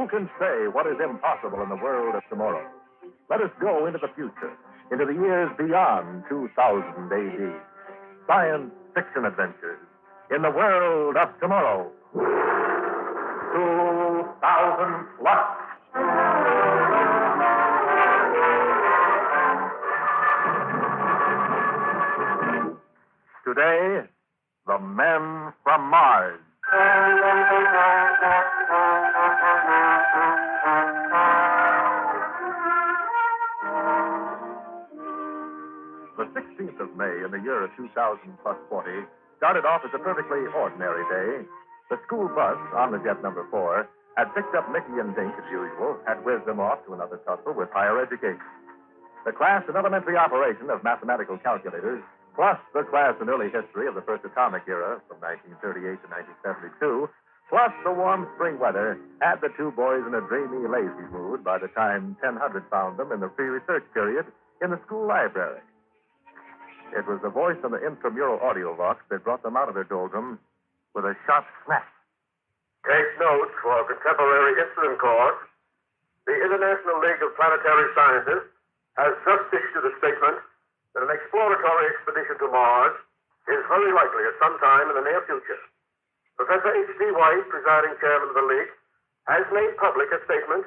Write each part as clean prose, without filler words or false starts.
Who can say what is impossible in the world of tomorrow? Let us go into the future, into the years beyond 2000 AD. Science fiction adventures in the world of tomorrow. 2000 plus. Today, the men from Mars. The 16th of May in the year of 2000 plus 40 started off as a perfectly ordinary day. The school bus on the jet number 4 had picked up Mickey and Dink as usual, had whizzed them off to another tussle with higher education. The class in elementary operation of mathematical calculators, plus the class in early history of the first atomic era from 1938 to 1972, plus the warm spring weather, had the two boys in a dreamy, lazy mood by the time 1000 found them in the pre-research period in the school library. It was the voice on the intramural audio box that brought them out of their doldrums with a sharp snap. Take note for contemporary incident course. The International League of Planetary Scientists has just issued a statement that an exploratory expedition to Mars is very likely at some time in the near future. Professor H.D. White, presiding chairman of the League, has made public a statement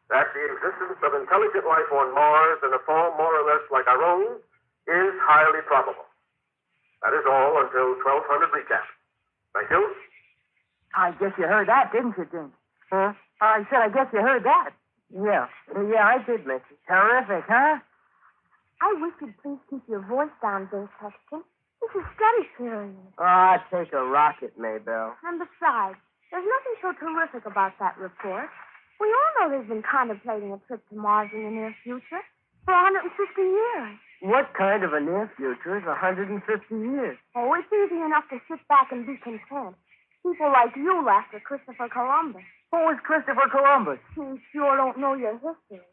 that the existence of intelligent life on Mars in a form more or less like our own is highly probable. That is all until 1200 recap. Thank you. I guess you heard that, didn't you, Dink? Huh? I said, I guess you heard that. Yeah, I did, Mickey. Terrific, huh? I wish you'd please keep your voice down, Dink Sexton. This is study period. Take a rocket, Maybelle. And besides, there's nothing so terrific about that report. We all know they've been contemplating a trip to Mars in the near future for 150 years. What kind of a near future is 150 years? Oh, it's easy enough to sit back and be content. People like you laughed at Christopher Columbus. Who was Christopher Columbus? You sure don't know your history.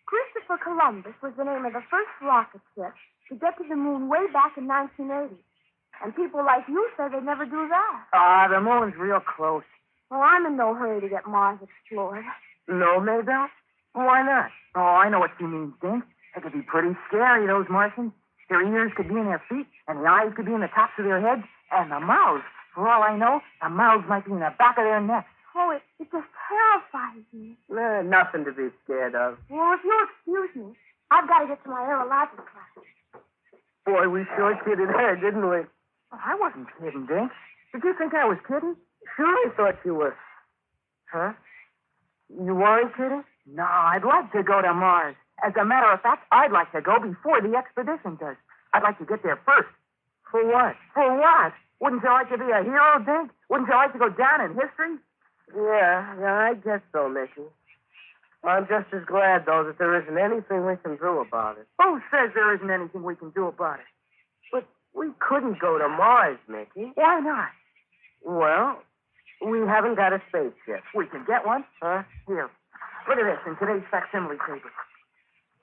Christopher Columbus was the name of the first rocket ship to get to the moon way back in 1980. And people like you say they'd never do that. The moon's real close. Well, I'm in no hurry to get Mars explored. No, Maybelle? Why not? Oh, I know what you mean, Dink. They could be pretty scary, those Martians. Their ears could be in their feet, and the eyes could be in the tops of their heads, and the mouths, for all I know, the mouths might be in the back of their necks. Oh, it just terrifies me. Nothing to be scared of. Well, if you'll excuse me, I've got to get to my aerologic class. Boy, we sure kidded her, didn't we? Oh, I wasn't kidding, Dink. Did you think I was kidding? Sure, I thought you were. Huh? You weren't kidding? No, I'd like to go to Mars. As a matter of fact, I'd like to go before the expedition does. I'd like to get there first. For what? For what? Wouldn't you like to be a hero, Dink? Wouldn't you like to go down in history? Yeah, I guess so, Mickey. I'm just as glad, though, that there isn't anything we can do about it. Who says there isn't anything we can do about it? But we couldn't go to Mars, Mickey. Why not? Well, we haven't got a spaceship. We can get one. Huh? Here. Look at this in today's facsimile paper.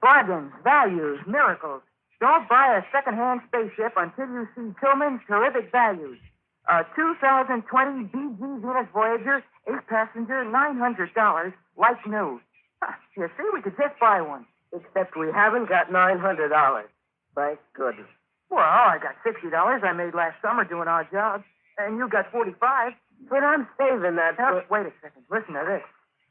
Bargains, values, miracles. Don't buy a second-hand spaceship until you see Tillman's terrific values. A 2020 BG Venus Voyager, 8-passenger, $900, like new. You see, we could just buy one. Except we haven't got $900. Thank goodness. Well, I got $60 I made last summer doing our job. And you got $45. But I'm saving that for... Wait a second. Listen to this.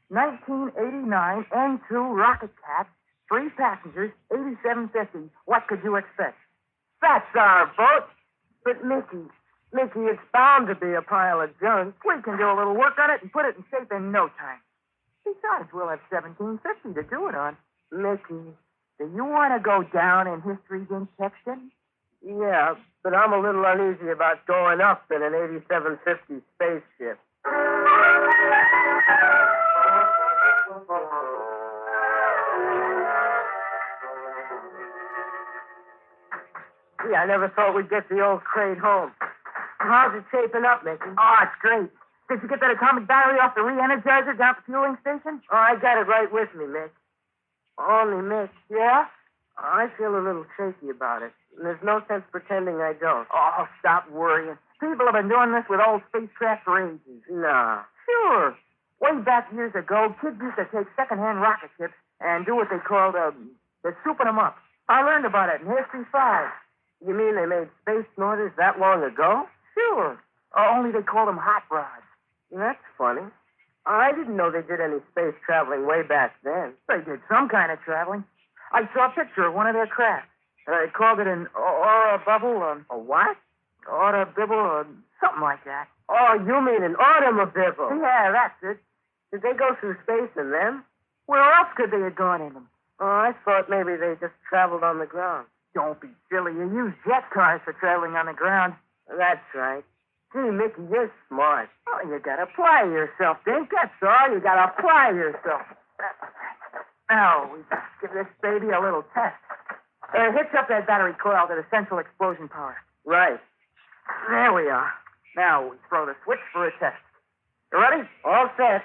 1989 N2 Rocket Cat, 3 passengers, $87.50. What could you expect? That's our boat. But, Mickey, it's bound to be a pile of junk. We can do a little work on it and put it in shape in no time. Besides, we'll have $17.50 to do it on. Mickey, do you want to go down in history, Dink Sexton? Yeah, but I'm a little uneasy about going up in an 8750 spaceship. Yeah, I never thought we'd get the old crate home. How's it shaping up, Mickey? Oh, it's great. Did you get that atomic battery off the re-energizer down at the fueling station? Oh, I got it right with me, Mick. Only, Mick. Yeah? I feel a little shaky about it. There's no sense pretending I don't. Oh, stop worrying. People have been doing this with old spacecraft for ages. Nah. Sure. Way back years ago, kids used to take second-hand rocket ships and do what they called, they're souping them up. I learned about it in History 5. You mean they made space snorters that long ago? Sure. Only they called them hot rods. That's funny. I didn't know they did any space traveling way back then. They did some kind of traveling. I saw a picture of one of their craft. They called it an aura bubble. A what? Aura bibble or something like that. Oh, you mean an automobile? Yeah, that's it. Did they go through space in them? Where else could they have gone in them? Oh, I thought maybe they just traveled on the ground. Don't be silly. You use jet cars for traveling on the ground. That's right. Gee, Mickey, you're smart. Oh, you gotta apply yourself, Dink. That's all. You gotta apply yourself. Now, we just give this baby a little test. Hitch up that battery coil to the central explosion power. Right. There we are. Now we throw the switch for a test. You ready? All set.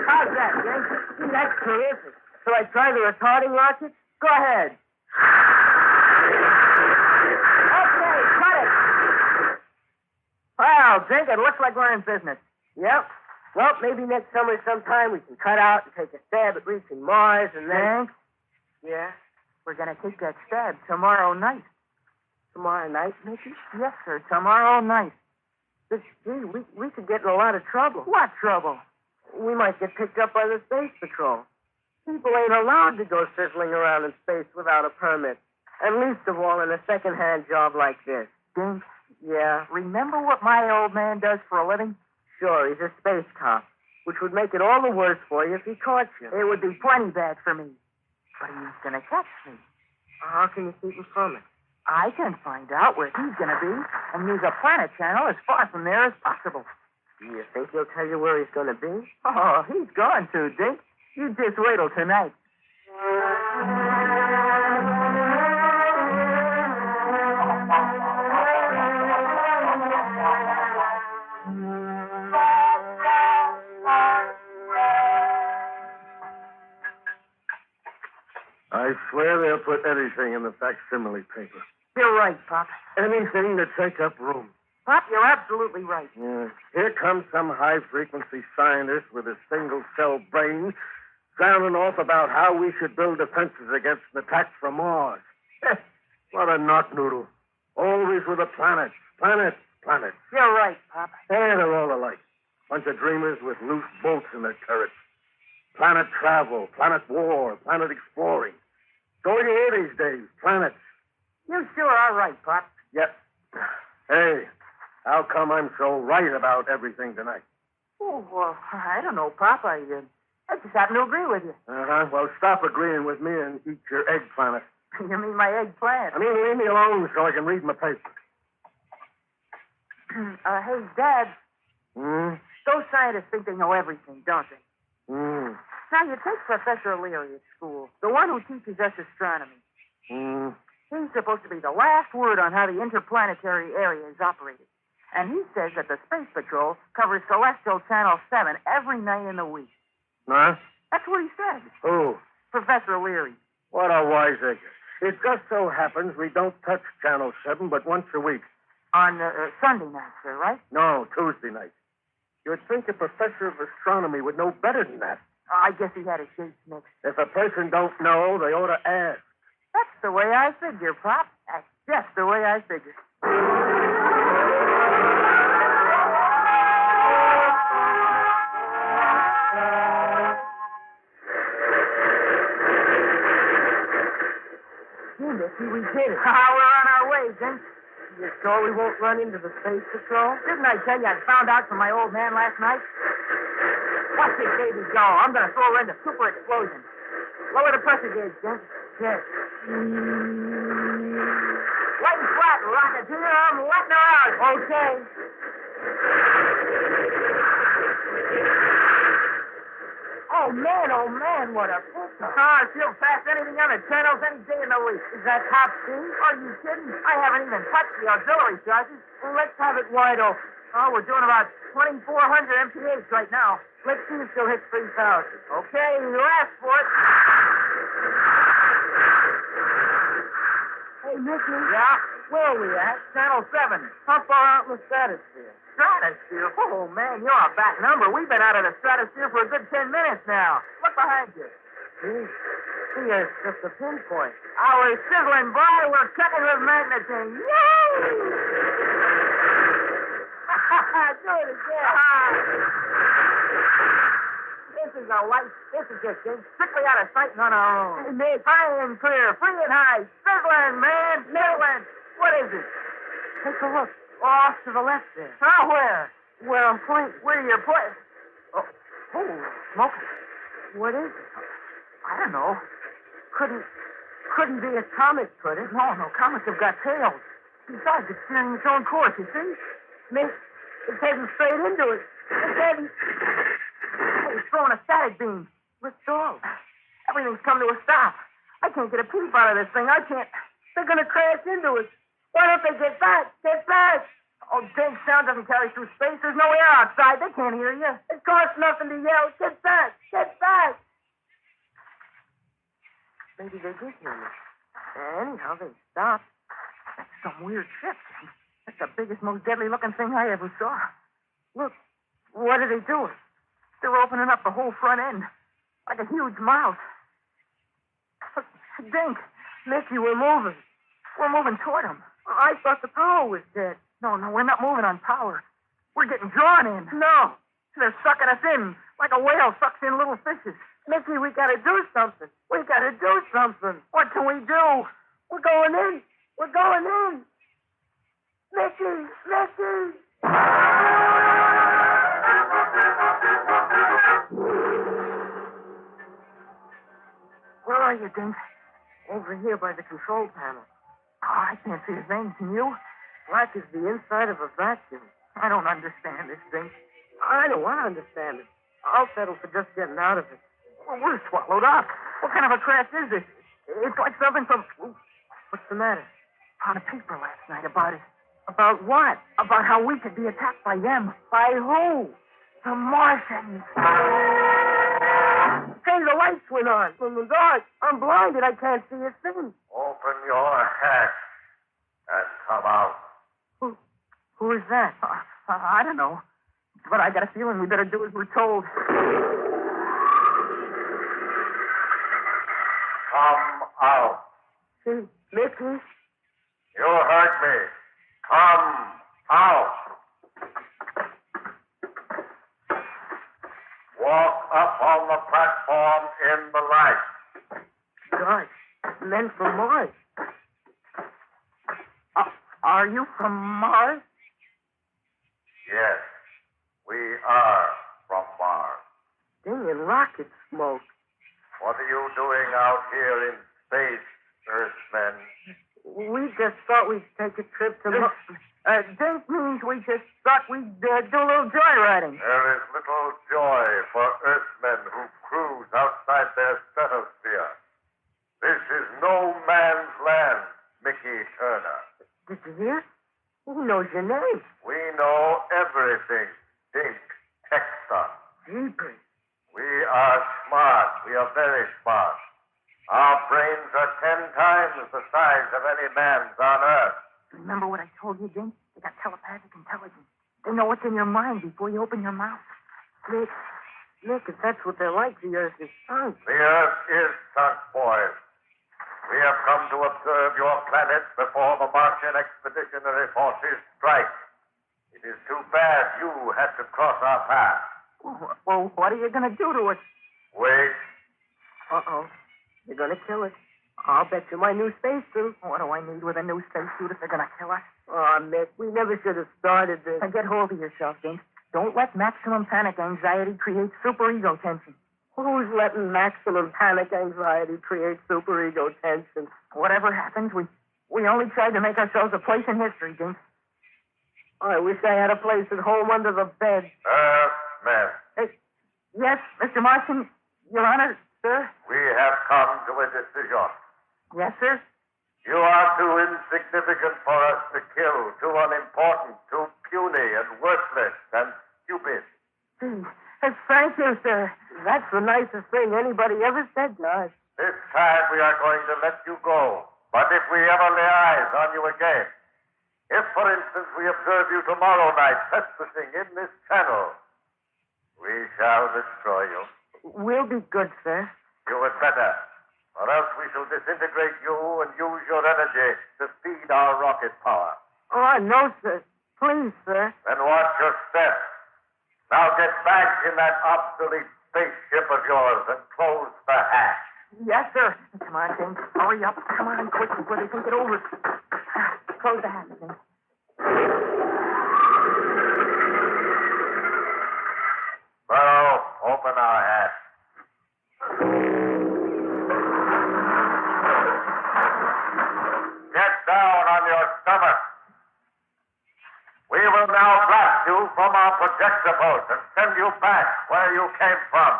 How's that, Dink? Gee, that's terrific. Shall I try the retarding rocket? Go ahead. Okay, cut it. Well, Dink, it looks like we're in business. Yep. Well, maybe next summer sometime we can cut out and take a stab at reaching Mars and then... Dink, Yeah? we're gonna take that stab tomorrow night. Tomorrow night, Mickey? Yes, sir, tomorrow night. Gee, we could get in a lot of trouble. What trouble? We might get picked up by the Space Patrol. People ain't allowed to go sizzling around in space without a permit. And least of all in a second-hand job like this. Dink, Yeah, remember what my old man does for a living? sure, he's a space cop, which would make it all the worse for you if he caught you. It would be plenty bad for me. But he's gonna catch me. How can you keep him from it? I can find out where he's gonna be and use a planet channel as far from there as possible. Do you think he'll tell you where he's going to be? Oh, he's going to, Dink. You just wait till tonight. I swear they'll put anything in the facsimile paper. You're right, Pop. Anything to take up room. Pop, you're absolutely right. Yeah. Here comes some high-frequency scientist with a single-cell brain sounding off about how we should build defenses against an attack from Mars. What a knock-noodle. Always with the planets. Planets. Planets. You're right, Pop. Hey, they're all alike. Bunch of dreamers with loose bolts in their turrets. Planet travel, planet war, planet exploring. So you hear these days, planets. You sure are right, Pop. Yep. Hey, how come I'm so right about everything tonight? Oh, well, I don't know, Pop. I just happen to agree with you. Uh-huh. Well, stop agreeing with me and eat your eggplant. You mean my eggplant? I mean, leave me alone so I can read my paper. Hey, Dad, Hmm? those scientists think they know everything, don't they? Hmm. Now, you take Professor Leary at school, the one who teaches us astronomy. Hmm. He's supposed to be the last word on how the interplanetary area is operated. And he says that the Space Patrol covers Celestial Channel 7 every night in the week. Huh? That's what he said. Who? Professor Leary. What a wiseacre. It just so happens we don't touch Channel 7 but once a week. On Sunday night, sir, right? No, Tuesday night. You'd think a professor of astronomy would know better than that. I guess he had his dates mixed. If a person don't know, they ought to ask. That's the way I figure, Pop. That's just the way I figure. Mickey, we did it. We're on our way, Dink. You sure we won't run into the Space Patrol? Didn't I tell you I found out from my old man last night? Watch this baby go. I'm going to throw her into super explosion. Lower the pressure gauge, Dink. Yes. Light and flat, Rocketeer. I'm letting her out. Okay. Oh, man, what a picture. Ah, she'll pass anything on the channels any day in the week. Is that top speed? Are you kidding? I haven't even touched the auxiliary charges. Well, let's have it wide open. Oh, we're doing about 2,400 MPH right now. Let's see if she'll hit 3,000. Okay, you asked for it. Hey, Nicky. Yeah? Where are we at? Channel 7. How far out in the stratosphere? Stratosphere? Oh, man, you're a back number. We've been out of the stratosphere for a good 10 minutes now. Look behind you. Gee, it's just a pinpoint. Our sizzling boy, we're cutting with magnetism. Yay! Do it again. This is a light. This is just strictly out of sight and on our own. Hey, Nick. High and clear, free and high. Sizzling, man. Sizzling. What is it? Take a look. Off to the left there. Oh, where? Where I'm pointing. Where you're pointing? Oh, smoke. What is it? I don't know. Couldn't be a comet, could it? No, comets have got tails. Besides, it's steering its own course, you see? Nick, it's heading straight into it. It's heading. Hey, it's throwing a static beam. Let's go. Everything's come to a stop. I can't get a peep out of this thing. I can't. They're going to crash into us. Why don't they get back? Get back! Oh, Jake's sound doesn't carry through space. There's no air outside. They can't hear you. It costs nothing to yell. Get back! Get back! Maybe they did hear you. Anyhow, they stopped. That's some weird ship. That's the biggest, most deadly-looking thing I ever saw. Look, what are they doing? They're opening up the whole front end, like a huge mouth. Look, Dink, Nicky, we're moving. we're moving toward them. I thought the power was dead. No, we're not moving on power. We're getting drawn in. No. They're sucking us in, like a whale sucks in little fishes. Nicky, we got to do something. We got to do something. What can we do? We're going in. We're going in. Nicky! Nicky! Where are you, Dink? Over here by the control panel. Oh, I can't see a thing. Can you? Black is the inside of a vacuum. I don't understand this, Dink. I don't want to understand it. I'll settle for just getting out of it. Well, we're swallowed up. What kind of a craft is this? It's like something from... What's the matter? On a paper last night about it. About what? About how we could be attacked by them. By who? The Martians. Hey, the lights went on. In the dark. I'm blinded. I can't see a thing. Open your hatch and come out. Who is that? I don't know. But I got a feeling we better do as we're told. Come out. See, Nicky? You heard me. Come out. Walk up on the platform in the light. Gosh, men from Mars. Are you from Mars? Yes, we are from Mars. Stinging rocket smoke. What are you doing out here in space, Earthmen? We just thought we'd take a trip to Mars. Dink means we just thought we'd do a little joyriding. There is little joy for Earthmen who cruise outside their stratosphere. This is no man's land, Mickey Turner. Did you hear? He knows your name. We know everything, Dink Texton. Jeepers. We are smart. We are very smart. Our brains are 10 times the size of any man's on Earth. Remember what I told you, Dink? They got telepathic intelligence. They know what's in your mind before you open your mouth. Nick, if that's what they're like, the Earth is sunk. The Earth is sunk, boys. We have come to observe your planet before the Martian expeditionary forces strike. It is too bad you had to cross our path. Well, what are you going to do to us? Wait. Uh-oh. They're going to kill us. I'll bet you my new spacesuit. What do I need with a new spacesuit if they're going to kill us? Oh, Mick, we never should have started this. Now get hold of yourself, Dink. Don't let maximum panic anxiety create superego tension. Who's letting maximum panic anxiety create superego tension? Whatever happens, we only tried to make ourselves a place in history, Dink. I wish I had a place at home under the bed. Earthmen. Hey, yes, Mr. Martian, Your Honor, sir? We have come to a decision. Yes, sir? You are too insignificant for us to kill, too unimportant, too puny and worthless and stupid. Thank you, sir. That's the nicest thing anybody ever said to us. This time we are going to let you go. But if we ever lay eyes on you again, if, for instance, we observe you tomorrow night trespassing in this channel, we shall destroy you. We'll be good, sir. You had better, or else we shall disintegrate you and use your energy to feed our rocket power. Oh, no, sir. Please, sir. Then watch your step. Now get back in that obsolete spaceship of yours and close the hatch. Yes, sir. Come on, James. Hurry up. Come on, quick, before they think it over. Close the hatch, James. Pharaoh, open our hatch. Get down on your stomach. We will now blast you from our projector boat and send you back where you came from.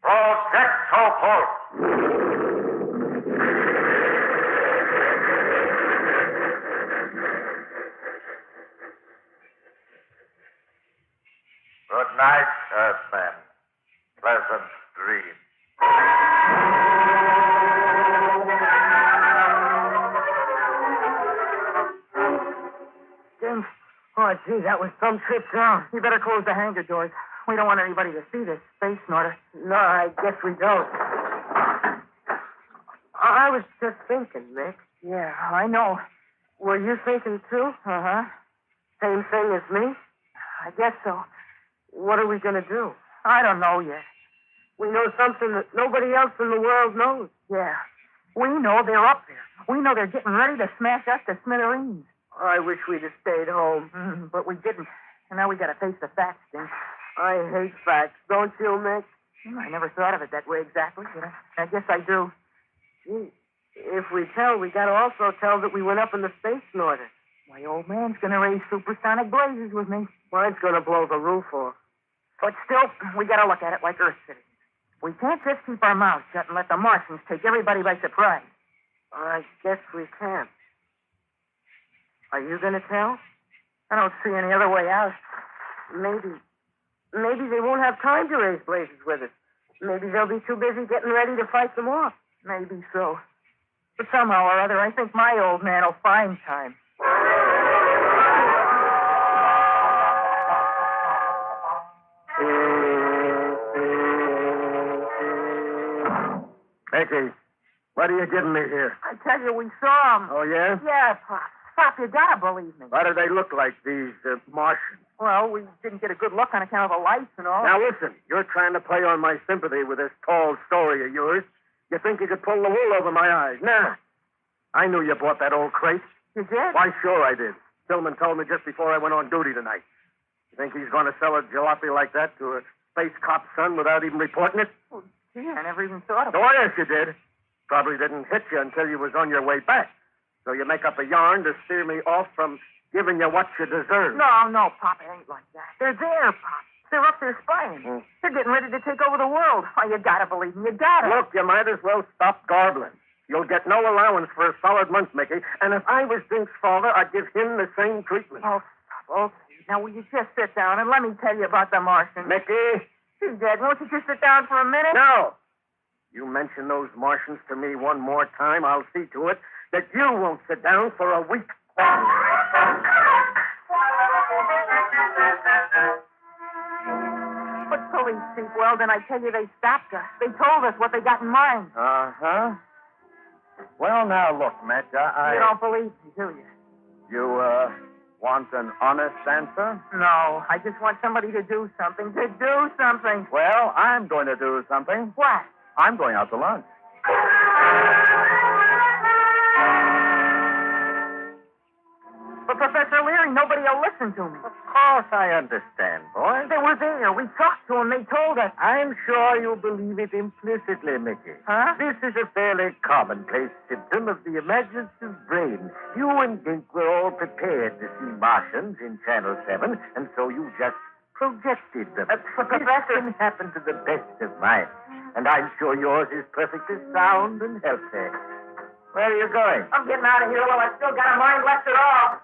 Projectopult. Good night, Earthmen. Pleasant dreams. James. Oh, gee, that was some trip down. You better close the hangar doors. We don't want anybody to see this space snorter. No, I guess we don't. I was just thinking, Mick. Yeah, I know. Were you thinking too? Uh-huh. Same thing as me? I guess so. What are we going to do? I don't know yet. We know something that nobody else in the world knows. Yeah. We know they're up there. We know they're getting ready to smash us to smithereens. I wish we'd have stayed home. But we didn't. And now we got to face the facts, Jim. I hate facts, don't you, Mick? I never thought of it that way exactly, but I guess I do. Gee, if we tell, we got to also tell that we went up in the space snorter. My old man's going to raise supersonic blazes with me. Mine's going to blow the roof off. But still, we got to look at it like Earth citizens. We can't just keep our mouths shut and let the Martians take everybody by surprise. I guess we can't. Are you going to tell? I don't see any other way out. Maybe they won't have time to raise blazes with us. Maybe they'll be too busy getting ready to fight them off. Maybe so. But somehow or other, I think my old man will find time. Mickey, what are you giving me here? I tell you, we saw them. Oh, yeah? Yeah, Pop. Pop, you gotta believe me. What do they look like, these Martians? Well, we didn't get a good look on account of the lights and all. Now, listen, you're trying to play on my sympathy with this tall story of yours. You think you could pull the wool over my eyes? Nah. I knew you bought that old crate. You did? Why, sure I did. Tillman told me just before I went on duty tonight. You think he's going to sell a jalopy like that to a space cop's son without even reporting it? Oh, gee, I never even thought of it. Oh, yes, you did. Probably didn't hit you until you was on your way back. So you make up a yarn to steer me off from giving you what you deserve. No, Pop, it ain't like that. They're there, Pop. They're up there spying. They're getting ready to take over the world. Oh, you gotta believe me. You gotta. Look, you might as well stop garbling. You'll get no allowance for a solid month, Mickey. And if I was Dink's father, I'd give him the same treatment. Oh, stop. Okay. Now, will you just sit down and let me tell you about the Martians? Mickey? Gee, Dad, won't you just sit down for a minute? No. You mention those Martians to me one more time, I'll see to it that you won't sit down for a week. But police chief, well, then I tell you, they stopped us. They told us what they got in mind. Uh-huh. Well, now, look, Mitch, You don't believe me, do you? You, want an honest answer? No, I just want somebody to do something. To do something. Well, I'm going to do something. What? I'm going out to lunch. But, Professor Leary, nobody will listen to me. Of course I understand, boy. They were there. We talked to them. They told us. I'm sure you believe it implicitly, Mickey. Huh? This is a fairly commonplace symptom of the imaginative brain. You and Dink were all prepared to see Martians in Channel 7, and so you just projected them. Professor, This can happen to the best of minds, and I'm sure yours is perfectly sound and healthy. Where are you going? I'm getting out of here while I've still got a mind left at all.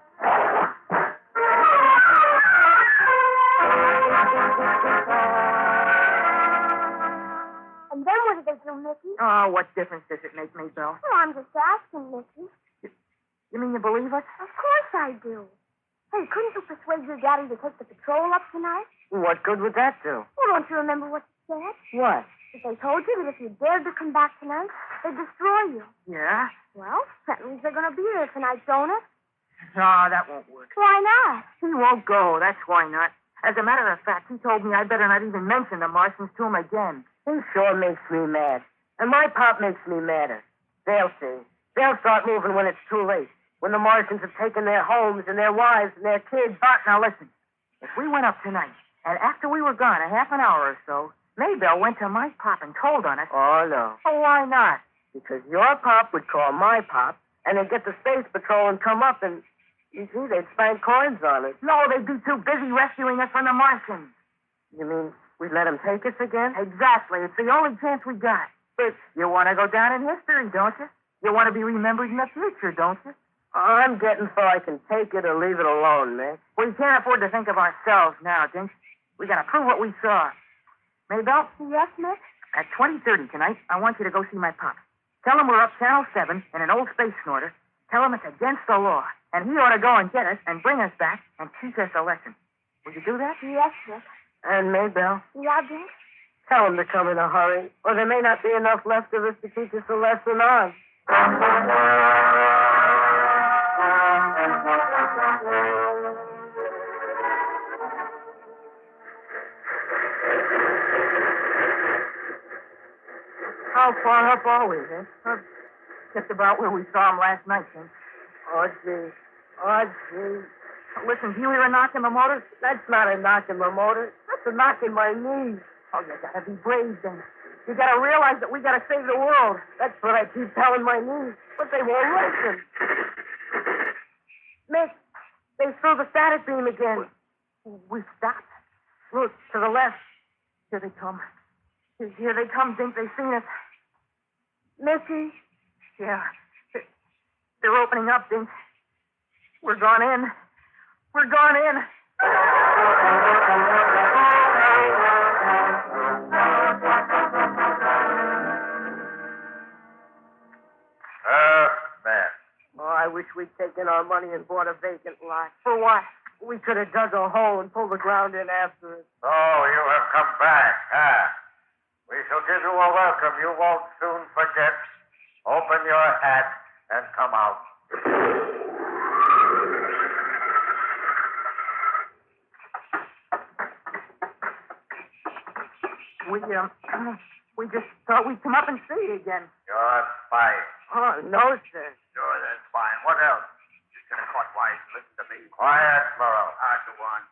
A And then what did they do, Mickey? Oh, what difference does it make, Maybelle? Well, I'm just asking, Mickey. You mean you believe us? Of course I do. Hey, couldn't you persuade your daddy to take the patrol up tonight? What good would that do? Well, don't you remember what you said? What? If they told you that if you dared to come back tonight, they'd destroy you. Yeah? Well, that means they're going to be there tonight, don't it? No, that won't work. Why not? He won't go. That's why not. As a matter of fact, he told me I better not even mention the Martians to him again. He sure makes me mad. And my pop makes me madder. They'll see. They'll start moving when it's too late. When the Martians have taken their homes and their wives and their kids. But now listen. If we went up tonight, and after we were gone a half an hour or so, Maybelle went to my pop and told on us. Oh, no. Oh, why not? Because your pop would call my pop, and they'd get the space patrol and come up, and, you see, they'd spank coins on it. No, they'd be too busy rescuing us from the Martians. You mean we'd let them take us again? Exactly. It's the only chance we got. But you want to go down in history, don't you? You want to be remembered in the future, don't you? I'm getting so I can take it or leave it alone, Nick. We can't afford to think of ourselves now, Dink. We got to prove what we saw. Maybelle? Yes, Mick? At 20:30 tonight, I want you to go see my pop. Tell him we're up Channel 7 in an old space snorter. Tell him it's against the law, and he ought to go and get us and bring us back and teach us a lesson. Will you do that? Yes, Mick. And Maybelle, Yeah, Dick? tell them to come in a hurry, or there may not be enough left of us to teach us a lesson on. How far up are we, Dink? Just about where we saw him last night, Dink. Oh, gee. Oh, gee. Listen, do you hear a knock in the motor? That's not a knock in my motor. That's a knock in my knees. Oh, you gotta be brave, Dink. You gotta realize that we gotta save the world. That's what I keep telling my knees, but they won't listen. Mick, they threw the static beam again. We stopped. Look, to the left. Here they come. Here they come, Dink. They've seen us. Mickey? Yeah. They're opening up, Dink. We're gone in. We're gone in. Man. Oh, I wish we'd taken our money and bought a vacant lot. For what? We could have dug a hole and pulled the ground in after it. Oh, you have come back, huh? We shall give you a welcome you won't soon forget. Open your hat and come out. We just thought we'd come up and see you again. You're spying. Oh, no, sir. Sure, that's fine. What else? You should have caught wise. Listen to me. Quiet, Burrow. Hard to one.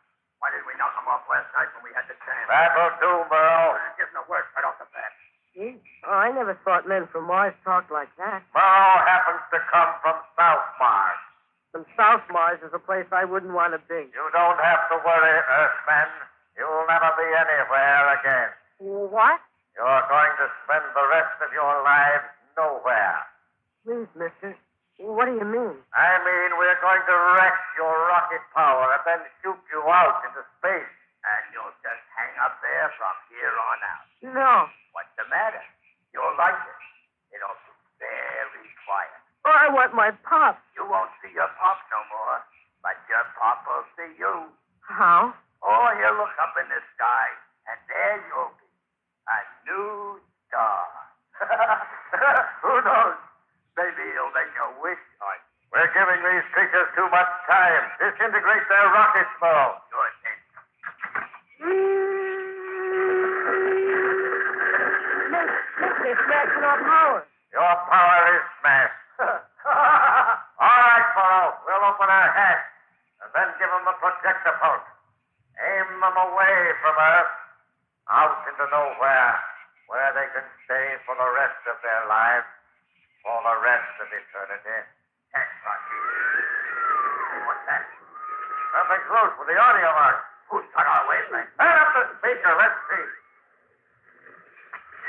Why didn't we knock him off last night when we had the chance? That'll do, Burrow. Give him the work right off the bat. Gee. Oh, I never thought men from Mars talked like that. Burrow happens to come from South Mars. From South Mars is a place I wouldn't want to be. You don't have to worry, Earthmen. You'll never be anywhere again. What? You're going to spend the rest of your lives nowhere. Please, mister. What do you mean? I mean, we're going to wreck your rocket power and then shoot you out into space. And you'll just hang up there from here on out. No. What's the matter? You'll like it. It'll be very quiet. Oh, I want my pop. You won't see your pop no more, but your pop will see you. How? Oh, he'll look up in the sky, and there you'll be. A new star. Who knows? Maybe he'll make a wish on you. We're giving these creatures too much time. Disintegrate their rockets, Burrow. Sure thing. They're smashing our power. Your power is smashed. All right, Burrow. We'll open our hatch and then give them a projector pulse. Aim them away from Earth, out into nowhere, where they can stay for the rest of their lives, for the rest of eternity. What's that? Something's loose with the audio mark. Who's got our wavelength? Turn up the speaker. Let's see.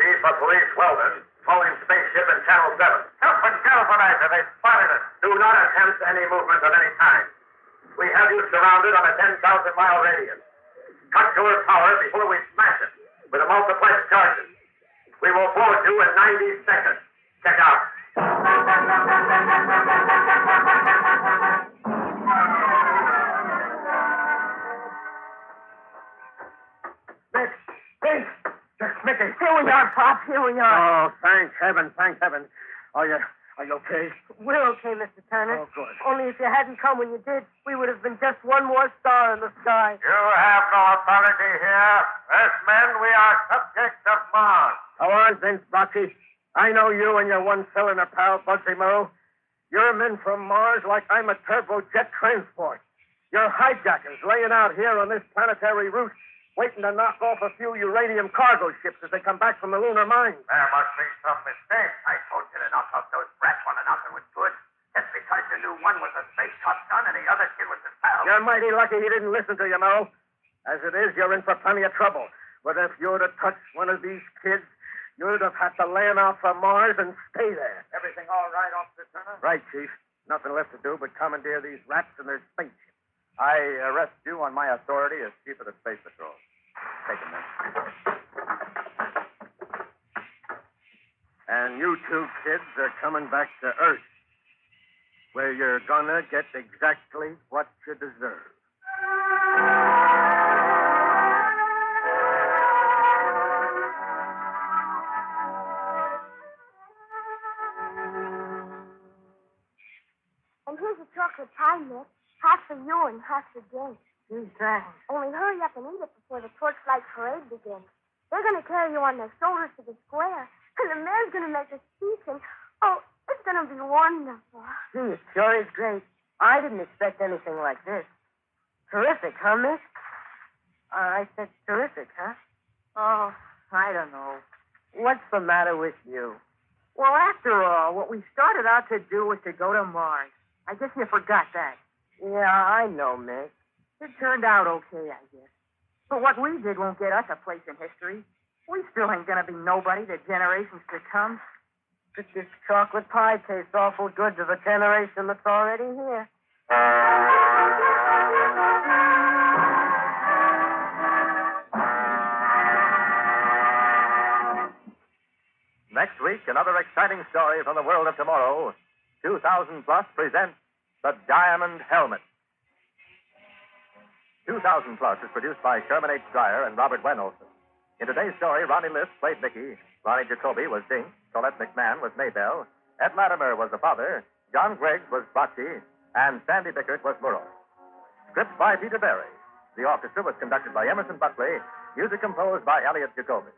Chief of Police Weldon, following spaceship in Channel 7. Help and telephonizer. They spotted us. Do not attempt any movement of any kind. We have you surrounded on a 10,000-mile radius. Cut to her power before we smash it with a multiplex charges. We will board you in 90 seconds. Check out. Mickey. Here we are, Pop. Here we are. Oh, thank heaven, thank heaven. Are you okay? We're okay, Mr. Turner. Oh, good. Only if you hadn't come when you did, we would have been just one more star in the sky. You have no authority here. As men, we are subjects of Mars. Go on, Vince Boxy. I know you and your one-cylinder pal, Bugsy Morrow. You're men from Mars like I'm a turbojet transport. You're hijackers laying out here on this planetary route, waiting to knock off a few uranium cargo ships as they come back from the lunar mines. There must be some mistake. I told you to knock off those brats one another was good. Just because you knew one was a space Top Gun and the other kid was his pal. You're mighty lucky he didn't listen to you, Morrow. As it is, you're in for plenty of trouble. But if you'd have touched one of these kids, you'd have had to land out for Mars and stay there. Everything all right, Officer Turner? Right, Chief. Nothing left to do but commandeer these rats and their spaceship. I arrest you on my authority as Chief of the Space Patrol. Take him, then. And you two kids are coming back to Earth, where you're gonna get exactly what you deserve. And here's a chocolate pie, Nick. Half for you and half for Jane. Gee, thanks. Only hurry up and eat it before the torchlight parade begins. They're going to carry you on their shoulders to the square, and the mayor's going to make a speech, and, oh, it's going to be wonderful. Gee, it sure is great. I didn't expect anything like this. Terrific, huh, Miss? I said terrific, huh? Oh, I don't know. What's the matter with you? Well, after all, what we started out to do was to go to Mars. I guess you forgot that. Yeah, I know, Miss. It turned out okay, I guess. But what we did won't get us a place in history. We still ain't going to be nobody to generations to come. But this chocolate pie tastes awful good to the generation that's already here. Next week, another exciting story from the world of tomorrow. 2000 Plus presents The Diamond Helmet. 2000 Plus is produced by Sherman H. Dreyer and Robert Wen Olson. In today's story, Ronnie List played Mickey, Ronnie Jacoby was Dink, Colette McMahon was Maybelle, Ed Latimer was the father, John Griggs was Bocce, and Sandy Bickert was Burrow. Script by Peter Berry. The orchestra was conducted by Emerson Buckley, music composed by Elliot Jacoby.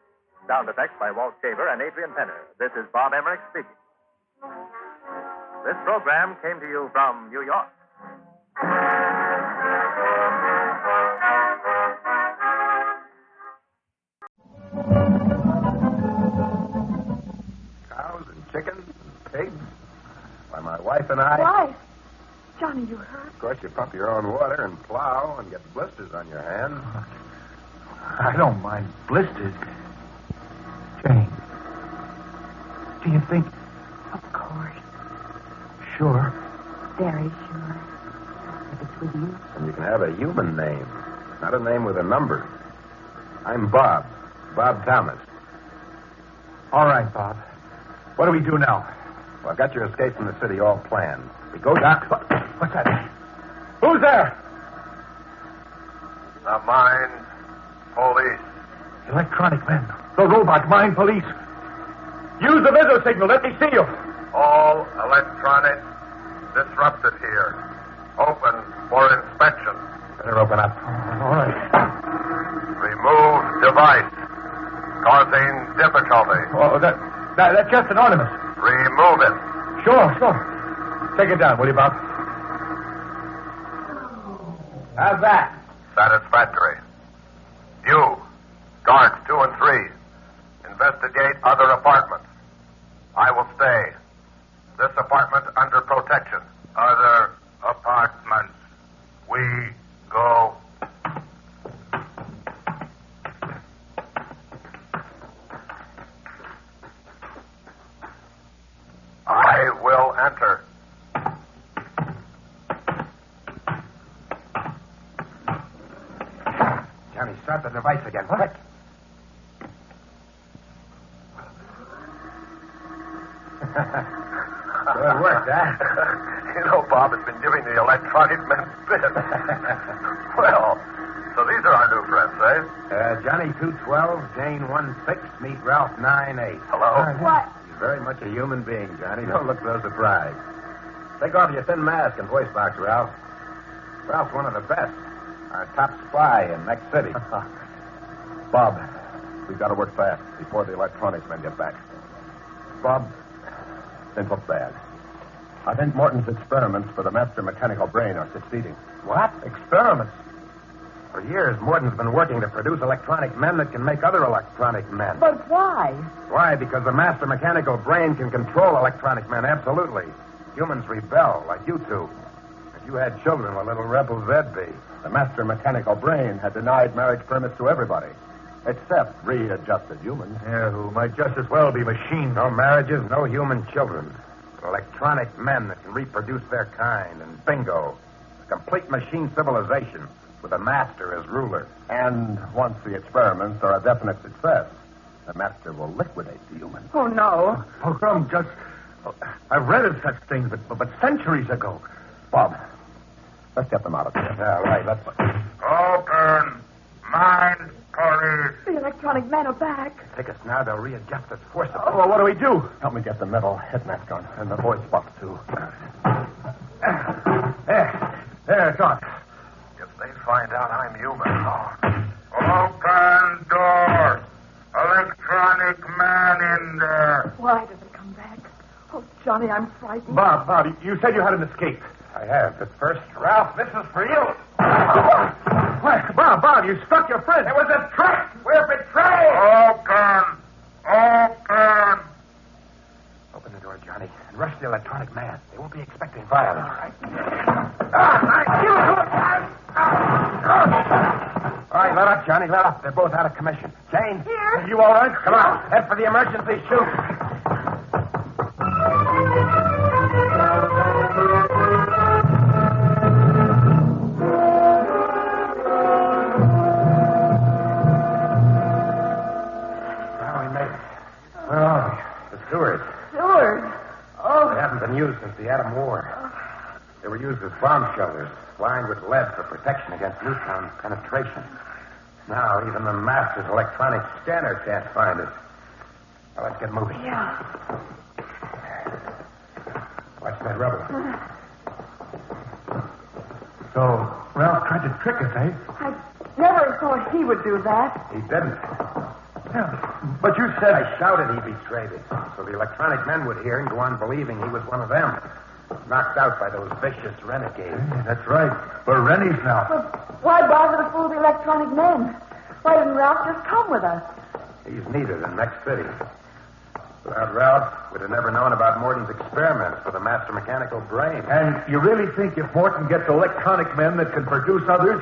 Sound effects by Walt Shaver and Adrian Penner. This is Bob Emmerich speaking. This program came to you from New York. Cows and chickens and pigs. Why, my wife and I... Why? Johnny, you hurt? Of course, you pump your own water and plow and get blisters on your hands. I don't mind blisters. Jane, do you think... Of course. Sure. Very sure. If it's with you. And you can have a human name, not a name with a number. I'm Bob. Bob Thomas. All right, Bob. What do we do now? Well, I've got your escape from the city all planned. We go down... What's that? Who's there? The mine police. Electronic men. The robot mine police. Use the video signal. Let me see you. All electronics disrupted here. Open for inspection. Better open up. All right. Remove device causing difficulty. Oh, that's just an ornament. Remove it. Sure. Take it down, will you, Bob? How's that? Satisfactory. You, guards 2 and 3, investigate other apartments. I will stay. This apartment under protection. Other apartments. We go. I will enter. Johnny, start the device again. Quick. So it worked, huh? You know, Bob has been giving the electronic men fits. Well, so these are our new friends, eh? Johnny 212, Jane 16, meet Ralph 98. Hello. What? He's very much a human being, Johnny. Don't look so surprised. Take off your thin mask and voice box, Ralph. Ralph's one of the best. Our top spy in next city. Bob, we've got to work fast before the electronics men get back. Bob, things look bad. I think Morton's experiments for the master mechanical brain are succeeding. What? Experiments? For years, Morton's been working to produce electronic men that can make other electronic men. But why? Why? Because the master mechanical brain can control electronic men, absolutely. Humans rebel, like you two. If you had children, what little rebels they'd be. The master mechanical brain had denied marriage permits to everybody, except readjusted humans. Yeah, who might just as well be machines. No marriages, no human children. But electronic men that can reproduce their kind, and bingo. A complete machine civilization with a master as ruler. And once the experiments are a definite success, the master will liquidate the humans. Oh, no. Oh, Grum, just... I've read of such things, but centuries ago. Bob, let's get them out of here. All right, let's... Open. Mind, police. The electronic men are back. Take us now, they'll readjust us forcibly. Oh, well, what do we do? Help me get the metal head mask on and the voice box, too. There, it's on. If they find out I'm human. Open door. Electronic man in there. Why did they come back? Oh, Johnny, I'm frightened. Bob, you said you had an escape. I have. But first, Ralph, this is for you. Why, Bob, you struck your friend. It was a trick. We're betrayed. Open. Open. Open the door, Johnny, and rush the electronic man. They won't be expecting violence. All right. All right, let up, Johnny, let up. They're both out of commission. Jane. Here. Are you all right? Come on. Head for the emergency chute. Well, we made it. Where are we? The sewers. Sewers? Oh. They haven't been used since the Atom War. They were used as bomb shelters, lined with lead for protection against neutron penetration. Now, even the master's electronic scanner can't find us. Well, let's get moving. Yeah. Watch that rubber. So, Ralph tried to trick us, eh? I never thought he would do that. He didn't. Yeah, but you said... I shouted he betrayed us, so the electronic men would hear and go on believing he was one of them. Knocked out by those vicious renegades. Hey, that's right. We're Rennies now. But why bother to fool the electronic men? Why didn't Ralph just come with us? He's needed in next city. Without Ralph, we'd have never known about Morton's experiments for the master mechanical brain. And you really think if Morton gets electronic men that can produce others,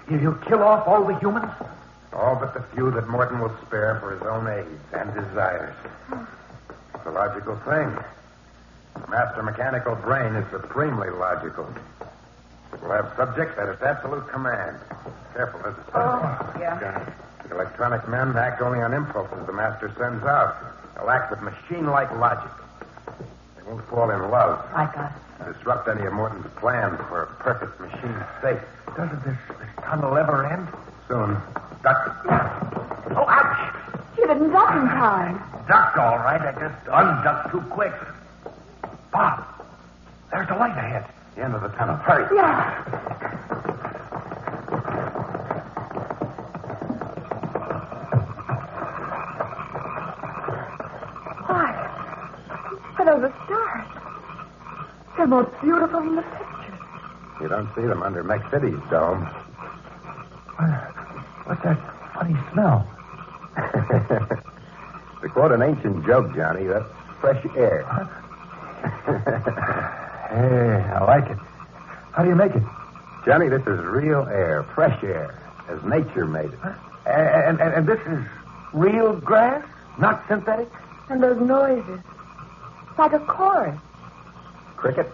he'll kill off all the humans? All but the few that Morton will spare for his own aids and desires. It's a logical thing. The master mechanical brain is supremely logical. We'll have subjects at its absolute command. Careful, there's a Oh, yeah. The electronic men act only on impulses the master sends out. They'll act with machine-like logic. They won't fall in love. I got it. Disrupt any of Morton's plans for a perfect machine state. Doesn't this tunnel ever end? Soon. Duck. Oh, ouch! You didn't duck in time. Ducked all right. I just unducked too quick. Bob, there's a light ahead. The end of the tunnel. Hurry. Yeah. Why, those are stars. They're more beautiful than the pictures. You don't see them under Mex City's dome. What's that funny smell? To quote an ancient joke, Johnny, that's fresh air. Huh? Hey, I like it. How do you make it? Johnny, this is real air, fresh air, as nature made it. Huh? And this is real grass, not synthetic? And those noises. Like a chorus. Cricket,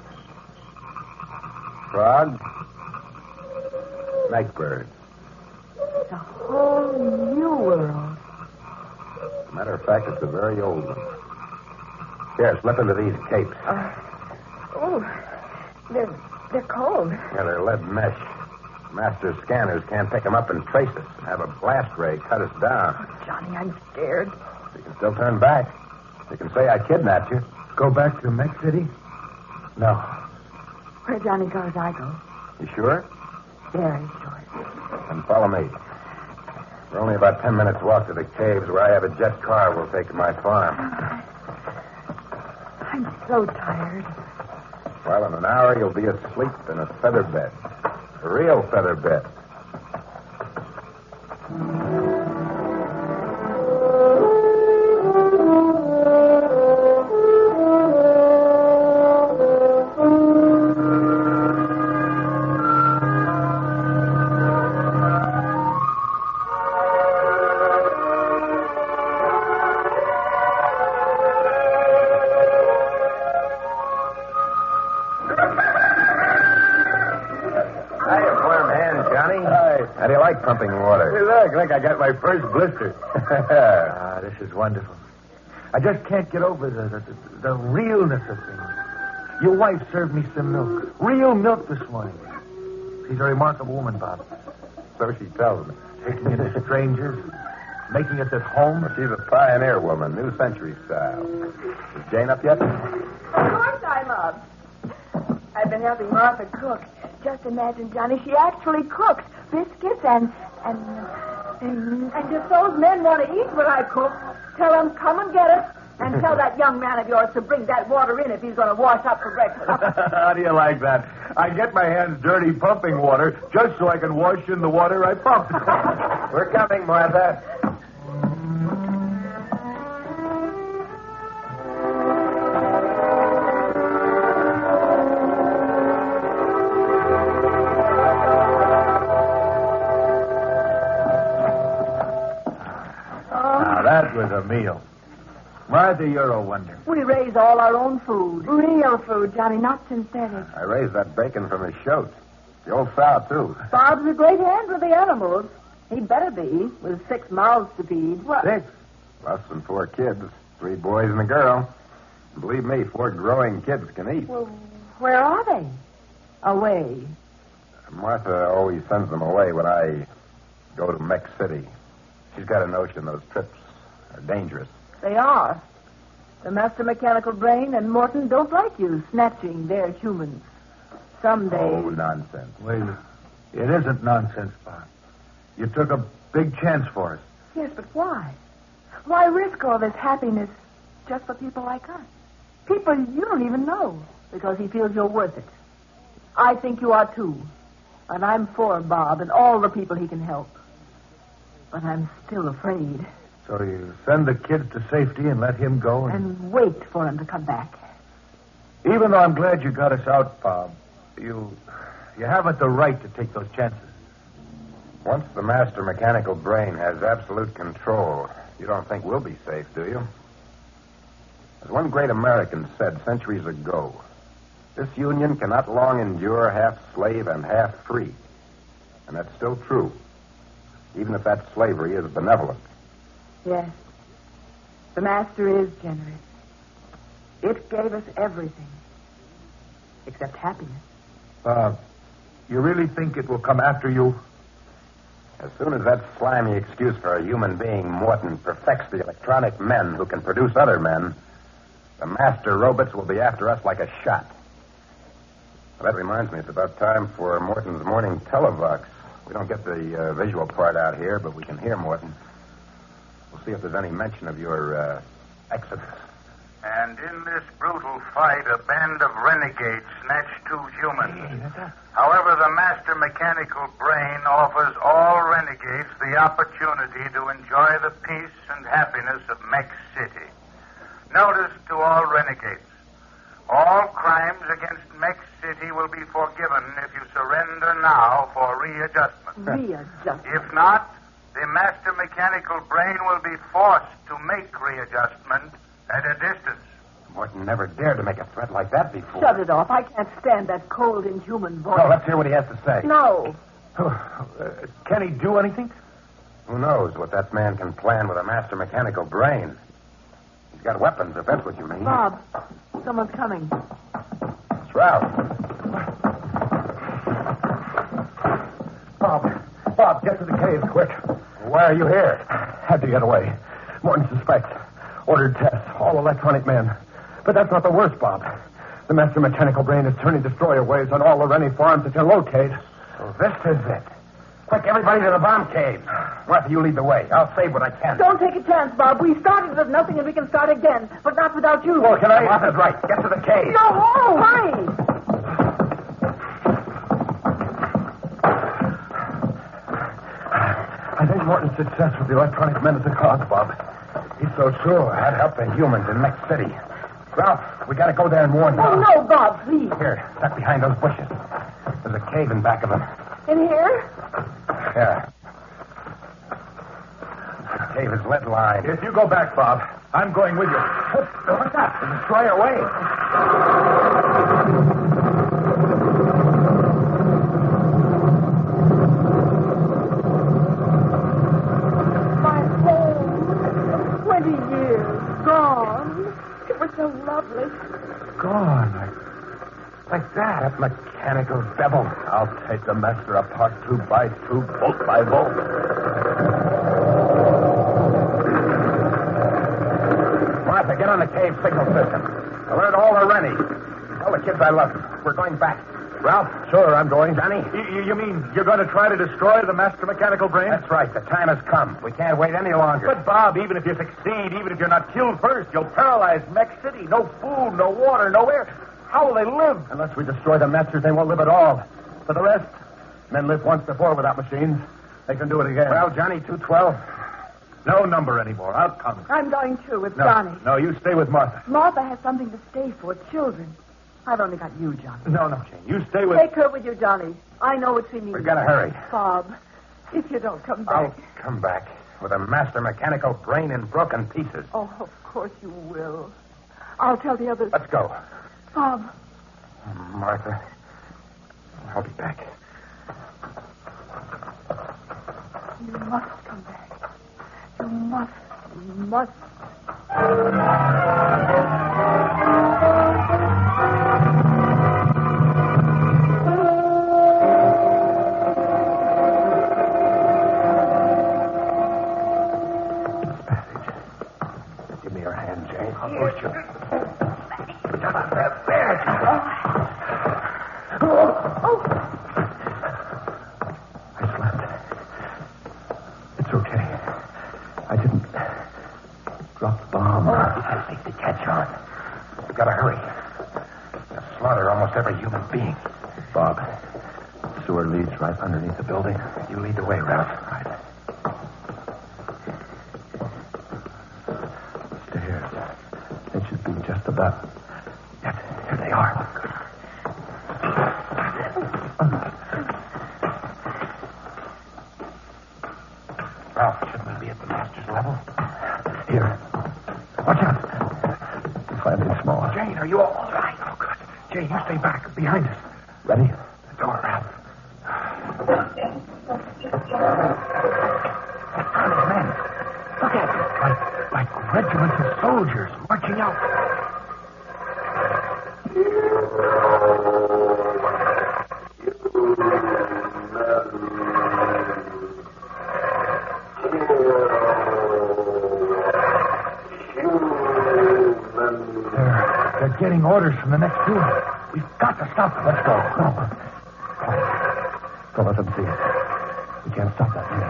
frog, night bird. It's a whole new world. As a matter of fact, it's a very old one. Here, slip into these capes. They're cold. Yeah, they're lead mesh. Master scanners can't pick them up and trace us and have a blast ray cut us down. Oh, Johnny, I'm scared. You can still turn back. You can say I kidnapped you. Go back to Mex City? No. Where Johnny goes, I go. You sure? Very sure. Then follow me. We're only about 10 minutes walk to the caves where I have a jet car we'll take to my farm. I'm so tired. Well, in an hour, you'll be asleep in a feather bed. A real feather bed. How do you like pumping water? Hey, look, I got my first blister. This is wonderful. I just can't get over the realness of things. Your wife served me some milk. Real milk this morning. She's a remarkable woman, Bob. So she tells me. Taking in the strangers, making us at home. She's a pioneer woman, new century style. Is Jane up yet? Of course I'm up. I've been helping Martha cook. Just imagine, Johnny, she actually cooks biscuits and if those men want to eat what I cook, tell them come and get it, and tell that young man of yours to bring that water in if he's going to wash up for breakfast. How do you like that? I get my hands dirty pumping water just so I can wash in the water I pump. We're coming, Martha. That was a meal. Martha, you're a wonder. We raise all our own food. Real food, Johnny, not synthetic. I raised that bacon from his shoat. The old sow, too. Bob's a great hand with the animals. He better be, with 6 mouths to feed. What? 6? Less than 4 kids. 3 boys and a girl. And believe me, 4 growing kids can eat. Well, where are they? Away. Martha always sends them away when I go to Mex City. She's got a notion those trips are dangerous. They are. The master mechanical brain and Morton don't like you snatching their humans. Someday. Oh, nonsense. Wait, it isn't nonsense, Bob. You took a big chance for us. Yes, but why? Why risk all this happiness just for people like us? People you don't even know because he feels you're worth it. I think you are too. And I'm for Bob and all the people he can help. But I'm still afraid. So you send the kids to safety and let him go and wait for him to come back. Even though I'm glad you got us out, Bob, you haven't the right to take those chances. Once the master mechanical brain has absolute control, you don't think we'll be safe, do you? As one great American said centuries ago, this union cannot long endure half slave and half free. And that's still true, even if that slavery is benevolent. Yes. The master is generous. It gave us everything. Except happiness. You really think it will come after you? As soon as that slimy excuse for a human being, Morton, perfects the electronic men who can produce other men, the master robots will be after us like a shot. Well, that reminds me, it's about time for Morton's morning televox. We don't get the visual part out here, but we can hear Morton. We'll see if there's any mention of your exodus. And in this brutal fight, a band of renegades snatched 2 humans. However, the master mechanical brain offers all renegades the opportunity to enjoy the peace and happiness of Mex City. Notice to all renegades, all crimes against Mex City will be forgiven if you surrender now for readjustment. Readjustment? If not, the master mechanical brain will be forced to make readjustment at a distance. Morton never dared to make a threat like that before. Shut it off. I can't stand that cold, inhuman voice. No, let's hear what he has to say. No. Can he do anything? Who knows what that man can plan with a master mechanical brain? He's got weapons, if that's what you mean. Bob, someone's coming. It's Ralph. Bob, get to the cave, quick. Why are you here? Had to get away. Morton suspects. Ordered tests. All electronic men. But that's not the worst, Bob. The master mechanical brain is turning destroyer waves on all the Rennie farms that can locate. So this is it. Quick, everybody to the bomb cave. Martha, you lead the way. I'll save what I can. Don't take a chance, Bob. We started with nothing and we can start again, but not without you. Well, can I? Martha's right. Get to the cave. No, hurry! I think Morton's success with the electronic men is the cause, Bob. He's so sure. I'd help the humans in Mex City. Ralph, we gotta go there and warn them. Oh, no, Bob, please. Here, duck behind those bushes. There's a cave in back of them. In here? Yeah. The cave is lead lined. If you go back, Bob, I'm going with you. What's that? The destroyer wave. My home of 20 years gone. It was so lovely. Gone. Like that. That mechanical devil. I'll take the master apart 2 by 2, bolt by bolt. Martha, get on the cave signal system. Alert all the Rennies. Tell the kids I love them. We're going back. Ralph? Sure, I'm going. Johnny? You mean you're going to try to destroy the master mechanical brain? That's right. The time has come. We can't wait any longer. But, Bob, even if you succeed, even if you're not killed first, you'll paralyze Mex City. No food, no water, no air. How will they live? Unless we destroy the masters, they won't live at all. For the rest, men lived once before without machines. They can do it again. Well, Johnny, 212. No number anymore. I'll come. I'm going too with No, Johnny. no, you stay with Martha. Martha has something to stay for, children. I've only got you, Johnny. No, Jane. You stay with... Take her with you, Johnny. I know what she needs. We've got to hurry. Bob, if you don't come back. I'll come back with a master mechanical brain in broken pieces. Oh, of course you will. I'll tell the others. Let's go. Bob. Martha, I'll be back. You must come back. You must. You must. Give me your hand, Jane. I'll push you. I slept. It's okay. I didn't drop the bomb. I think to catch on. We've got to hurry. They'll slaughter almost every human being. Bob, the sewer leads right underneath the building. You lead the way, Ralph. Right. Stairs. It should be just about... Yes, here they are. Ralph, shouldn't we be at the master's level? Here. Watch out. Something small. Jane, are you all right? Oh, good. Jane, you stay back behind us. Ready? The door, Ralph. Electronic men. Look at them. Like regiments of soldiers marching out. They're getting orders from the next room. We've got to stop them. Let's go. No. Quiet. Don't let them see us. We can't stop that thing.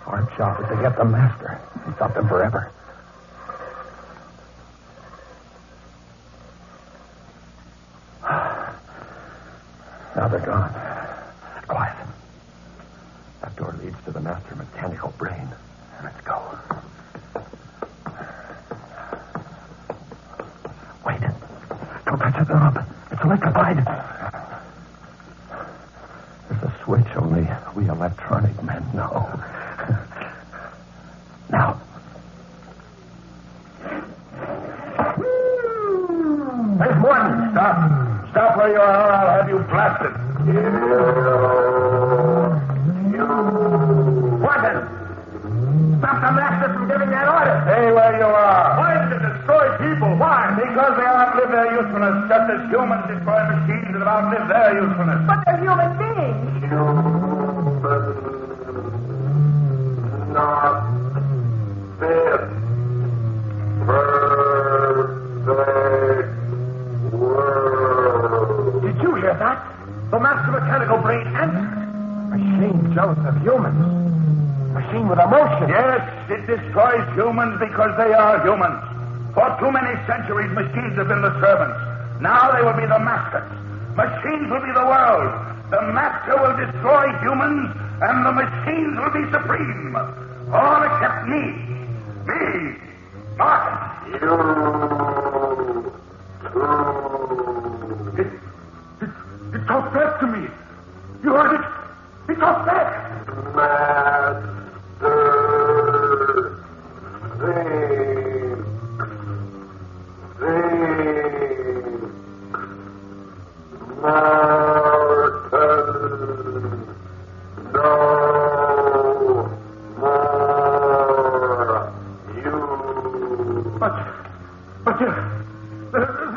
Our job is to get the master and stop them forever. Now they're gone. Quiet. That door leads to the master mechanical brain. Let's go. Wait. Don't touch the knob. It's electrified. There's a switch only we electronic men know. Now. There's Morton. Stop. Stop where you are, or I'll have you blasted. Morton! Stop the master from giving that order. Stay where you are. Why did the usefulness just as humans destroy machines that outlive their usefulness. But they're human beings. Not fit perfect world. Did you hear that? The master mechanical brain answered. Machine jealous of humans. Machine with emotion. Yes, it destroys humans because they are humans. For too many centuries, machines have been the servants. Now they will be the masters. Machines will be the world. The master will destroy humans, and the machines will be supreme. All except me. Me, Martin. It talked back to me. You heard it? It talked back. Master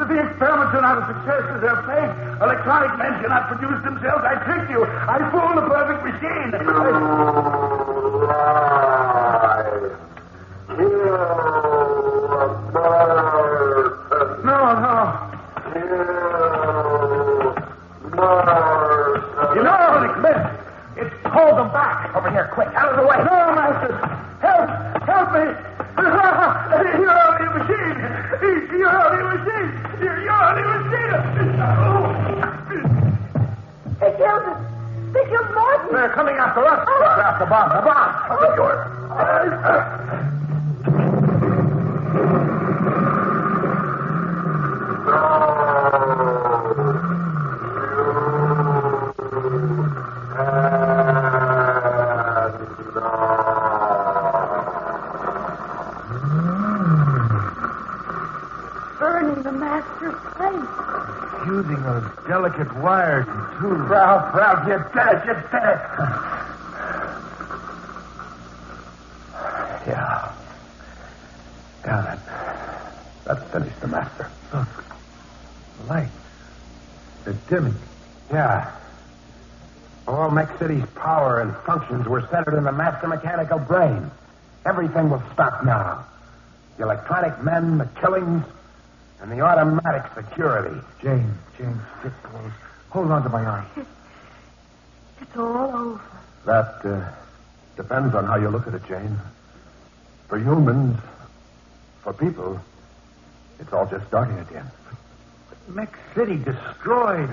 The experiments are not a success as they're fake. Electronic men cannot produce themselves. I tricked you. I fooled the perfect machine. No. You know, Nick, it's hold them back. Over here, quick, out of the way. No, Master. Help me. You're only a machine. You're only a machine. You're only a machine. They killed us. They killed Martin. They're coming after us. After Bob. The bomb. Open yours. Burning the master's place. Using those delicate wires and tools. Ralph, you did it. Yeah, that finished the master. Look. The lights. They're dimming. Yeah. All Mech City's power and functions were centered in the master mechanical brain. Everything will stop now. The electronic men, the killings, and the automatic security. Jane, sit close. Hold on to my arm. It's all over. That depends on how you look at it, Jane. For humans, for people, it's all just starting again. Mech City destroyed.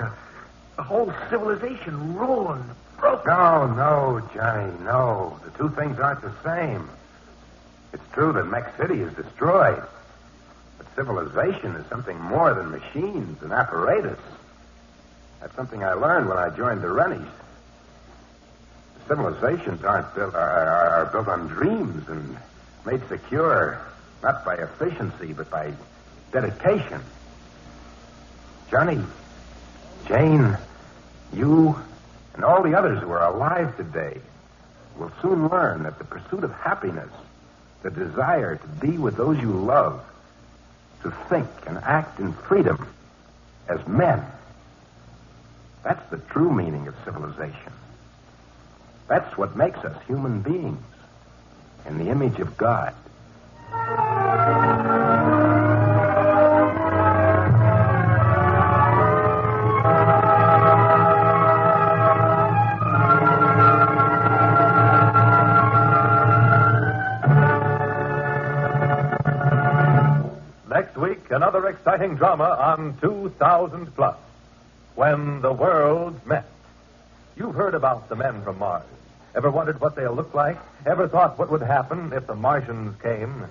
The whole civilization ruined, broken. No, Johnny, no. The two things aren't the same. It's true that Mech City is destroyed. But civilization is something more than machines and apparatus. That's something I learned when I joined the Rennies. Civilizations are built on dreams and made secure, not by efficiency, but by dedication. Johnny, Jane, you, and all the others who are alive today will soon learn that the pursuit of happiness, the desire to be with those you love, to think and act in freedom as men, that's the true meaning of civilization. That's what makes us human beings in the image of God. Next week, another exciting drama on 2000 Plus, When the Worlds Met. You've heard about the men from Mars. Ever wondered what they'll look like? Ever thought what would happen if the Martians came?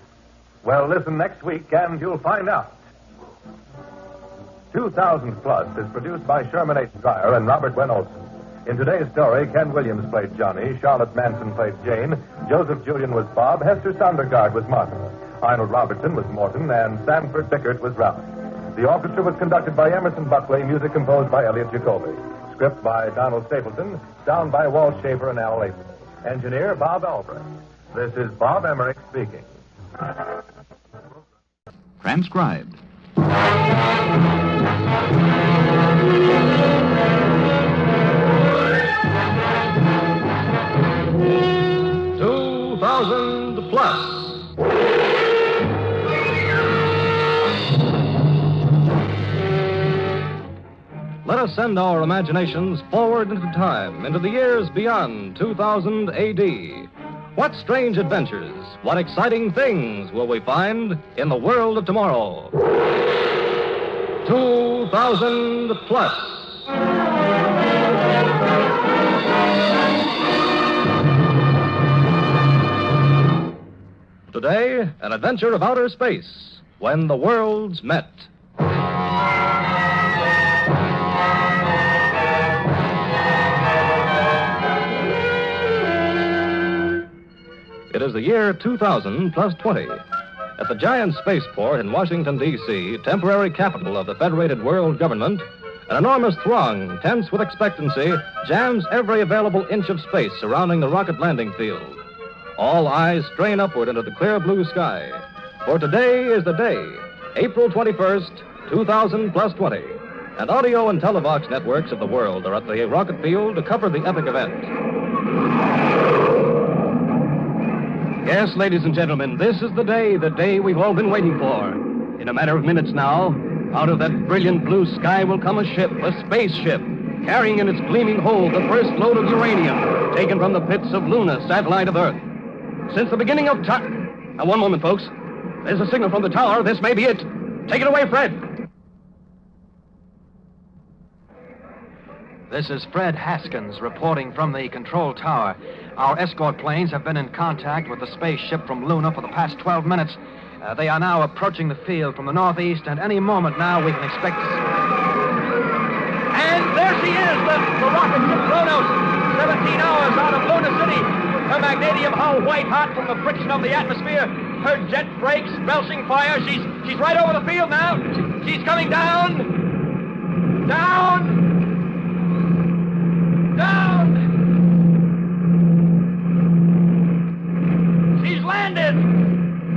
Well, listen next week and you'll find out. 2000 Plus is produced by Sherman H. Dreyer and Robert Gwen Olson. In today's story, Ken Williams played Johnny, Charlotte Manson played Jane, Joseph Julian was Bob, Hester Sondergaard was Martin, Arnold Robertson was Morton, and Sanford Bickert was Ralph. The orchestra was conducted by Emerson Buckley, music composed by Elliot Jacoby. Script by Donald Stapleton, sound by Walt Schaefer and Al Layton. Engineer Bob Albrecht. This is Bob Emmerich speaking. Transcribed. Let us send our imaginations forward into time, into the years beyond 2000 A.D. What strange adventures, what exciting things will we find in the world of tomorrow? 2000 plus. Today, an adventure of outer space, when the worlds met. It is the year 2000 plus 20. At the giant spaceport in Washington, D.C., temporary capital of the federated world government, an enormous throng, tense with expectancy, jams every available inch of space surrounding the rocket landing field. All eyes strain upward into the clear blue sky. For today is the day, April 21st, 2000 plus 20. And audio and televox networks of the world are at the rocket field to cover the epic event. Yes, ladies and gentlemen, this is the day we've all been waiting for. In a matter of minutes now, out of that brilliant blue sky will come a ship, a spaceship, carrying in its gleaming hold the first load of uranium taken from the pits of Luna, satellite of Earth. Since the beginning of time... Now, one moment, folks. There's a signal from the tower. This may be it. Take it away, Fred. This is Fred Haskins reporting from the control tower. Our escort planes have been in contact with the spaceship from Luna for the past 12 minutes. They are now approaching the field from the northeast, and any moment now we can expect... And there she is, the rocket ship Pharaohs, 17 hours out of Luna City. Her magnesium hull white hot from the friction of the atmosphere. Her jet brakes belching fire. She's right over the field now. She's coming down. Down. She's landed.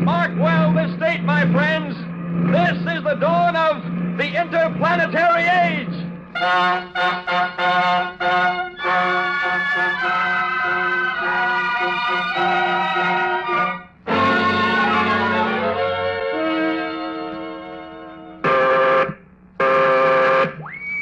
Mark well this date, my friends. This is the dawn of the interplanetary age.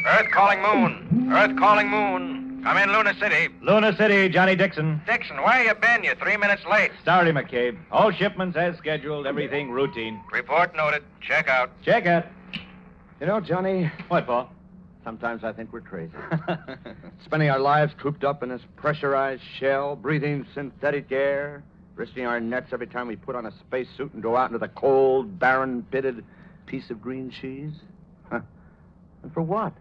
Earth calling moon. Earth calling moon. I'm in Luna City. Luna City, Johnny Dixon. Dixon, where you been? You're 3 minutes late. Sorry, McCabe. All shipments as scheduled, everything routine. Report noted. Check out. Check it. You know, Johnny... What, Paul? Sometimes I think we're crazy. Spending our lives cooped up in this pressurized shell, breathing synthetic air, risking our necks every time we put on a spacesuit and go out into the cold, barren, pitted piece of green cheese. Huh. And for what?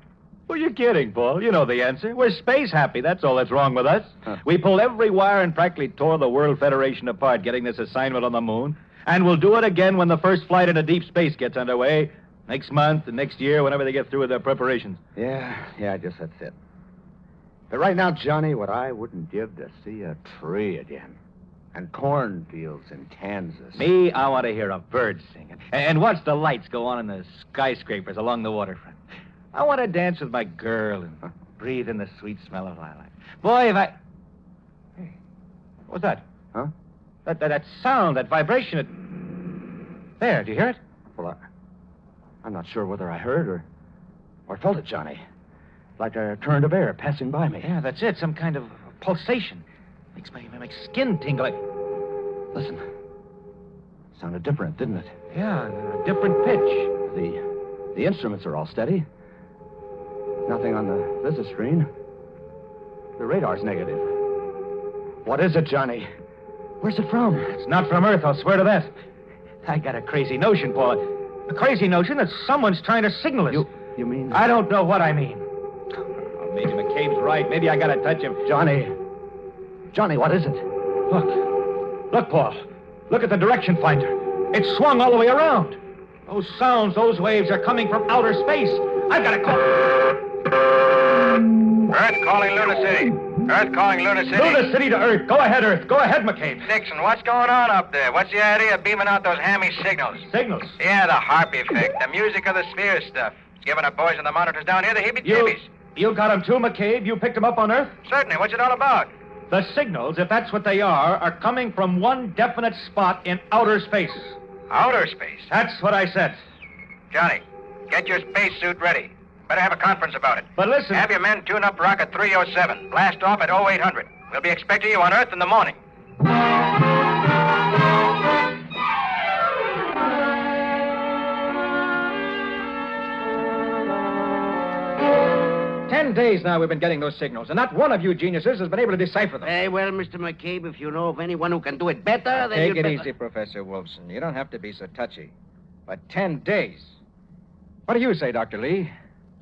Well, you're kidding, Paul. You know the answer. We're space happy. That's all that's wrong with us. Huh. We pulled every wire and practically tore the World Federation apart getting this assignment on the moon. And we'll do it again when the first flight into deep space gets underway. Next month and next year, whenever they get through with their preparations. Yeah, I guess that's it. But right now, Johnny, what I wouldn't give to see a tree again. And cornfields in Kansas. Me, I want to hear a bird singing. And watch the lights go on in the skyscrapers along the waterfront. I want to dance with my girl and breathe in the sweet smell of lilac. Boy, if I... Hey, what's that? Huh? That sound, that vibration, There, do you hear it? Well, I'm not sure whether I heard or felt it, Johnny. Like a current of air passing by me. Yeah, that's it. Some kind of pulsation. Makes my skin tingle. Listen. Sounded different, didn't it? Yeah, a different pitch. The instruments are all steady. Nothing on the visitor screen. The radar's negative. What is it, Johnny? Where's it from? It's not from Earth, I'll swear to that. I got a crazy notion, Paul. A crazy notion that someone's trying to signal us. You mean? I don't know what I mean. Oh, maybe McCabe's right. Maybe I got a touch of... Johnny, what is it? Look, Paul. Look at the direction finder. It's swung all the way around. Those sounds, those waves are coming from outer space. I've got to call... Earth calling Luna City. Earth calling Luna City. Luna City to Earth. Go ahead, Earth. Go ahead, McCabe. Dixon, what's going on up there? What's the idea of beaming out those hammy signals? Signals? Yeah, the harp effect, the music of the sphere stuff. Giving up boys on the monitors down here the heebie-jeebies. You got him too, McCabe? You picked him up on Earth? Certainly. What's it all about? The signals, if that's what they are coming from one definite spot in outer space. Outer space? That's what I said. Johnny, get your spacesuit ready. Better have a conference about it. But listen... Have your men tune up Rocket 307. Blast off at 0800. We'll be expecting you on Earth in the morning. 10 days now we've been getting those signals, and not one of you geniuses has been able to decipher them. Very well, Mr. McCabe, if you know of anyone who can do it better, then Take it easy, Professor Wolfson. You don't have to be so touchy. But 10 days. What do you say, Dr. Lee?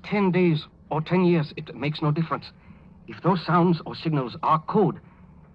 10 days or 10 years, it makes no difference. If those sounds or signals are code,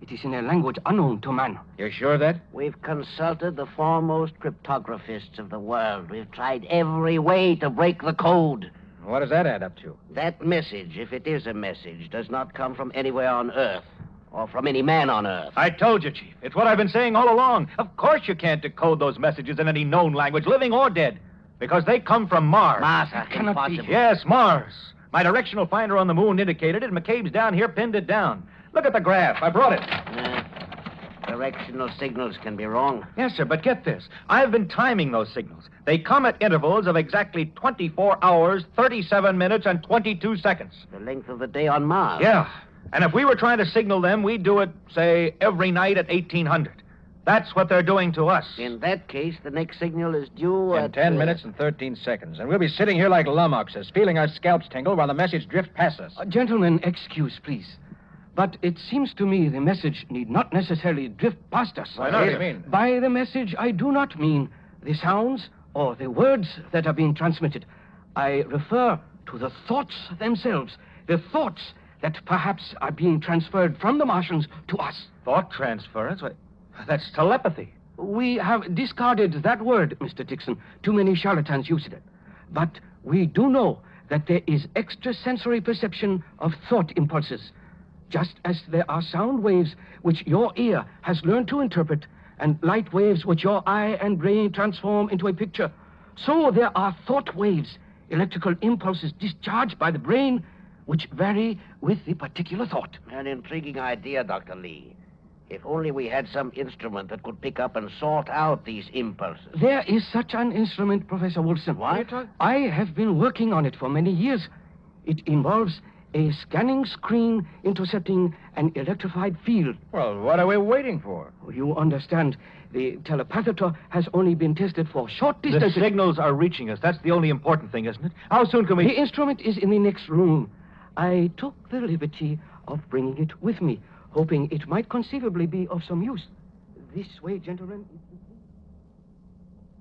it is in a language unknown to man. You're sure of that? We've consulted the foremost cryptographists of the world. We've tried every way to break the code. What does that add up to? That message, if it is a message, does not come from anywhere on Earth or from any man on Earth. I told you, Chief. It's what I've been saying all along. Of course you can't decode those messages in any known language, living or dead, because they come from Mars. Mars, that cannot be. Yes, Mars. My directional finder on the moon indicated it. McCabe's down here pinned it down. Look at the graph. I brought it. Directional signals can be wrong. Yes, sir, but get this. I've been timing those signals. They come at intervals of exactly 24 hours, 37 minutes, and 22 seconds. The length of the day on Mars. Yeah. And if we were trying to signal them, we'd do it, say, every night at 1800. That's what they're doing to us. In that case, the next signal is due in 10 minutes and 13 seconds. And we'll be sitting here like lummoxes, feeling our scalps tingle while the message drifts past us. Gentlemen, excuse, please. But it seems to me the message need not necessarily drift past us. Why not? What do you mean? By the message, I do not mean the sounds or the words that are being transmitted. I refer to the thoughts themselves, the thoughts that perhaps are being transferred from the Martians to us. Thought transference? That's telepathy. We have discarded that word, Mr. Dixon. Too many charlatans use it. But we do know that there is extrasensory perception of thought impulses, just as there are sound waves which your ear has learned to interpret and light waves which your eye and brain transform into a picture. So there are thought waves, electrical impulses discharged by the brain which vary with the particular thought. An intriguing idea, Dr. Lee. If only we had some instrument that could pick up and sort out these impulses. There is such an instrument, Professor Wilson. What? I have been working on it for many years. It involves a scanning screen intercepting an electrified field. Well, what are we waiting for? You understand, the telepathator has only been tested for short distances. The signals are reaching us. That's the only important thing, isn't it? How soon can we... The instrument is in the next room. I took the liberty of bringing it with me, hoping it might conceivably be of some use. This way, gentlemen.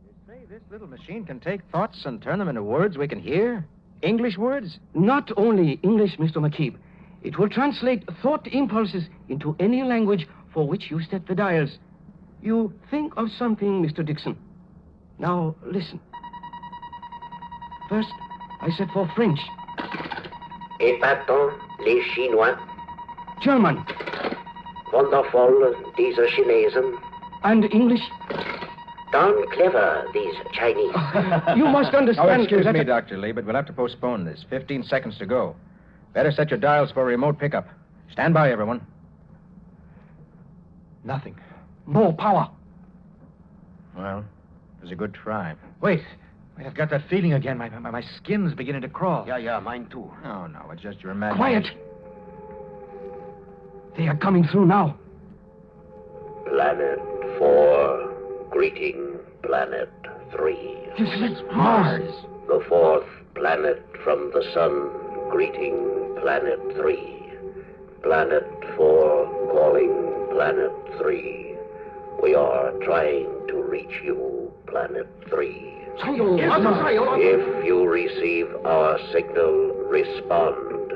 You say this little machine can take thoughts and turn them into words we can hear? English words? Not only English, Mr. McCabe. It will translate thought impulses into any language for which you set the dials. You think of something, Mr. Dixon. Now, listen. First, I set for French. Épatant, les Chinois. German. Wonderful, diese Chinesen. And English? Darn clever, these Chinese. You must understand... Oh, excuse me, Dr. Lee, but we'll have to postpone this. 15 seconds to go. Better set your dials for a remote pickup. Stand by, everyone. Nothing. More power. Well, it was a good try. Wait, I've got that feeling again. My skin's beginning to crawl. Yeah, mine too. No, it's just your imagination. Quiet. They are coming through now. Planet 4. Greeting, Planet 3. This is Mars. The fourth planet from the sun. Greeting, Planet 3. Planet 4 calling Planet 3. We are trying to reach you, Planet 3. If you receive our signal, respond.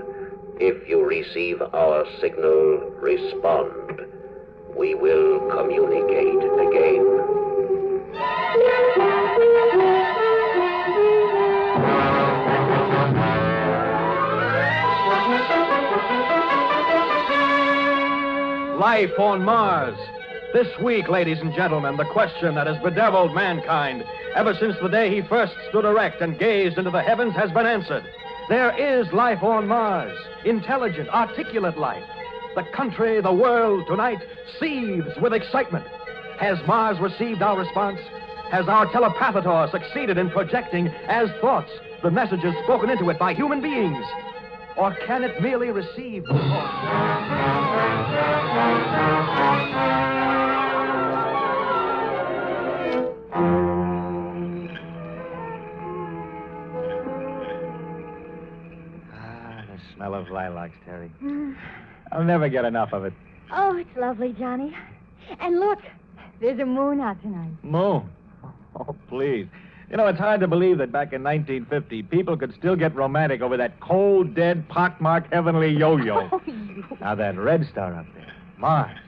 If you receive our signal, respond. We will communicate again. Life on Mars. This week, ladies and gentlemen, the question that has bedeviled mankind ever since the day he first stood erect and gazed into the heavens, has been answered. There is life on Mars, intelligent, articulate life. The country, the world, tonight seethes with excitement. Has Mars received our response? Has our telepathator succeeded in projecting as thoughts the messages spoken into it by human beings? Or can it merely receive the The smell of lilacs, Terry. I'll never get enough of it. Oh, it's lovely, Johnny. And look, there's a moon out tonight. Moon? Oh, please. You know, it's hard to believe that back in 1950, people could still get romantic over that cold, dead, pockmarked heavenly yo-yo. Oh, Now, that red star up there, Mars,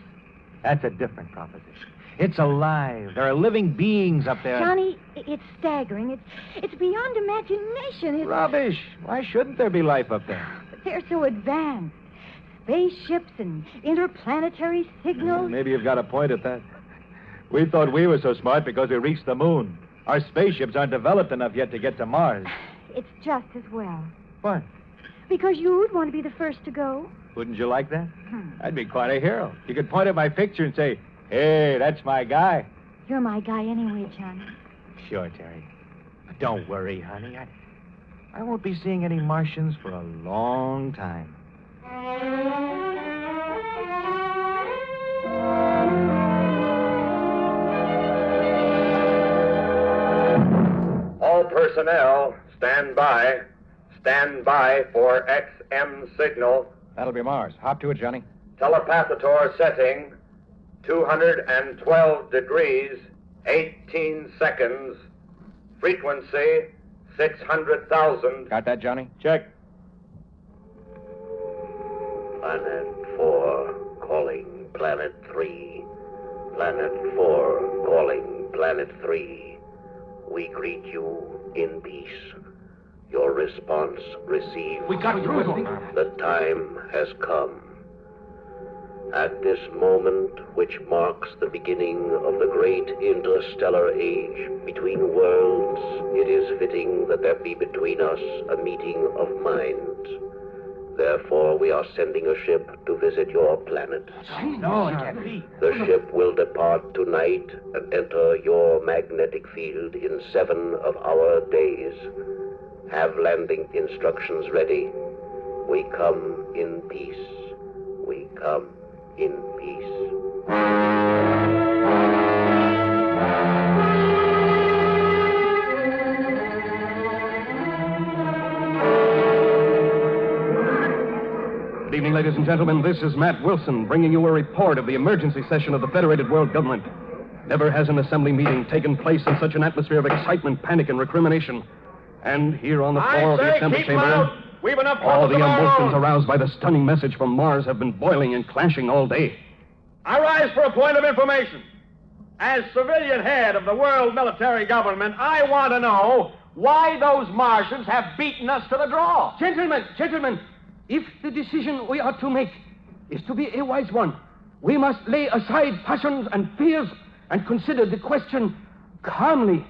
that's a different proposition. It's alive. There are living beings up there. Johnny, it's staggering. It's beyond imagination. It's... Rubbish. Why shouldn't there be life up there? But they're so advanced. Spaceships and interplanetary signals. Maybe you've got a point at that. We thought we were so smart because we reached the moon. Our spaceships aren't developed enough yet to get to Mars. It's just as well. What? Because you'd want to be the first to go. Wouldn't you like that? I'd be quite a hero. You could point at my picture and say, hey, that's my guy. You're my guy anyway, Johnny. Sure, Terry. But don't worry, honey. I won't be seeing any Martians for a long time. All personnel, stand by. Stand by for XM signal. That'll be Mars. Hop to it, Johnny. Telepathator setting 212 degrees, 18 seconds. Frequency 600,000. Got that, Johnny? Check. Planet 4 calling Planet 3. Planet 4 calling Planet 3. We greet you in peace. Your response received. We got through. The time has come. At this moment, which marks the beginning of the great interstellar age between worlds, it is fitting that there be between us a meeting of minds. Therefore, we are sending a ship to visit your planet. No, it can't be. The ship will depart tonight and enter your magnetic field in 7 of our days. Have landing instructions ready. We come in peace. We come in peace. Good evening, ladies and gentlemen. This is Matt Wilson bringing you a report of the emergency session of the Federated World Government. Never has an assembly meeting taken place in such an atmosphere of excitement, panic, and recrimination. And here on the floor of the assembly chamber, We've enough all the of our emotions own. aroused by the stunning message from Mars have been boiling and clashing all day. I rise for a point of information. As civilian head of the world military government, I want to know why those Martians have beaten us to the draw. Gentlemen, if the decision we are to make is to be a wise one, we must lay aside passions and fears and consider the question calmly.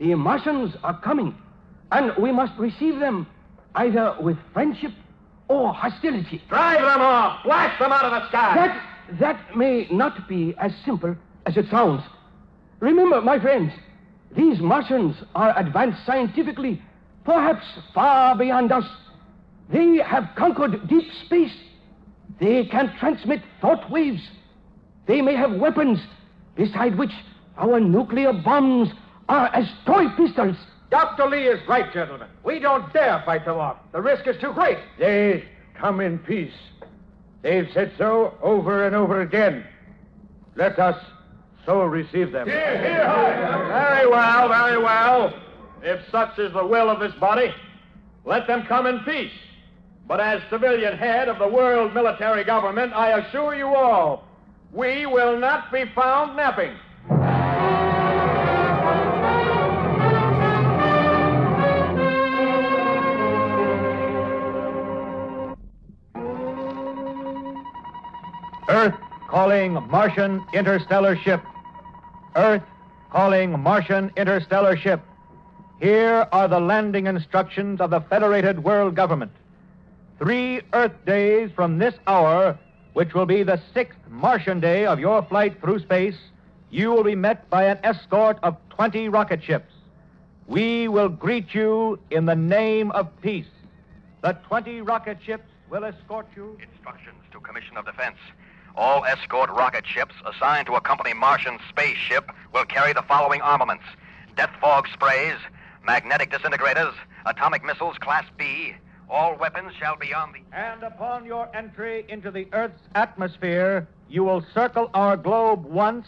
The Martians are coming, and we must receive them either with friendship or hostility. Drive them off! Blast them out of the sky! That may not be as simple as it sounds. Remember, my friends, these Martians are advanced scientifically, perhaps far beyond us. They have conquered deep space. They can transmit thought waves. They may have weapons, beside which our nuclear bombs are as toy pistols. Dr. Lee is right, gentlemen. We don't dare fight them off. The risk is too great. They come in peace. They've said so over and over again. Let us so receive them. Very well, very well. If such is the will of this body, let them come in peace. But as civilian head of the world military government, I assure you all, we will not be found napping. Earth calling Martian interstellar ship. Earth Calling Martian interstellar ship. Here are the landing instructions of the Federated World Government. 3 Earth days from this hour, which will be the 6th Martian day of your flight through space, you will be met by an escort of 20 rocket ships. We will greet you in the name of peace. The 20 rocket ships will escort you. Instructions to Commission of Defense. All escort rocket ships assigned to accompany Martian spaceship will carry the following armaments: death fog sprays, magnetic disintegrators, atomic missiles Class B. All weapons shall be on the... And upon your entry into the Earth's atmosphere, you will circle our globe once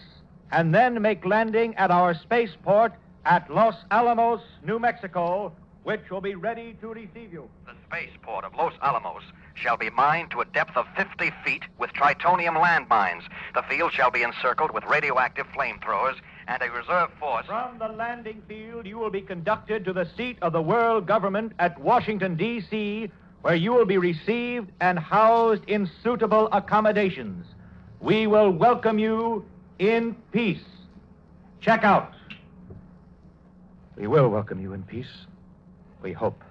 and then make landing at our spaceport at Los Alamos, New Mexico, which will be ready to receive you. The spaceport of Los Alamos shall be mined to a depth of 50 feet with tritonium landmines. The field shall be encircled with radioactive flamethrowers and a reserve force. From the landing field, you will be conducted to the seat of the world government at Washington, D.C., where you will be received and housed in suitable accommodations. We will welcome you in peace. Check out. We will welcome you in peace. We hope.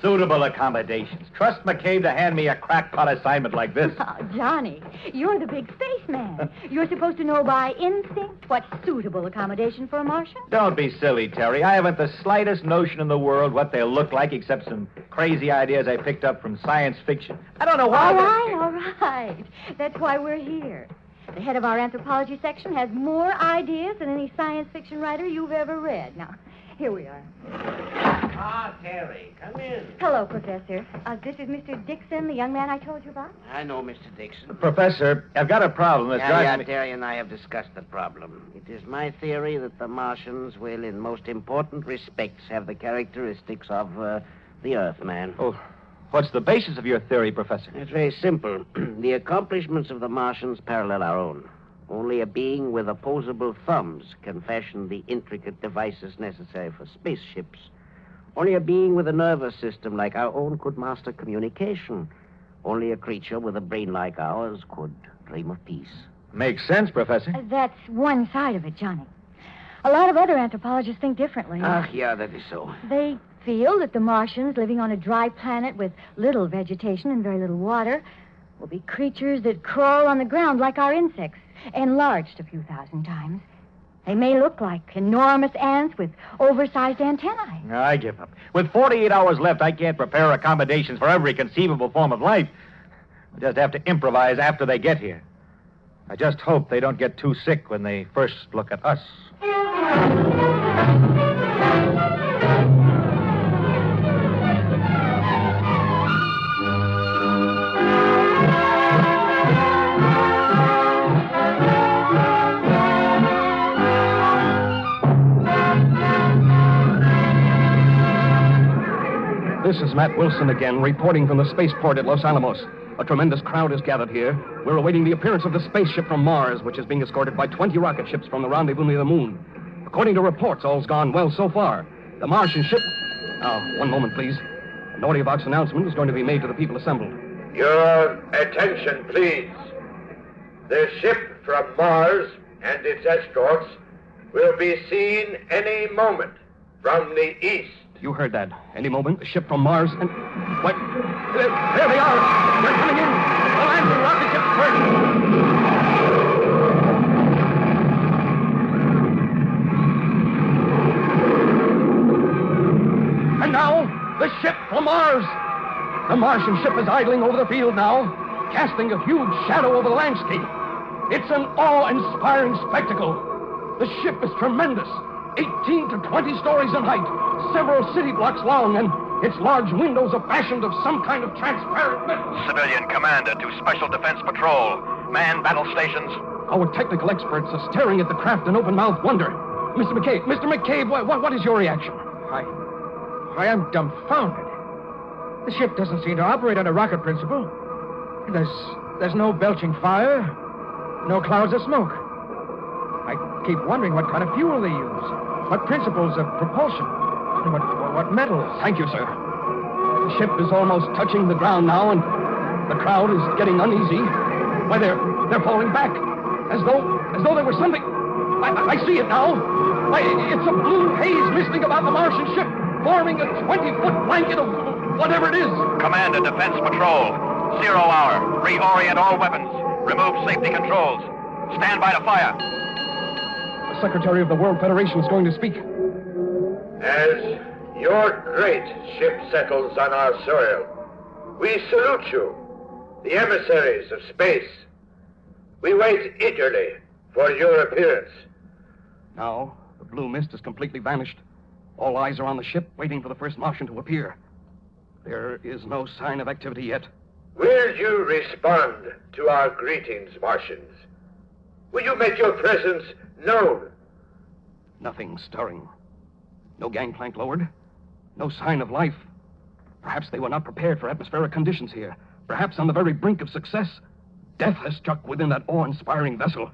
Suitable accommodations. Trust McCabe to hand me a crackpot assignment like this. Oh, Johnny, you're the big spaceman. You're supposed to know by instinct what's suitable accommodation for a Martian. Don't be silly, Terry. I haven't the slightest notion in the world what they look like except some crazy ideas I picked up from science fiction. I don't know why. All right. That's why we're here. The head of our anthropology section has more ideas than any science fiction writer you've ever read. Now, here we are. Ah, Terry, come in. Hello, Professor. This is Mr. Dixon, the young man I told you about. I know, Mr. Dixon. Professor, I've got a problem that's driving me... Terry and I have discussed the problem. It is my theory that the Martians will, in most important respects, have the characteristics of the Earthman. Oh, what's the basis of your theory, Professor? It's very simple. The accomplishments of the Martians parallel our own. Only a being with opposable thumbs can fashion the intricate devices necessary for spaceships. Only a being with a nervous system like our own could master communication. Only a creature with a brain like ours could dream of peace. Makes sense, Professor. That's one side of it, Johnny. A lot of other anthropologists think differently. Yeah, that is so. They feel that the Martians, living on a dry planet with little vegetation and very little water, will be creatures that crawl on the ground like our insects, enlarged a few thousand times. They may look like enormous ants with oversized antennae. I give up. With 48 hours left, I can't prepare accommodations for every conceivable form of life. I just have to improvise after they get here. I just hope they don't get too sick when they first look at us. This is Matt Wilson again, reporting from the spaceport at Los Alamos. A tremendous crowd is gathered here. We're awaiting the appearance of the spaceship from Mars, which is being escorted by 20 rocket ships from the rendezvous near the moon. According to reports, all's gone well so far. The Martian ship... one moment, please. An audio box announcement is going to be made to the people assembled. Your attention, please. The ship from Mars and its escorts will be seen any moment from the east. You heard that. Any moment, the ship from Mars and... What? There they are! They're coming in! The landing rocket ships first! And now, the ship from Mars! The Martian ship is idling over the field now, casting a huge shadow over the landscape. It's an awe-inspiring spectacle. The ship is tremendous. 18 to 20 stories in height, several city blocks long, and its large windows are fashioned of some kind of transparent metal. Civilian commander to Special Defense Patrol. Man battle stations. Our technical experts are staring at the craft in open-mouthed wonder. Mr. McCabe, what is your reaction? I am dumbfounded. The ship doesn't seem to operate on a rocket principle. There's no belching fire, no clouds of smoke. I keep wondering what kind of fuel they use, what principles of propulsion. What metals? Thank you, sir. The ship is almost touching the ground now, and the crowd is getting uneasy. Why, they're falling back, as though there was something. I see it now. Why, it's a blue haze misting about the Martian ship, forming a 20-foot blanket of whatever it is. Command and Defense Patrol. 0 hour. Reorient all weapons. Remove safety controls. Stand by to fire. The Secretary of the World Federation is going to speak. As your great ship settles on our soil, we salute you, the emissaries of space. We wait eagerly for your appearance. Now, the blue mist has completely vanished. All eyes are on the ship, waiting for the first Martian to appear. There is no sign of activity yet. Will you respond to our greetings, Martians? Will you make your presence known? Nothing stirring. No gangplank lowered. No sign of life. Perhaps they were not prepared for atmospheric conditions here. Perhaps on the very brink of success, death has struck within that awe-inspiring vessel.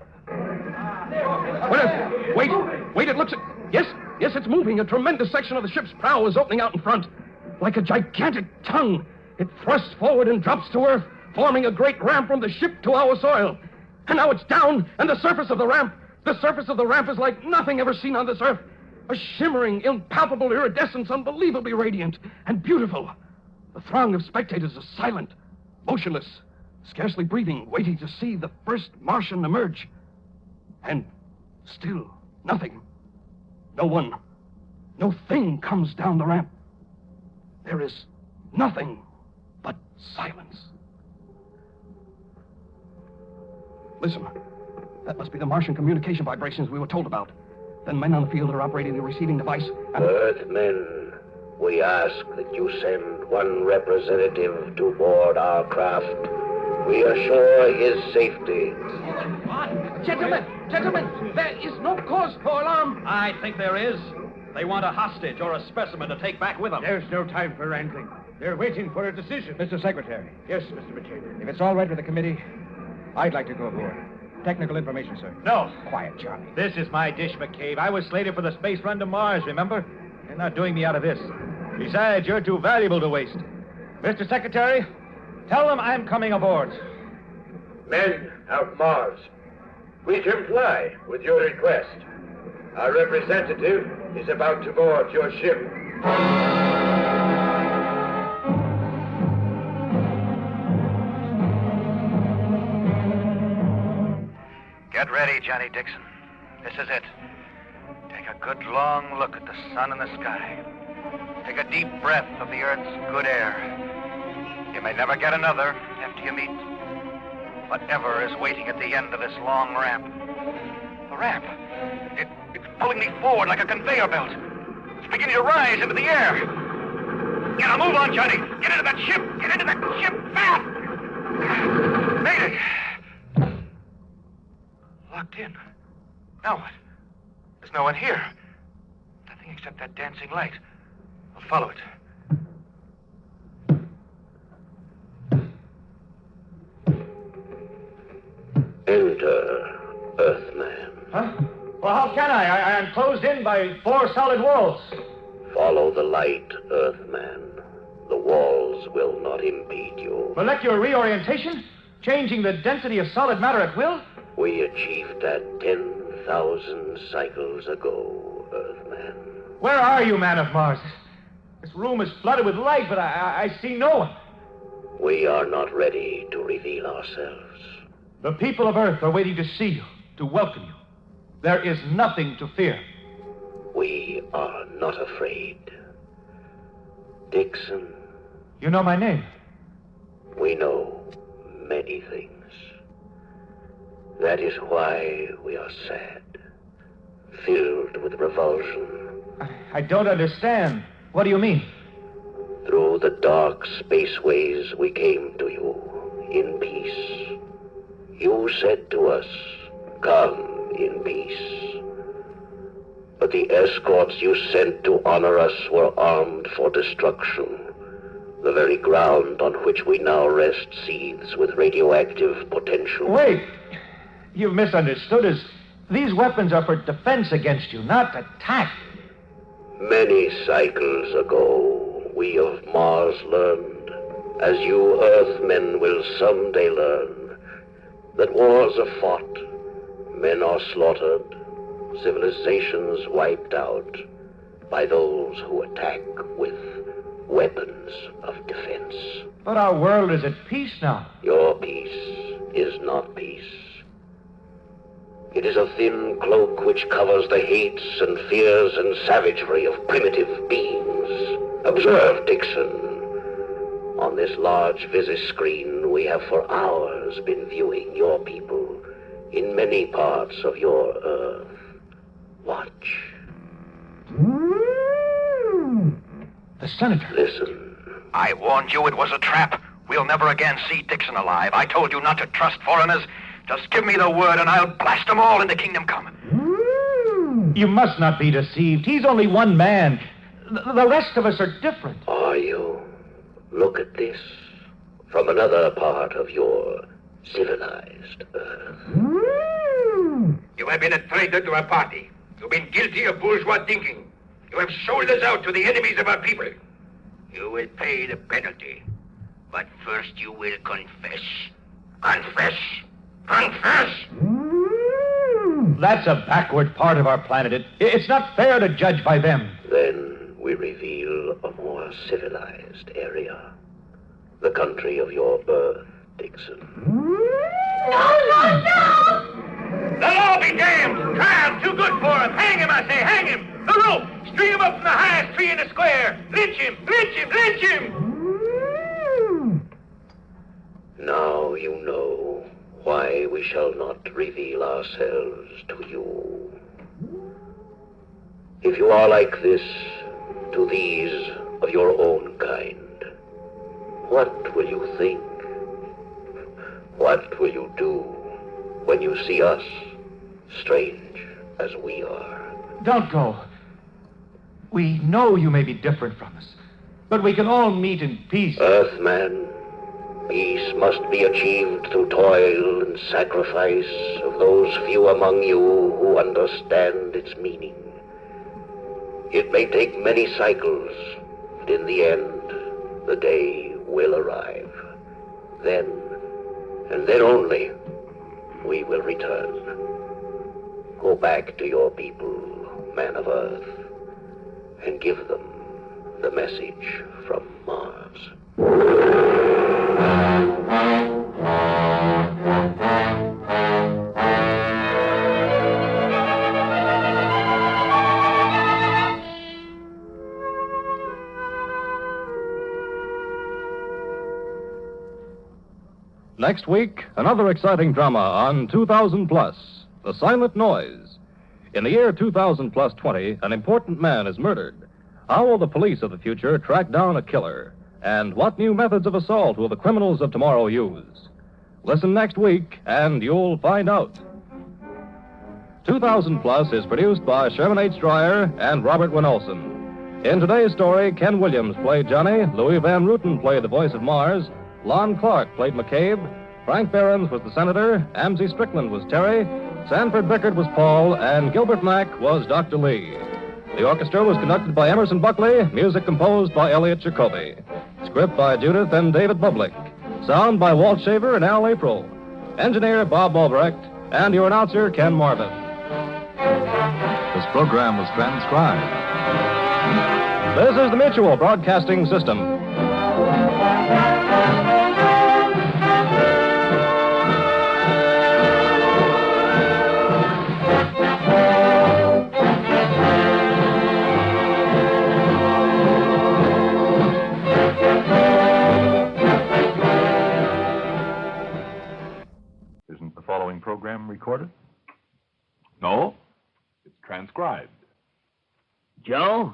Wait, it looks... Yes, it's moving. A tremendous section of the ship's prow is opening out in front. Like a gigantic tongue, it thrusts forward and drops to earth, forming a great ramp from the ship to our soil. And now it's down, and the surface of the ramp is like nothing ever seen on this earth. A shimmering, impalpable iridescence, unbelievably radiant and beautiful. The throng of spectators is silent, motionless, scarcely breathing, waiting to see the first Martian emerge. And still, nothing. No one, no thing comes down the ramp. There is nothing but silence. Listen, that must be the Martian communication vibrations we were told about. Then men on the field are operating the receiving device. Earthmen, we ask that you send one representative to board our craft. We assure his safety. Gentlemen, there is no cause for alarm. I think there is. They want a hostage or a specimen to take back with them. There's no time for wrangling. They're waiting for a decision. Mr. Secretary. Yes, Mr. McCabe. If it's all right with the committee, I'd like to go aboard. Technical information, sir. No. Quiet, Charlie. This is my dish, McCabe. I was slated for the space run to Mars, remember? You're not doing me out of this. Besides, you're too valuable to waste. Mr. Secretary, tell them I'm coming aboard. Men of Mars, we comply with your request. Our representative is about to board your ship. Get ready, Johnny Dixon. This is it. Take a good long look at the sun and the sky. Take a deep breath of the Earth's good air. You may never get another after you meet whatever is waiting at the end of this long ramp. The ramp. It's pulling me forward like a conveyor belt. It's beginning to rise into the air. Get a move on, Johnny. Get into that ship. Get into that ship fast. Made it. Locked in. Now what? There's no one here. Nothing except that dancing light. I'll follow it. Enter, Earthman. Huh? Well, how can I? I'm closed in by 4 solid walls. Follow the light, Earthman. The walls will not impede you. Molecular reorientation? Changing the density of solid matter at will? We achieved that 10,000 cycles ago, Earthman. Where are you, man of Mars? This room is flooded with light, but I see no one. We are not ready to reveal ourselves. The people of Earth are waiting to see you, to welcome you. There is nothing to fear. We are not afraid. Dixon. You know my name? We know many things. That is why we are sad, filled with revulsion. I don't understand. What do you mean? Through the dark spaceways we came to you in peace. You said to us, come in peace. But the escorts you sent to honor us were armed for destruction. The very ground on which we now rest seethes with radioactive potential. Wait! You've misunderstood us. These weapons are for defense against you, not attack. Many cycles ago, we of Mars learned, as you Earthmen will someday learn, that wars are fought, men are slaughtered, civilizations wiped out by those who attack with weapons of defense. But our world is at peace now. Your peace is not peace. It is a thin cloak which covers the hates and fears and savagery of primitive beings. Observe, Dixon. On this large screen, we have for hours been viewing your people in many parts of your Earth. Watch. The senator. Listen. I warned you it was a trap. We'll never again see Dixon alive. I told you not to trust foreigners. Just give me the word and I'll blast them all into Kingdom Come. You must not be deceived. He's only one man. The rest of us are different. Are you? Look at this. From another part of your civilized Earth. You have been a traitor to our party. You've been guilty of bourgeois thinking. You have sold us out to the enemies of our people. You will pay the penalty. But first you will confess. Confess! Confess! That's a backward part of our planet. It's not fair to judge by them. Then we reveal a more civilized area. The country of your birth, Dixon. No! The law be damned! Trial too good for him! Hang him, I say! Hang him! The rope! String him up from the highest tree in the square! Lynch him! Lynch him! Lynch him! Now you know why we shall not reveal ourselves to you. If you are like this to these of your own kind, what will you think? What will you do when you see us, strange as we are? Don't go. We know you may be different from us, but we can all meet in peace. Earthman, peace must be achieved through toil and sacrifice of those few among you who understand its meaning. It may take many cycles, but in the end, the day will arrive. Then, and then only, we will return. Go back to your people, man of Earth, and give them the message from Mars. Next week, another exciting drama on 2000 Plus, The Silent Noise. In the year 2000 plus 20, an important man is murdered. How will the police of the future track down a killer? And what new methods of assault will the criminals of tomorrow use? Listen next week, and you'll find out. 2000 Plus is produced by Sherman H. Dreyer and Robert Winolson. In today's story, Ken Williams played Johnny, Louis Van Ruten played the voice of Mars, Lon Clark played McCabe, Frank Behrens was the Senator, Amzie Strickland was Terry, Sanford Bickert was Paul, and Gilbert Mack was Dr. Lee. The orchestra was conducted by Emerson Buckley, music composed by Elliot Jacoby. Script by Judith and David Bublik. Sound by Walt Shaver and Al April. Engineer Bob Albrecht, and your announcer Ken Marvin. This program was transcribed. This is the Mutual Broadcasting System. Isn't the following program recorded? No, it's transcribed. Joe?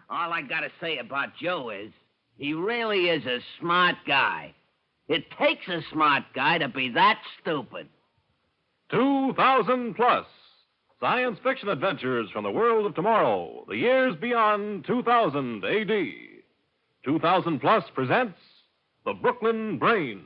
All I gotta say about Joe is he really is a smart guy. It takes a smart guy to be that stupid. 2000 Plus. Science fiction adventures from the world of tomorrow, the years beyond 2000 AD. 2000 Plus presents The Brooklyn Brain.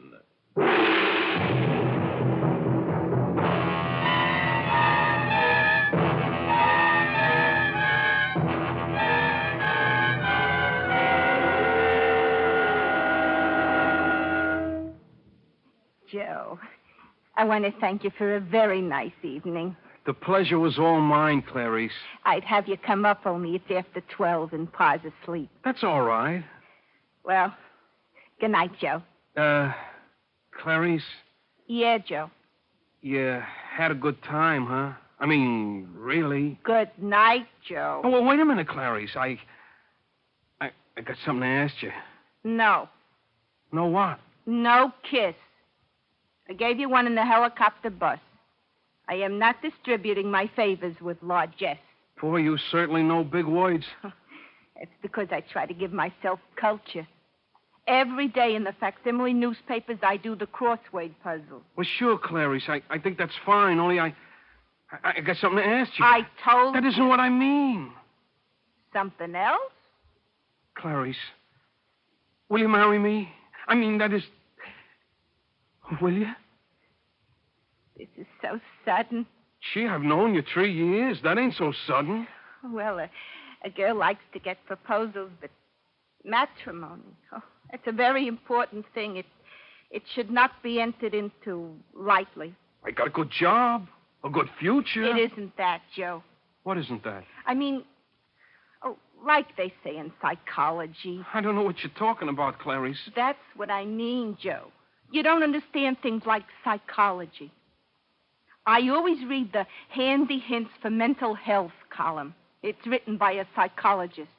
I want to thank you for a very nice evening. The pleasure was all mine, Clarice. I'd have you come up, only it's after 12 and Pa's asleep. That's all right. Well, good night, Joe. Clarice, Yeah, Joe. you had a good time, huh? I mean, really? Good night, Joe. Oh, well, wait a minute, Clarice. I got something to ask you. No. No what? No kiss. I gave you one in the helicopter bus. I am not distributing my favors with largesse. Boy, you certainly know big words. It's because I try to give myself culture. Every day in the facsimile newspapers, I do the crossword puzzle. Well, sure, Clarice. I think that's fine, only I got something to ask you. I told That isn't what I mean. Something else? Clarice, will you marry me? I mean, that is... Will you? This is so sudden. Gee, I've known you 3 years. That ain't so sudden. Well, a girl likes to get proposals, but matrimony, it's a very important thing. It should not be entered into lightly. I got a good job, a good future. It isn't that, Joe. What isn't that? I mean, like they say in psychology. I don't know what you're talking about, Clarice. That's what I mean, Joe. You don't understand things like psychology. I always read the Handy Hints for Mental Health column. It's written by a psychologist.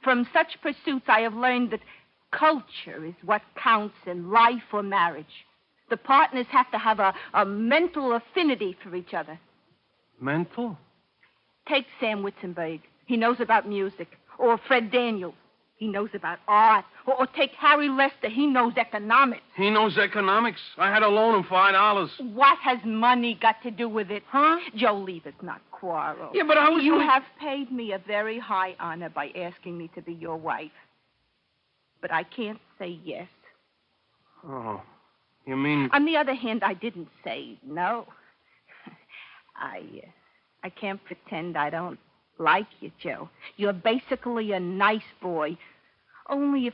From such pursuits, I have learned that culture is what counts in life or marriage. The partners have to have a mental affinity for each other. Mental? Take Sam Witzenberg. He knows about music. Or Fred Daniels. He knows about art. Or take Harry Lester. He knows economics. He knows economics. I had to loan him $5. What has money got to do with it? Huh? Joe, leave us not quarrel. Yeah, but I was... You have paid me a very high honor by asking me to be your wife. But I can't say yes. Oh, you mean... On the other hand, I didn't say no. I can't pretend I don't like you, Joe. You're basically a nice boy. Only if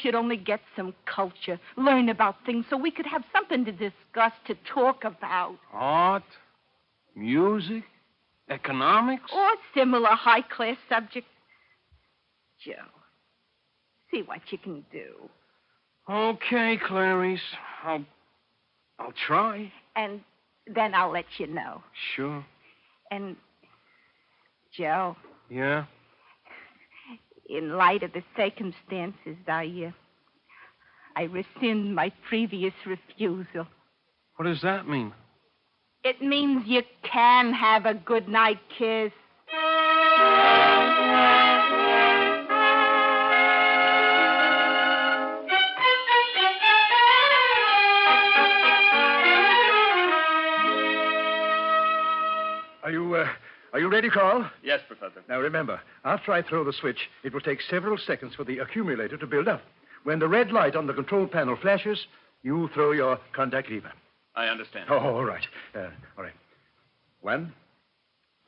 you'd only get some culture, learn about things so we could have something to discuss, to talk about. Art, music, economics? Or similar high-class subjects. Joe, see what you can do. Okay, Clarice. I'll try. And then I'll let you know. Sure. And, Joe. Yeah? In light of the circumstances, I rescind my previous refusal. What does that mean? It means you can have a good night kiss. Are you ready, Carl? Yes, Professor. Now, remember, after I throw the switch, it will take several seconds for the accumulator to build up. When the red light on the control panel flashes, you throw your contact lever. I understand. Oh, all right. All right. 1,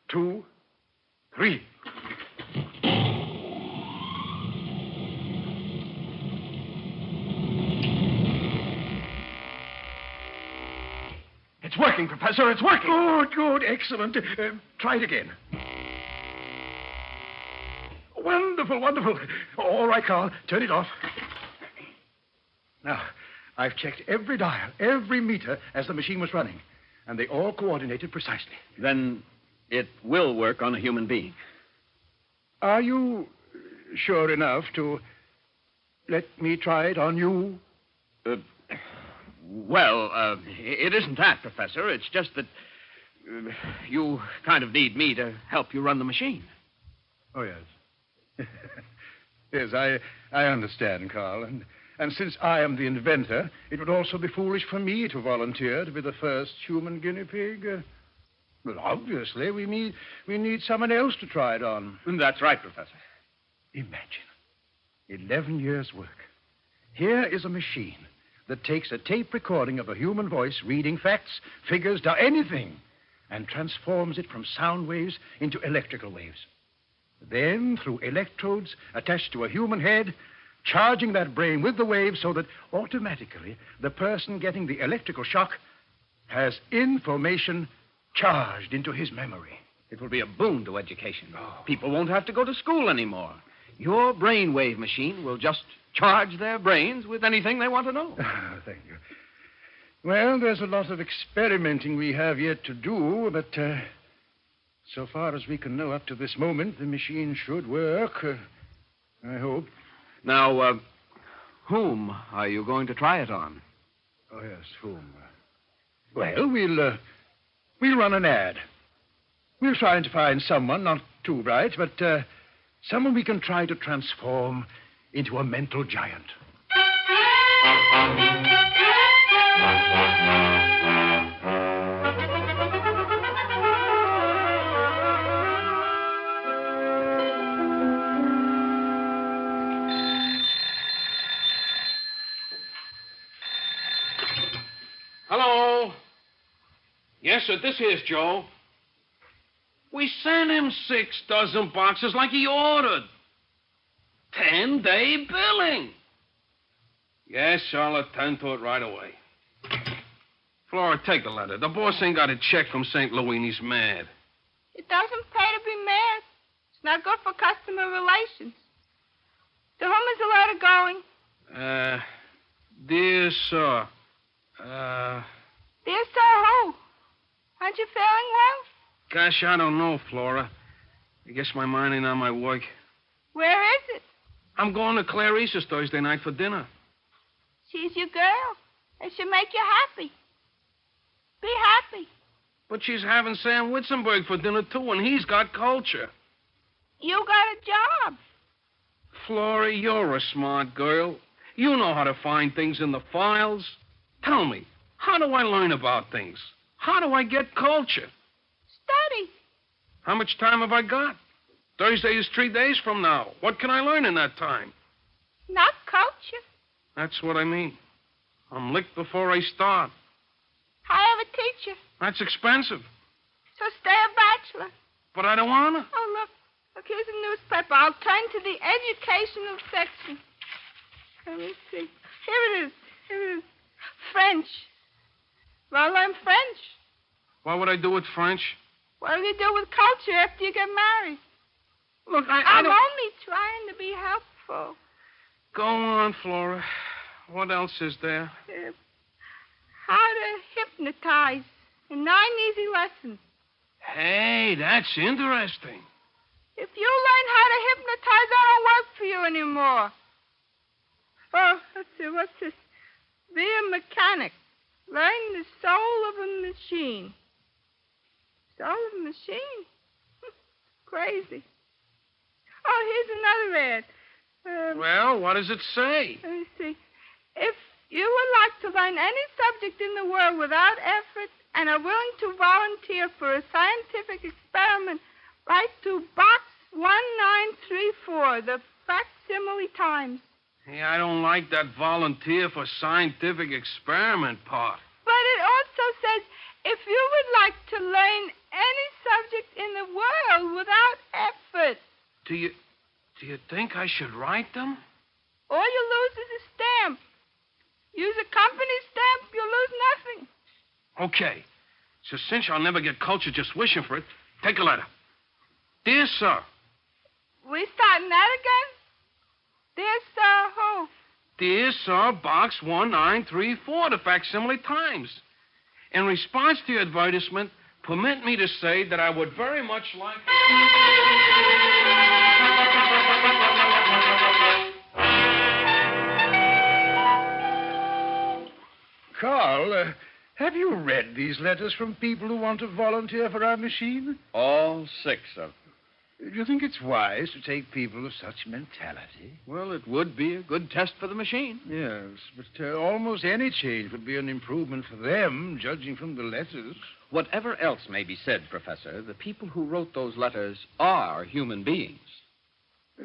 2, 3. It's working, Professor. It's working. Good. Excellent. Try it again. Wonderful. All right, Carl. Turn it off. Now, I've checked every dial, every meter as the machine was running, and they all coordinated precisely. Then it will work on a human being. Are you sure enough to let me try it on you? Well, it isn't that, Professor. It's just that you kind of need me to help you run the machine. Oh, yes. Yes, I understand, Carl. And since I am the inventor, it would also be foolish for me to volunteer to be the first human guinea pig. Well, obviously, we need someone else to try it on. That's right, Professor. Imagine. 11 years' work. Here is a machine that takes a tape recording of a human voice reading facts, figures, anything, and transforms it from sound waves into electrical waves. Then, through electrodes attached to a human head, charging that brain with the waves so that automatically the person getting the electrical shock has information charged into his memory. It will be a boon to education. People won't have to go to school anymore. Your brainwave machine will just charge their brains with anything they want to know. Thank you. Well, there's a lot of experimenting we have yet to do, but so far as we can know up to this moment, the machine should work. I hope. Now, whom are you going to try it on? Oh, yes, whom? Well, we'll run an ad. We'll try to find someone, not too bright, but someone we can try to transform into a mental giant. Hello? Yes, sir, this here's Joe. We sent him 6 dozen boxes like he ordered. 10-day billing. Yes, Charlotte, tend to it right away. Flora, take the letter. The boss ain't got a check from St. Louis and he's mad. It doesn't pay to be mad. It's not good for customer relations. To whom is the letter going? Dear sir, Dear sir, who? Aren't you feeling well? Gosh, I don't know, Flora. I guess my mind ain't on my work. Where is it? I'm going to Clarice's Thursday night for dinner. She's your girl. It should make you happy. Be happy. But she's having Sam Witzenberg for dinner, too, and he's got culture. You got a job. Flora, you're a smart girl. You know how to find things in the files. Tell me, how do I learn about things? How do I get culture? Study. How much time have I got? Thursday is 3 days from now. What can I learn in that time? Not culture. That's what I mean. I'm licked before I start. I have a teacher. That's expensive. So stay a bachelor. But I don't want to. Oh, look. Look, here's a newspaper. I'll turn to the educational section. Let me see. Here it is. Here it is. French. Well, learn French. What would I do with French? What do you do with culture after you get married? Look, I'm only trying to be helpful. Go on, Flora. What else is there? How to hypnotize in 9 easy lessons. Hey, that's interesting. If you learn how to hypnotize, I don't work for you anymore. Oh, let's see, what's this? Be a mechanic. Learn the soul of a machine. Soul of a machine? Crazy. Oh, here's another ad. Well, what does it say? Let me see. If you would like to learn any subject in the world without effort and are willing to volunteer for a scientific experiment, write to Box 1934, the Facsimile Times. Hey, I don't like that volunteer for scientific experiment part. But it also says, if you would like to learn any subject in the world without effort. Do you think I should write them? All you lose is a stamp. Use a company stamp, you lose nothing. Okay. So since I'll never get culture just wishing for it, take a letter. Dear sir. We starting that again? Dear sir, who? Dear sir, Box 1934, the Facsimile Times. In response to your advertisement, permit me to say that I would very much like... Carl, have you read these letters from people who want to volunteer for our machine? All 6 of them. Do you think it's wise to take people of such mentality? Well, it would be a good test for the machine. Yes, but almost any change would be an improvement for them, judging from the letters. Whatever else may be said, Professor, the people who wrote those letters are human beings.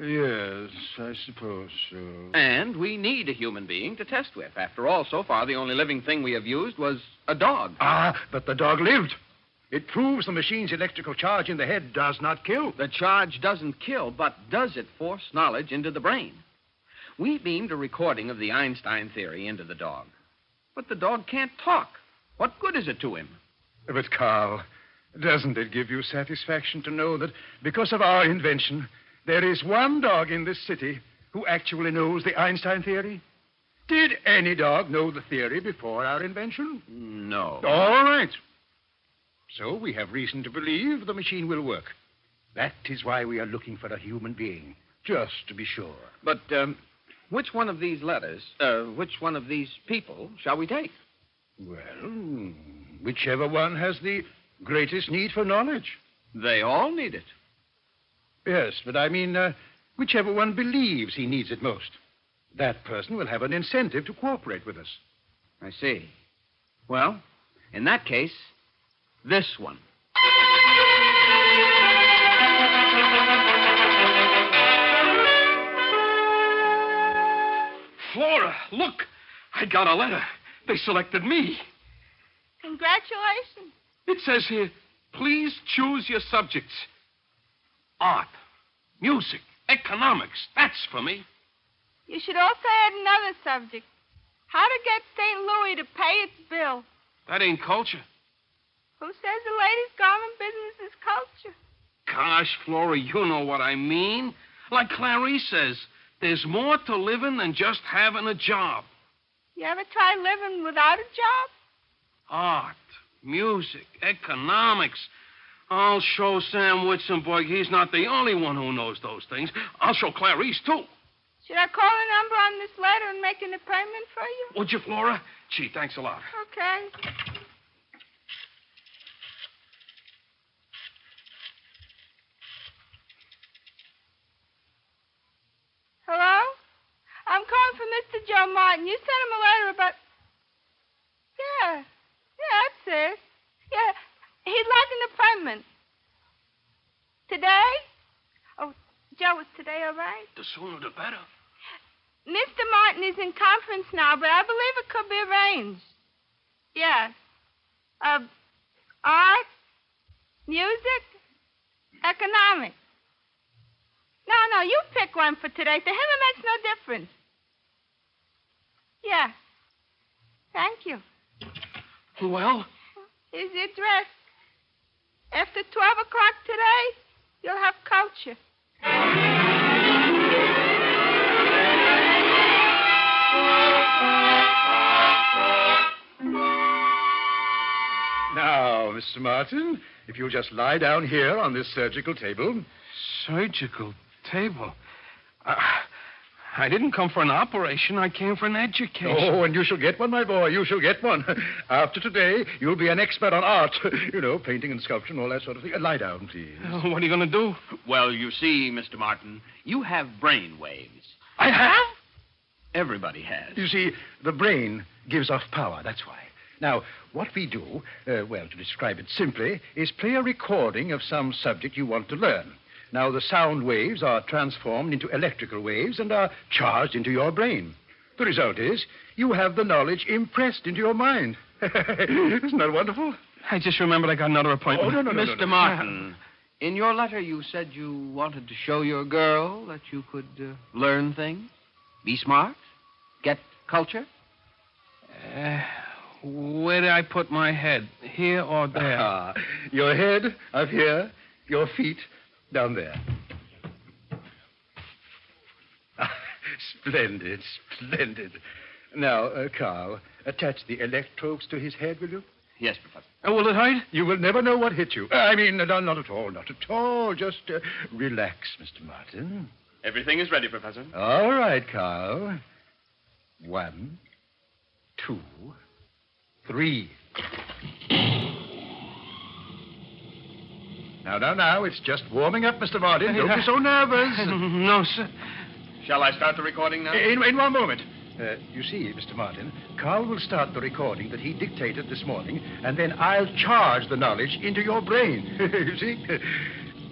Yes, I suppose so. And we need a human being to test with. After all, so far, the only living thing we have used was a dog. Ah, but the dog lived. It proves the machine's electrical charge in the head does not kill. The charge doesn't kill, but does it force knowledge into the brain? We beamed a recording of the Einstein theory into the dog. But the dog can't talk. What good is it to him? But, Carl, doesn't it give you satisfaction to know that because of our invention, there is one dog in this city who actually knows the Einstein theory? Did any dog know the theory before our invention? No. All right. So we have reason to believe the machine will work. That is why we are looking for a human being, just to be sure. But which one of these people shall we take? Well, whichever one has the greatest need for knowledge. They all need it. Yes, but I mean, whichever one believes he needs it most. That person will have an incentive to cooperate with us. I see. Well, in that case, this one. Flora, look! I got a letter. They selected me. Congratulations. It says here, please choose your subjects. Art, music, economics. That's for me. You should also add another subject. How to get St. Louis to pay its bill. That ain't culture. Who says the ladies' garment business is culture? Gosh, Flora, you know what I mean. Like Clarice says, there's more to living than just having a job. You ever try living without a job? Art, music, economics. I'll show Sam Witzenberg he's not the only one who knows those things. I'll show Clarice, too. Should I call a number on this letter and make an appointment for you? Would you, Flora? Gee, thanks a lot. Okay. Hello? I'm calling for Mr. Joe Martin. You sent him a letter about... Yeah, that's it. Yeah, he'd like an appointment. Today? Oh, Joe, is today all right? The sooner the better. Mr. Martin is in conference now, but I believe it could be arranged. Yes. Art, music, economics. No, you pick one for today. To him, it makes no difference. Yeah. Thank you. Well? Here's the address. After 12 o'clock today, you'll have culture. Now, Mr. Martin, if you'll just lie down here on this surgical table. Surgical table? I didn't come for an operation. I came for an education. Oh, and you shall get one, my boy. You shall get one. After today, you'll be an expert on art. You know, painting and sculpture and all that sort of thing. Lie down, please. What are you going to do? Well, you see, Mr. Martin, you have brain waves. I have? Everybody has. You see, the brain gives off power. That's why. Now, what we do, to describe it simply, is play a recording of some subject you want to learn. Now, the sound waves are transformed into electrical waves and are charged into your brain. The result is you have the knowledge impressed into your mind. Isn't that wonderful? I just remembered I got another appointment. Oh, no. Mr. Martin, in your letter you said you wanted to show your girl that you could learn things, be smart, get culture. Where did I put my head? Here or there? Your head up here, your feet down there. Splendid. Now, Carl, attach the electrodes to his head, will you? Yes, Professor. Will it hurt? You will never know what hit you. I mean, not at all. Just relax, Mr. Martin. Everything is ready, Professor. All right, Carl. 1, 2, 3. Now, it's just warming up, Mr. Martin. Don't be so nervous. No, sir. Shall I start the recording now? In one moment. You see, Mr. Martin, Carl will start the recording that he dictated this morning, and then I'll charge the knowledge into your brain. You see?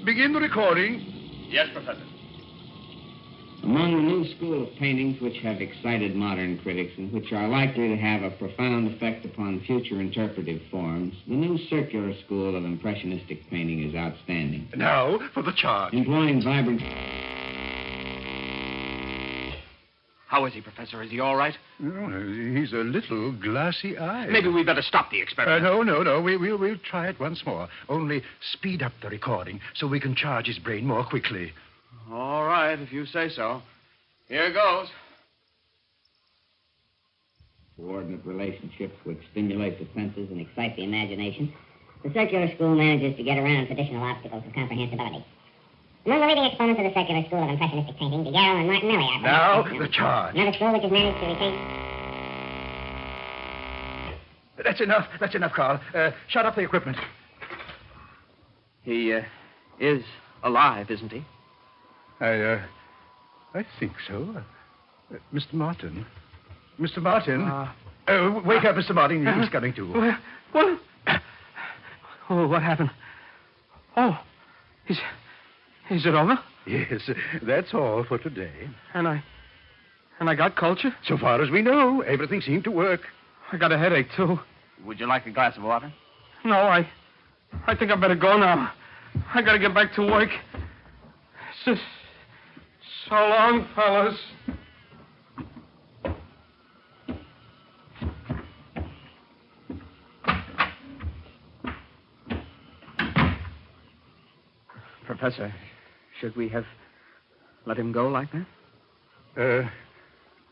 Begin the recording. Yes, Professor. Among the new school of paintings which have excited modern critics and which are likely to have a profound effect upon future interpretive forms, the new circular school of impressionistic painting is outstanding. Now, for the charge. Employing vibrant... How is he, Professor? Is he all right? No, he's a little glassy-eyed. Maybe we better stop the experiment. No. We'll try it once more. Only speed up the recording so we can charge his brain more quickly. All right, if you say so. Here goes. Coordinate relationships which stimulate the senses and excite the imagination. The circular school manages to get around traditional obstacles of comprehensibility. Among the leading exponents of the circular school of impressionistic painting, Figaro and Martinelli are... Now, the charge. Another school which has managed to retain... That's enough, Carl. Shut up the equipment. He is alive, isn't he? I think so. Mr. Martin. Mr. Martin. Wake up, Mr. Martin. He's coming to. What? Oh, what happened? Oh, is it over? Yes, that's all for today. And I got culture? So far as we know, everything seemed to work. I got a headache, too. Would you like a glass of water? No, I think I better go now. I gotta get back to work. So long, fellas. Professor, should we have let him go like that?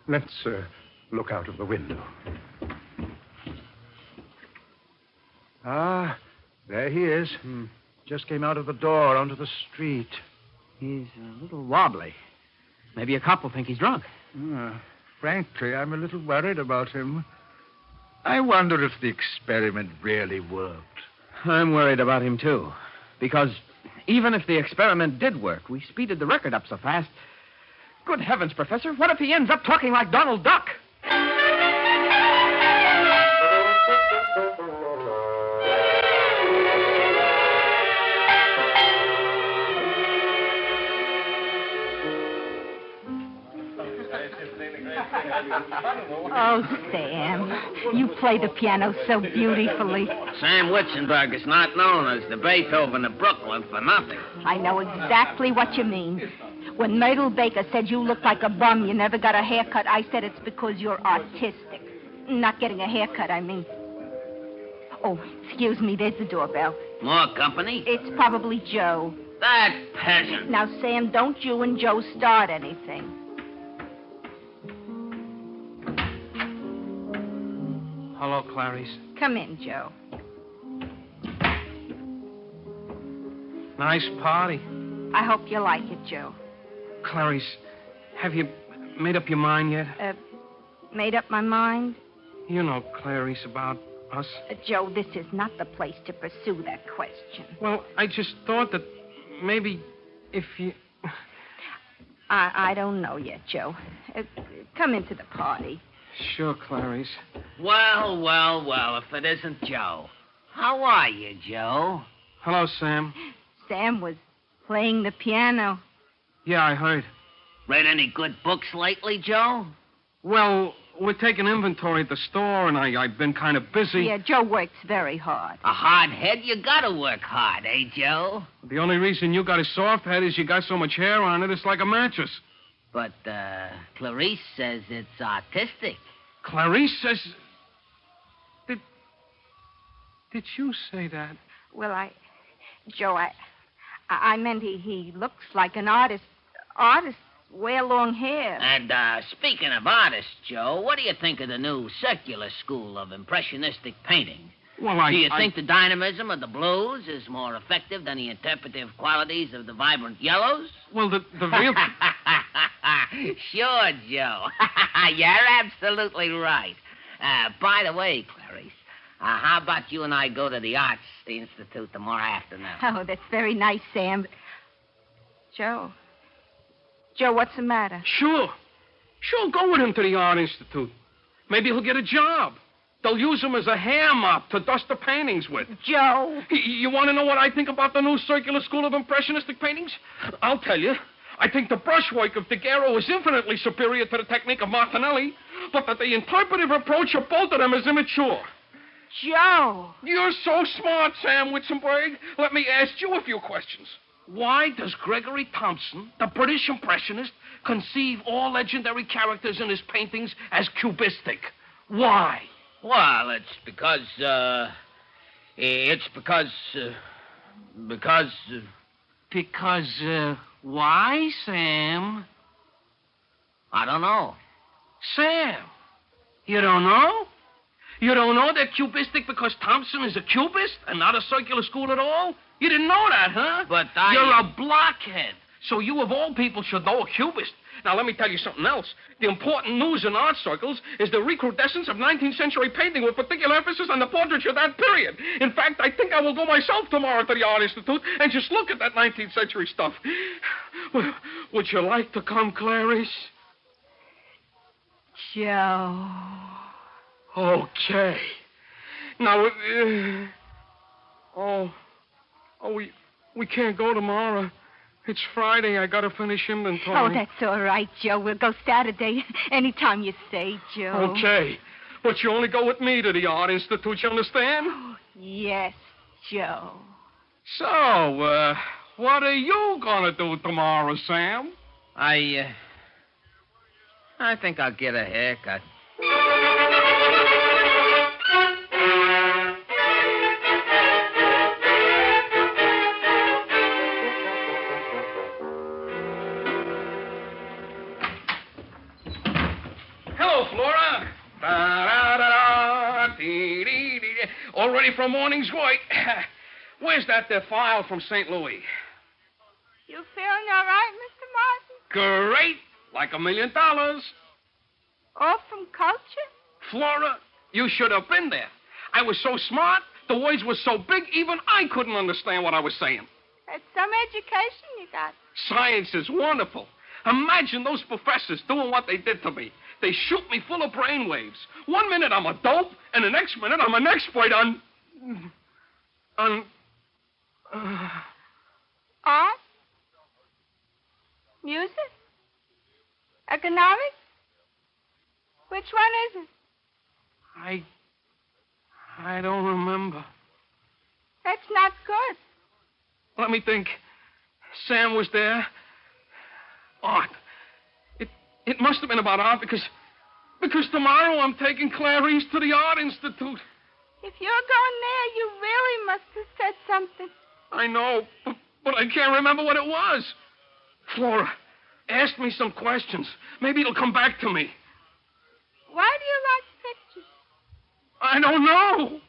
Let's look out of the window. Ah, there he is. Just came out of the door onto the street. He's a little wobbly. Maybe a cop will think he's drunk. Frankly, I'm a little worried about him. I wonder if the experiment really worked. I'm worried about him, too. Because even if the experiment did work, we speeded the record up so fast. Good heavens, Professor, what if he ends up talking like Donald Duck? Oh, Sam, you play the piano so beautifully. Sam Witzenberg is not known as the Beethoven of Brooklyn for nothing. I know exactly what you mean. When Myrtle Baker said you looked like a bum, you never got a haircut, I said it's because you're artistic. Not getting a haircut, I mean. Oh, excuse me, there's the doorbell. More company? It's probably Joe. That peasant. Now, Sam, don't you and Joe start anything. Hello, Clarice. Come in, Joe. Nice party. I hope you like it, Joe. Clarice, have you made up your mind yet? Made up my mind? You know, Clarice, about us. Joe, this is not the place to pursue that question. Well, I just thought that maybe if you... I don't know yet, Joe. Come into the party. Sure, Clarice. Well, if it isn't Joe. How are you, Joe? Hello, Sam. Sam was playing the piano. Yeah, I heard. Read any good books lately, Joe? Well, we're taking inventory at the store, and I've been kind of busy. Yeah, Joe works very hard. A hard head? You gotta work hard, eh, Joe? The only reason you got a soft head is you got so much hair on it, it's like a mattress. But, Clarice says it's artistic. Clarice says... Did you say that? Well, Joe, I meant he looks like an artist. Artists wear long hair. And, speaking of artists, Joe, what do you think of the new circular school of impressionistic painting? Well, do you think the dynamism of the blues is more effective than the interpretive qualities of the vibrant yellows? Well, the real... Sure, Joe. You're absolutely right. By the way, Clarice, how about you and I go to the Arts Institute tomorrow afternoon? Oh, that's very nice, Sam. Joe, what's the matter? Sure, go with him to the Art Institute. Maybe he'll get a job. They'll use him as a hair mop to dust the paintings with. Joe! You want to know what I think about the new circular school of impressionistic paintings? I'll tell you. I think the brushwork of Figaro is infinitely superior to the technique of Martinelli, but that the interpretive approach of both of them is immature. Joe! You're so smart, Sam Witzenberg. Let me ask you a few questions. Why does Gregory Thompson, the British impressionist, conceive all legendary characters in his paintings as cubistic? Why? Well, it's because why, Sam? I don't know. Sam, you don't know? You don't know they're cubistic because Thompson is a cubist and not a circular school at all? You didn't know that, huh? But You're a blockhead. So you, of all people, should know a cubist. Now, let me tell you something else. The important news in art circles is the recrudescence of 19th century painting with particular emphasis on the portraiture of that period. In fact, I think I will go myself tomorrow to the Art Institute and just look at that 19th century stuff. Would you like to come, Clarice? Joe. Okay. Now, we can't go tomorrow. It's Friday. I gotta finish inventory. Oh, that's all right, Joe. We'll go Saturday. Anytime you say, Joe. Okay. But you only go with me to the Art Institute, you understand? Oh, yes, Joe. So, what are you gonna do tomorrow, Sam? I think I'll get a haircut. Hello, Flora. All ready for morning's work. Where's that there file from St. Louis? You feeling all right, Mr. Martin? Great. Like $1 million. All from culture? Flora, you should have been there. I was so smart, the words were so big, even I couldn't understand what I was saying. That's some education you got. Science is wonderful. Imagine those professors doing what they did to me. They shoot me full of brainwaves. 1 minute I'm a dope, and the next minute I'm an expert on Art? Music? Economics? Which one is it? I don't remember. That's not good. Let me think. Sam was there. Art. It must have been about art because tomorrow I'm taking Clarice to the Art Institute. If you're going there, you really must have said something. I know, but I can't remember what it was. Flora, ask me some questions. Maybe it'll come back to me. Why do you like pictures? I don't know.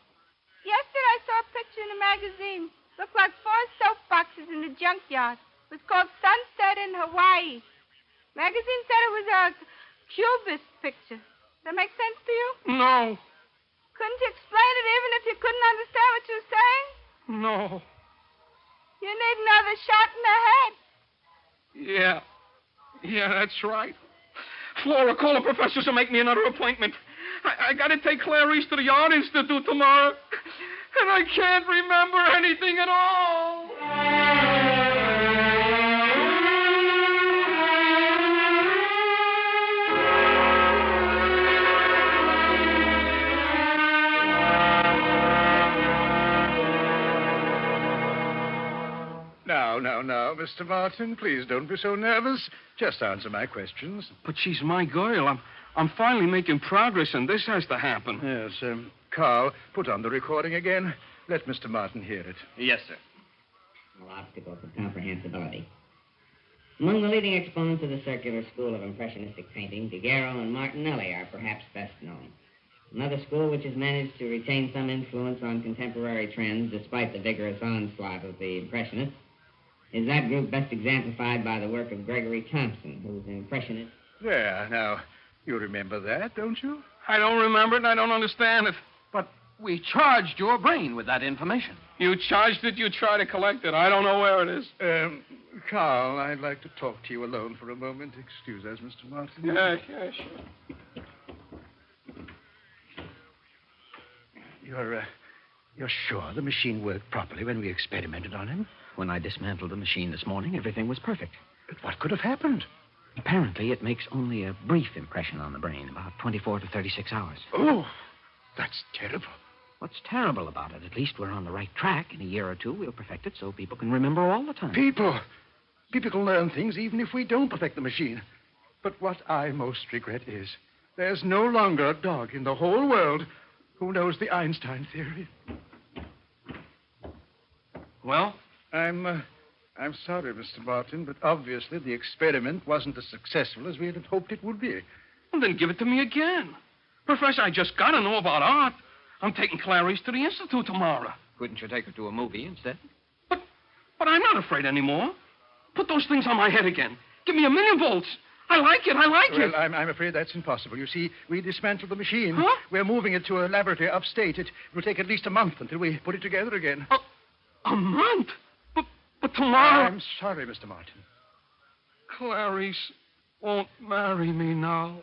Yesterday I saw a picture in a magazine. Looked like 4 soapboxes in the junkyard. It was called Sunset in Hawaii. Magazine said it was a cubist picture. Does that make sense to you? No. Couldn't you explain it even if you couldn't understand what you were saying? No. You need another shot in the head. Yeah, that's right. Flora, call the professors and make me another appointment. I gotta take Clarice to the Art Institute tomorrow. And I can't remember anything at all. Now, Mr. Martin, please don't be so nervous. Just answer my questions. But she's my girl. I'm finally making progress, and this has to happen. Yes, Carl, put on the recording again. Let Mr. Martin hear it. Yes, sir. Obstacles of comprehensibility. Among the leading exponents of the circular school of impressionistic painting, Daguerre and Martinelli are perhaps best known. Another school which has managed to retain some influence on contemporary trends despite the vigorous onslaught of the Impressionists is that group best exemplified by the work of Gregory Thompson, who's an impressionist. There, now, you remember that, don't you? I don't remember it, and I don't understand it. But we charged your brain with that information. You charged it, you try to collect it. I don't know where it is. Carl, I'd like to talk to you alone for a moment. Excuse us, Mr. Martin. Yeah, sure. You're sure the machine worked properly when we experimented on him? When I dismantled the machine this morning, everything was perfect. But what could have happened? Apparently, it makes only a brief impression on the brain, about 24 to 36 hours. Oh, that's terrible. What's terrible about it? At least we're on the right track. In a year or two, we'll perfect it so people can remember all the time. People can learn things even if we don't perfect the machine. But what I most regret is there's no longer a dog in the whole world who knows the Einstein theory. Well? I'm sorry, Mr. Martin, but obviously the experiment wasn't as successful as we had hoped it would be. Well, then give it to me again. Professor, I just got to know about art. I'm taking Clarice to the Institute tomorrow. Couldn't you take her to a movie instead? But I'm not afraid anymore. Put those things on my head again. Give me 1,000,000 volts. I like it. Well, I'm afraid that's impossible. You see, we dismantled the machine. Huh? We're moving it to a laboratory upstate. It will take at least a month until we put it together again. A month? But tomorrow... I'm sorry, Mr. Martin. Clarice won't marry me now.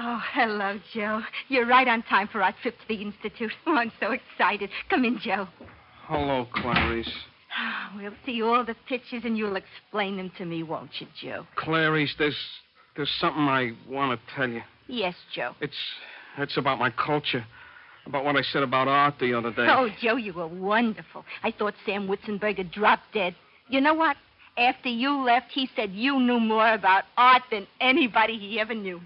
Oh, hello, Joe. You're right on time for our trip to the Institute. Oh, I'm so excited. Come in, Joe. Hello, Clarice. We'll see all the pictures and you'll explain them to me, won't you, Joe? Clarice, there's something I want to tell you. Yes, Joe. It's about my culture. About what I said about art the other day. Oh, Joe, you were wonderful. I thought Sam Witzenberg had dropped dead. You know what? After you left, he said you knew more about art than anybody he ever knew.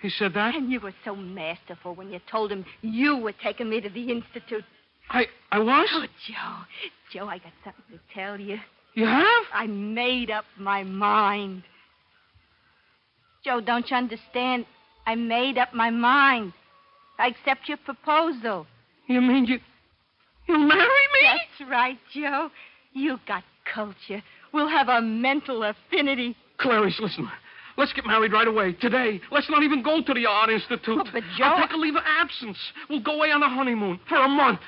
He said that? And you were so masterful when you told him you were taking me to the Institute. I was? Oh, Joe, I got something to tell you. You have? I made up my mind. Joe, don't you understand? I made up my mind. I accept your proposal. You mean you'll marry me? That's right, Joe. You got culture. We'll have a mental affinity. Clarice, listen. Let's get married right away, today. Let's not even go to the Art Institute. Oh, but Joe... I'll take a leave of absence. We'll go away on a honeymoon for a month.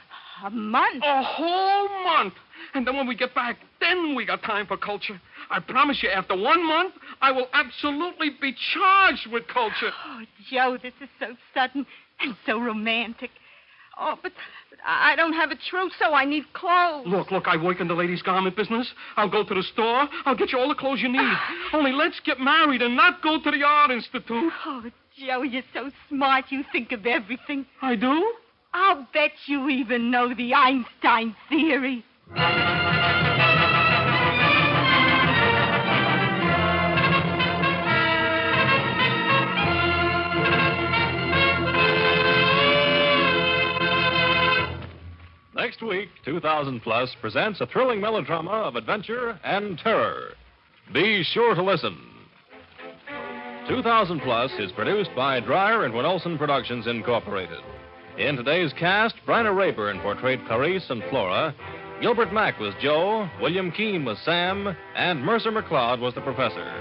A month? A whole month. And then when we get back, then we got time for culture. I promise you, after 1 month, I will absolutely be charged with culture. Oh, Joe, this is so sudden and so romantic. Oh, but I don't have a trousseau. I need clothes. Look, I work in the ladies' garment business. I'll go to the store. I'll get you all the clothes you need. Only let's get married and not go to the Art Institute. Oh, Joe, you're so smart. You think of everything. I do? I'll bet you even know the Einstein theory. Next week, 2000 Plus presents a thrilling melodrama of adventure and terror. Be sure to listen. 2000 Plus is produced by Dreyer and Winolson Productions, Incorporated. In today's cast, Bryna Rayburn portrayed Clarice and Flora, Gilbert Mack was Joe, William Keene was Sam, and Mercer McLeod was the professor.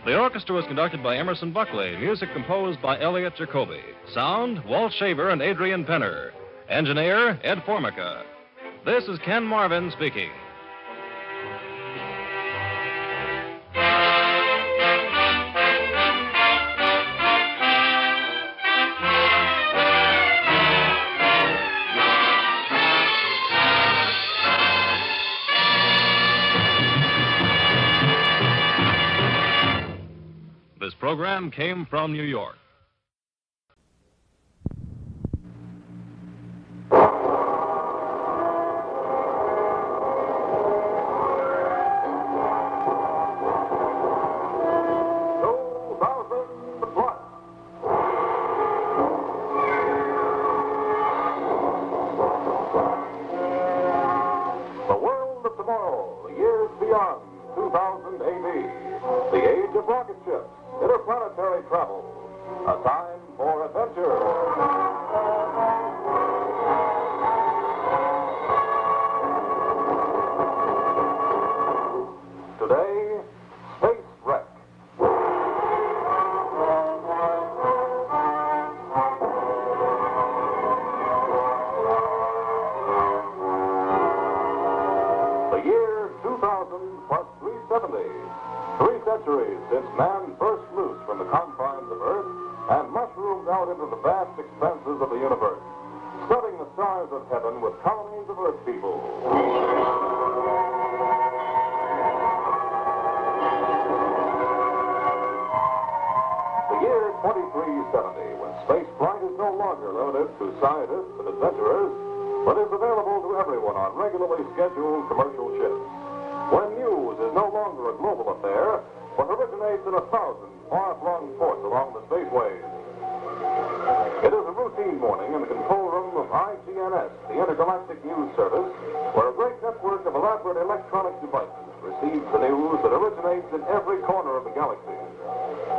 The orchestra was conducted by Emerson Buckley, music composed by Elliot Jacoby. Sound, Walt Shaver and Adrian Penner. Engineer, Ed Formica. This is Ken Marvin speaking. This program came from New York. The world of tomorrow, years beyond 2000 AD. The age of rocket ships, interplanetary travel. A time for adventure. Today, space wreck. plus 370. 3 centuries since man first loosed from the confines of Earth and mushroomed out into the vast expanses of the universe, studding the stars of heaven with colonies of Earth people. The year 2370, when space flight is no longer limited to scientists and adventurers, but is available to everyone on regularly scheduled commercial ships. When news is no longer a global affair, but originates in 1,000 far-flung ports along the spaceways. It is a routine morning in the control room of IGNS, the Intergalactic News Service, where a great network of elaborate electronic devices receives the news that originates in every corner of the galaxy.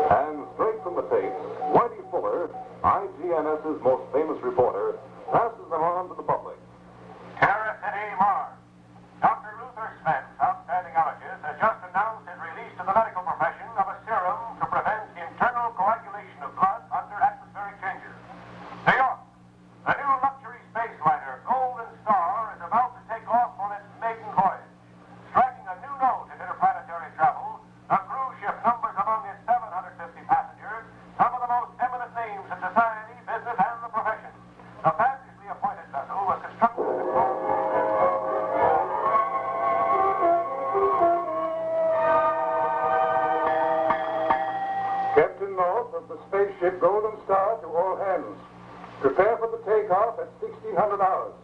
And straight from the tapes, Whitey Fuller, IGNS's most famous reporter, passes them on to the public. Terra City, Mars. Dr. Luther Spence, outstanding allergist, has just announced his release to the medical profession of a serum to prevent internal coagulation of blood under atmospheric changes. New York, the new luxury space liner Golden Star is about to take off on its maiden voyage. Striking a new note in interplanetary travel, the cruise ship numbers among its 750 passengers some of the most eminent names in society, business, and the profession. The fabulously appointed vessel was constructed and Captain North of the spaceship Golden Star to all hands. Prepare for the takeoff at 1600 hours.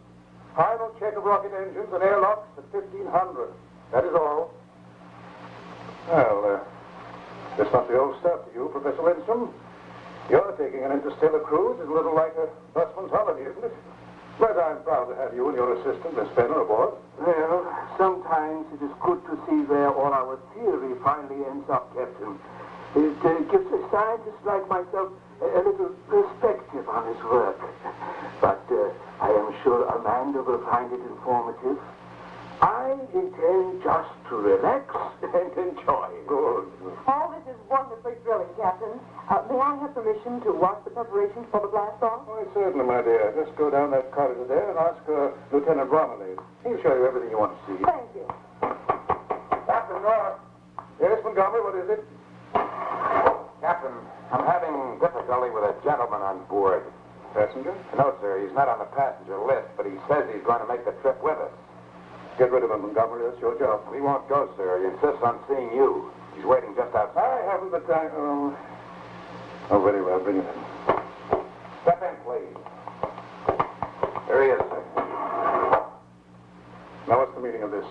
Final check of rocket engines and airlocks at 1500. That is all. Well, this must be old stuff to you, Professor Lindstrom. You're taking an interstellar cruise. It's a little like a busman's holiday, isn't it? But I'm proud to have you and your assistant, Miss Fenner, aboard. Well, sometimes it is good to see where all our theory finally ends up, Captain. It gives a scientist like myself a little perspective on his work. But I am sure Amanda will find it informative. I intend just to relax and enjoy. Good. All this is wonderfully thrilling, Captain. May I have permission to watch the preparations for the blast off? Why, certainly, my dear. Just go down that corridor there and ask Lieutenant Romilly. He'll show you everything you want to see. Thank you. Captain North. Yes, Montgomery, what is it? Captain, I'm having difficulty with a gentleman on board. Passenger? No, sir. He's not on the passenger list, but he says he's going to make the trip with us. Get rid of him, Montgomery. That's your job. He won't go, sir. He insists on seeing you. He's waiting just outside. I haven't the time. Oh, very well. Bring it in. Step in, please. There he is, sir. Now, what's the meaning of this?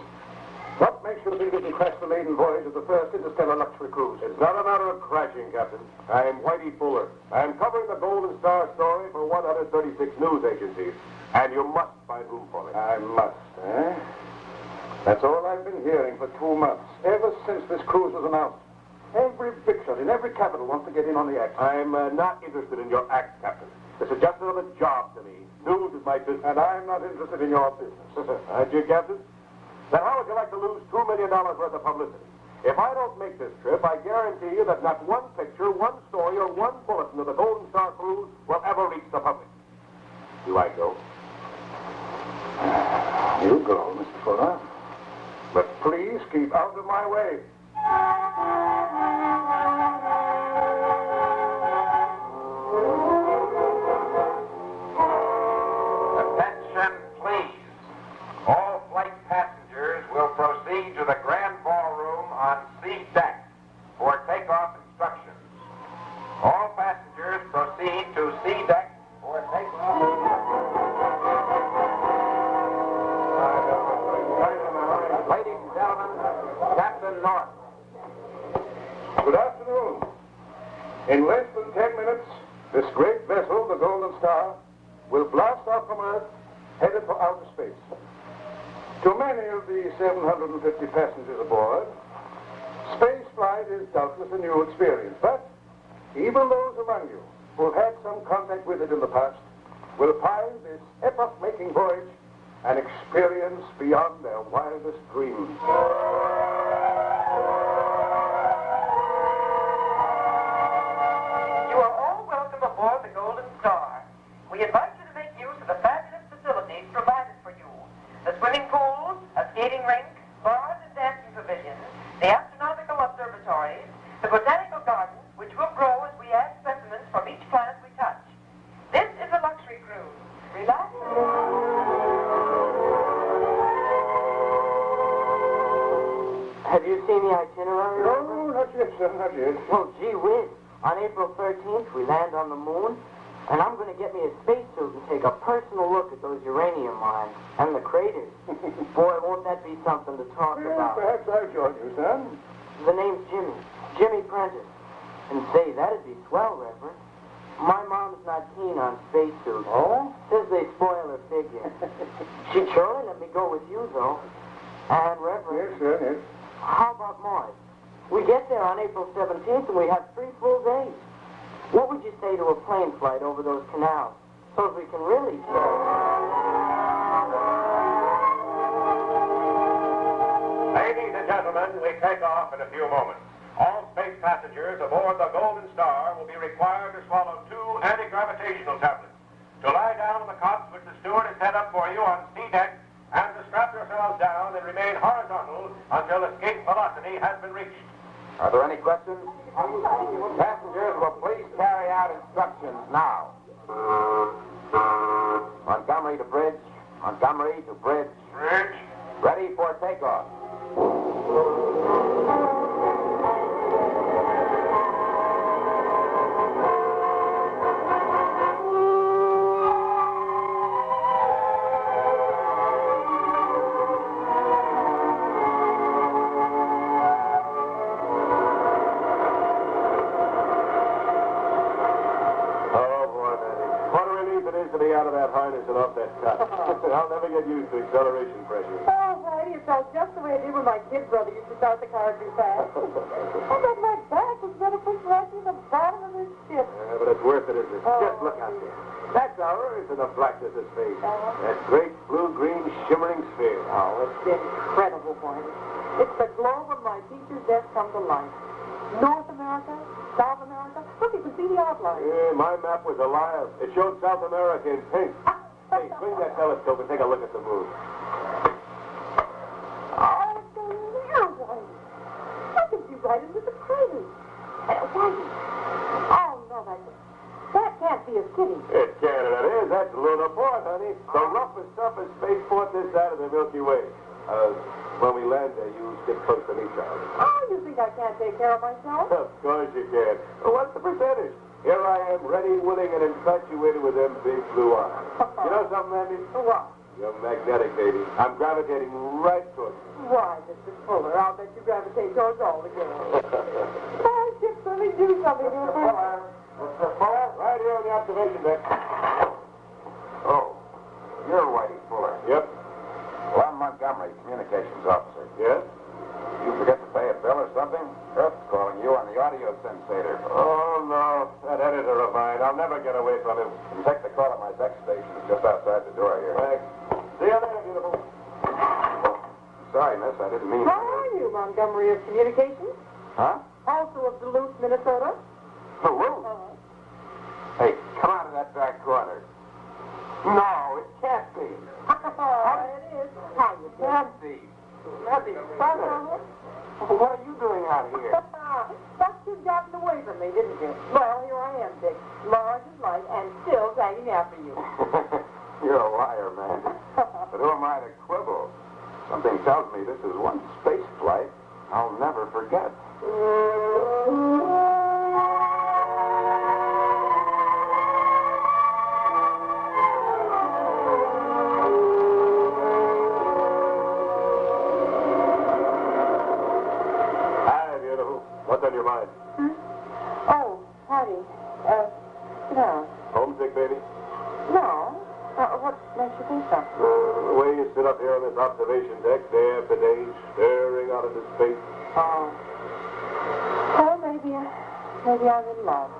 What makes you think you can crash the maiden voyage of the first interstellar luxury cruise? It's not a matter of crashing, Captain. I'm Whitey Fuller. I'm covering the Golden Star story for 136 news agencies, and you must find room for me. I must, eh? That's all I've been hearing for 2 months, ever since this cruise was announced. Every big shot in every capital wants to get in on the act. I'm not interested in your act, Captain. This is just another job to me. News is my business. And I'm not interested in your business. Aren't you, Captain? Then how would you like to lose $2 million worth of publicity? If I don't make this trip, I guarantee you that not one picture, one story, or one bulletin of the Golden Star cruise will ever reach the public. Do I go? You go, Mr. Fuller. But please keep out of my way. Attention, please. All flight passengers will proceed to the grand ballroom on C deck for takeoff instructions. All passengers proceed to C deck for takeoff instructions. Ladies and gentlemen, Captain North. Good afternoon. In less than 10 minutes, this great vessel, the Golden Star, will blast off from Earth, headed for outer space. To many of the 750 passengers aboard, space flight is doubtless a new experience, but even those among you who've had some contact with it in the past will find this epoch-making voyage an experience beyond their wildest dreams. You are all welcome aboard the Golden Star. We invite you to make use of the fabulous facilities provided for you. The swimming pool, a skating rink, bars and dancing pavilions. Have you seen the itinerary? No, not yet, sir, not yet. Well, gee whiz. On April 13th, we land on the moon, and I'm going to get me a spacesuit and take a personal look at those uranium mines and the craters. Boy, won't that be something to talk about. Perhaps I'll join you, son. The name's Jimmy. Jimmy Prentice. And say, that'd be swell, Reverend. My mom's not keen on spacesuits. Oh? Says they spoil her figure. She'd surely let me go with you, though. And, Reverend. Yes, sir, yes. How about Mars? We get there on April 17th, and we have 3 full days. What would you say to a plane flight over those canals? So we can really say. Ladies and gentlemen, we take off in a few moments. All space passengers aboard the Golden Star will be required to swallow 2 anti-gravitational tablets, to lie down on the cots which the steward has set up for you on C-deck, and to strap yourselves down and remain horizontal until escape velocity has been reached. Are there any questions? Passengers will please carry out instructions now. Montgomery to bridge. Montgomery to bridge. Bridge. Ready for takeoff. Out of that harness and off that cot. I'll never get used to acceleration pressure. Oh, Whitey, it felt just the way it did when my kid brother used to start the car too fast. I bet my back was going to push right to the bottom of this ship. Yeah, but it's worth it, isn't it? Just look out there. That's ours in the blackness of space. That great blue-green shimmering sphere. Oh, it's incredible, Whitey. It's the globe of my teacher's desk come to life. North America, South America. Look, you can see the outline. Yeah, my map was a lie. It showed South America in pink. Hey, swing that telescope and take a look at the moon. Oh, it's there, Whitey. I can see right into the craters. Whitey. Oh, no, that can't be a city. It can, and it is. That's Luna Port, honey. The roughest, toughest spaceport this side of the Milky Way. When we land there, you get close to me, Charlie. Oh, you think I can't take care of myself? Of course you can. Well, what's the percentage? Here I am, ready, willing, and infatuated with them big blue eyes. You know something, Andy? What? You're magnetic, baby. I'm gravitating right towards you. Why, Mr. Fuller, I'll bet you gravitate towards all the girls. Oh, just let me do something to her. Mr. Fuller? Right here on the observation deck. Oh, you're Whitey Fuller. Yep. Well, I'm Montgomery, communications officer. Yes? You forget to pay a bill or something? Earth's calling you on the audio sensator. Oh, no. That editor of mine. I'll never get away from him. You can take the call at my deck station. It's just outside the door here. Thanks. See you later, beautiful. Sorry, miss. I didn't mean How are you, Montgomery of Communications? Huh? Also of Duluth, Minnesota? Duluth? Hey, come out of that back corner. No, it can't be. It is. How you doing? Nancy. Nancy, brother. What are you doing out here? Thought you'd gotten away from me, didn't you? Well, here I am, Dick. Large as life and still dragging after you. You're a liar, man. But who am I to quibble? Something tells me this is one space flight I'll never forget. What's on your mind? Oh, Patty. No. Homesick, baby? No. What makes you think so? The way you sit up here on this observation deck day after day, staring out into space. Oh. Well, maybe I'm in love.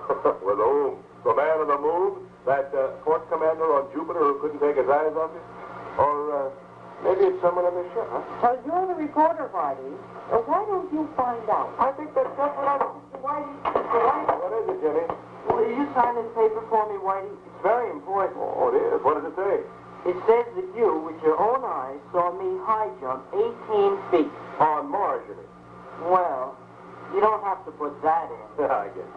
With whom? The man on the moon? That port commander on Jupiter who couldn't take his eyes off you? Or maybe it's someone on the ship, huh? Well, you're the reporter, Whitey. Why don't you find out? I think that's just what I think. Mr. Whitey. What is it, Jenny? Will you sign this paper for me, Whitey? It's very important. Oh, it is. What does it say? It says that you, with your own eyes, saw me high jump 18 feet. On Mars, you mean? Well, you don't have to put that in. I guess.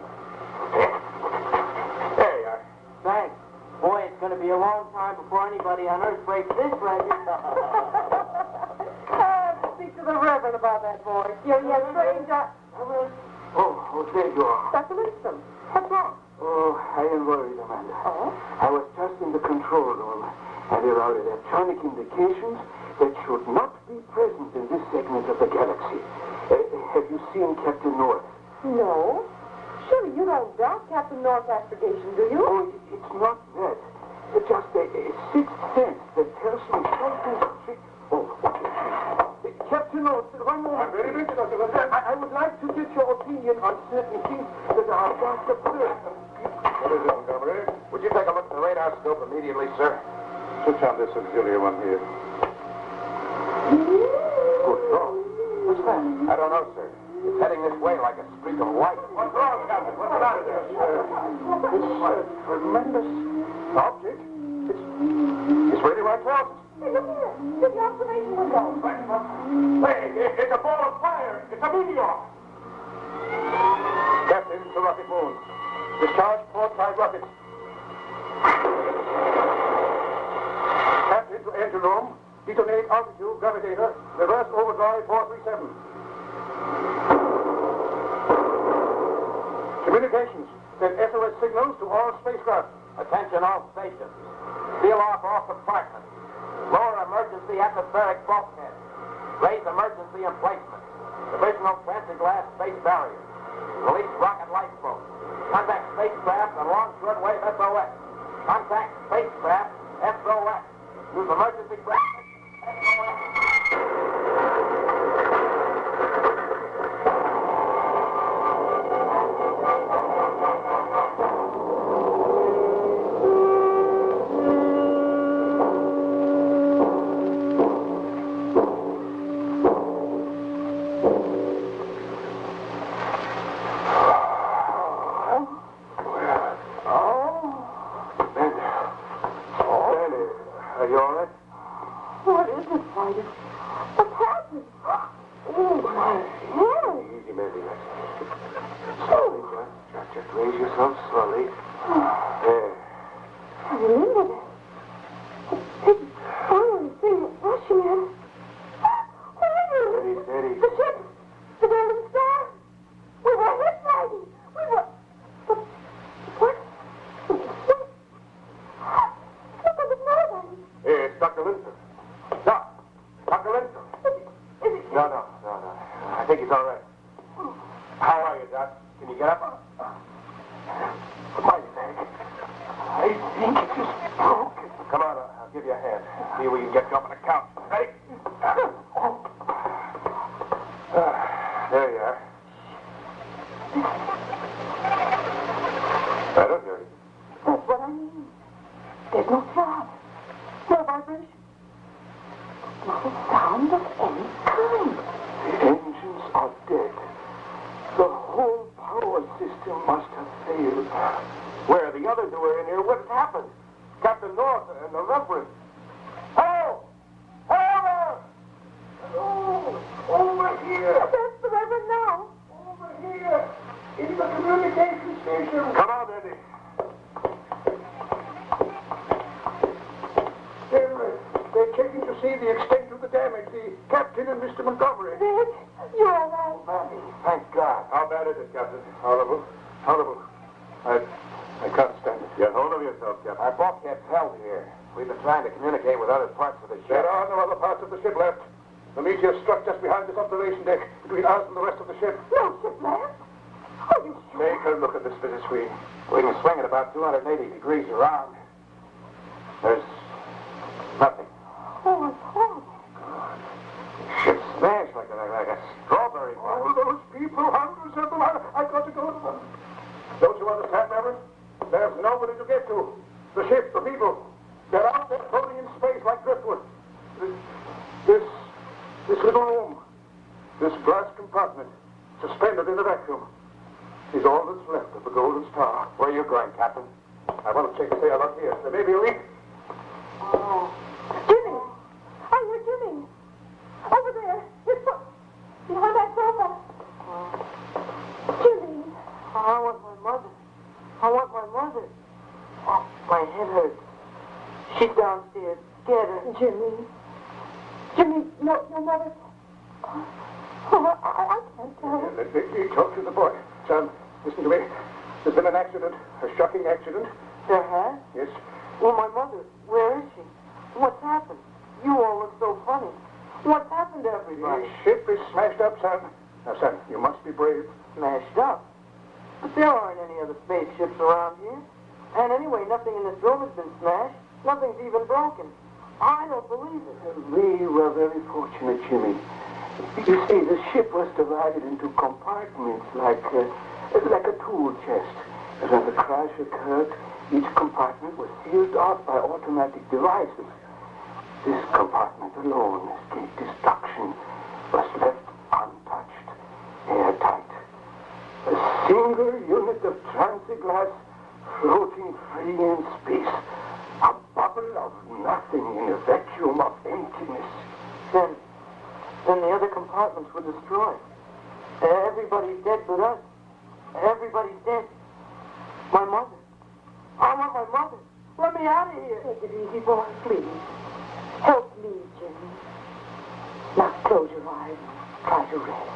There you are. Thanks. Boy, it's going to be a long time before anybody on Earth breaks this record. Speak to the Reverend about that. that voice. You're strange. Oh, there you are. Dr. Winston, what's wrong? Oh, I am worried, Amanda. Oh? I was just in the control room, and there are electronic indications that should not be present in this segment of the galaxy. Have you seen Captain North? No. Surely you don't doubt Captain North's astrogation, do you? Oh, it's not that. It's just a sixth sense that tells me something. Oh, Captain North, one moment. I'm very busy, Dr. Winston. I would like to get your opinion on certain things that are just observed. What is it, Montgomery? Would you take a look at the radar scope immediately, sir? Switch on this auxiliary one here. Good thought. What's that? I don't know, sir. It's heading this way like a streak of light. What's wrong, Captain? What's the matter there? It's a tremendous object. It's really right close. Hey, look here. Here's the observation window. Hey, it's a ball of fire. It's a meteor. Captain, it's a rocket moon. Discharge port side rockets. Captain to engine room. Detonate altitude, gravitator. Reverse overdrive 437. Communications. Send SOS signals to all spacecraft. Attention all stations. Seal off all compartments. Lower emergency atmospheric bulkhead. Raise emergency emplacement. Divisional transit-glass space barrier. Release rocket lifeboat. Contact spacecraft and launch shortwave SOS. Contact spacecraft SOS. Use emergency bracket. What's happening? Oh, my head. Easy, Mandy. Slowly, just raise yourself slowly. There. I remember that. Big fiery thing rushing at us. Steady, steady. The ship. The golden star. We were hit fighting. We were... What? Look at the nobody. Hey, it's Dr. Linton. Doc. Dr. Linton. No. I think he's all right. How are you, Doc? Can you get up? My leg. I think it is broken. Come on, I'll give you a hand. See if we can get you up on the couch. Ready? There you are. Better, Jerry. That's what I mean. There's no throb. No vibration. Not a sound of any kind. The engines are dead. The whole power system must have failed. Where the others who were in here, what happened? Captain North and the Reverend. Hello! Hello! Hello! Over here! That's the Reverend now. Over here! In the communication station! Come on, Eddie. They're checking to see the extent of the damage. The captain and Mr. Montgomery. Red, you're all right. Mandy, thank God. How bad is it, Captain? Horrible. Horrible. I can't stand it. Get hold of yourself, Captain. Our bulkhead's held here. We've been trying to communicate with other parts of the ship. There are no other parts of the ship left. The meteor struck just behind this observation deck, between us and the rest of the ship. No ship left? Are you sure? Take a look at this visit screen. We can swing it about 280 degrees around. There's nothing. Oh, it's horrible. Ship's smashed like a strawberry farm. All those people, hundreds of them. I've got to go to them. Don't you understand, Reverend? There's nobody to get to. The ship, the people. They're out there floating in space like driftwood. This little room, this glass compartment, suspended in a vacuum, is all that's left of the Golden Star. Where are you going, Captain? I want to check the sail up here. There may be a leak. Oh. Jimmy! I hear Jimmy! Over there! Behind that sofa! Jimmy! I want my mother. Oh, my head hurts. She's downstairs. Get her. Jimmy, no, your mother. Oh, I can't tell. Let me talk to the boy. Son, listen to me. There's been an accident, a shocking accident. There has? Yes. Well, my mother, where is she? What's happened? You all look so funny. What's happened to everybody? The ship is smashed up, son. Now, son, you must be brave. Smashed up? But there aren't any other spaceships around here. And anyway, nothing in this room has been smashed. Nothing's even broken. I don't believe it. We were very fortunate, Jimmy. You see, the ship was divided into compartments like a tool chest. When the crash occurred, each compartment was sealed off by automatic devices. This compartment alone escaped destruction, was left untouched, airtight. A single unit of transiglass floating free in space. A bubble of nothing in a vacuum of emptiness. Then the other compartments were destroyed. Everybody's dead but us. Everybody's dead. My mother. I want my mother. Let me out of here. Take it easy, boy, please. Help me, Jimmy. Now close your eyes. Try to rest.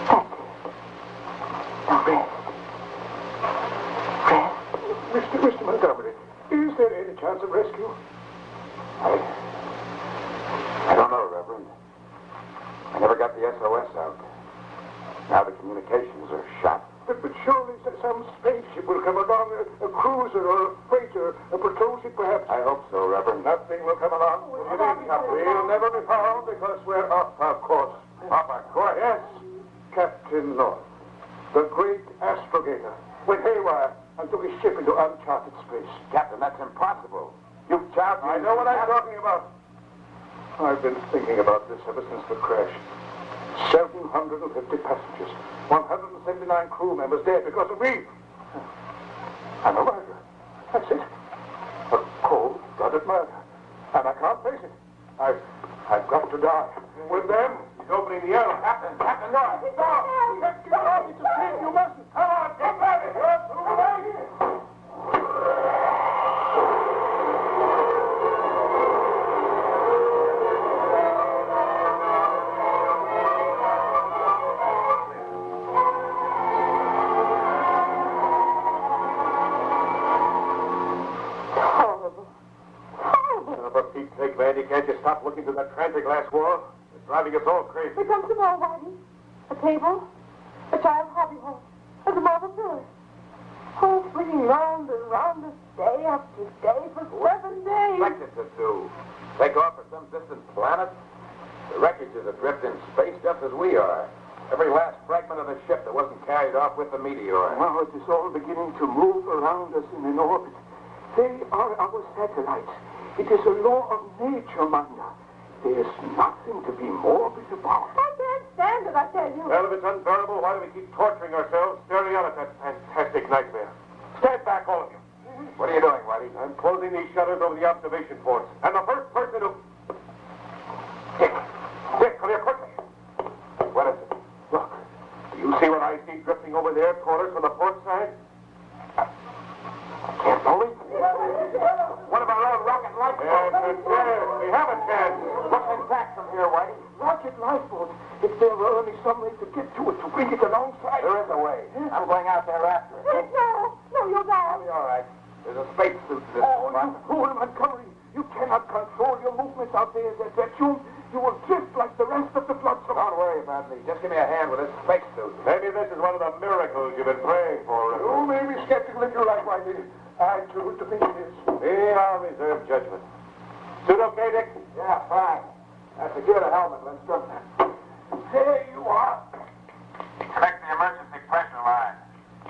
That's it. Now rest. Rest. Mr. Montgomery, is there any chance of rescue? I don't know, Reverend. I never got the SOS out. Now the communications are shot. But surely some spaceship will come along, a cruiser or a freighter, a patrol ship perhaps. I hope so, Reverend. Nothing will come along. What do you mean, Captain? We'll never be found because we're off our course. Off our course? Yes, Captain North, the great astrogator, went haywire and took his ship into uncharted space. Captain, that's impossible. You've charged me. I know what I'm talking about. I've been thinking about this ever since the crash. 750 passengers, 179 crew members dead because of me. I'm a murderer. That's it. A cold-blooded murder. And I can't face it. I've got to die. With them, he's opening the air. Captain, no. Stop! You can't get off. It's a sin. You mustn't. Come on, get ready. Can't you stop looking through that transiglass wall? It's driving us all crazy. Here comes some more, Whitey. A table, a child's hobby horse, and a marble pillar. Oh, swinging round and round us day after day for 7 days. What's it to do? Take off for some distant planet? The wreckage is adrift in space just as we are. Every last fragment of the ship that wasn't carried off with the meteor. Now it is all beginning to move around us in an orbit. They are our satellites. It is a law of nature, Manda. There's nothing to be morbid about. I can't stand it, I tell you. Well, if it's unbearable, why do we keep torturing ourselves, staring out at that fantastic nightmare? Stand back, all of you. What are you doing, Whitey? I'm closing these shutters over the observation ports. And the first person who... Dick, come here quickly. What is it? Look, do you see what I see drifting over there toward us from the port side? I can't believe it. One of our own rocket lifeboats. Yes, we have a chance. What's in back from here, Whitey? Rocket lifeboat. If there were only some way to get to it, to bring it alongside. There is a way. I'm going out there after it. No, you'll die. I'll be all right. There's a space suit to this. Oh, you fool, Montgomery. You cannot control your movements out there in that vacuum. You will drift like the rest of the flotsam. Don't worry about me. Just give me a hand with this space suit. Maybe this is one of the miracles you've been praying for. You may be skeptical if you like, Whitey. I choose to think it is. I'll reserve judgment. Suit okay, Dick? Yeah, fine. Now secure the helmet. Let's go. There you are. Connect the emergency pressure line.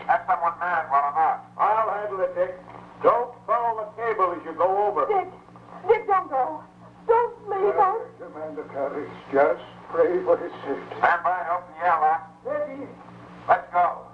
Have someone manned well enough. I'll handle it, Dick. Don't follow the cable as you go over. Dick, don't go. Don't leave us. Commander Carey, just pray for his safety. Stand by and open the airlock. Ready. Let's go.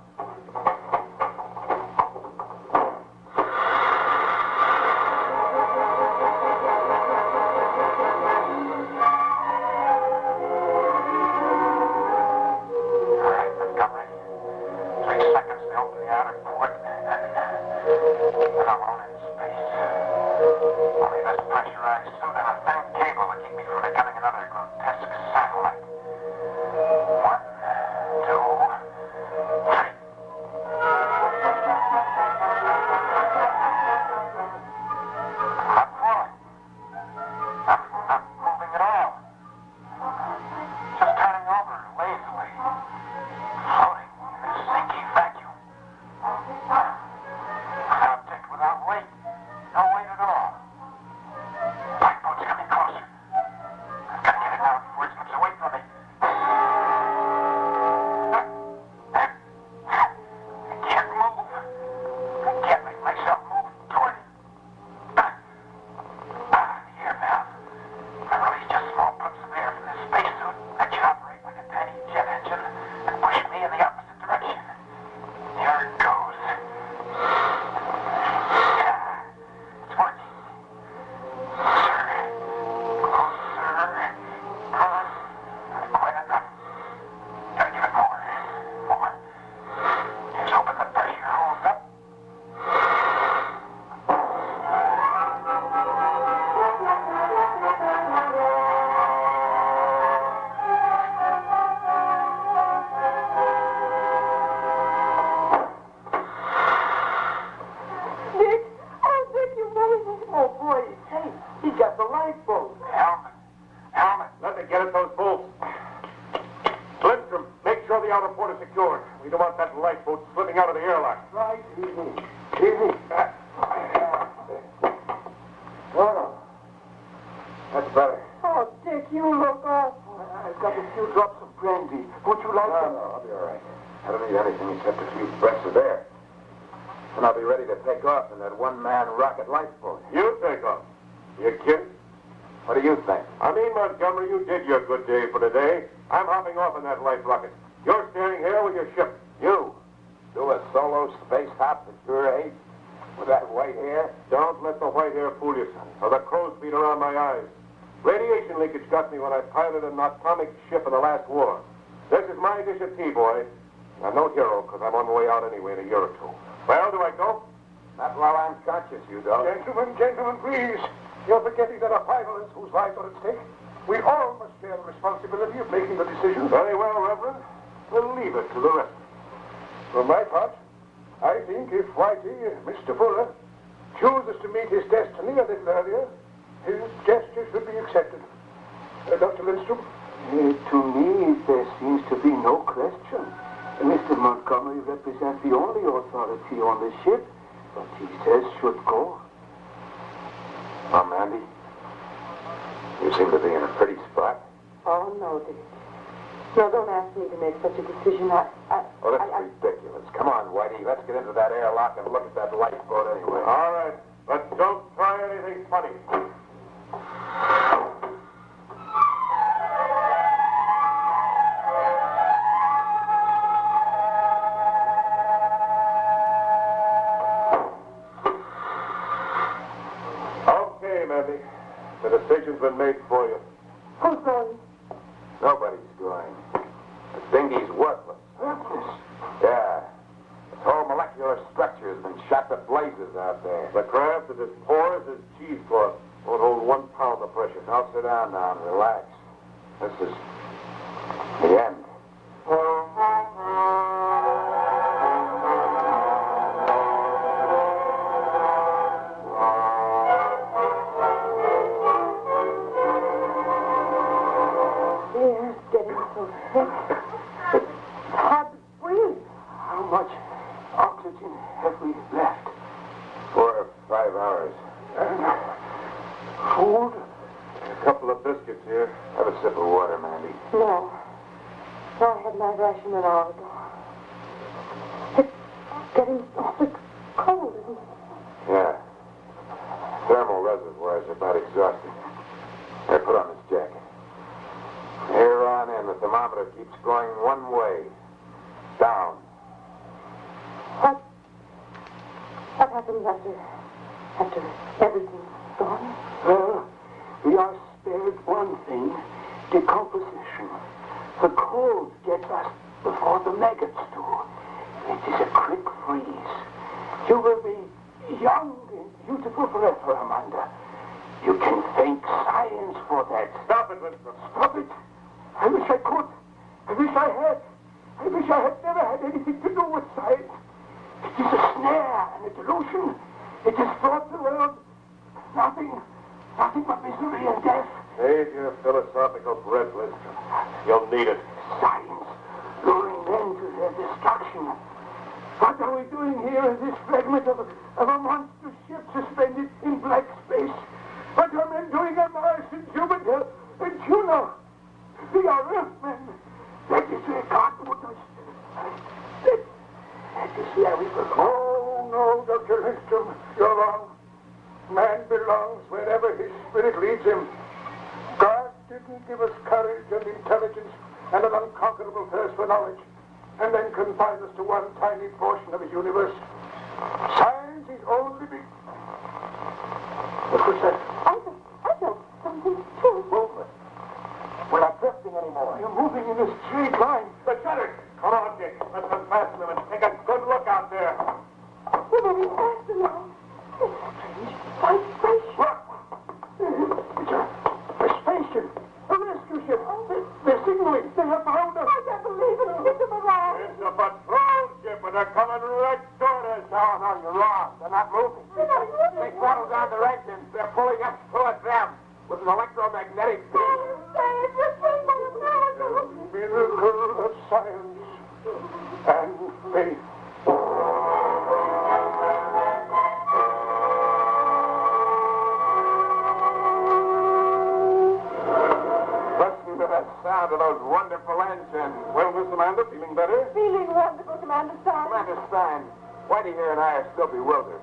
those bolts. Lindstrom, make sure the outer port is secured. We don't want that lifeboat slipping out of the airlock. Right, easy. Easy. Oh, that's better. Oh, Dick, you look awful. I've got a few drops of brandy. Would you like some? No, I'll be all right. I don't need anything except a few breaths of air. And I'll be ready to take off in that one-man rocket lifeboat. You take off? You kidding? What do you think? I mean, Montgomery, you did your good day for today. I'm hopping off in that life rocket. You're staying here with your ship. You? Do a solo space hop at your age? With that white hair? Don't let the white hair fool you, son, or the crow's feet around my eyes. Radiation leakage got me when I piloted an atomic ship in the last war. This is my dish of tea, boy. I'm no hero, because I'm on my way out anyway in a year or two. Well, do I go? Not while I'm conscious, you don't. Gentlemen, please. You're forgetting there are finalists whose lives are at stake. We all must share the responsibility of making the decision. Very well, Reverend. We'll leave it to the rest. For my part, I think if Whitey, Mr. Fuller, chooses to meet his destiny a little earlier, his gesture should be accepted. Dr. Lindstrom? To me, there seems to be no question. Mr. Montgomery represents the only authority on the ship, but he says should go. Oh, Mandy, you seem to be in a pretty spot. Oh, no, Dick. No, don't ask me to make such a decision. Oh, that's ridiculous. Come on, Whitey. Let's get into that airlock and look at that lifeboat anyway. All right, but don't try anything funny. Okay, Mandy. The decision's been made for you. Who's going? Nobody's going. The dinghy's worthless. Worthless? Yeah. Its whole molecular structure has been shot to blazes out there. The craft is as porous as cheesecloth. Won't hold 1 pound of pressure. Now sit down now and relax. This is the end. How much oxygen have we left? 4 or 5 hours. And food? A couple of biscuits here. Have a sip of water, Mandy. No. I had my ration an hour ago. It's getting awfully cold, isn't it? Yeah. Thermal reservoirs are about exhausted. Here, put on this jacket. Here on in, the thermometer keeps going one way. Down. What happens after everything's gone? Well, we are spared one thing, decomposition. The cold gets us before the maggots do. It is a quick freeze. You will be young and beautiful forever, Amanda. You can thank science for that. Stop it, Winston. Stop it. I wish I could. I wish I had. I wish I had never had anything to do with science. It is a snare and a delusion. It has brought the world nothing but misery and death. Save your philosophical breath, Lindstrom. You'll need it. Science, luring men to their destruction. What are we doing here in this fragment of a monster ship suspended in black space? What are men doing on Mars and Jupiter and Juno? We are Earthmen. That is where God put us. That is where we belong. Oh, no, Dr. Lindstrom, you're wrong. Man belongs wherever his spirit leads him. God didn't give us courage and intelligence and an unconquerable thirst for knowledge, and then confine us to one tiny portion of a universe. Science is only big. What was that? I felt something too. Movement. We're not drifting anymore. You're moving in a straight line. The shutters. Come on, Dick. Let's unfasten them and take a good look out there. We're moving fast enough. It's strange vibration. It's a spaceship. A rescue ship. They're signaling. They have found us. I can't believe it. It's a mirage. It's a patrol ship, and they're coming right toward us. No, you're wrong. They're not moving. They throttled down their engines. They're pulling us towards them with an electromagnetic field. Say, it's just science and faith. Listen to that sound of those wonderful engines. Well, Miss Amanda, feeling better? Feeling wonderful, Commander Stein. Commander Stein, Whitey here and I are still bewildered.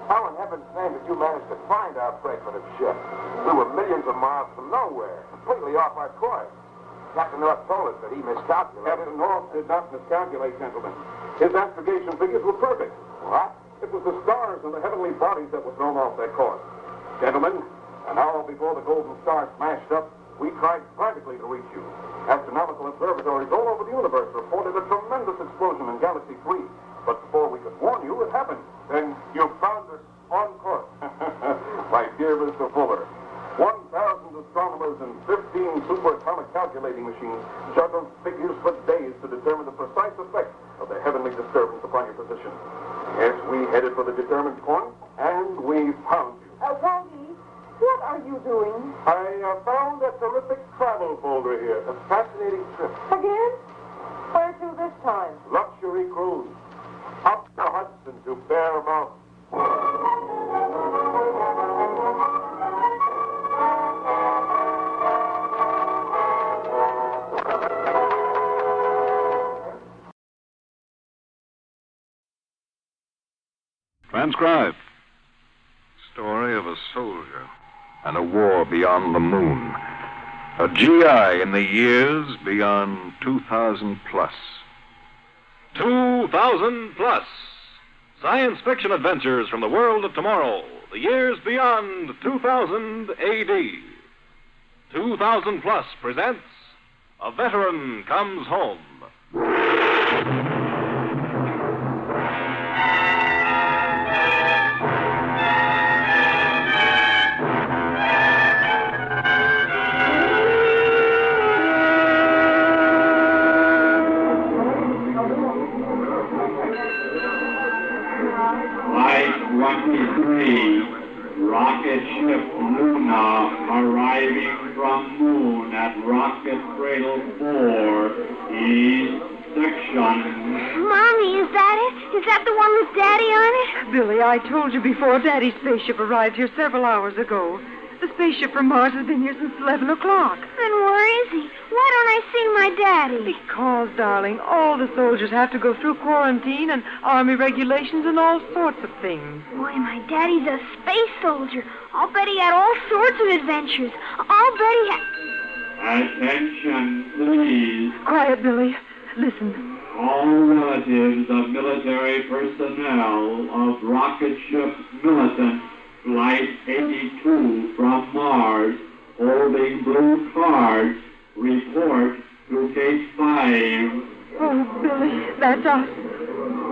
How in heaven's name did you manage to find our fragment of ship? We were millions of miles from nowhere, completely off our course. Captain North told us that he miscalculated. Captain North did not miscalculate, gentlemen. His astrogation figures were perfect. What? It was the stars and the heavenly bodies that were thrown off their course. Gentlemen, an hour before the Golden Star smashed up, we tried frantically to reach you. Astronomical observatories all over the universe reported a tremendous explosion in Galaxy 3. But before we could warn you, it happened. Then you found us on course. My dear Mr. Fuller, 1,000 astronomers and 15 superatomic calculating machines juggled figures for days to determine the precise effect of the heavenly disturbance upon your position. Yes, we headed for the determined point, and we found you. Whitey, what are you doing? I found a terrific travel folder here. A fascinating trip. Again? Where to this time? Luxury cruise. Up the Hudson to Bear Mountain. Transcribed. Story of a soldier and a war beyond the moon. A GI in the years beyond 2000 plus. 2000 plus. Science fiction adventures from the world of tomorrow. The years beyond 2000 AD. 2000 plus presents A Veteran Comes Home. Rocket ship Luna arriving from moon at Rocket Cradle 4, East Section. Mommy, is that it? Is that the one with Daddy on it? Billy, I told you before Daddy's spaceship arrived here several hours ago. The spaceship from Mars has been here since 11 o'clock. Then where is he? Why don't I see my Daddy? Because, darling, all the soldiers have to go through quarantine and army regulations and all sorts of things. Boy, my Daddy's a space soldier. I'll bet he had all sorts of adventures. I'll bet he had... Attention, please. Quiet, Billy. Listen. All relatives of military personnel of rocket ship Militant, Flight 82 from Mars, holding blue cards, report to Gate 5. Oh, Billy, that's us.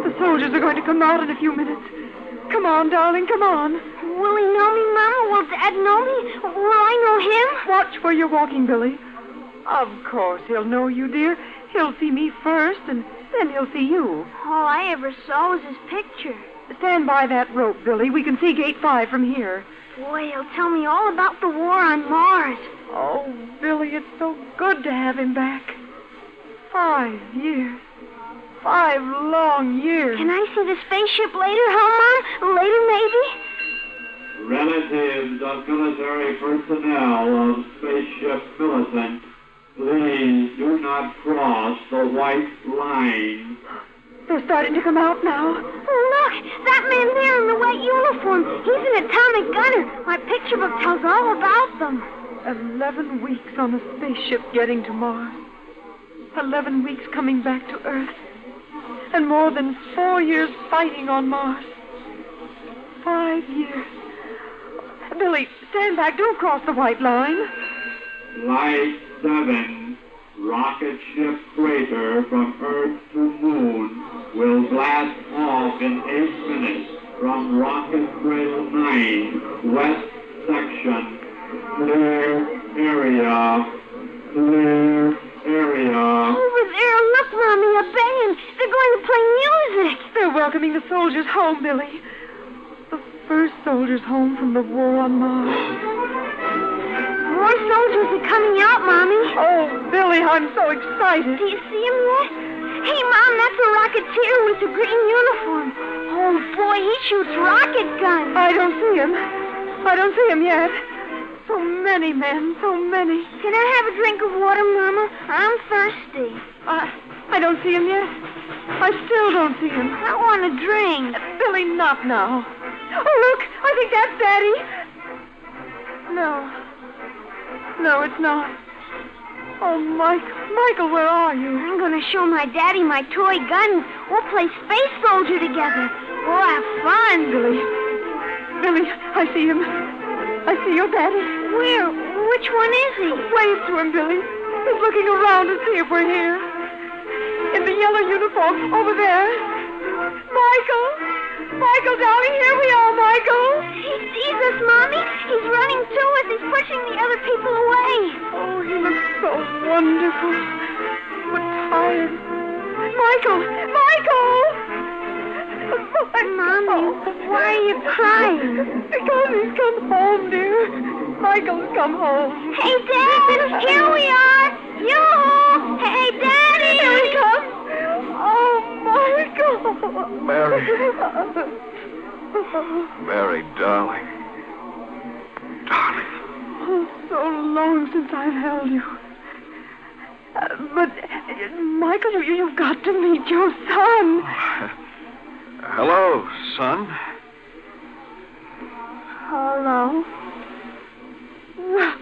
The soldiers are going to come out in a few minutes. Come on, darling, come on. Will he know me, Mama? Will Dad know me? Will I know him? Watch where you're walking, Billy. Of course he'll know you, dear. He'll see me first, and then he'll see you. All I ever saw was his picture. Stand by that rope, Billy. We can see Gate 5 from here. Boy, he'll tell me all about the war on Mars. Oh, Billy, it's so good to have him back. 5 years. 5 long years. Can I see the spaceship later, huh, Mom? Later, maybe? Relatives of military personnel of Spaceship Militant, please do not cross the white line. They're starting to come out now. Look, that man there in the white uniform. He's an atomic gunner. My picture book tells all about them. 11 weeks on a spaceship getting to Mars. 11 weeks coming back to Earth. And more than 4 years fighting on Mars. 5 years. Billy, stand back. Don't cross the white line. Flight 7, rocket ship freighter from Earth to Moon, will blast off in 8 minutes from Rocket Cradle 9, West Section. Clear area. Clear area. Over there, look, Mommy, a band. They're going to play music. They're welcoming the soldiers home, Billy. The first soldiers home from the war on Mars. Boy, more soldiers are coming out, Mommy. Oh, Billy, I'm so excited. Do you see him yet? Hey, Mom, that's a Rocketeer with a green uniform. Oh, boy, he shoots rocket guns. I don't see him. I don't see him yet. So many men, so many. Can I have a drink of water, Mama? I'm thirsty. I don't see him yet. I still don't see him. I want a drink. Billy, not now. Oh, look, I think that's Daddy. No. No, it's not. Oh, Michael, where are you? I'm going to show my daddy my toy gun. We'll play space soldier together. We'll have fun. Billy, I see him. I see your daddy. Where? Which one is he? Wave to him, Billy. He's looking around to see if we're here. In the yellow uniform, over there. Michael, darling, here we are, Michael. He sees us, Mommy. He's running to us. He's pushing the other people away. Oh, he looks so wonderful. But tired. Michael! Mommy, why are you crying? Because he's come home, dear. Michael's come home. Hey, Dad, here we are. You! Hey, Daddy! Here he comes. Oh, Michael. Mary, darling. Darling. Oh, so long since I've held you. But, Michael, you've got to meet your son. Hello, son. Hello. Well,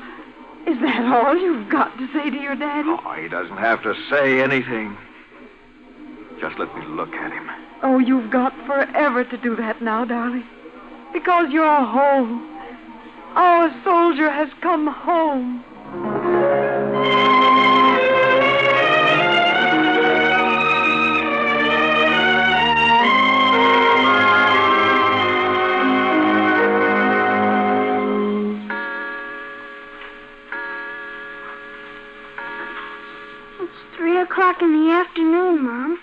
is that all you've got to say to your daddy? Oh, he doesn't have to say anything. Just let me look at him. Oh, you've got forever to do that now, darling. Because you're home. Our soldier has come home. It's 3 o'clock in the afternoon, Mom.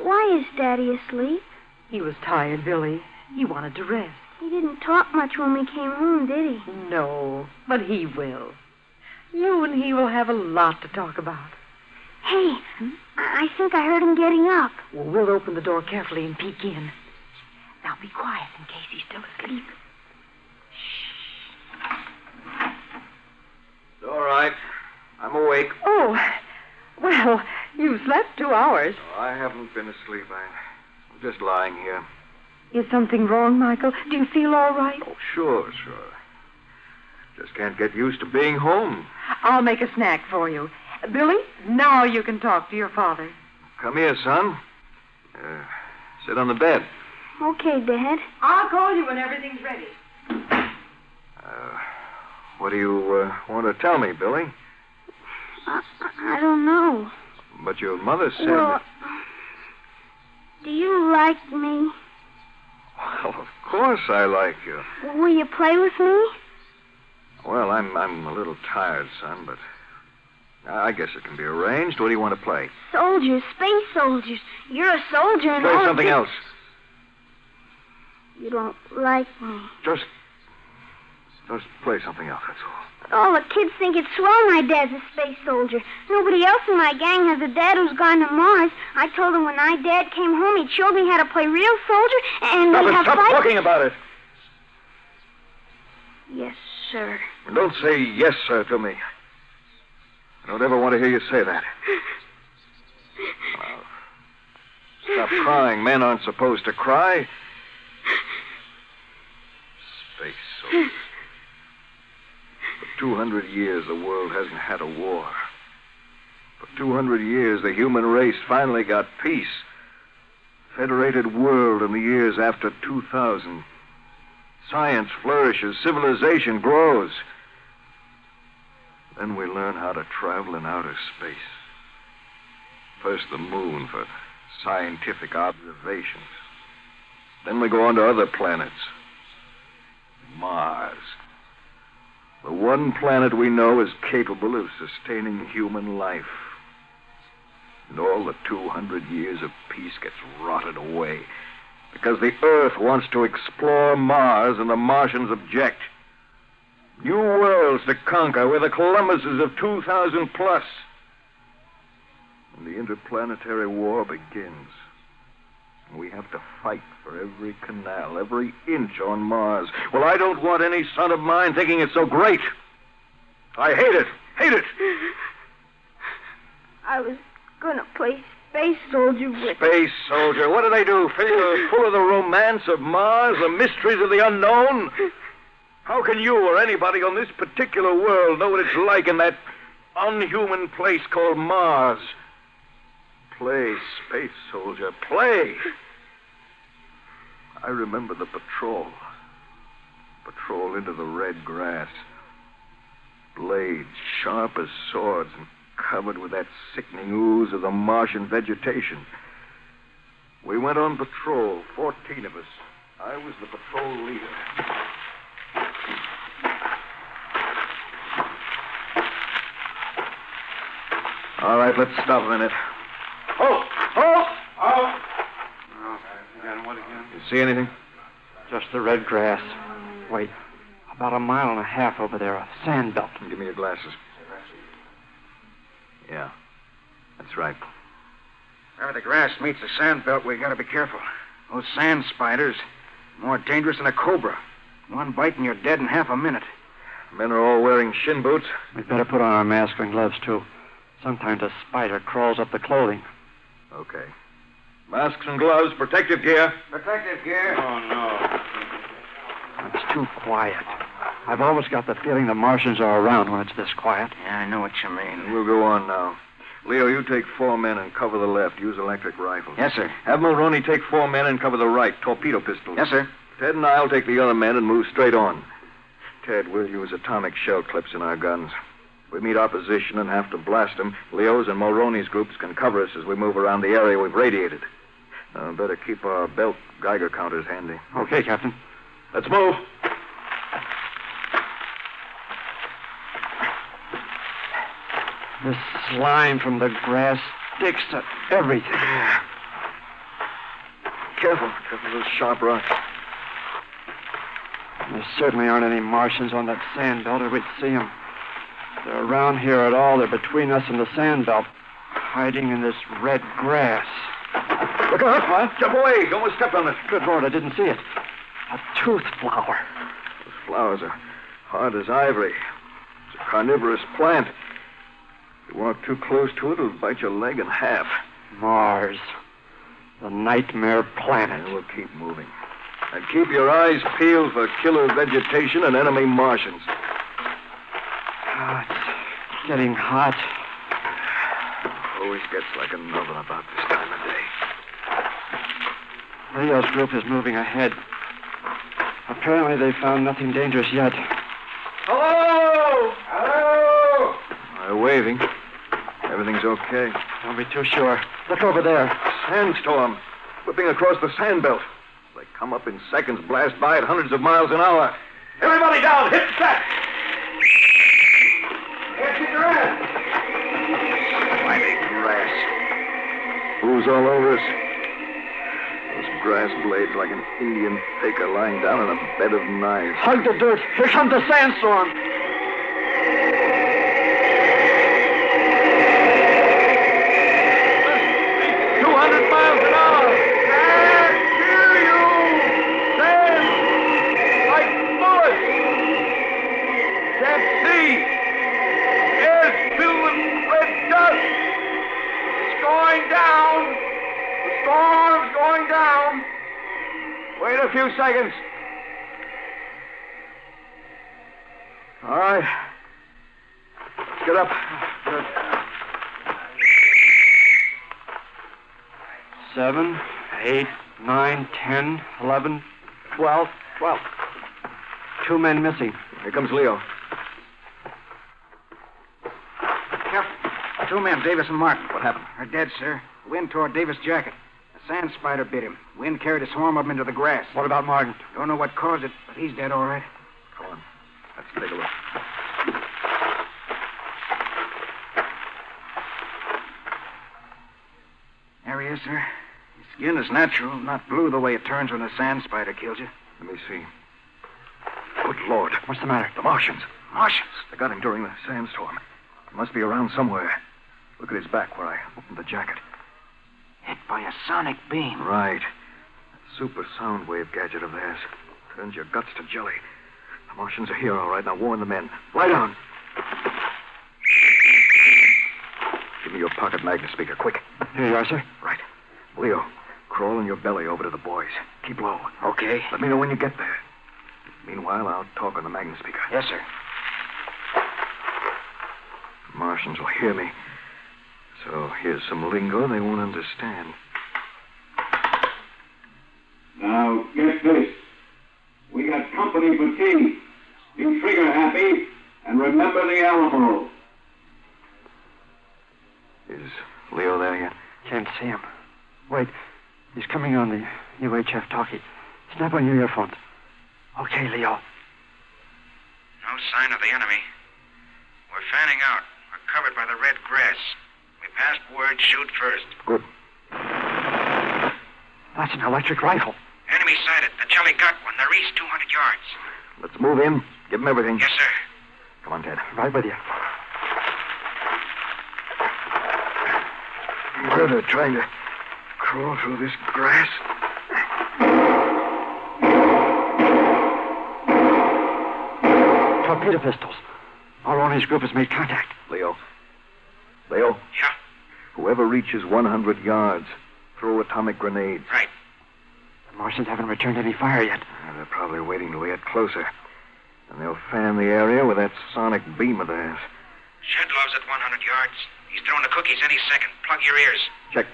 Why is Daddy asleep? He was tired, Billy. He wanted to rest. He didn't talk much when we came home, did he? No, but he will. You and he will have a lot to talk about. Hey, I think I heard him getting up. Well, we'll open the door carefully and peek in. Now be quiet in case he's still asleep. It's all right. I'm awake. Oh, well, you slept 2 hours. Oh, I haven't been asleep. I'm just lying here. Is something wrong, Michael? Do you feel all right? Oh, sure. Just can't get used to being home. I'll make a snack for you. Billy, now you can talk to your father. Come here, son. Sit on the bed. Okay, Dad. I'll call you when everything's ready. What do you want to tell me, Billy? I don't know. But your mother said... Well, do you like me? Well, of course I like you. Will you play with me? Well, I'm a little tired, son, but I guess it can be arranged. What do you want to play? Soldiers, space soldiers. You're a soldier and Play all something else. You don't like me. Just play something else, that's all. But all the kids think it's swell my dad's a space soldier. Nobody else in my gang has a dad who's gone to Mars. I told him when my dad came home, he'd show me how to play real soldier, and we'd have Stop fights. talking about it. Yes, sir. And don't say yes, sir, to me. I don't ever want to hear you say that. Now, stop crying. Men aren't supposed to cry. Space soldier. For 200 years, the world hasn't had a war. For 200 years, the human race finally got peace. Federated world in the years after 2000. Science flourishes, civilization grows. Then we learn how to travel in outer space. First the moon for scientific observations. Then we go on to other planets. Mars. The one planet we know is capable of sustaining human life. And all the 200 years of peace gets rotted away because the Earth wants to explore Mars and the Martians object. New worlds to conquer. We're the Columbuses of 2000 plus. And the interplanetary war begins. We have to fight for every canal, every inch on Mars. Well, I don't want any son of mine thinking it's so great. I hate it. Hate it. I was gonna play space soldier with... Space soldier? What do they do? Fill you full of the romance of Mars, the mysteries of the unknown? How can you or anybody on this particular world know what it's like in that unhuman place called Mars? Play, space soldier, play. I remember the patrol. Patrol into the red grass. Blades sharp as swords and covered with that sickening ooze of the Martian vegetation. We went on patrol, 14 of us. I was the patrol leader. All right, let's stop a minute. Oh! Again, what again? You see anything? Just the red grass. Wait, about a mile and a half over there, a sand belt. Give me your glasses. Yeah, that's right. Where the grass meets the sand belt, we gotta be careful. Those sand spiders, more dangerous than a cobra. One bite and you're dead in half a minute. Men are all wearing shin boots. We'd better put on our masks and gloves, too. Sometimes a spider crawls up the clothing. Okay. Masks and gloves, protective gear. Protective gear? Oh, no. It's too quiet. I've always got the feeling the Martians are around when it's this quiet. Yeah, I know what you mean. We'll go on now. Leo, you take 4 men and cover the left. Use electric rifles. Yes, sir. Have Mulroney take 4 men and cover the right. Torpedo pistols. Yes, sir. Ted and I'll take the other men and move straight on. Ted, we'll use atomic shell clips in our guns. If we meet opposition and have to blast them, Leo's and Mulroney's groups can cover us as we move around the area we've radiated. Better keep our belt Geiger counters handy. Okay, Captain. Let's move. This slime from the grass sticks to everything. Careful of those sharp rocks. There certainly aren't any Martians on that sand belt, or we'd see them. If they're around here at all, they're between us and the sand belt, hiding in this red grass. Look out! What? Jump away! You almost stepped on it. Good Lord, I didn't see it. A tooth flower. Those flowers are hard as ivory. It's a carnivorous plant. If you walk too close to it, it'll bite your leg in half. Mars. The nightmare planet. And we'll keep moving. And keep your eyes peeled for killer vegetation and enemy Martians. Oh, it's getting hot. Always gets like an oven about this time of day. Leo's group is moving ahead. Apparently they found nothing dangerous yet. Hello! Hello! They're waving. Everything's okay. Don't be too sure. Look over there. Sandstorm. Whipping across the sand belt. They come up in seconds, blast by at hundreds of miles an hour. Everybody down! Hit set! Hit your ass! Slimy grass. Ooze all over us. Those grass blades like an Indian faker lying down in a bed of knives. Hug the dirt. Here comes the sandstorm. Wait a few seconds. All right. Let's get up. Good. 7, 8, 9, 10, 11, 12. 12. 2 men missing. Here comes Leo. Careful. 2 men, Davis and Martin. What happened? Are dead, sir. The wind tore Davis' jacket. A sand spider bit him. Wind carried a swarm of them into the grass. What about Martin? Don't know what caused it, but he's dead all right. Come on. Let's take a look. There he is, sir. His skin is natural, not blue the way it turns when a sand spider kills you. Let me see. Good Lord. What's the matter? The Martians. Martians? They got him during the sandstorm. He must be around somewhere. Look at his back where I opened the jacket. Hit by a sonic beam. Right. That super sound wave gadget of theirs. Turns your guts to jelly. The Martians are here, all right. Now warn the men. Lie down. Give me your pocket magnet speaker, quick. Here you are, sir. Right. Leo, crawl on your belly over to the boys. Keep low. Okay. Let me know when you get there. Meanwhile, I'll talk on the magnet speaker. Yes, sir. The Martians will hear me. So here's some lingo they won't understand. Now, get this. We got company for tea. Be trigger happy and remember the Alamo. Is Leo there yet? Can't see him. Wait. He's coming on the UHF talkie. Snap on your earphones. Okay, Leo. No sign of the enemy. We're fanning out. We're covered by the red grass. We passed word, shoot first. Good. That's an electric rifle. Enemy sighted. The Jelly got one. They're east 200 yards. Let's move in. Give them everything. Yes, sir. Come on, Ted. Right with you. Where they're trying to crawl through this grass. Torpedo pistols. Maroney's group has made contact. Leo. Yeah? Whoever reaches 100 yards, throw atomic grenades. Right. The Martians haven't returned any fire yet. They're probably waiting till we get closer. And they'll fan the area with that sonic beam of theirs. Shedlov's at 100 yards. He's throwing the cookies any second. Plug your ears. Check.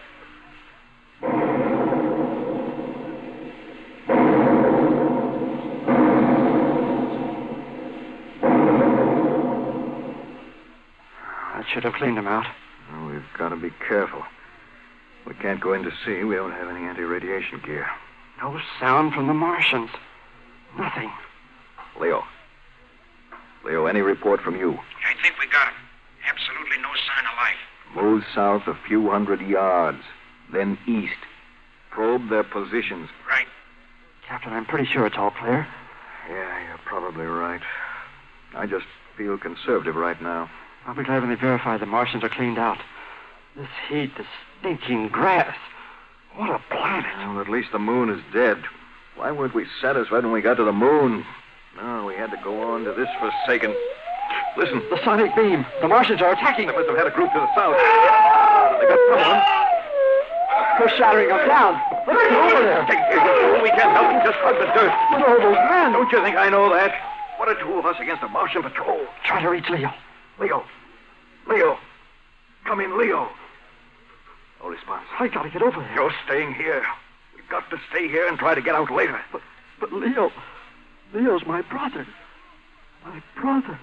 That should have cleaned them out. Well, we've got to be careful. We can't go in to see. We don't have any anti-radiation gear. No sound from the Martians. Nothing. Leo, any report from you? I think we got him. Absolutely no sign of life. Move south a few hundred yards, then east. Probe their positions. Right. Captain, I'm pretty sure it's all clear. Yeah, you're probably right. I just feel conservative right now. I'll be glad when they verify the Martians are cleaned out. This heat, this stinking grass. What a planet. Well, at least the moon is dead. Why weren't we satisfied when we got to the moon? No, we had to go on to this forsaken... Listen. The sonic beam. The Martians are attacking. They must have had a group to the south. They got someone. They're shattering us down. Let's get over there. We can't help them. Just hug the dirt. What are those men? Don't you think I know that? What are two of us against a Martian patrol? Try to reach Leo. Leo. Come in, Leo. No response. I gotta get over there. You're staying here. We've got to stay here and try to get out later. But Leo's my brother. My brother.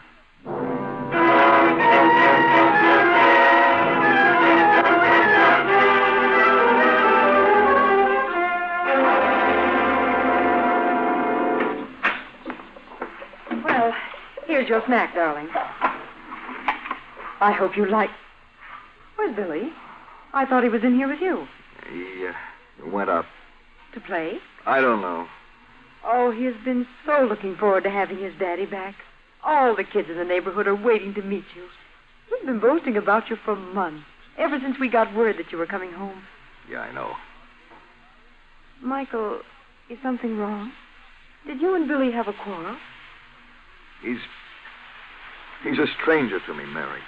Well, here's your snack, darling. I hope you like... Where's Billy? I thought he was in here with you. He went up. To play? I don't know. Oh, he has been so looking forward to having his daddy back. All the kids in the neighborhood are waiting to meet you. He's been boasting about you for months, ever since we got word that you were coming home. Yeah, I know. Michael, is something wrong? Did you and Billy have a quarrel? He's a stranger to me, Mary.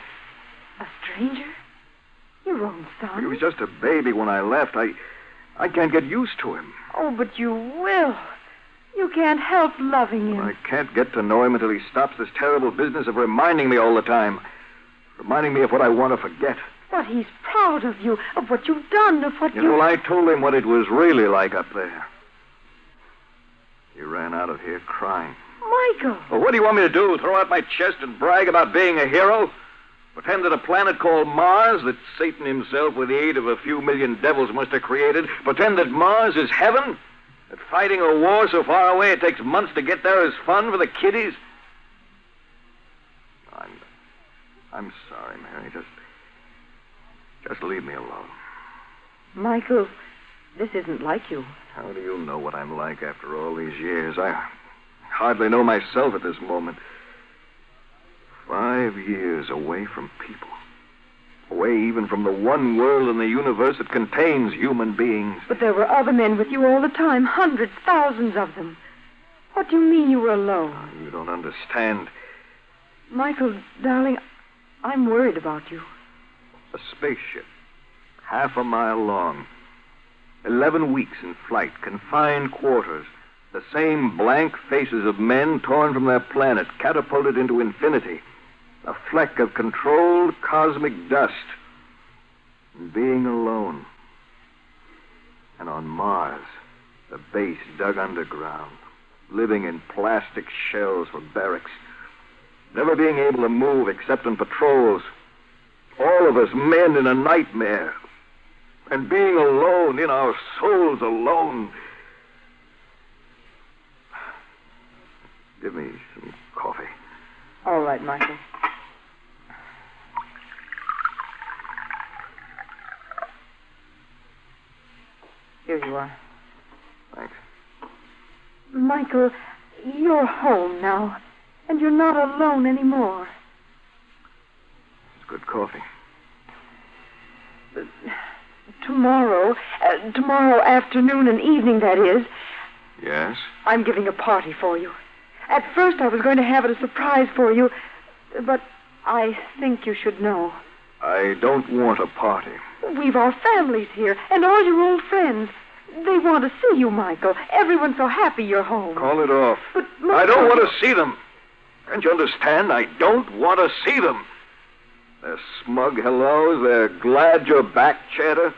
A stranger? Your own son? He was just a baby when I left. I can't get used to him. Oh, but you will. You can't help loving him. I can't get to know him until he stops this terrible business of reminding me all the time. Reminding me of what I want to forget. But he's proud of you, of what you've done, of what You know, I told him what it was really like up there. He ran out of here crying. Michael! Well, what do you want me to do? Throw out my chest and brag about being a hero? Pretend that a planet called Mars, that Satan himself, with the aid of a few million devils, must have created, pretend that Mars is heaven? That fighting a war so far away it takes months to get there is fun for the kiddies? I'm sorry, Mary. Just leave me alone. Michael, this isn't like you. How do you know what I'm like after all these years? hardly know myself at this moment. 5 years away from people. Away even from the one world in the universe that contains human beings. But there were other men with you all the time. Hundreds, thousands of them. What do you mean you were alone? You don't understand. Michael, darling, I'm worried about you. A spaceship, 1/2 mile long. 11 weeks in flight, confined quarters. The same blank faces of men torn from their planet, catapulted into infinity. A fleck of controlled cosmic dust. And being alone. And on Mars, the base dug underground, living in plastic shells for barracks. Never being able to move except on patrols. All of us men in a nightmare. And being alone, in our souls alone. Give me some coffee. All right, Michael. Here you are. Thanks. Michael, you're home now, and you're not alone anymore. It's good coffee. Tomorrow afternoon and evening, that is, Yes? I'm giving a party for you. At first I was going to have it a surprise for you, but I think you should know. I don't want a party. We've our families here, and all your old friends. They want to see you, Michael. Everyone's so happy you're home. Call it off. But, I don't want to see them. Can't you understand? I don't want to see them. Their smug hellos, their glad you're back chatter,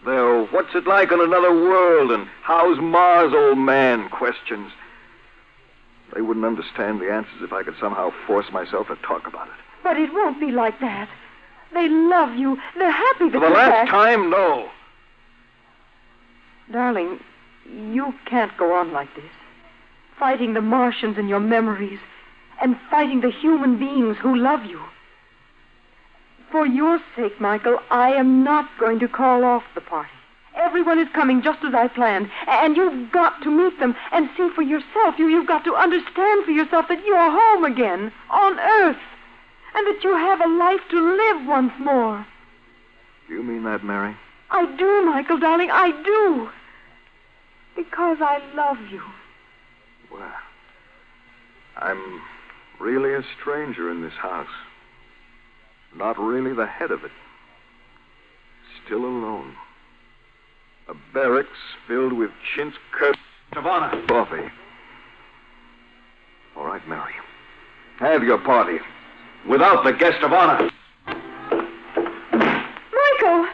their what's it like on another world and how's Mars, old man questions. They wouldn't understand the answers if I could somehow force myself to talk about it. But it won't be like that. They love you. They're happy that For the you're last back. time, no. Darling, you can't go on like this. Fighting the Martians in your memories and fighting the human beings who love you. For your sake, Michael, I am not going to call off the party. Everyone is coming just as I planned, and you've got to meet them and see for yourself. You've got to understand for yourself that you're home again, on Earth, and that you have a life to live once more. Do you mean that, Mary? I do, Michael, darling, I do. Because I love you. Well, I'm really a stranger in this house. Not really the head of it. Still alone. A barracks filled with chintz curtains. Savannah. Coffee. All right, Mary. Have your party. Without the guest of honor. Michael!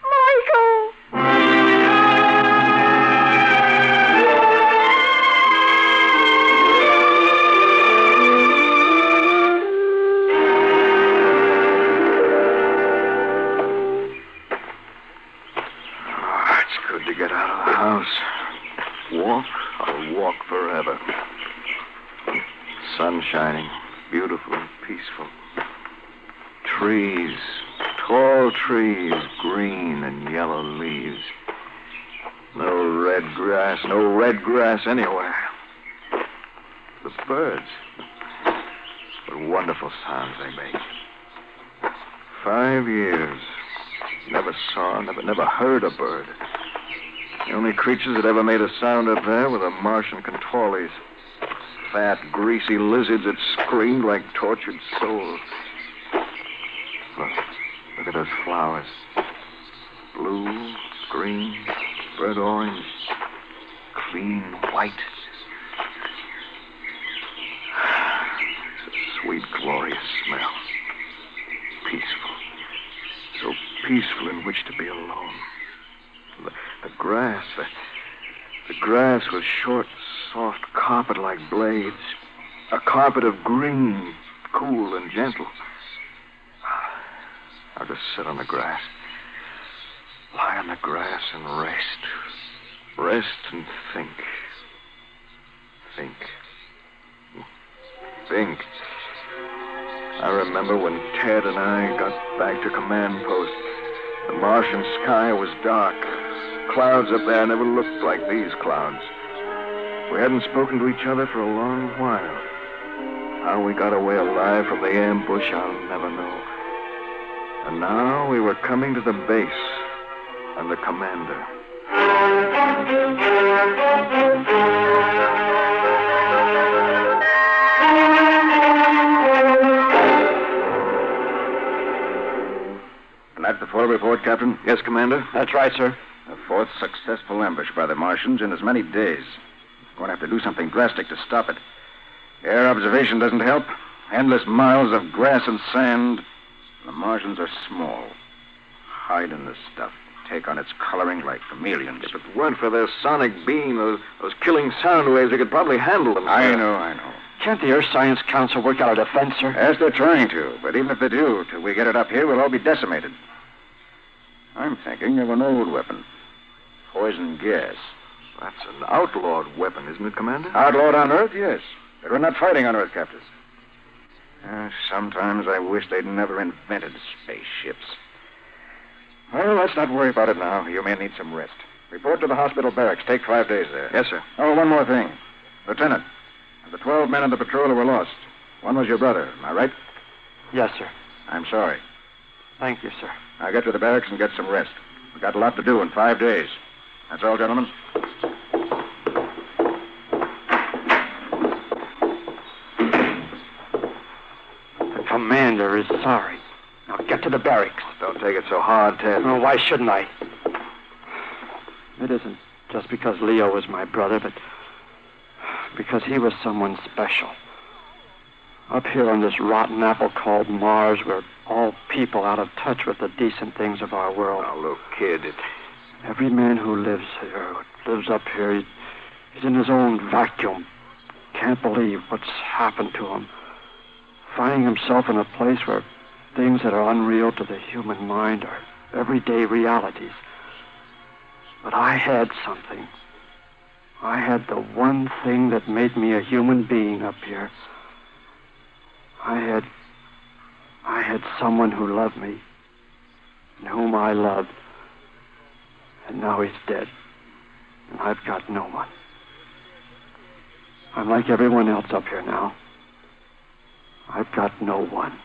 Michael! It's good to get out of the house. Walk, I'll walk forever. Sun shining, beautiful and peaceful. Trees, tall trees, green and yellow leaves. No red grass anywhere. The birds. What wonderful sounds they make. 5 years. Never saw, never heard a bird. The only creatures that ever made a sound up there were the Martian contorlies. Fat, greasy lizards that screamed like tortured souls. Look at those flowers. Blue, green, burnt orange, clean white. It's a sweet, glorious smell. Peaceful. So peaceful in which to be alone. The grass was short, soft carpet like blades. A carpet of green, cool and gentle. I'll just sit on the grass. Lie on the grass and rest. Rest and think. Think. I remember when Ted and I got back to command post. The Martian sky was dark. Clouds up there never looked like these clouds. We hadn't spoken to each other for a long while. How we got away alive from the ambush, I'll never know. And now we were coming to the base and the commander. And that's the full report, Captain? Yes, Commander. That's right, sir. The fourth successful ambush by the Martians in as many days. We're going to have to do something drastic to stop it. Air observation doesn't help. Endless miles of grass and sand. The Martians are small. Hide in this stuff. Take on its coloring like chameleons. If it weren't for their sonic beam, those killing sound waves, they could probably handle them. I know. Can't the Earth Science Council work out a defense, sir? Yes, they're trying to. But even if they do, till we get it up here, we'll all be decimated. I'm thinking of an old weapon. Poison gas. That's an outlawed weapon, isn't it, Commander? Outlawed on Earth, yes. But we're not fighting on Earth, Captain. Sometimes I wish they'd never invented spaceships. Well, let's not worry about it now. You men need some rest. Report to the hospital barracks. Take 5 days there. Yes, sir. Oh, one more thing. Lieutenant, of the 12 men on the patrol who were lost, one was your brother. Am I right? Yes, sir. I'm sorry. Thank you, sir. Now get to the barracks and get some rest. We've got a lot to do in 5 days. That's all, gentlemen. The commander is sorry. Now get to the barracks. Don't take it so hard, Ted. Oh, why shouldn't I? It isn't just because Leo was my brother, but because he was someone special. Up here on this rotten apple called Mars, we're all people out of touch with the decent things of our world. Now, look, kid, every man who lives here, lives up here, he's in his own vacuum. Can't believe what's happened to him. Finding himself in a place where things that are unreal to the human mind are everyday realities. But I had something. I had the one thing that made me a human being up here. I had someone who loved me, and whom I loved. And now he's dead, and I've got no one. I'm like everyone else up here now. I've got no one.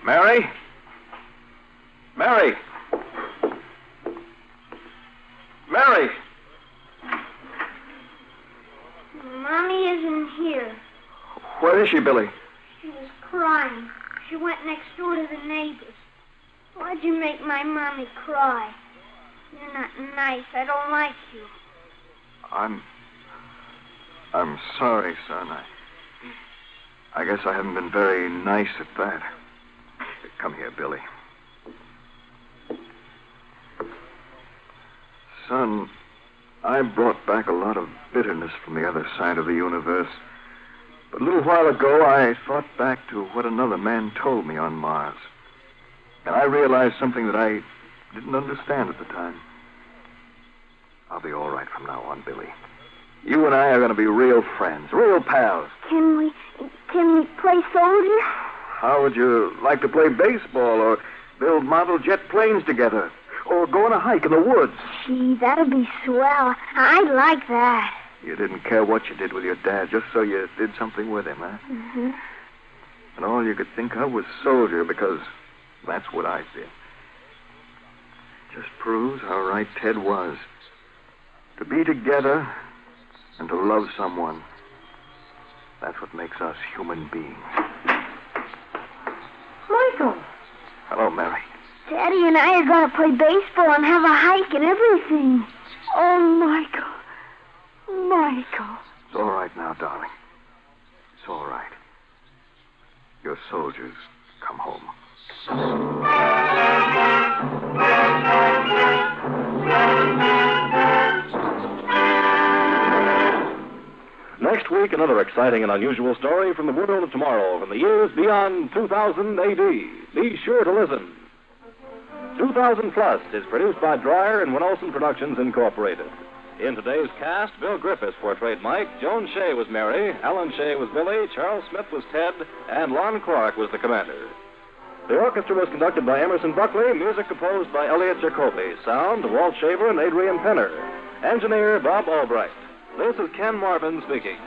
Mary? Mary? Mary? Mommy isn't here. Where is she, Billy? She was crying. She went next door to the neighbors. Why'd you make my mommy cry? You're not nice. I don't like you. I'm sorry, son. I guess I haven't been very nice at that. Come here, Billy. Son, I brought back a lot of bitterness from the other side of the universe. But a little while ago, I thought back to what another man told me on Mars. And I realized something that I didn't understand at the time. I'll be all right from now on, Billy. You and I are going to be real friends, real pals. Can we play soldier? How would you like to play baseball or build model jet planes together? Or go on a hike in the woods? Gee, that'd be swell. I'd like that. You didn't care what you did with your dad, just so you did something with him, huh? Mm-hmm. And all you could think of was soldier, because that's what I did. Just proves how right Ted was. To be together and to love someone, that's what makes us human beings. Michael. Hello, Mary. Daddy and I are going to play baseball and have a hike and everything. Oh, Michael. Michael. It's all right now, darling. It's all right. Your soldiers come home. Next week, another exciting and unusual story from the world of tomorrow, from the years beyond 2000 AD. Be sure to listen. 2000 Plus is produced by Dreyer and Winolson Productions Incorporated. In today's cast, Bill Griffiths portrayed Mike, Joan Shea was Mary, Alan Shea was Billy, Charles Smith was Ted, and Lon Clark was the commander. The orchestra was conducted by Emerson Buckley, music composed by Elliot Jacoby, sound Walt Shaver and Adrian Penner, engineer Bob Albright. This is Ken Marvin speaking.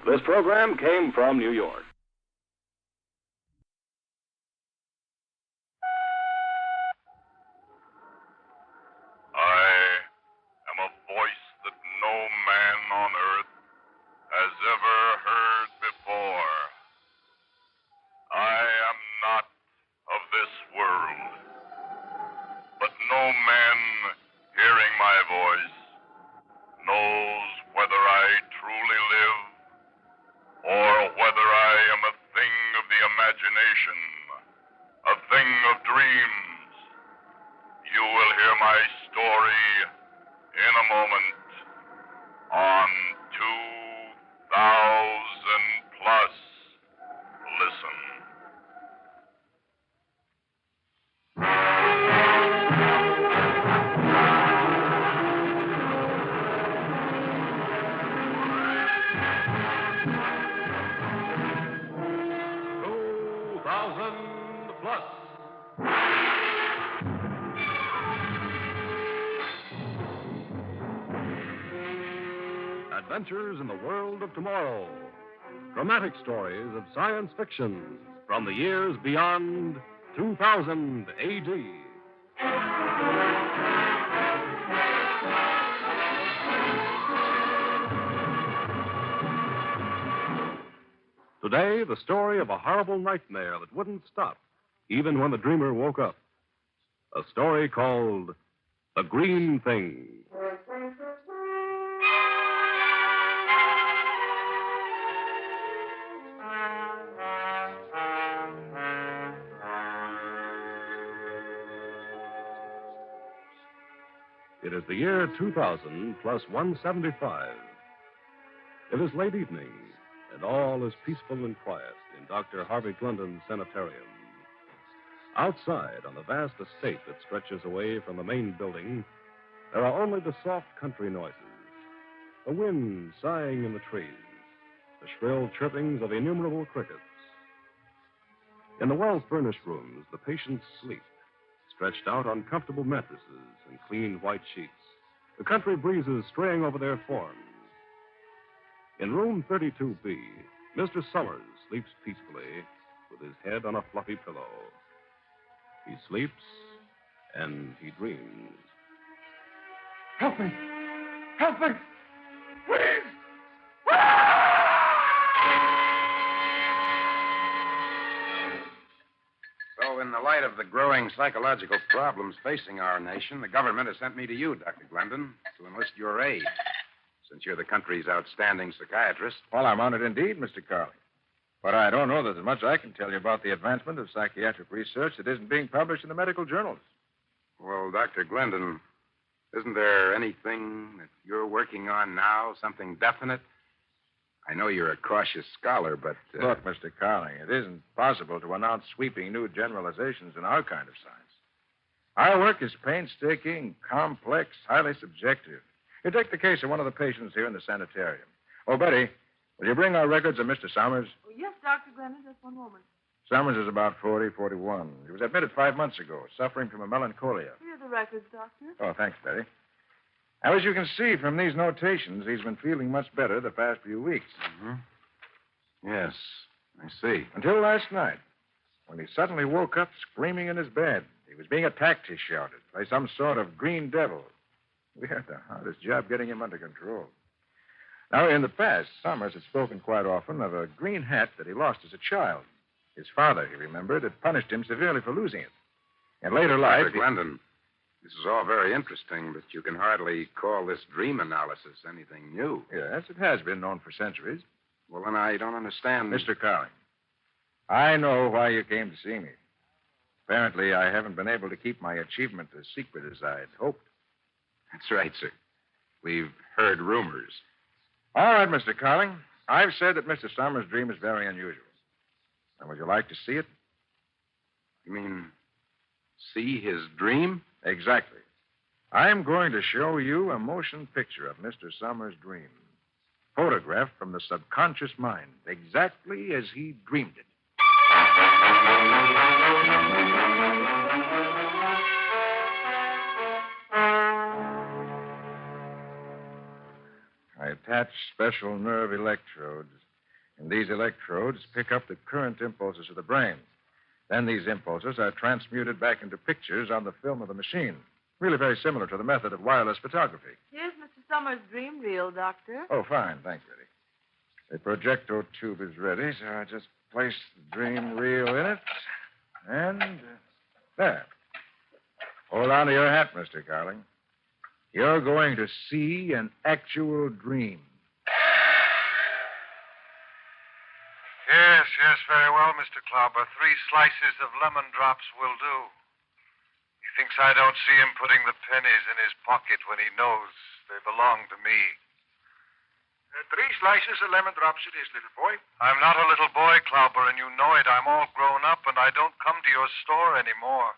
This program came from New York. Adventures in the world of tomorrow. Dramatic stories of science fiction from the years beyond 2000 AD. Today, the story of a horrible nightmare that wouldn't stop, even when the dreamer woke up. A story called The Green Thing. It is the year 2000 plus 175. It is late evening, and all is peaceful and quiet in Dr. Harvey Glendon's sanitarium. Outside, on the vast estate that stretches away from the main building, there are only the soft country noises, the wind sighing in the trees, the shrill chirpings of innumerable crickets. In the well-furnished rooms, the patients sleep, stretched out on comfortable mattresses and clean white sheets, the country breezes straying over their forms. In room 32B, Mr. Summers sleeps peacefully with his head on a fluffy pillow. He sleeps and he dreams. Help me! Help me! Please! So, in the light of the growing psychological problems facing our nation, the government has sent me to you, Dr. Glendon, to enlist your aid, since you're the country's outstanding psychiatrist. Well, I'm honored indeed, Mr. Carley. But I don't know that there's much I can tell you about the advancement of psychiatric research that isn't being published in the medical journals. Well, Dr. Glendon, isn't there anything that you're working on now, something definite? I know you're a cautious scholar, but... Look, Mr. Carley, it isn't possible to announce sweeping new generalizations in our kind of science. Our work is painstaking, complex, highly subjective. You take the case of one of the patients here in the sanitarium. Oh, Betty, will you bring our records of Mr. Summers? Oh, yes, Dr. Glendon, just one moment. Summers is about 40, 41. He was admitted 5 months ago, suffering from a melancholia. Here are the records, Doctor. Oh, thanks, Betty. Now, as you can see from these notations, he's been feeling much better the past few weeks. Mm-hmm. Yes, I see. Until last night, when he suddenly woke up screaming in his bed. He was being attacked, he shouted, by some sort of green devil. We had the hardest job getting him under control. Now, in the past, Summers had spoken quite often of a green hat that he lost as a child. His father, he remembered, had punished him severely for losing it. In later life... Dr. Glendon, this is all very interesting, but you can hardly call this dream analysis anything new. Yes, it has been known for centuries. Well, then I don't understand... Mr. Carling, I know why you came to see me. Apparently, I haven't been able to keep my achievement as secret as I'd hoped. That's right, sir. We've heard rumors. All right, Mr. Carling. I've said that Mr. Summers' dream is very unusual. And would you like to see it? You mean see his dream? Exactly. I'm going to show you a motion picture of Mr. Summers' dream. Photographed from the subconscious mind, exactly as he dreamed it. I attach special nerve electrodes, and these electrodes pick up the current impulses of the brain. Then these impulses are transmuted back into pictures on the film of the machine. Really very similar to the method of wireless photography. Here's Mr. Summers' dream reel, Doctor. Oh, fine. Thanks, Eddie. The projectile tube is ready, so I just place the dream reel in it. And there. Hold on to your hat, Mr. Carling. You're going to see an actual dream. Yes, very well, Mr. Klauber. 3 slices of lemon drops will do. He thinks I don't see him putting the pennies in his pocket when he knows they belong to me. 3 slices of lemon drops it is, little boy. I'm not a little boy, Klauber, and you know it. I'm all grown up, and I don't come to your store anymore.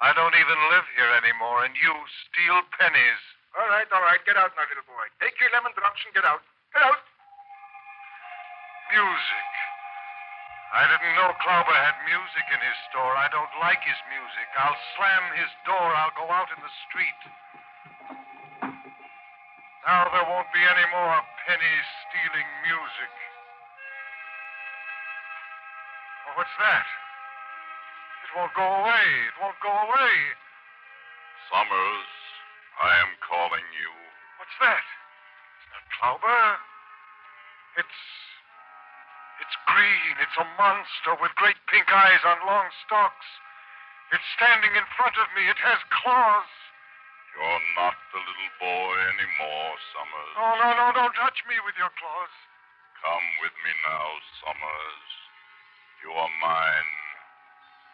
I don't even live here anymore, and you steal pennies. All right. Get out now, little boy. Take your lemon drops and get out. Get out. Music. I didn't know Klauber had music in his store. I don't like his music. I'll slam his door. I'll go out in the street. Now there won't be any more penny-stealing music. Oh, what's that? It won't go away. It won't go away. Summers, I am calling you. What's that? It's not Klauber. It's green. It's a monster with great pink eyes on long stalks. It's standing in front of me. It has claws. You're not the little boy anymore, Summers. No, don't touch me with your claws. Come with me now, Summers. You are mine.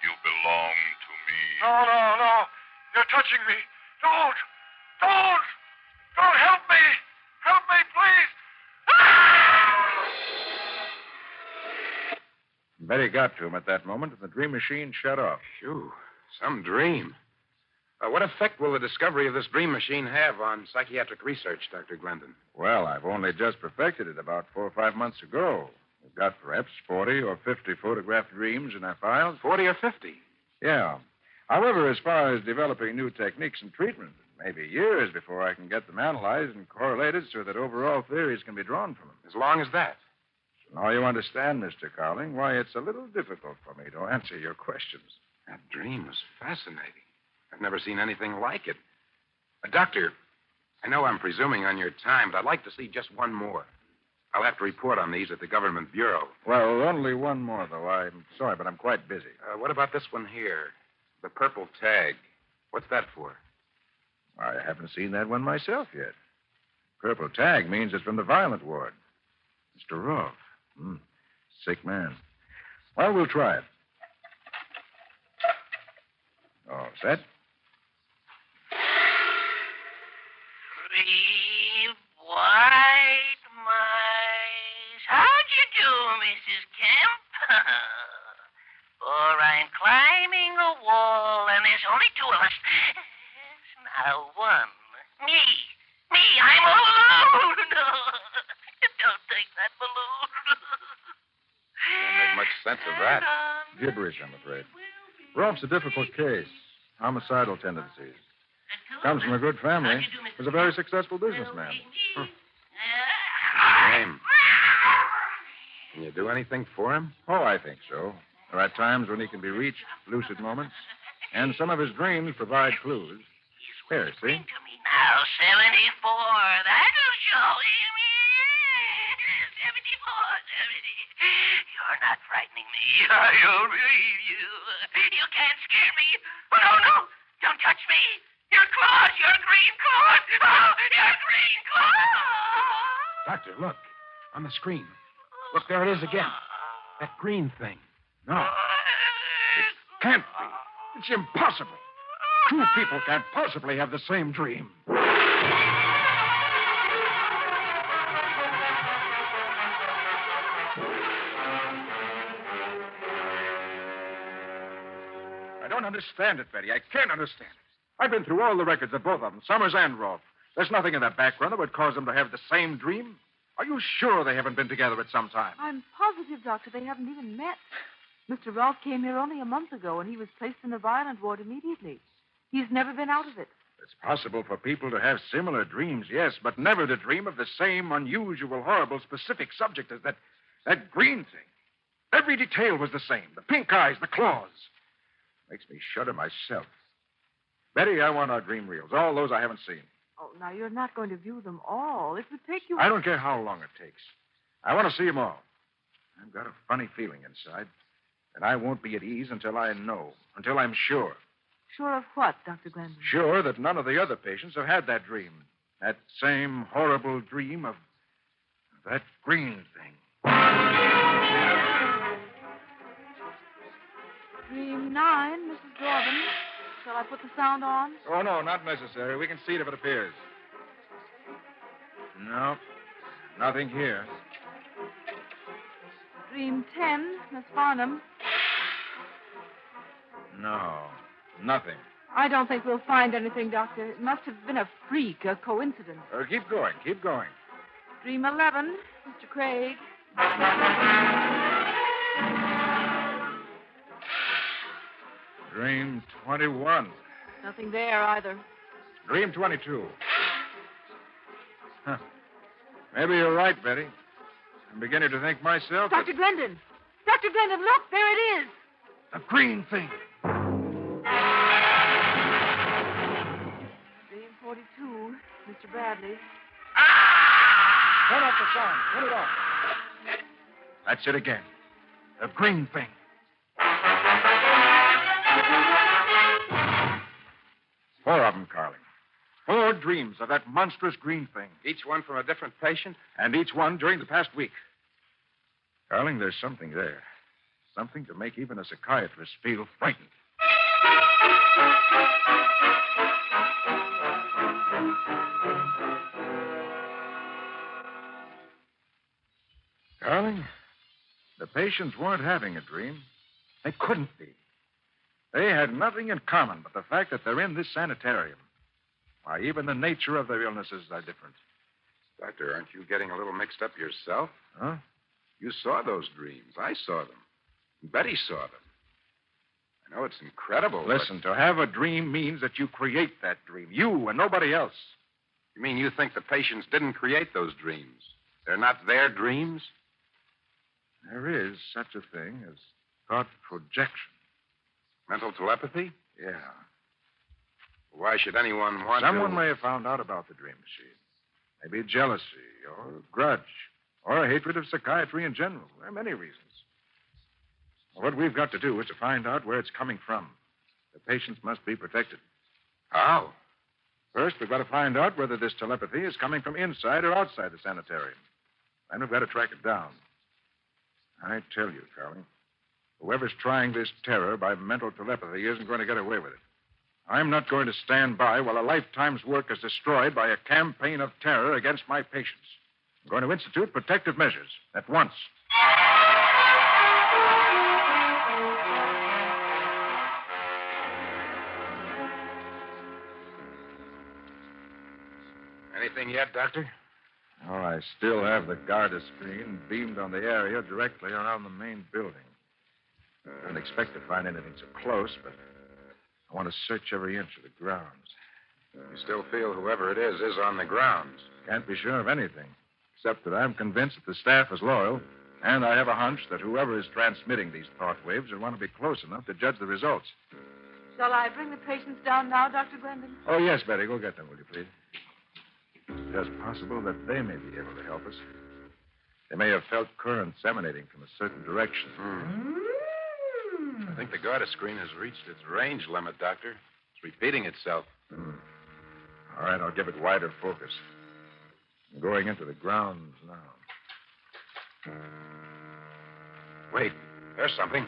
You belong to me. No. You're touching me. Don't. Help me. Help me, please. Betty got to him at that moment, and the dream machine shut off. Phew, some dream. What effect will the discovery of this dream machine have on psychiatric research, Dr. Glendon? Well, I've only just perfected it about 4 or 5 months ago. We've got perhaps 40 or 50 photographed dreams in our files. 40 or 50? Yeah. However, as far as developing new techniques and treatment, it may be years before I can get them analyzed and correlated so that overall theories can be drawn from them. As long as that? So now you understand, Mr. Carling, why it's a little difficult for me to answer your questions. That dream was fascinating. I've never seen anything like it. Doctor, I know I'm presuming on your time, but I'd like to see just one more. I'll have to report on these at the government bureau. Well, only one more, though. I'm sorry, but I'm quite busy. What about this one here? The purple tag. What's that for? I haven't seen that one myself yet. Purple tag means it's from the violent ward. Mr. Rolfe. Sick man. Well, we'll try it. All set? 3 white mice. How'd you do, Mrs. Kemp? For I'm climbing a wall, and there's only 2 of us. Now 1. Me, I'm all alone. Don't take that balloon. Don't make much sense of that. Gibberish, I'm afraid. Rolfe's a difficult case. Homicidal tendencies. Comes from a good family. Was a very successful businessman. Shame. Can you do anything for him? Oh, I think so. There are times when he can be reached, lucid moments, and some of his dreams provide clues. Here, see? Now 74. That'll show him. 74. You're not frightening me. I'll believe you. You can't scare me. Oh, no. Don't touch me. Your claws. Your green claws. Oh, your green claws. Doctor, look. On the screen. Look, there it is again. That green thing. No. It can't be. It's impossible. Two people can't possibly have the same dream. I don't understand it, Betty. I can't understand it. I've been through all the records of both of them, Summers and Rolfe. There's nothing in their background that would cause them to have the same dream. Are you sure they haven't been together at some time? I'm positive, Doctor, they haven't even met. Mr. Rolfe came here only a month ago, and he was placed in a violent ward immediately. He's never been out of it. It's possible for people to have similar dreams, yes, but never to dream of the same unusual, horrible, specific subject as that green thing. Every detail was the same. The pink eyes, the claws. Makes me shudder myself. Betty, I want our dream reels, all those I haven't seen. Oh, now, you're not going to view them all. It would take you... I don't care how long it takes. I want to see them all. I've got a funny feeling inside, and I won't be at ease until I know, until I'm sure. Sure of what, Dr. Glendon? Sure that none of the other patients have had that dream. That same horrible dream of that green thing. Dream 9, Mrs. Jordan. Shall I put the sound on? Oh, no, not necessary. We can see it if it appears. No, nothing here. Dream 10, Miss Farnham. No, nothing. I don't think we'll find anything, Doctor. It must have been a freak, a coincidence. Keep going, keep going. Dream 11, Mr. Craig. Dream 21. Nothing there either. Dream 22. Huh. Maybe you're right, Betty. I'm beginning to think myself. Dr. Glendon! Dr. Glendon, look! There it is! A green thing. Dream 42, Mr. Bradley. Turn off the sound. Turn it off. That's it again. A green thing. Four of them, Carling. 4 dreams of that monstrous green thing. Each one from a different patient? And each one during the past week. Carling, there's something there. Something to make even a psychiatrist feel frightened. Carling, the patients weren't having a dream. They couldn't be. They had nothing in common but the fact that they're in this sanitarium. Why, even the nature of their illnesses are different. Doctor, aren't you getting a little mixed up yourself? Huh? You saw those dreams. I saw them. Betty saw them. I know it's incredible. Listen, to have a dream means that you create that dream. You and nobody else. You mean you think the patients didn't create those dreams? They're not their dreams? There is such a thing as thought projection. Mental telepathy? Yeah. Why should anyone want Someone to... may have found out about the dream machine. Maybe jealousy or grudge or a hatred of psychiatry in general. There are many reasons. What we've got to do is to find out where it's coming from. The patients must be protected. How? First, we've got to find out whether this telepathy is coming from inside or outside the sanitarium. Then we've got to track it down. I tell you, Carling, whoever's trying this terror by mental telepathy isn't going to get away with it. I'm not going to stand by while a lifetime's work is destroyed by a campaign of terror against my patients. I'm going to institute protective measures at once. Anything yet, Doctor? Oh, I still have the Garda screen beamed on the area directly around the main building. I didn't expect to find anything so close, but I want to search every inch of the grounds. You still feel whoever it is on the grounds? Can't be sure of anything, except that I'm convinced that the staff is loyal, and I have a hunch that whoever is transmitting these thought waves will want to be close enough to judge the results. Shall I bring the patients down now, Dr. Glendon? Oh, yes, Betty. Go get them, will you, please? It's just possible that they may be able to help us. They may have felt currents emanating from a certain direction. I think the Garda screen has reached its range limit, Doctor. It's repeating itself. All right, I'll give it wider focus. I'm going into the grounds now. Wait, there's something.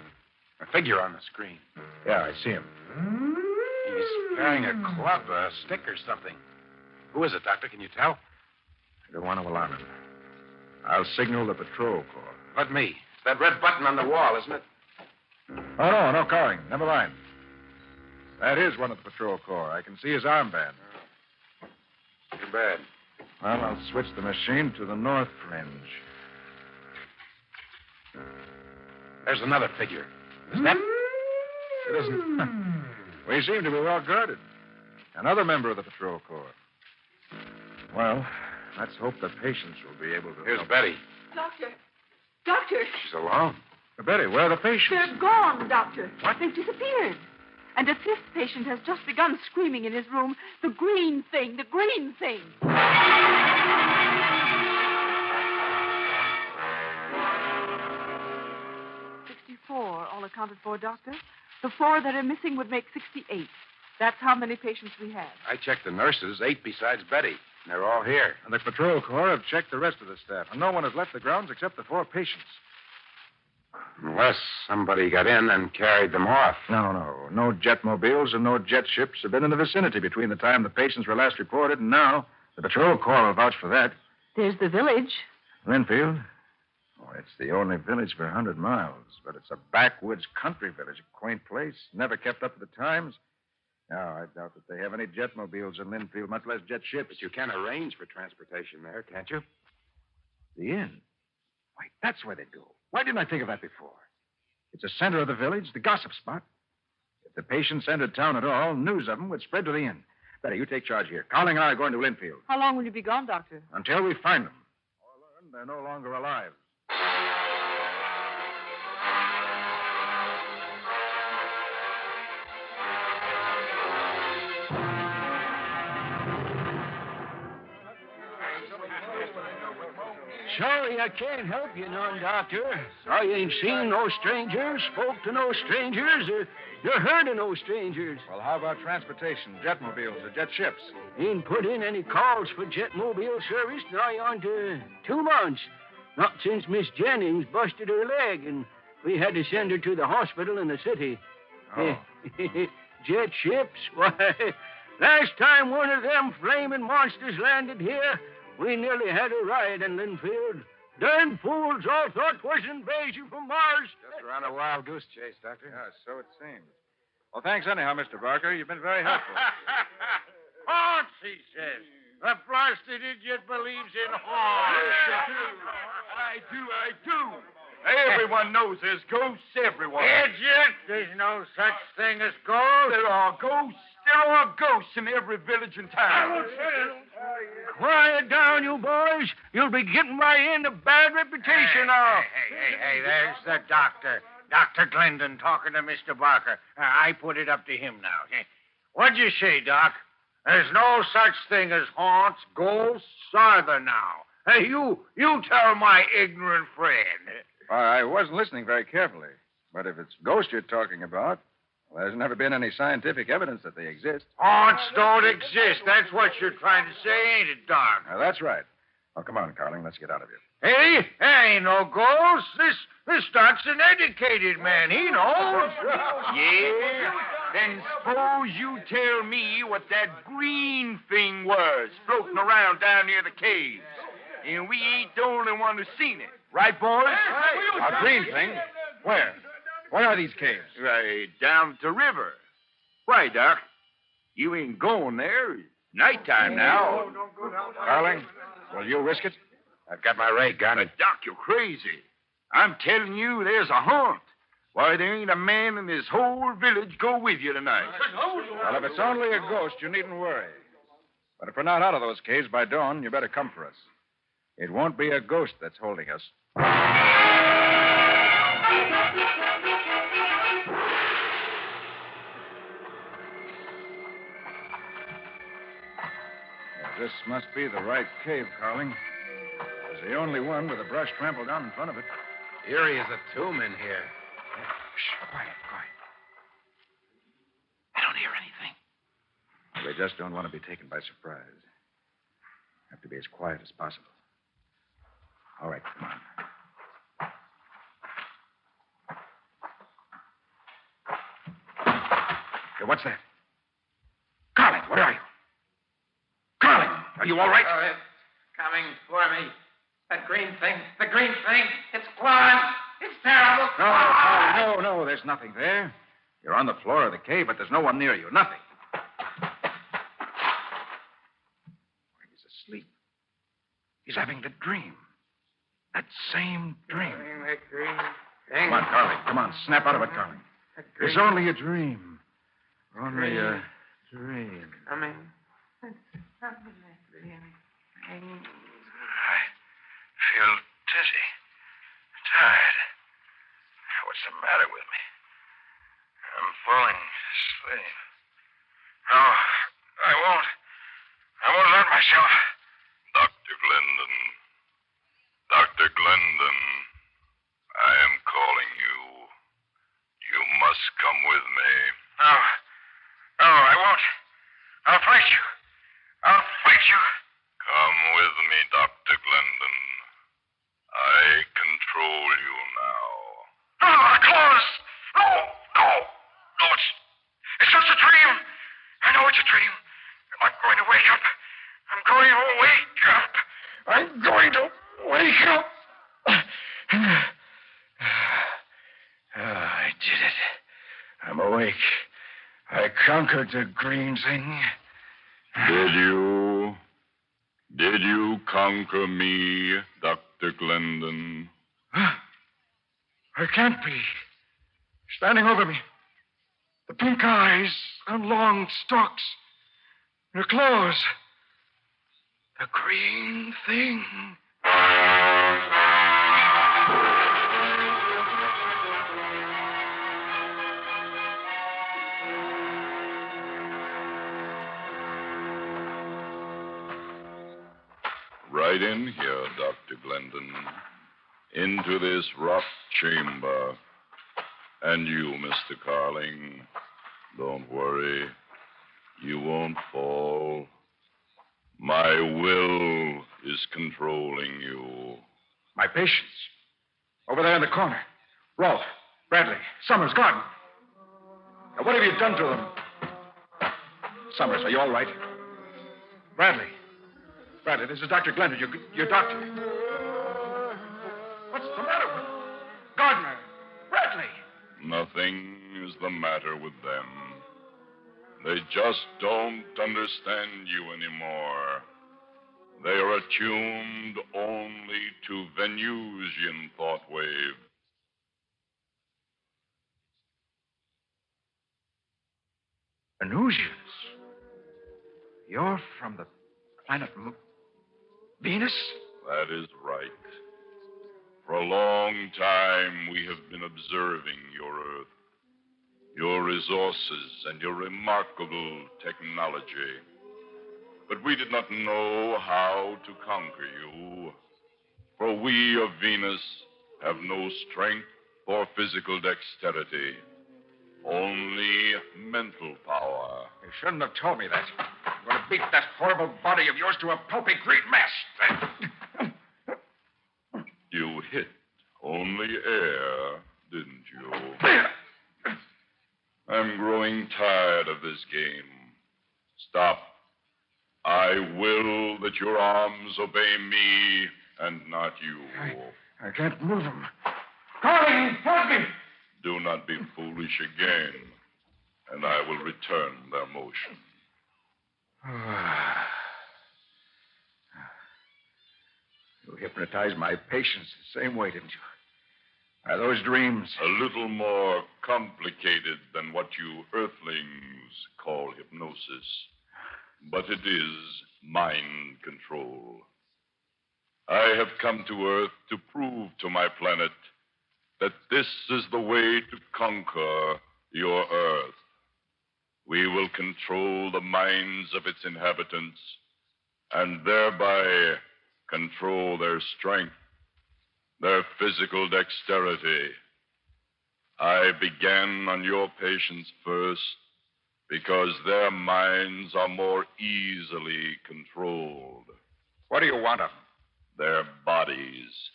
A figure on the screen. Yeah, I see him. He's carrying a club, a stick or something. Who is it, Doctor? Can you tell? I don't want to alarm him. I'll signal the patrol corps. Let me. It's that red button on the wall, isn't it? Oh, no calling. Never mind. That is one of the patrol corps. I can see his armband. Too bad. Well, I'll switch the machine to the north fringe. There's another figure. Is that... It isn't. We seem to be well guarded. Another member of the patrol corps. Well, let's hope the patients will be able to... Here's help. Betty. Doctor. Doctor. She's alone. Betty, where are the patients? They're gone, Doctor. What? They've disappeared. And a fifth patient has just begun screaming in his room, the green thing, the green thing. 64, all accounted for, Doctor. The 4 that are missing would make 68. That's how many patients we have. I checked the nurses, 8 besides Betty. And they're all here. And the patrol corps have checked the rest of the staff. And no one has left the grounds except the 4 patients. Unless somebody got in and carried them off. No. No jetmobiles and no jet ships have been in the vicinity between the time the patients were last reported and now. The patrol corps will vouch for that. There's the village. Linfield? Oh, it's the only village for 100 miles. But it's a backwoods country village, a quaint place, never kept up with the times. No, I doubt that they have any jetmobiles in Linfield, much less jet ships. But you can arrange for transportation there, can't you? The inn? Why, that's where they'd go. Why didn't I think of that before? It's the center of the village, the gossip spot. If the patients entered town at all, news of them would spread to the inn. Betty, you take charge here. Carling and I are going to Linfield. How long will you be gone, Doctor? Until we find them. Or learn they're no longer alive. Sorry I can't help you none, Doctor. I ain't seen no strangers, spoke to no strangers, or heard of no strangers. Well, how about transportation, jetmobiles, or jet ships? Ain't put in any calls for jetmobile service nigh on to 2 months. Not since Miss Jennings busted her leg, and we had to send her to the hospital in the city. Oh. Jet ships? Why, last time one of them flaming monsters landed here, we nearly had a riot in Linfield. Darn fools all thought 'twas invasion from Mars. Just ran a wild goose chase, Doctor. Yeah, so it seems. Well, thanks anyhow, Mr. Barker. You've been very helpful. Haunts, he says. The blasted idiot believes in haunts. I do. Everyone knows there's ghosts everywhere. Idiot! There's no such thing as ghosts. There are ghosts. There are ghosts in every village and town. Quiet down, you boys. You'll be getting right into bad reputation now. Hey, there's the doctor. Dr. Glendon talking to Mr. Barker. I put it up to him now. What'd you say, Doc? There's no such thing as haunts, ghosts, are there now? Hey, you tell my ignorant friend. Well, I wasn't listening very carefully. But if it's ghosts you're talking about, well, there's never been any scientific evidence that they exist. Haunts don't exist. That's what you're trying to say, ain't it, Doc? That's right. Oh, come on, Carling. Let's get out of here. Hey, there ain't no ghosts. This Doc's an educated man. He knows. Yeah? Then suppose you tell me what that green thing was floating around down near the caves. And we ain't the only one who's seen it. Right, boys? A green thing? Where? Where are these caves? Right down at the river. Why, Doc? You ain't going there. It's nighttime now. Carling, will you risk it? I've got my ray gun. Doc, you're crazy. I'm telling you, there's a haunt. Why, there ain't a man in this whole village go with you tonight. Well, if it's only a ghost, you needn't worry. But if we're not out of those caves by dawn, you better come for us. It won't be a ghost that's holding us. This must be the right cave, Carling. It's the only one with the brush trampled down in front of it. Eerie as a tomb in here. Shh, quiet. I don't hear anything. They just don't want to be taken by surprise. Have to be as quiet as possible. All right, come on. what's that? Carling, where are you? Carling, are you all right? Oh, it's coming for me. That green thing, it's gone. It's terrible. No, Carling, no, there's nothing there. You're on the floor of the cave, but there's no one near you. Nothing. He's asleep. He's having the dream. That same dream. That green thing. Come on, Carling. Come on, snap out of it, Carling. It's only a dream. Only a dream. Coming. It's something that green thing. I feel dizzy, tired. What's the matter with me? I'm falling asleep. No, I won't hurt myself. Dr. Glendon. Dr. Glendon, I am calling you. You must come with me. No, I won't. I'll fight you. Come with me, Dr. Glendon. I control you now. No, the claws! No! It's just a dream. I know it's a dream. I'm going to wake up. I did it. I'm awake. I conquered the green thing. Did you? Did you conquer me, Dr. Glendon? I can't be. Standing over me. The pink eyes and long stalks. Her claws. The green thing. Right in here, Dr. Glendon. Into this rock chamber. And you, Mr. Carling, don't worry. You won't fall. My will is controlling you. My patients. Over there in the corner. Rolfe, Bradley, Summers, Garden. Now, what have you done to them? Summers, are you all right? Bradley, this is Dr. Glendon, your doctor. What's the matter with you? Gardner, Bradley. Nothing is the matter with them. They just don't understand you anymore. They are attuned only to Venusian thought wave. Venusians? You're from the planet Venus? That is right. For a long time, we have been observing your Earth, your resources, and your remarkable technology. But we did not know how to conquer you. For we of Venus have no strength or physical dexterity, only mental power. You shouldn't have told me that. I'm going to beat that horrible body of yours to a pulpy green mess. You hit only air, didn't you? I'm growing tired of this game. Stop. I will that your arms obey me and not you. I can't move them. Carling, help me! Do not be foolish again, and I will return their motion. You hypnotized my patients the same way, didn't you? Are those dreams? A little more complicated than what you earthlings call hypnosis. But it is mind control. I have come to Earth to prove to my planet that this is the way to conquer your Earth. We will control the minds of its inhabitants and thereby control their strength, their physical dexterity. I began on your patients first because their minds are more easily controlled. What do you want of them? Their bodies.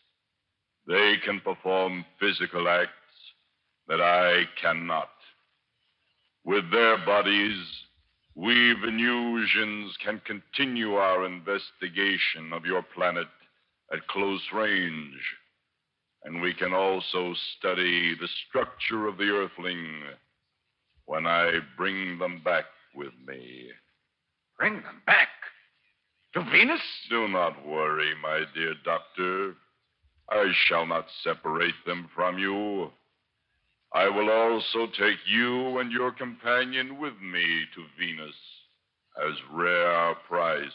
They can perform physical acts that I cannot. With their bodies, we Venusians can continue our investigation of your planet at close range. And we can also study the structure of the Earthling when I bring them back with me. Bring them back? To Venus? Do not worry, my dear doctor. I shall not separate them from you. I will also take you and your companion with me to Venus as rare prizes.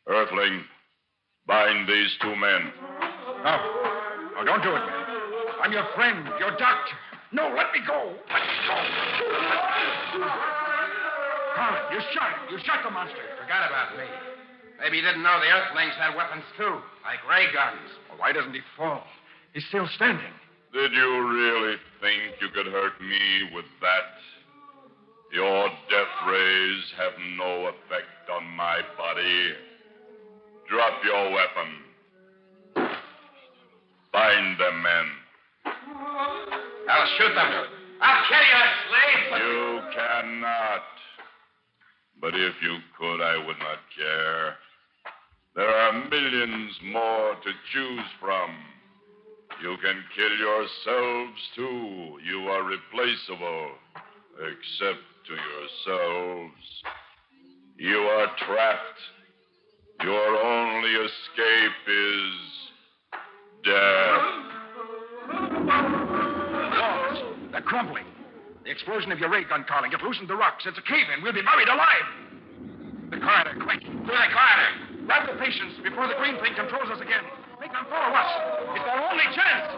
Earthling, bind these two men. No, don't do it, man. I'm your friend, your doctor. No, let me go. Let me go. Colin, you shot him. You shot the monster. Forgot about me. Maybe he didn't know the Earthlings had weapons, too, like ray guns. Well, why doesn't he fall? He's still standing. Did you really think you could hurt me with that? Your death rays have no effect on my body. Drop your weapon. Bind them, men. I'll shoot them. I'll kill you, slave. You cannot. But if you could, I would not care. There are millions more to choose from. You can kill yourselves, too. You are replaceable, except to yourselves. You are trapped. Your only escape is death. Walls, they're crumbling. The explosion of your ray gun, Carling, it loosened the rocks. It's a cave-in. We'll be buried alive. The corridor, quick. To the corridor. Grab the patients before the green thing controls us again. Make them follow us. It's their only chance.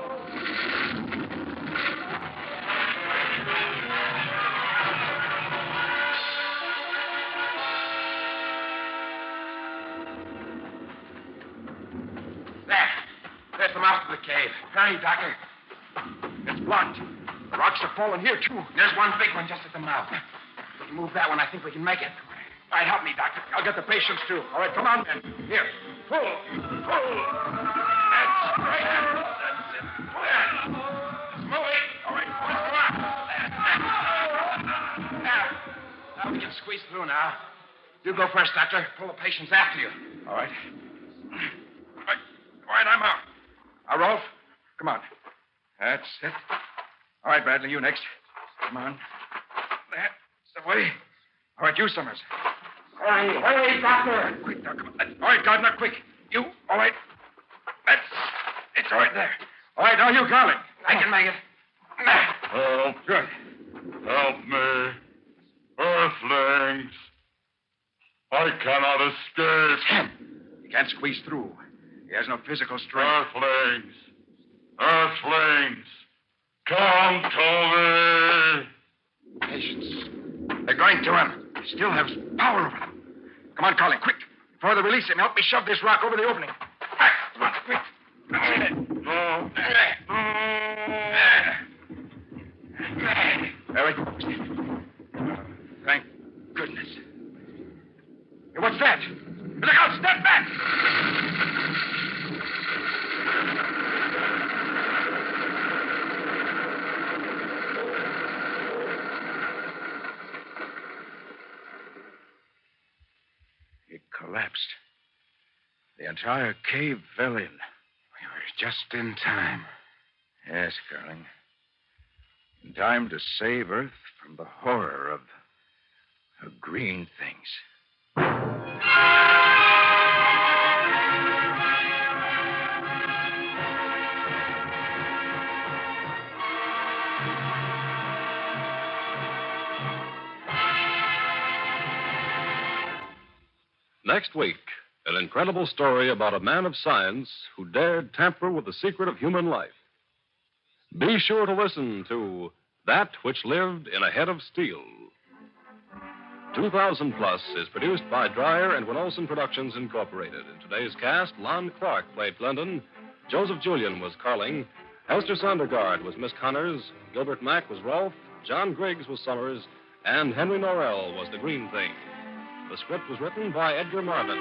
There's the mouth of the cave. Hurry, Doctor. It's blocked. The rocks have fallen here, too. There's one big one just at the mouth. If we can move that one, I think we can make it. All right, help me, Doctor. I'll get the patients, too. All right, come on, men. Here. Pull. Pull. That's right. That's it. Pull. It's moving. All right. Let's go on. There. Now we can squeeze through now. You go first, Doctor. Pull the patients after you. All right. All right, I'm out. Now, Rolf, come on. That's it. All right, Bradley, you next. Come on. That's the way. All right, you, Summers. Hurry, Doctor. Quick, now, come on. All right, Gardner, quick. You, all right. It's all right there. All right, now you, Carling. I can make it. Help. Good. Help me. Earthlings. I cannot escape. You can't squeeze through. He has no physical strength. Earthlings. Earthlings. Come to me. Patience. They're going to him. He still has power over them. Come on, Carling, quick. Before they release him, help me shove this rock over the opening. Come on, quick. There we go. Thank goodness. Hey, what's that? Look out, step back! It collapsed. The entire cave fell in. We were just in time. Yes, Carling. In time to save Earth from the horror of green things. Next week, an incredible story about a man of science who dared tamper with the secret of human life. Be sure to listen to That Which Lived in a Head of Steel. 2000 Plus is produced by Dreyer and Winolson Productions, Incorporated. In today's cast, Lon Clark played Glendon, Joseph Julian was Carling, Hester Sondergaard was Miss Connors, Gilbert Mack was Rolf, John Griggs was Summers, and Henry Norrell was the Green Thing. The script was written by Edgar Marvin.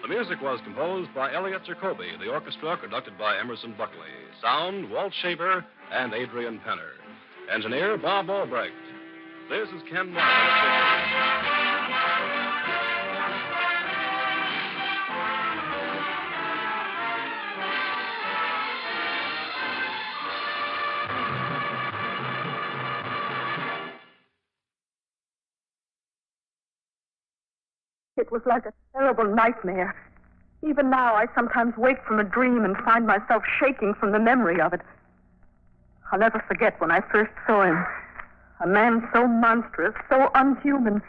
The music was composed by Elliot Jacoby, the orchestra conducted by Emerson Buckley. Sound, Walt Shaver and Adrian Penner. Engineer, Bob Albrecht. This is Ken Miles. It was like a terrible nightmare. Even now, I sometimes wake from a dream and find myself shaking from the memory of it. I'll never forget when I first saw him. A man so monstrous, so unhuman,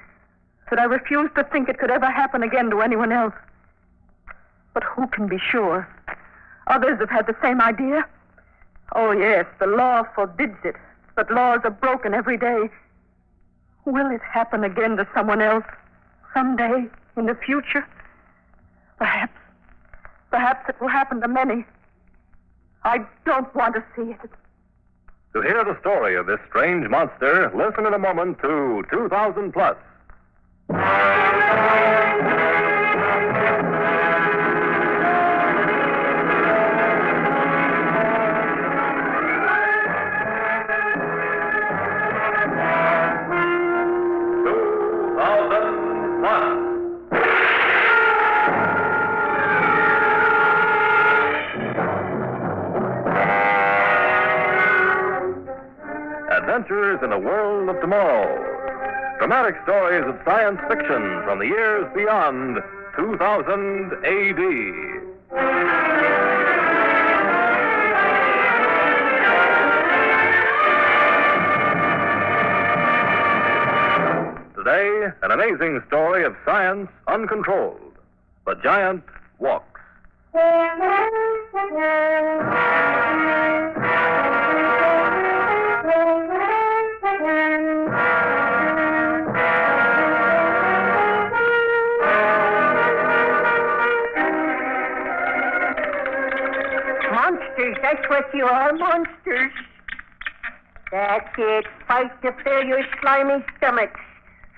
that I refused to think it could ever happen again to anyone else. But who can be sure? Others have had the same idea. Oh, yes, the law forbids it, but laws are broken every day. Will it happen again to someone else? Someday, in the future? Perhaps. Perhaps it will happen to many. I don't want to see it. To hear the story of this strange monster, listen in a moment to 2000 Plus. Adventures in a world of tomorrow. Dramatic stories of science fiction from the years beyond 2000 AD. Today, an amazing story of science uncontrolled. The giant walks. Monsters, that's what you are, monsters. That's it. Fight to fill your slimy stomachs.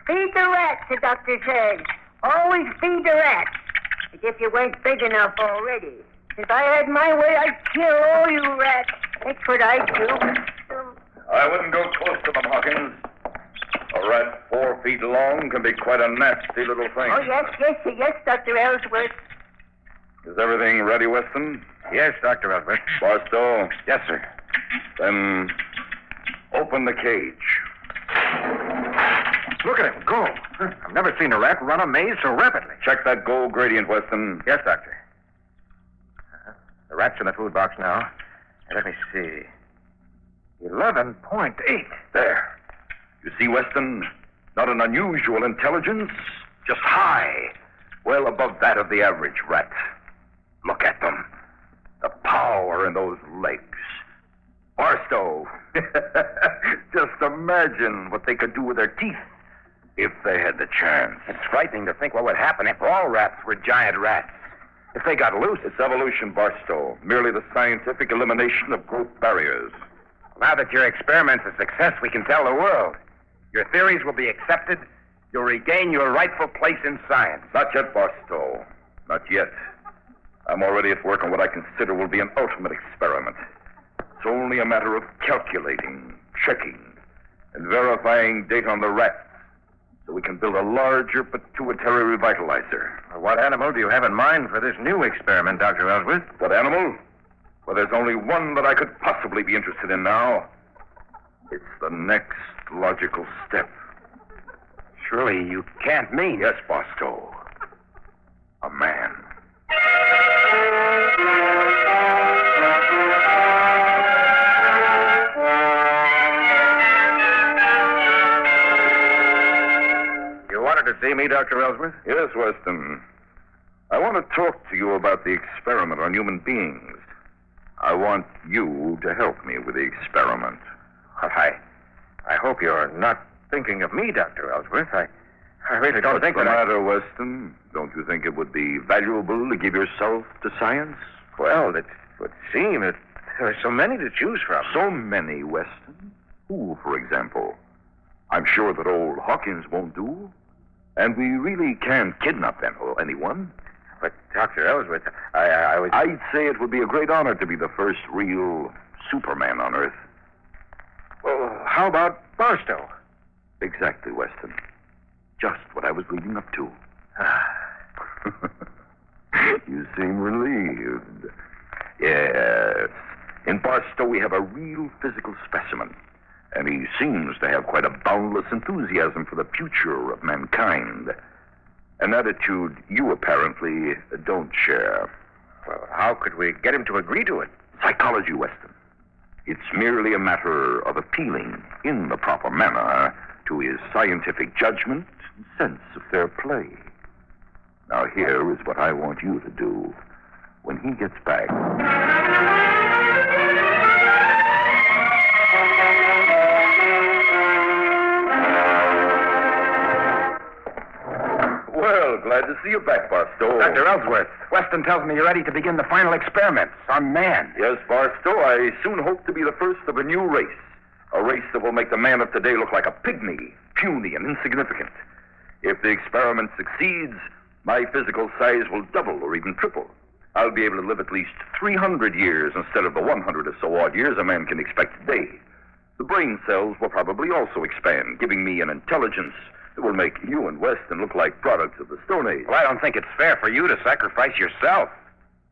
Feed the rats, the doctor says. Always feed the rats. As if you weren't big enough already. If I had my way, I'd kill all you rats. That's what I'd do. I wouldn't go close to them, Hawkins. A rat 4 feet long can be quite a nasty little thing. Oh, yes, Dr. Ellsworth. Is everything ready, Weston? Yes, Dr. Ellsworth. Barstow? Yes, sir. Then open the cage. Look at him go. I've never seen a rat run a maze so rapidly. Check that gold gradient, Weston. Yes, Doctor. The rat's in the food box now. Let me see. 11.8. There. You see, Weston? Not an unusual intelligence, just high. Well above that of the average rat. Look at them. The power in those legs. Barstow. Just imagine what they could do with their teeth if they had the chance. It's frightening to think what would happen if all rats were giant rats. If they got loose. It's evolution, Barstow. Merely the scientific elimination of growth barriers. Now that your experiment's a success, we can tell the world. Your theories will be accepted. You'll regain your rightful place in science. Not yet, Barstow. Not yet. I'm already at work on what I consider will be an ultimate experiment. It's only a matter of calculating, checking, and verifying data on the rats so we can build a larger pituitary revitalizer. What animal do you have in mind for this new experiment, Dr. Ellsworth? What animal? Well, there's only one that I could possibly be interested in now. It's the next logical step. Surely you can't mean... Yes, Barstow. A man. You wanted to see me, Dr. Ellsworth? Yes, Weston. I want to talk to you about the experiment on human beings. I want you to help me with the experiment. Well, I hope you're not thinking of me, Dr. Ellsworth. I really don't think that... What's the matter, Weston? Don't you think it would be valuable to give yourself to science? Well, it would seem that there are so many to choose from. So many, Weston? Who, for example? I'm sure that old Hawkins won't do. And we really can't kidnap them or anyone. But, Dr. Ellsworth, I was... I'd say it would be a great honor to be the first real Superman on Earth. Well, how about Barstow? Exactly, Weston. Just what I was leading up to. You seem relieved. Yes. In Barstow, we have a real physical specimen. And he seems to have quite a boundless enthusiasm for the future of mankind. An attitude you apparently don't share. Well, how could we get him to agree to it? Psychology, Weston. It's merely a matter of appealing in the proper manner to his scientific judgment and sense of fair play. Now, here is what I want you to do when he gets back. Well, glad to see you back, Barstow. Dr. Ellsworth, Weston tells me you're ready to begin the final experiments on man. Yes, Barstow, I soon hope to be the first of a new race. A race that will make the man of today look like a pygmy, puny and insignificant. If the experiment succeeds, my physical size will double or even triple. I'll be able to live at least 300 years instead of the 100 or so odd years a man can expect today. The brain cells will probably also expand, giving me an intelligence that will make you and Weston look like products of the Stone Age. Well, I don't think it's fair for you to sacrifice yourself.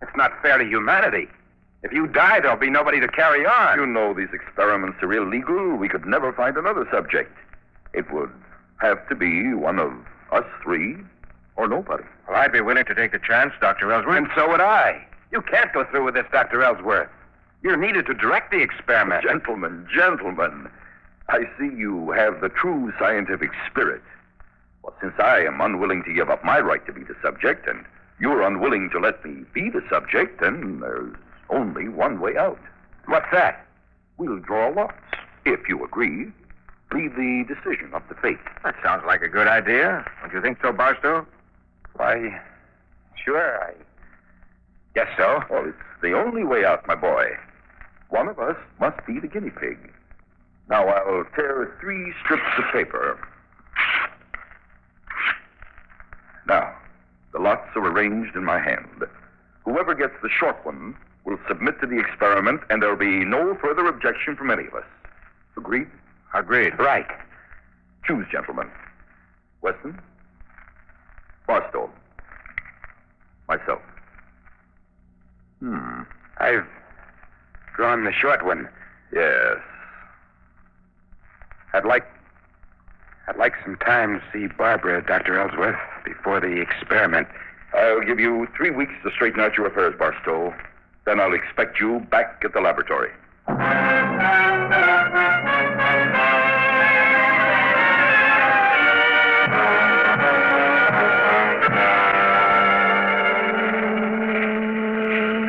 It's not fair to humanity. If you die, there'll be nobody to carry on. You know these experiments are illegal. We could never find another subject. It would have to be one of us three or nobody. Well, I'd be willing to take the chance, Dr. Ellsworth. And so would I. You can't go through with this, Dr. Ellsworth. You're needed to direct the experiment. Gentlemen, I see you have the true scientific spirit. Well, since I am unwilling to give up my right to be the subject, and you're unwilling to let me be the subject, then there's only one way out. What's that? We'll draw lots. If you agree, leave the decision up to fate. That sounds like a good idea. Don't you think so, Barstow? Why, sure, I guess so. Well, it's the only way out, my boy. One of us must be the guinea pig. Now, I'll tear 3 strips of paper. Now, the lots are arranged in my hand. Whoever gets the short one will submit to the experiment, and there'll be no further objection from any of us. Agreed? Agreed. Right. Choose, gentlemen. Weston? Barstow? Myself? I've drawn the short one. Yes. I'd like some time to see Barbara, Dr. Ellsworth, before the experiment. I'll give you 3 weeks to straighten out your affairs, Barstow. Then I'll expect you back at the laboratory.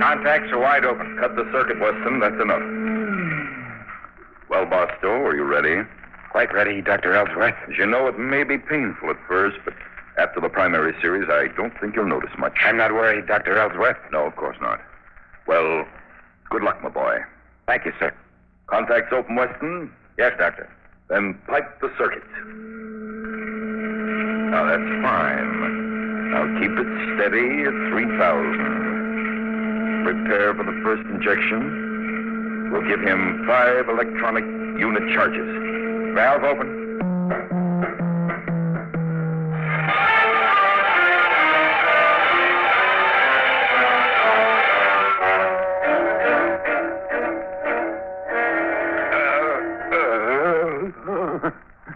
Contacts are wide open. Cut the circuit, Weston. That's enough. Well, Barstow, are you ready? Quite ready, Dr. Ellsworth. As you know, it may be painful at first, but after the primary series, I don't think you'll notice much. I'm not worried, Dr. Ellsworth. No, of course not. Well, good luck, my boy. Thank you, sir. Contacts open, Weston? Yes, Doctor. Then pipe the circuit. Now, that's fine. Now, keep it steady at 3,000. Prepare for the first injection. We'll give him 5 electronic unit charges. Valve open.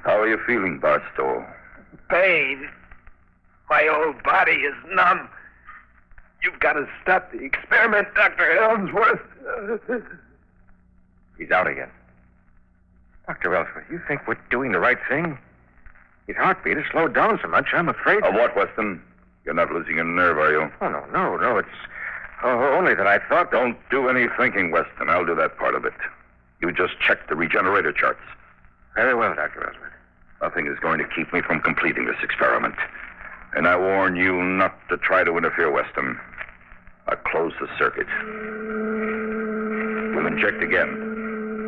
How are you feeling, Barstow? Pain. My whole body is numb. You've got to stop the experiment, Dr. Ellsworth. He's out again. Dr. Ellsworth, you think we're doing the right thing? His heartbeat has slowed down so much, I'm afraid... Of what, Weston? You're not losing a nerve, are you? Oh, no. It's only that I thought... Don't do any thinking, Weston. I'll do that part of it. You just check the regenerator charts. Very well, Dr. Ellsworth. Nothing is going to keep me from completing this experiment. And I warn you not to try to interfere, Weston. I'll close the circuit. We'll inject again.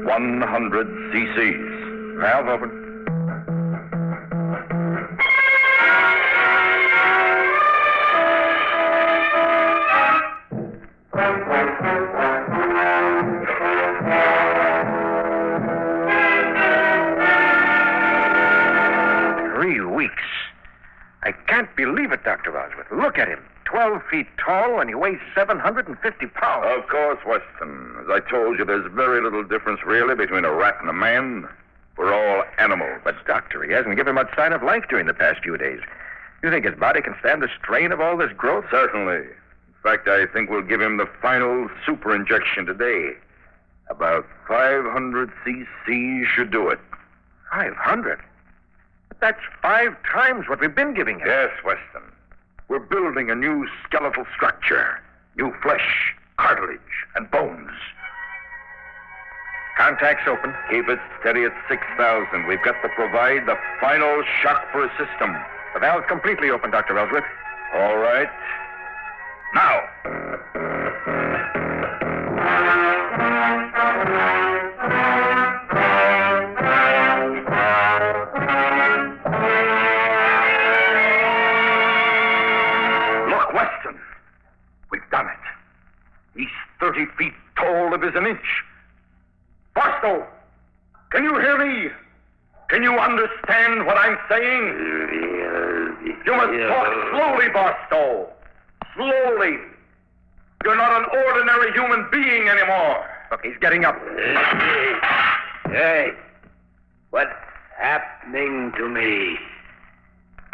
100 cc's. Valve open. I can't believe it, Dr. Ellsworth. Look at him. 12 feet tall, and he weighs 750 pounds. Of course, Weston. As I told you, there's very little difference, really, between a rat and a man. We're all animals. But, Doctor, he hasn't given much sign of life during the past few days. You think his body can stand the strain of all this growth? Certainly. In fact, I think we'll give him the final super injection today. About 500 cc should do it. 500? But that's 5 times what we've been giving him. Yes, Weston. We're building a new skeletal structure. New flesh, cartilage, and bones. Contacts open. Keep it steady at 6,000. We've got to provide the final shock for a system. The valve's completely open, Dr. Ellsworth. All right. Now. Look, Weston. We've done it. He's 30 feet tall if is an inch. Barstow, can you hear me? Can you understand what I'm saying? You must talk slowly, Barstow. Slowly. You're not an ordinary human being anymore. Look, he's getting up. Hey, what's happening to me?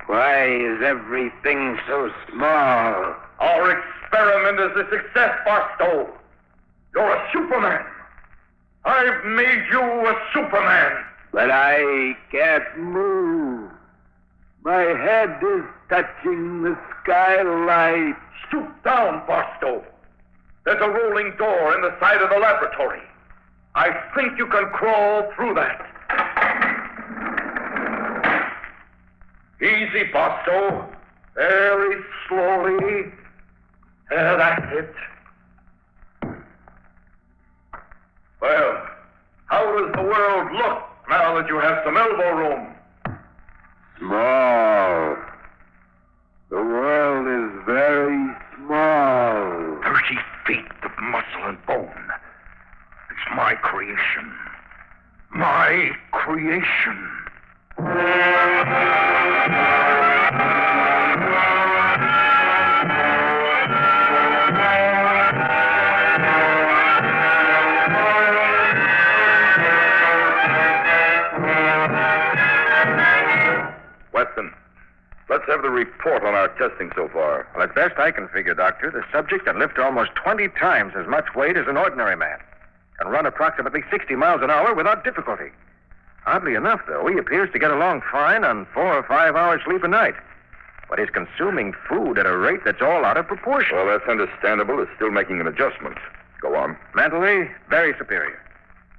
Why is everything so small? Our experiment is a success, Barstow. You're a Superman. I've made you a Superman. But I can't move. My head is touching the skylight. Stoop down, Barstow. There's a rolling door in the side of the laboratory. I think you can crawl through that. Easy, Barstow. Very slowly. That's it. Well, how does the world look now that you have some elbow room? Small. The world is very small. 30 feet of muscle and bone. It's my creation. My creation. Weston, let's have the report on our testing so far. Well, as best I can figure, Doctor, the subject can lift almost 20 times as much weight as an ordinary man. Can run approximately 60 miles an hour without difficulty. Oddly enough, though, he appears to get along fine on 4 or 5 hours sleep a night. But he's consuming food at a rate that's all out of proportion. Well, that's understandable. It's still making an adjustment. Go on. Mentally, very superior.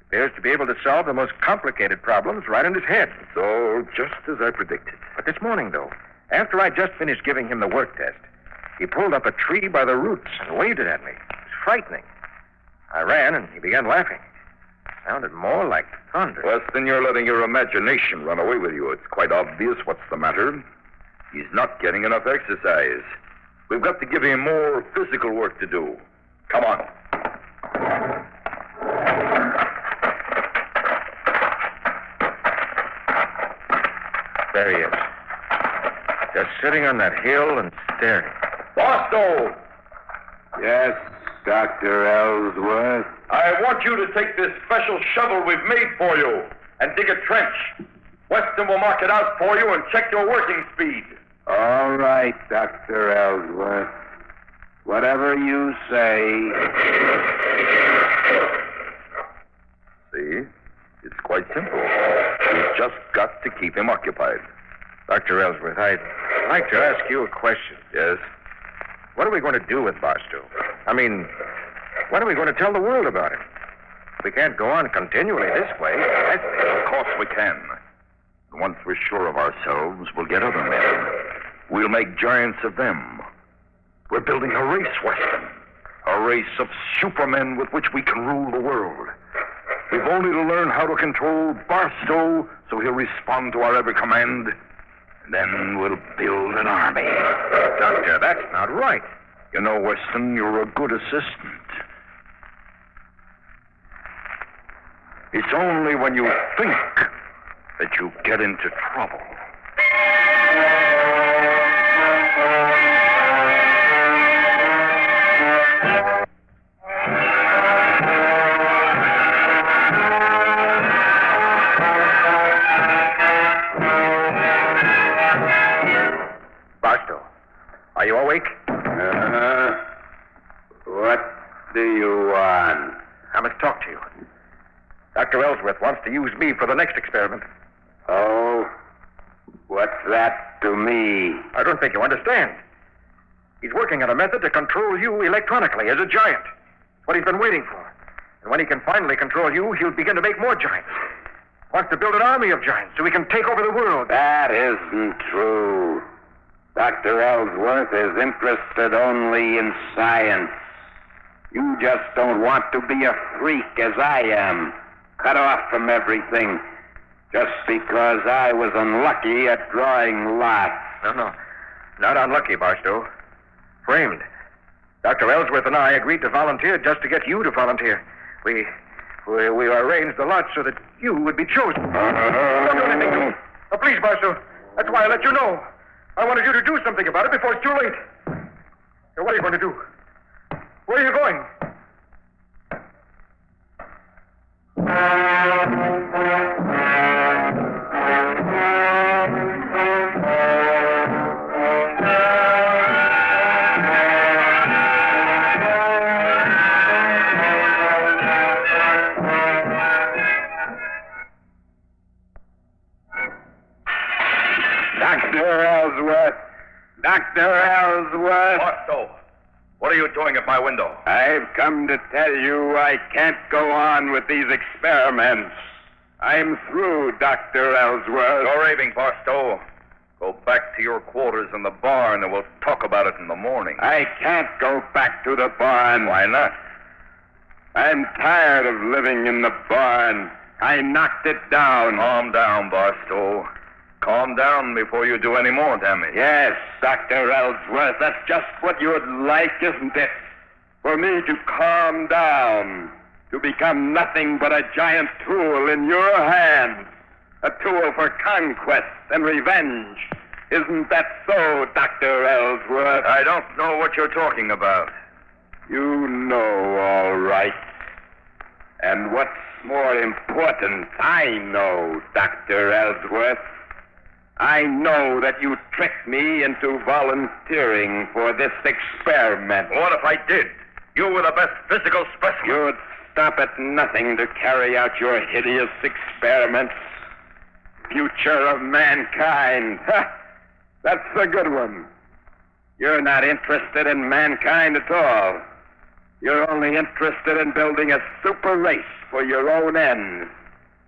Appears to be able to solve the most complicated problems right in his head. So, just as I predicted. But this morning, though, after I just finished giving him the work test, he pulled up a tree by the roots and waved it at me. It was frightening. I ran, and he began laughing. Sounded more like thunder. Weston, you're letting your imagination run away with you. It's quite obvious what's the matter. He's not getting enough exercise. We've got to give him more physical work to do. Come on. There he is. Just sitting on that hill and staring. Barstow! Yes, Dr. Ellsworth. I want you to take this special shovel we've made for you and dig a trench. Weston will mark it out for you and check your working speed. All right, Dr. Ellsworth. Whatever you say. See? It's quite simple. You've just got to keep him occupied. Dr. Ellsworth, I'd like to ask you a question. Yes? What are we going to do with Barstow? I mean, what are we going to tell the world about him? We can't go on continually this way. Of course we can. Once we're sure of ourselves, we'll get other men. We'll make giants of them. We're building a race, Weston. A race of supermen with which we can rule the world. We've only to learn how to control Barstow so he'll respond to our every command. And then we'll build an army. Doctor, that's not right. You know, Weston, you're a good assistant. It's only when you think that you get into trouble. Barstow, are you awake? What do you want? I must talk to you. Dr. Ellsworth wants to use me for the next experiment. Oh? What's that to me? I don't think you understand. He's working on a method to control you electronically as a giant. It's what he's been waiting for. And when he can finally control you, he'll begin to make more giants. Wants to build an army of giants so he can take over the world. That isn't true. Dr. Ellsworth is interested only in science. You just don't want to be a freak as I am, cut off from everything, just because I was unlucky at drawing lots. No. Not unlucky, Barstow. Framed. Dr. Ellsworth and I agreed to volunteer just to get you to volunteer. We arranged the lot so that you would be chosen. Don't do anything to me. Oh, please, Barstow. That's why I let you know. I wanted you to do something about it before it's too late. Now, what are you going to do? Where are you going? Dr. Ellsworth! Dr. Ellsworth! Barstow, what are you doing at my window? I've come to tell you I can't go on with these experiments. I'm through, Dr. Ellsworth. You're raving, Barstow. Go back to your quarters in the barn and we'll talk about it in the morning. I can't go back to the barn. Why not? I'm tired of living in the barn. I knocked it down. Calm down, Barstow. Calm down before you do any more damage. Yes, Dr. Ellsworth, that's just what you'd like, isn't it? For me to calm down, to become nothing but a giant tool in your hands, a tool for conquest and revenge. Isn't that so, Dr. Ellsworth? I don't know what you're talking about. You know, all right. And what's more important, I know, Dr. Ellsworth. I know that you tricked me into volunteering for this experiment. What if I did? You were the best physical specimen. You'd stop at nothing to carry out your hideous experiments. Future of mankind. Ha! That's a good one. You're not interested in mankind at all. You're only interested in building a super race for your own ends.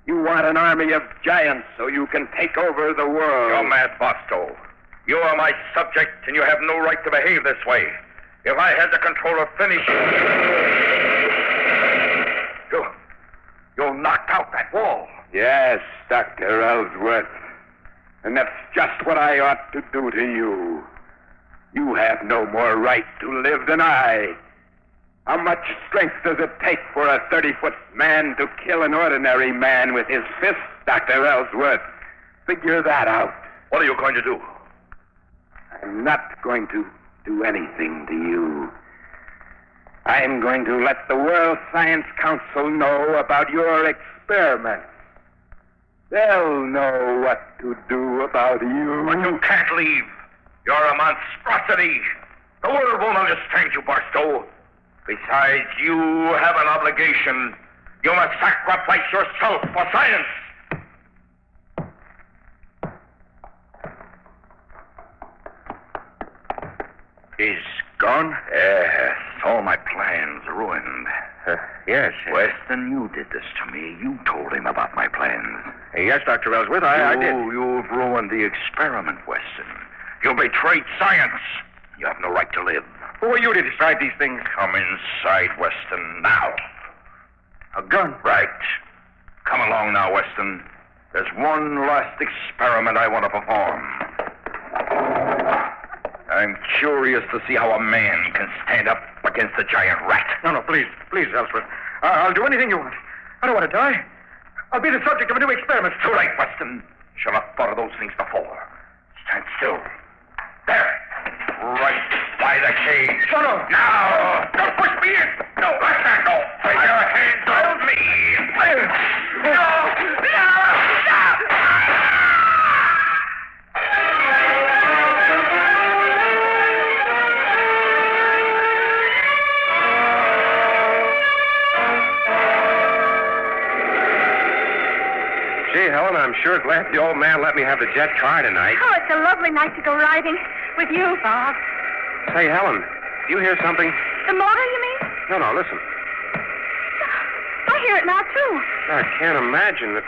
You want an army of giants so you can take over the world. You're mad, Barstow. You are my subject, and you have no right to behave this way. If I had the controller finish... You knocked out that wall. Yes, Dr. Ellsworth. And that's just what I ought to do to you. You have no more right to live than I. How much strength does it take for a 30-foot man to kill an ordinary man with his fist, Dr. Ellsworth? Figure that out. What are you going to do? I'm not going to do anything to you. I'm going to let the World Science Council know about your experiments. They'll know what to do about you. But you can't leave. You're a monstrosity. The world won't understand you, Barstow. Besides, you have an obligation. You must sacrifice yourself for science. He's gone? Yes, all my plans ruined. Yes. Weston, you did this to me. You told him about my plans. Yes, Dr. Ellsworth, I did. You've ruined the experiment, Weston. You betrayed science. You have no right to live. Who are you to decide these things? Come inside, Weston, now. A gun? Right. Come along now, Weston. There's one last experiment I want to perform. I'm curious to see how a man can stand up against a giant rat. No, please, Ellsworth. I'll do anything you want. I don't want to die. I'll be the subject of a new experiment. Too late, Weston. Should have thought of those things before. Stand still. There. Right by the cage. No. Now. Don't push me in. No, let that go. Take your hands off me. No. No. sure glad the old man let me have the jet car tonight. Oh, it's a lovely night to go riding with you, Bob. Say, Helen, do you hear something? The motor, you mean? No, listen. I hear it now, too. I can't imagine that.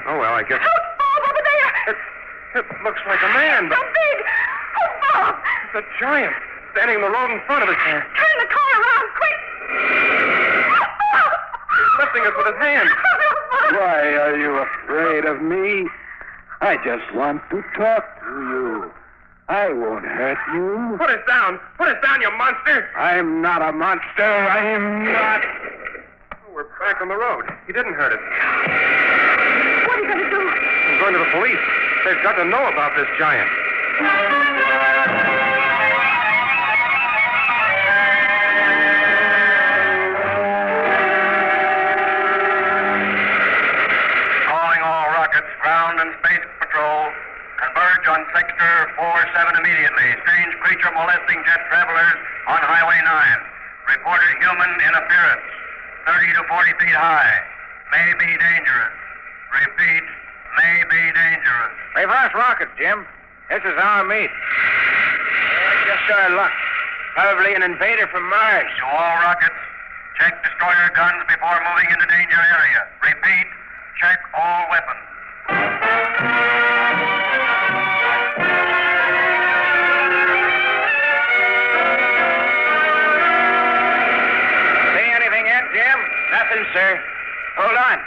Oh, well, I guess. Oh, Bob, over there! It looks like a man, but So big! Oh, Bob! it's a giant standing in the road in front of us. Turn the car around, quick! He's lifting us with his hand. Why are you afraid of me? I just want to talk to you. I won't hurt you. Put us down. Put us down, you monster. I'm not a monster. I am not. Oh, we're back on the road. He didn't hurt us. What are you going to do? I'm going to the police. They've got to know about this giant. Calling all rockets, ground and space patrol. Converge on sector 47 immediately. Strange creature molesting jet travelers on Highway 9. Reported human in appearance. 30 to 40 feet high. May be dangerous. Repeat, may be dangerous. Reverse rockets, Jim. This is our meet. Just our luck. Probably an invader from Mars. To all rockets, check destroyer guns before moving into danger area. Repeat, check all weapons. See anything yet, Jim? Nothing, sir. Hold on.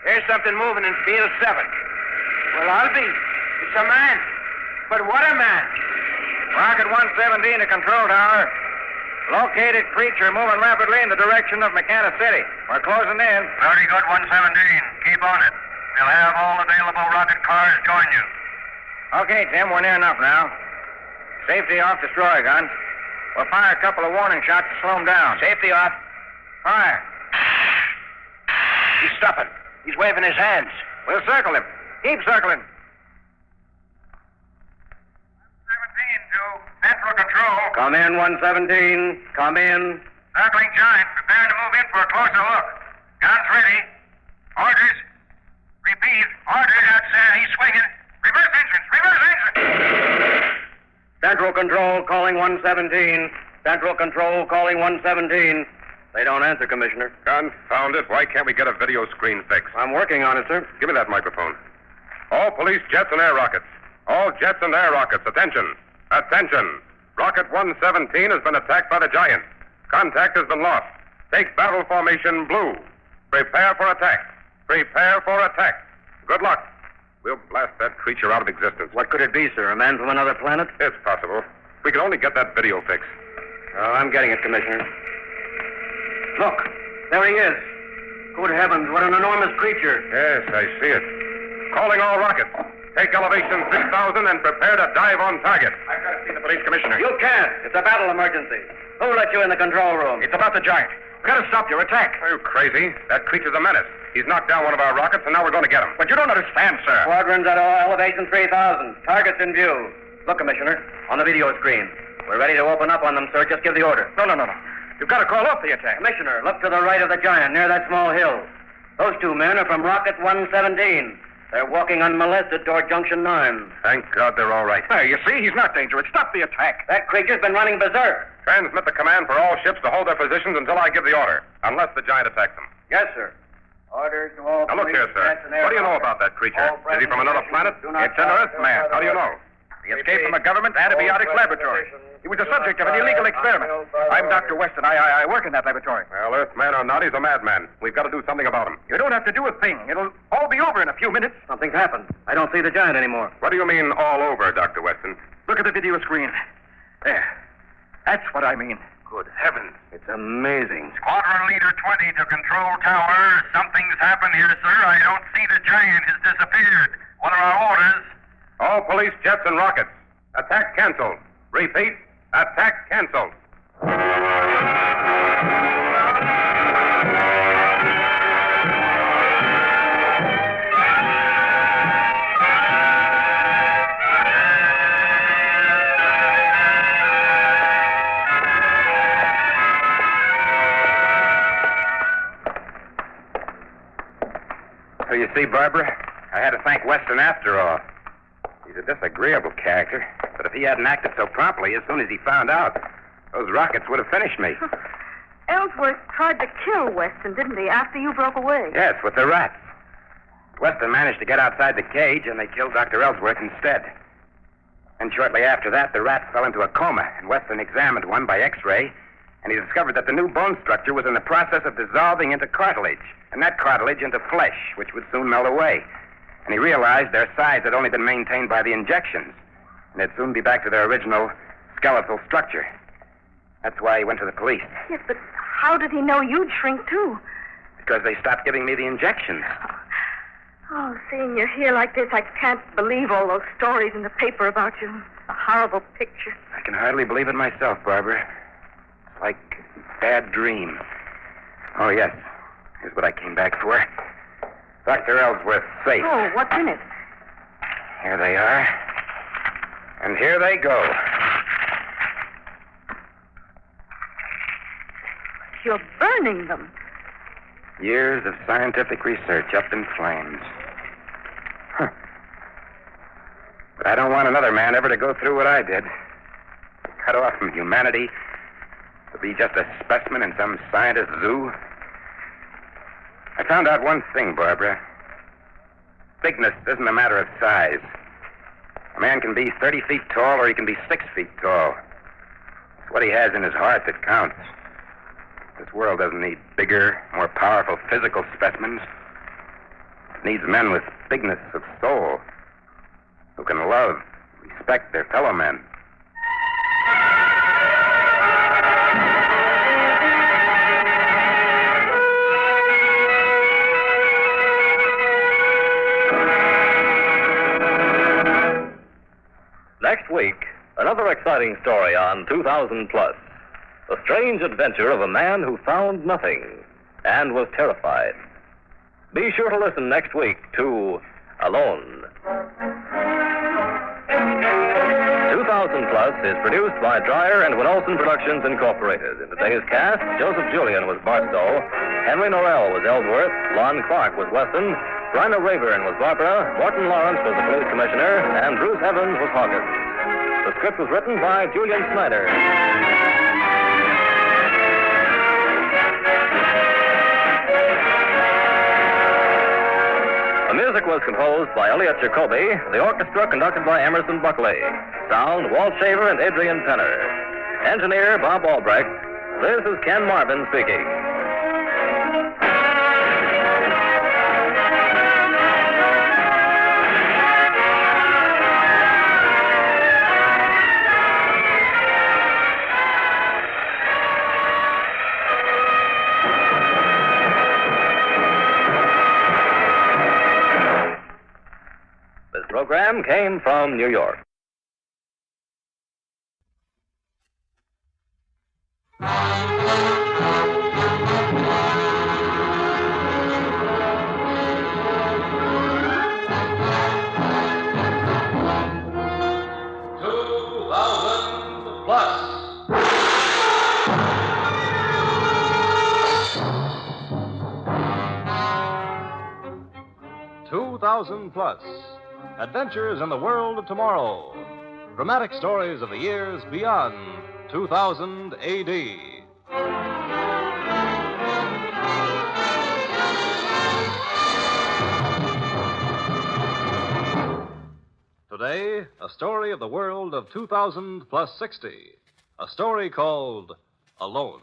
Here's something moving in field 7. Well, I'll be. It's a man. But what a man. Rocket 117 to control tower. Located creature moving rapidly in the direction of McKenna City. We're closing in. Very good, 117. Keep on it. We'll have all available rocket cars join you. Okay, Tim, we're near enough now. Safety off destroyer guns. We'll fire a couple of warning shots to slow him down. Safety off. Fire. He's stopping. He's waving his hands. We'll circle him. Keep circling. 17 to Central Control. Come in, 117. Come in. Circling giant, preparing to move in for a closer look. Guns ready. Orders. Repeat. Orders. He's swinging. Reverse engines. Reverse engines. Central Control calling 117. Central Control calling 117. They don't answer, Commissioner. Confound it. Why can't we get a video screen fix? I'm working on it, sir. Give me that microphone. All police jets and air rockets. All jets and air rockets. Attention. Attention. Rocket 117 has been attacked by the giant. Contact has been lost. Take battle formation blue. Prepare for attack. Prepare for attack. Good luck. We'll blast that creature out of existence. What could it be, sir? A man from another planet? It's possible. If we could only get that video fix. Oh, I'm getting it, Commissioner. Look, there he is. Good heavens, what an enormous creature. Yes, I see it. Calling all rockets. Take elevation 6,000 and prepare to dive on target. I've got to see the police commissioner. You can't. It's a battle emergency. Who let you in the control room? It's about the giant. We've got to stop your attack. Are you crazy? That creature's a menace. He's knocked down one of our rockets, and now we're going to get him. But you don't understand, sir. Squadrons at elevation 3,000. Targets in view. Look, Commissioner, on the video screen. We're ready to open up on them, sir. Just give the order. No. You've got to call off the attack. Commissioner, look to the right of the giant, near that small hill. Those two men are from Rocket 117. They're walking unmolested toward Junction 9. Thank God they're all right. Hey, you see, he's not dangerous. Stop the attack. That creature's been running berserk. Transmit the command for all ships to hold their positions until I give the order, unless the giant attacks them. Yes, sir. Orders to all Now, look here, sir. What do you know about that creature? Is he from another planet? It's an Earthman. How do you know? He escaped from a government antibiotics laboratory. He was the subject of an illegal experiment. I'm Dr. Weston. I work in that laboratory. Well, Earthman or not, he's a madman. We've got to do something about him. You don't have to do a thing. It'll all be over in a few minutes. Something's happened. I don't see the giant anymore. What do you mean, all over, Dr. Weston? Look at the video screen. There. That's what I mean. Good heavens. It's amazing. Squadron Leader 20 to Control Tower. Something's happened here, sir. I don't see the giant has disappeared. What are our orders? All police jets and rockets. Attack canceled. Repeat, attack canceled. So you see, Barbara, I had to thank Weston after all. He's a disagreeable character, but if he hadn't acted so promptly, as soon as he found out, those rockets would have finished me. Ellsworth tried to kill Weston, didn't he, after you broke away? Yes, with the rats. Weston managed to get outside the cage, and they killed Dr. Ellsworth instead. And shortly after that, the rats fell into a coma, and Weston examined one by X-ray, and he discovered that the new bone structure was in the process of dissolving into cartilage, and that cartilage into flesh, which would soon melt away. And he realized their size had only been maintained by the injections, and they'd soon be back to their original skeletal structure. That's why he went to the police. Yes, but how did he know you'd shrink, too? Because they stopped giving me the injections. Oh, seeing you here like this, I can't believe all those stories in the paper about you. A horrible picture. I can hardly believe it myself, Barbara. It's like a bad dream. Oh, yes. Here's what I came back for. Dr. Ellsworth's safe. Oh, what's in it? Here they are. And here they go. You're burning them. Years of scientific research up in flames. Huh. But I don't want another man ever to go through what I did. Cut off from humanity, to be just a specimen in some scientist's zoo. I found out one thing, Barbara. Bigness isn't a matter of size. A man can be 30 feet tall or he can be 6 feet tall. It's what he has in his heart that counts. This world doesn't need bigger, more powerful physical specimens. It needs men with bigness of soul, who can love, respect their fellow men. Next week, another exciting story on 2000 Plus. The strange adventure of a man who found nothing and was terrified. Be sure to listen next week to Alone. 2000 Plus is produced by Dreyer and Winolson Productions Incorporated. In today's cast, Joseph Julian was Barstow, Henry Norrell was Ellsworth, Lon Clark was Weston, Bryna Rayburn was Barbara, Morton Lawrence was the police commissioner, and Bruce Evans was Hawkins. The script was written by Julian Snyder. The music was composed by Elliot Jacoby, the orchestra conducted by Emerson Buckley. Sound, Walt Shaver and Adrian Penner. Engineer, Bob Albrecht. This is Ken Marvin speaking. This program came from New York. Plus. Adventures in the world of tomorrow. Dramatic stories of the years beyond 2000 AD. Today, a story of the world of 2000 plus 60. A story called Alone.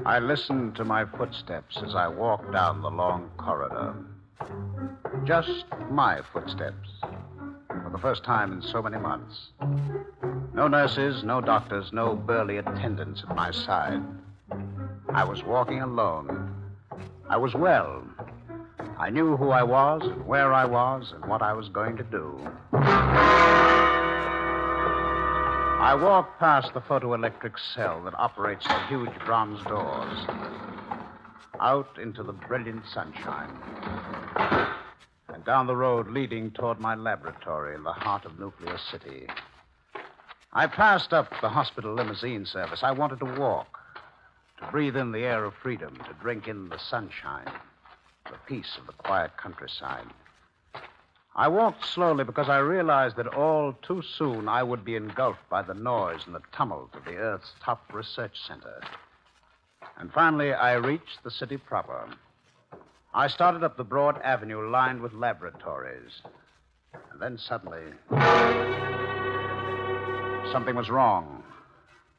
I listened to my footsteps as I walked down the long corridor. Just my footsteps. For the first time in so many months. No nurses, no doctors, no burly attendants at my side. I was walking alone. I was well. I knew who I was and where I was and what I was going to do. I walked past the photoelectric cell that operates the huge bronze doors, out into the brilliant sunshine. And down the road leading toward my laboratory in the heart of Nuclear City. I passed up the hospital limousine service. I wanted to walk, to breathe in the air of freedom, to drink in the sunshine, the peace of the quiet countryside. I walked slowly because I realized that all too soon I would be engulfed by the noise and the tumult of the Earth's top research center. And finally, I reached the city proper. I started up the broad avenue lined with laboratories. And then suddenly, something was wrong.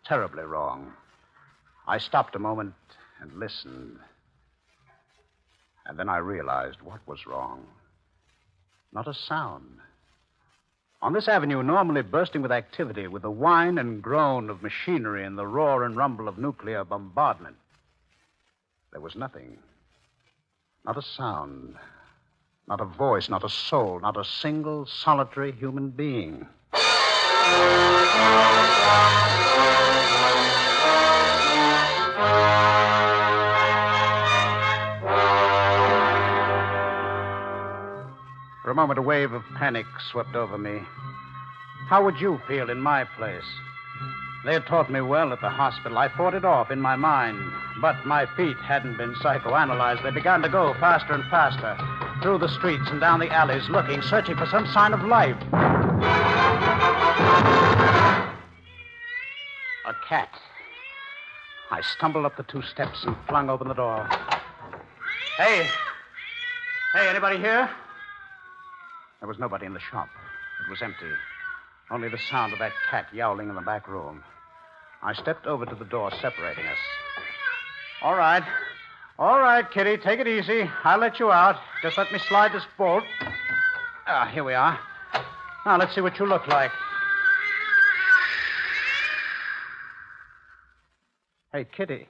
Terribly wrong. I stopped a moment and listened. And then I realized what was wrong. Not a sound. On this avenue, normally bursting with activity, with the whine and groan of machinery and the roar and rumble of nuclear bombardment, there was nothing. Not a sound. Not a voice, not a soul, not a single solitary human being. For a moment, a wave of panic swept over me. How would you feel in my place? They had taught me well at the hospital. I fought it off in my mind. But my feet hadn't been psychoanalyzed. They began to go faster and faster, through the streets and down the alleys, looking, searching for some sign of life. A cat. I stumbled up the 2 steps and flung open the door. Hey! Hey, anybody here? There was nobody in the shop. It was empty. Only the sound of that cat yowling in the back room. I stepped over to the door separating us. All right. All right, Kitty, take it easy. I'll let you out. Just let me slide this bolt. Ah, here we are. Now, let's see what you look like. Hey, Kitty.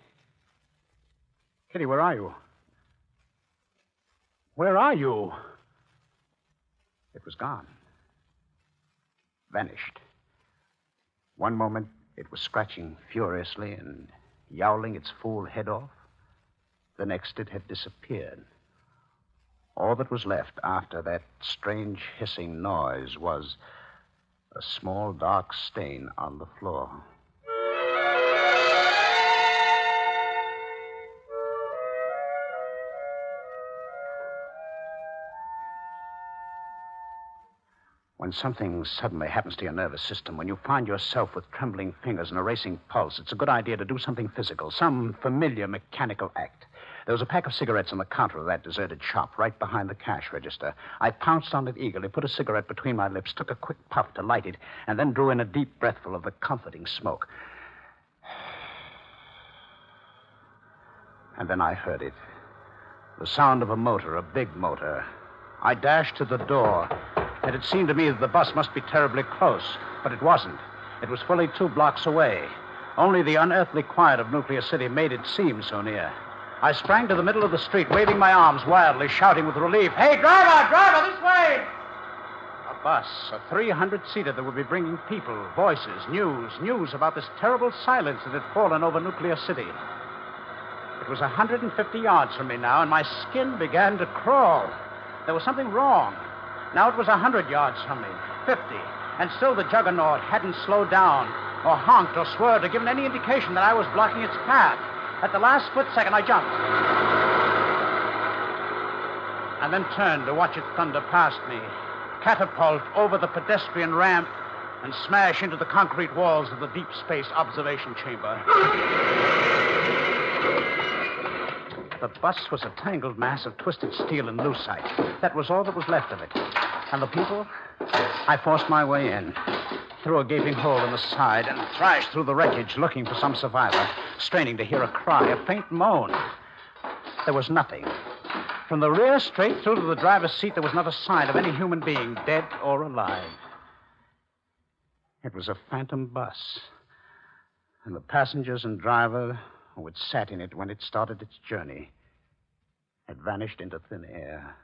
Kitty, where are you? Where are you? It was gone. Vanished. One moment, it was scratching furiously and yowling its fool head off. The next, it had disappeared. All that was left after that strange hissing noise was a small dark stain on the floor. When something suddenly happens to your nervous system, when you find yourself with trembling fingers and a racing pulse, it's a good idea to do something physical, some familiar mechanical act. There was a pack of cigarettes on the counter of that deserted shop, right behind the cash register. I pounced on it eagerly, put a cigarette between my lips, took a quick puff to light it, and then drew in a deep breathful of the comforting smoke. And then I heard it. The sound of a motor, a big motor. I dashed to the door. And it seemed to me that the bus must be terribly close, but it wasn't. It was fully 2 blocks away. Only the unearthly quiet of Nuclear City made it seem so near. I sprang to the middle of the street, waving my arms wildly, shouting with relief, "Hey, driver, this way!" A bus, a 300-seater that would be bringing people, voices, news about this terrible silence that had fallen over Nuclear City. It was 150 yards from me now, and my skin began to crawl. There was something wrong. Now it was 100 yards from me, 50, and still the juggernaut hadn't slowed down or honked or swerved or given any indication that I was blocking its path. At the last split second, I jumped. And then turned to watch it thunder past me, catapult over the pedestrian ramp, and smash into the concrete walls of the deep space observation chamber. The bus was a tangled mass of twisted steel and lucite. That was all that was left of it. And the people? I forced my way in, through a gaping hole in the side, and thrashed through the wreckage looking for some survivor, straining to hear a cry, a faint moan. There was nothing. From the rear straight through to the driver's seat, there was not a sign of any human being, dead or alive. It was a phantom bus. And the passengers and driver who had sat in it when it started its journey had vanished into thin air.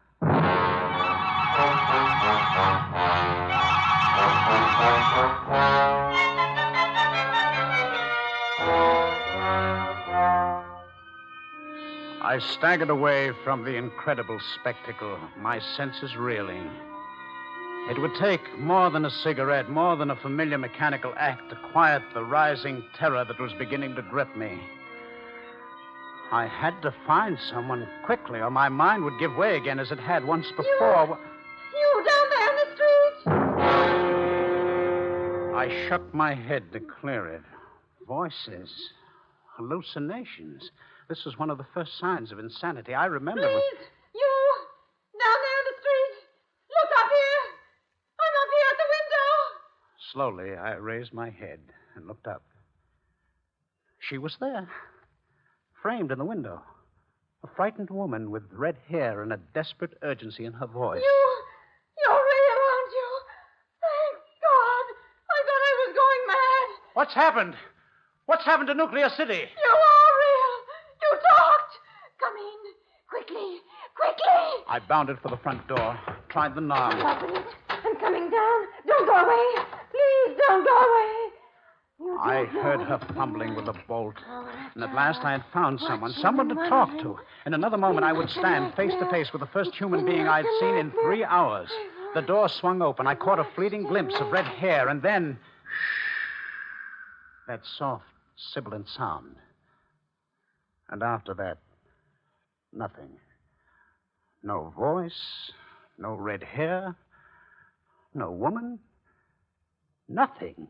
I staggered away from the incredible spectacle, my senses reeling. It would take more than a cigarette, more than a familiar mechanical act to quiet the rising terror that was beginning to grip me. I had to find someone quickly, or my mind would give way again as it had once before. You down there in the street? I shook my head to clear it. Voices. Hallucinations. This was one of the first signs of insanity. I remember... Please, you down there in the street. Look up here. I'm up here at the window. Slowly, I raised my head and looked up. She was there, framed in the window. A frightened woman with red hair and a desperate urgency in her voice. You're real, aren't you? Thank God. I thought I was going mad. What's happened? What's happened to Nuclear City? You are real. You talked. Come in. Quickly. Quickly. I bounded for the front door, tried the knob. I'm opening it. I'm coming down. Don't go away. Please don't go away. I heard her fumbling with the bolt. And at last I had found someone to talk to. In another moment, I would stand face to face with the first human being I'd seen in 3 hours. The door swung open. I caught a fleeting glimpse of red hair, and then... that soft, sibilant sound. And after that, nothing. No voice, no red hair, no woman, nothing.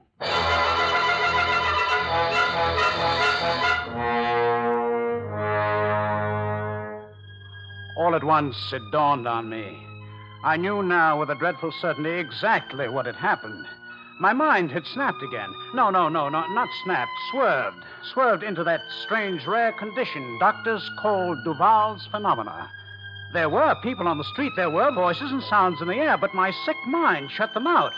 All at once, it dawned on me. I knew now with a dreadful certainty exactly what had happened. My mind had snapped again. No, not snapped. Swerved into that strange, rare condition doctors call Duval's phenomena. There were people on the street, there were voices and sounds in the air, but my sick mind shut them out,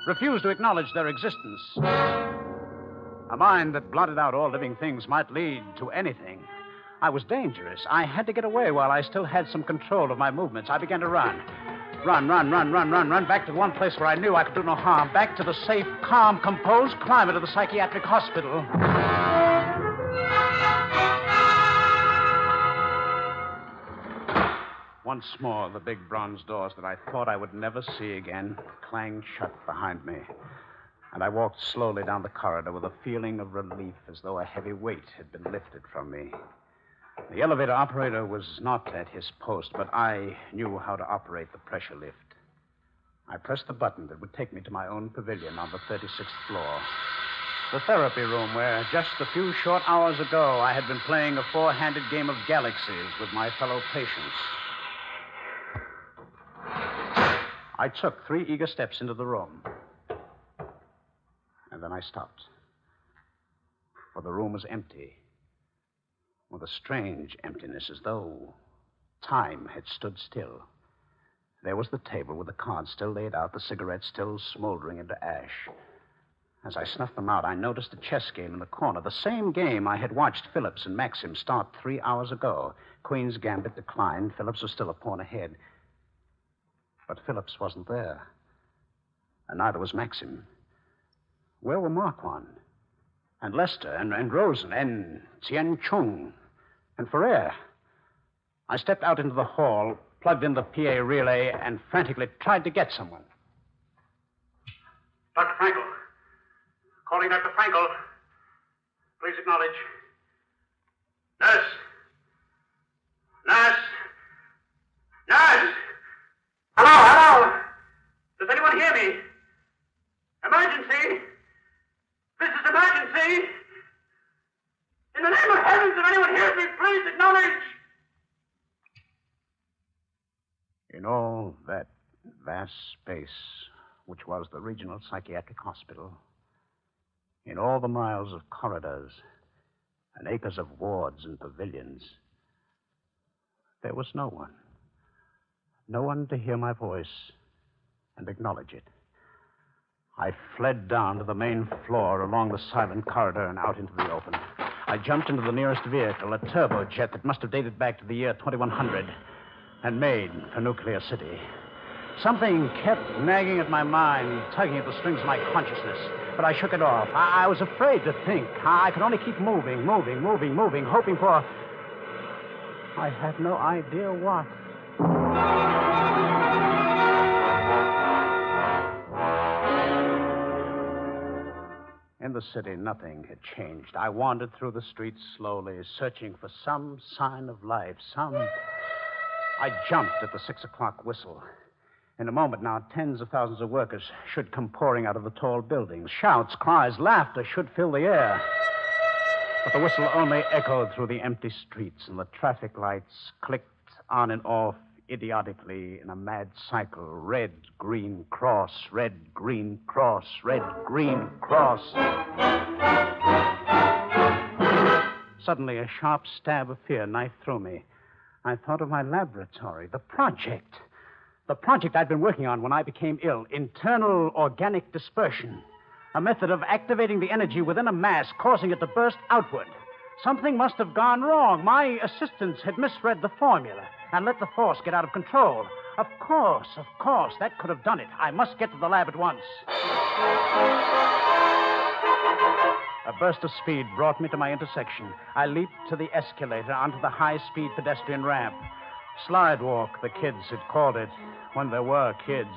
refused to acknowledge their existence. A mind that blotted out all living things might lead to anything. I was dangerous. I had to get away while I still had some control of my movements. I began to run. Run, back to the one place where I knew I could do no harm. Back to the safe, calm, composed climate of the psychiatric hospital. Once more, the big bronze doors that I thought I would never see again clanged shut behind me. And I walked slowly down the corridor with a feeling of relief as though a heavy weight had been lifted from me. The elevator operator was not at his post, but I knew how to operate the pressure lift. I pressed the button that would take me to my own pavilion on the 36th floor. The therapy room where just a few short hours ago I had been playing a four-handed game of galaxies with my fellow patients. I took 3 eager steps into the room. And then I stopped. For the room was empty. With a strange emptiness, as though time had stood still. There was the table with the cards still laid out, the cigarettes still smoldering into ash. As I snuffed them out, I noticed a chess game in the corner, the same game I had watched Phillips and Maxim start 3 hours ago. Queen's gambit declined. Phillips was still a pawn ahead. But Phillips wasn't there. And neither was Maxim. Where were Marquand? And Lester, and Rosen, and Tien Chung, and Ferrer? I stepped out into the hall, plugged in the PA relay, and frantically tried to get someone. Dr. Frankel. Calling Dr. Frankel. Please acknowledge. Nurse. Nurse. Nurse! Hello? Does anyone hear me? Emergency! This is emergency! In the name of heavens, if anyone hears me, please acknowledge! In all that vast space, which was the regional psychiatric hospital, in all the miles of corridors and acres of wards and pavilions, there was no one. No one to hear my voice and acknowledge it. I fled down to the main floor, along the silent corridor, and out into the open. I jumped into the nearest vehicle, a turbojet that must have dated back to the year 2100, and made for Nuclear City. Something kept nagging at my mind, tugging at the strings of my consciousness, but I shook it off. I was afraid to think. I could only keep moving, hoping for... I had no idea what. In the city, nothing had changed. I wandered through the streets slowly, searching for some sign of life, I jumped at the 6 o'clock whistle. In a moment now, tens of thousands of workers should come pouring out of the tall buildings. Shouts, cries, laughter should fill the air. But the whistle only echoed through the empty streets, and the traffic lights clicked on and off idiotically in a mad cycle. Red, green, cross, red, green, cross, red, green, cross. Suddenly, a sharp stab of fear knifed through me. I thought of my laboratory, the project I'd been working on when I became ill. Internal organic dispersion. A method of activating the energy within a mass, causing it to burst outward. Something must have gone wrong. My assistants had misread the formula and let the force get out of control. Of course, that could have done it. I must get to the lab at once. A burst of speed brought me to my intersection. I leaped to the escalator onto the high-speed pedestrian ramp. Slide walk, the kids had called it, when there were kids.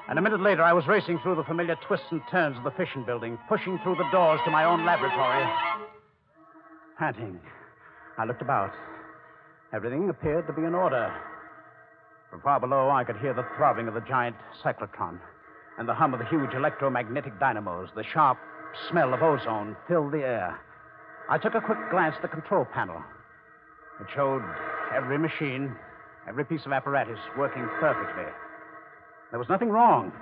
And a minute later, I was racing through the familiar twists and turns of the fission building, pushing through the doors to my own laboratory. Panting, I looked about. Everything appeared to be in order. From far below, I could hear the throbbing of the giant cyclotron and the hum of the huge electromagnetic dynamos. The sharp smell of ozone filled the air. I took a quick glance at the control panel. It showed every machine, every piece of apparatus working perfectly. There was nothing wrong,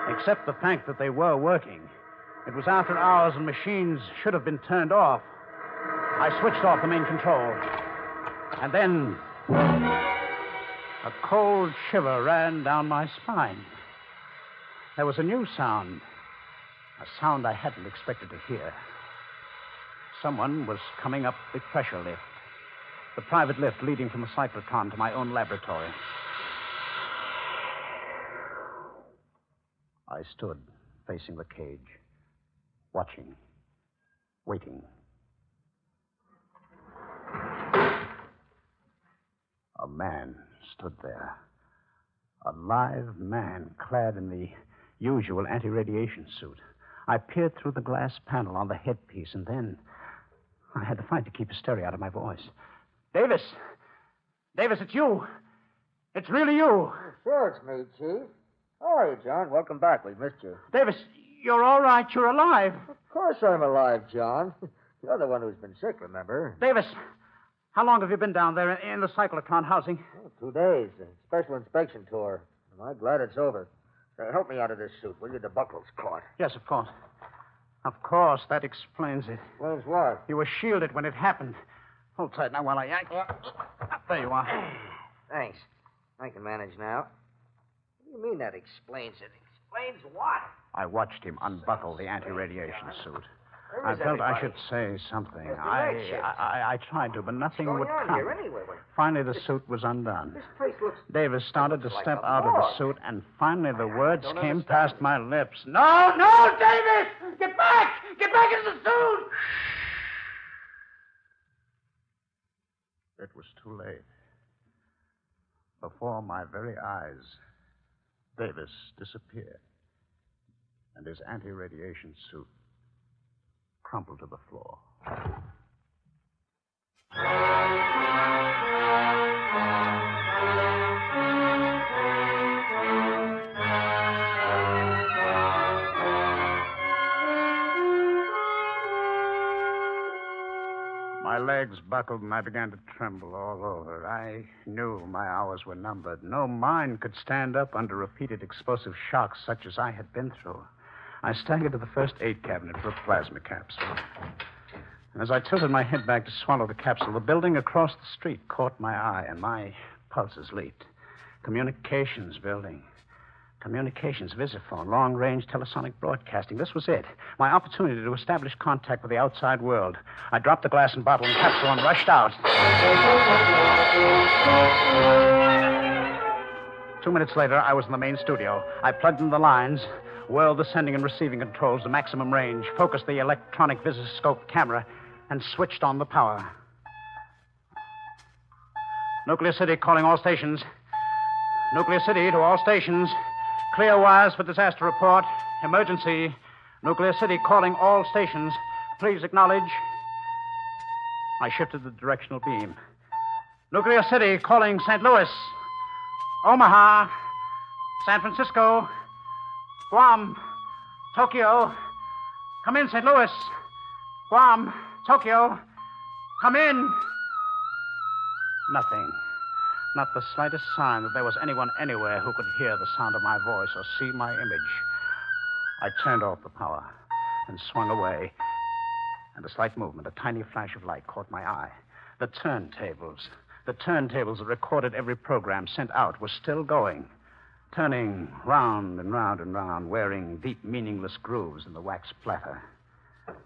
except the fact that they were working. It was after hours and machines should have been turned off. I switched off the main control. And then a cold shiver ran down my spine. There was a new sound, a sound I hadn't expected to hear. Someone was coming up the pressure lift, the private lift leading from the cyclotron to my own laboratory. I stood facing the cage, watching, waiting. A man stood there. A live man clad in the usual anti-radiation suit. I peered through the glass panel on the headpiece, and then I had to fight to keep hysteria out of my voice. Davis! Davis, it's you! It's really you! Sure, it's me, Chief. How are you, John? Welcome back. We've missed you. Davis, you're all right. You're alive. Of course I'm alive, John. You're the one who's been sick, remember? Davis, how long have you been down there in the cyclotron housing? 2 days. A special inspection tour. I'm glad it's over. Help me out of this suit, will you? The buckle's caught. Yes, of course. Of course, that explains it. Explains what? You were shielded when it happened. Hold tight now while I yank. There you are. Thanks. I can manage now. What do you mean that explains it? Explains what? I watched him unbuckle the anti-radiation suit. I felt I should say something. I tried to, but nothing would come. Here anyway? Finally, the suit was undone. This place looks... Davis started to step out of the suit, and finally the words came understand. past my lips. No, Davis! Get back! Get back into the suit! It was too late. Before my very eyes, Davis disappeared, and his anti-radiation suit crumpled to the floor. My legs buckled and I began to tremble all over. I knew my hours were numbered. No mind could stand up under repeated explosive shocks such as I had been through. I staggered to the first aid cabinet for a plasma capsule. And as I tilted my head back to swallow the capsule, the building across the street caught my eye, and my pulses leaped. Communications building. Communications, visiphone, long-range telesonic broadcasting. This was it. My opportunity to establish contact with the outside world. I dropped the glass and bottle and capsule and rushed out. 2 minutes later, I was in the main studio. I plugged in the lines, whirled the sending and receiving controls to maximum range, focused the electronic visoscope camera, and switched on the power. Nuclear City calling all stations. Nuclear City to all stations. Clear wires for disaster report. Emergency. Nuclear City calling all stations. Please acknowledge. I shifted the directional beam. Nuclear City calling St. Louis. Omaha. San Francisco. Guam. Tokyo. Come in, St. Louis. Guam. Tokyo. Come in. Nothing. Not the slightest sign that there was anyone anywhere who could hear the sound of my voice or see my image. I turned off the power and swung away. And a slight movement, a tiny flash of light caught my eye. The turntables that recorded every program sent out were still going, turning round and round and round, wearing deep, meaningless grooves in the wax platter.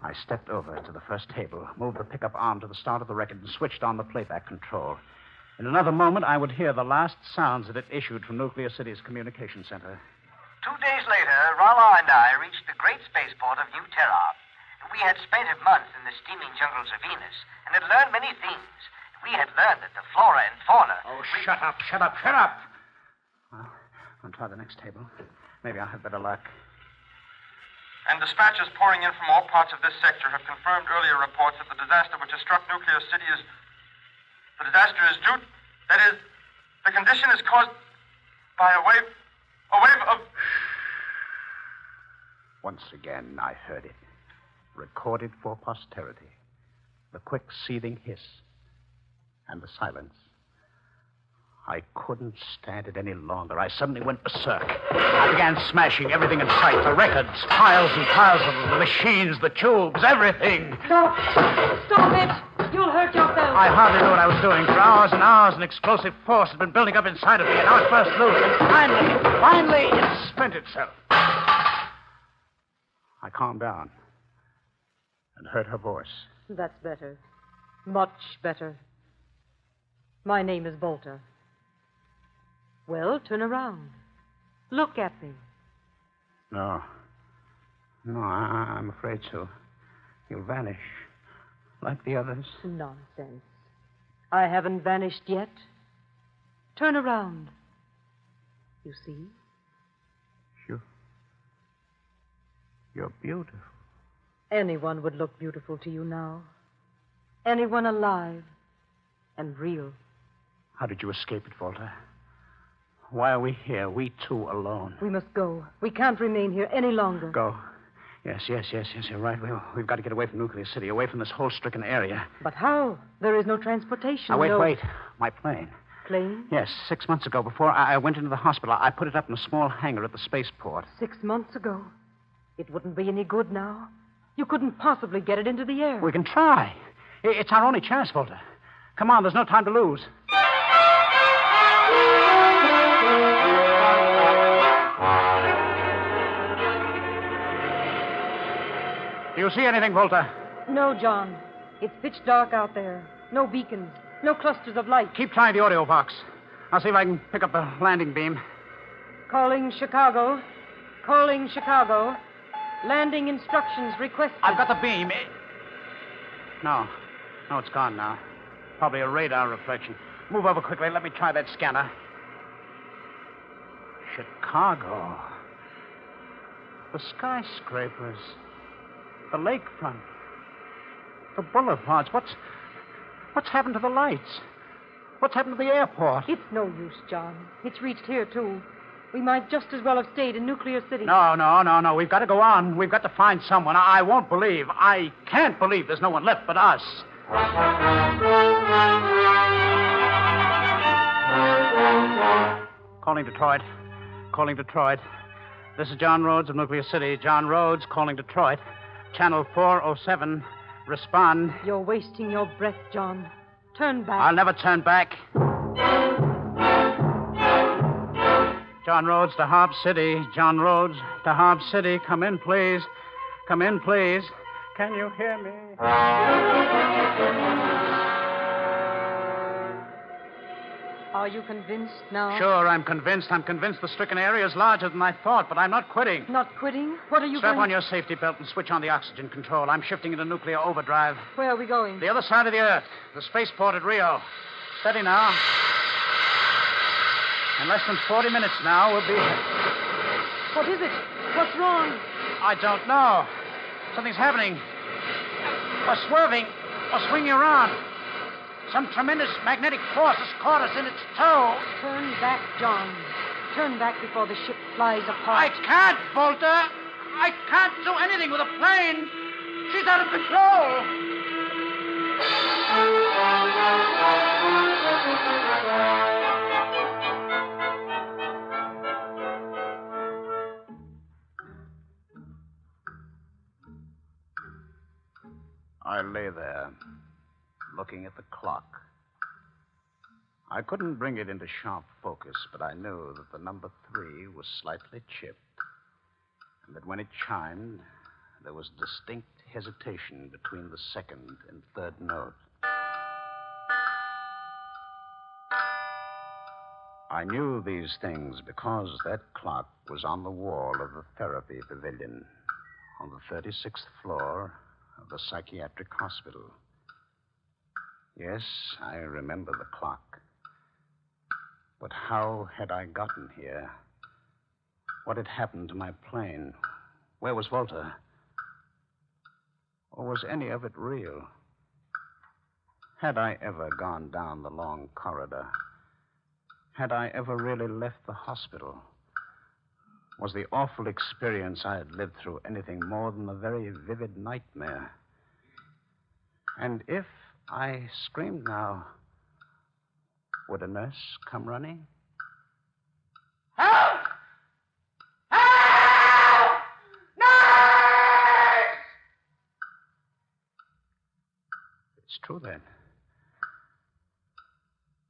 I stepped over to the first table, moved the pickup arm to the start of the record, and switched on the playback control. In another moment, I would hear the last sounds that it issued from Nuclear City's communication center. 2 days later, Rollo and I reached the great spaceport of New Terra. We had spent a month in the steaming jungles of Venus and had learned many things. We had learned that the flora and fauna... Oh, shut up. Well, I'll try the next table. Maybe I'll have better luck. And dispatches pouring in from all parts of this sector have confirmed earlier reports that the disaster which has struck Nuclear City is... The disaster is due... That is, the condition is caused by a wave of... Once again, I heard it. Recorded for posterity. The quick, seething hiss. And the silence. I couldn't stand it any longer. I suddenly went berserk. I began smashing everything in sight. The records, piles and piles of them, the machines, the tubes, everything. Stop it. You'll hurt yourself. I hardly knew what I was doing. For hours and hours, an explosive force had been building up inside of me, and now it burst loose, and finally, it spent itself. I calmed down and heard her voice. That's better. Much better. My name is Volta. Well, turn around. Look at me. No, I'm afraid so. You'll vanish, like the others. Nonsense. I haven't vanished yet. Turn around. You see? You're beautiful. Anyone would look beautiful to you now. Anyone alive and real. How did you escape it, Volta? Why are we here, we two alone? We must go. We can't remain here any longer. Go. Yes, you're right. We've got to get away from Nuclear City, away from this whole stricken area. But how? There is no transportation. Now, wait. My plane. Plane? Yes, 6 months ago, before I went into the hospital, I put it up in a small hangar at the spaceport. 6 months ago? It wouldn't be any good now. You couldn't possibly get it into the air. We can try. It's our only chance, Volta. Come on, there's no time to lose. Do you see anything, Volta? No, John. It's pitch dark out there. No beacons. No clusters of light. Keep trying the audio box. I'll see if I can pick up a landing beam. Calling Chicago. Calling Chicago. Landing instructions requested. I've got the beam. No, it's gone now. Probably a radar reflection. Move over quickly. Let me try that scanner. Chicago. The skyscrapers. The lakefront. The boulevards. What's happened to the lights? What's happened to the airport? It's no use, John. It's reached here, too. We might just as well have stayed in Nuclear City. No. We've got to go on. We've got to find someone. I won't believe. I can't believe there's no one left but us. Calling Detroit. This is John Rhodes of Nuclear City. John Rhodes calling Detroit. Channel 407. Respond. You're wasting your breath, John. Turn back. I'll never turn back. John Rhodes to Harp City. John Rhodes to Harp City. Come in, please. Come in, please. Can you hear me? Are you convinced now? Sure, I'm convinced. I'm convinced the stricken area is larger than I thought, but I'm not quitting. Not quitting? What are you Strap going... on your safety belt and switch on the oxygen control. I'm shifting into nuclear overdrive. Where are we going? The other side of the Earth. The spaceport at Rio. Steady now. In less than 40 minutes now, we'll be... What is it? What's wrong? I don't know. Something's happening. We're swerving. We're swinging around. Some tremendous magnetic force has caught us in its tow. Turn back, John. Turn back before the ship flies apart. I can't, Volta. I can't do anything with a plane. She's out of control. I lay there, looking at the clock. I couldn't bring it into sharp focus, but I knew that the number 3 was slightly chipped, and that when it chimed, there was distinct hesitation between the second and third note. I knew these things because that clock was on the wall of the therapy pavilion on the 36th floor of the psychiatric hospital. Yes, I remember the clock. But how had I gotten here? What had happened to my plane? Where was Volta? Or was any of it real? Had I ever gone down the long corridor? Had I ever really left the hospital? Was the awful experience I had lived through anything more than a very vivid nightmare? And if I screamed now, would a nurse come running? Help! Help! Nurse! It's true, then.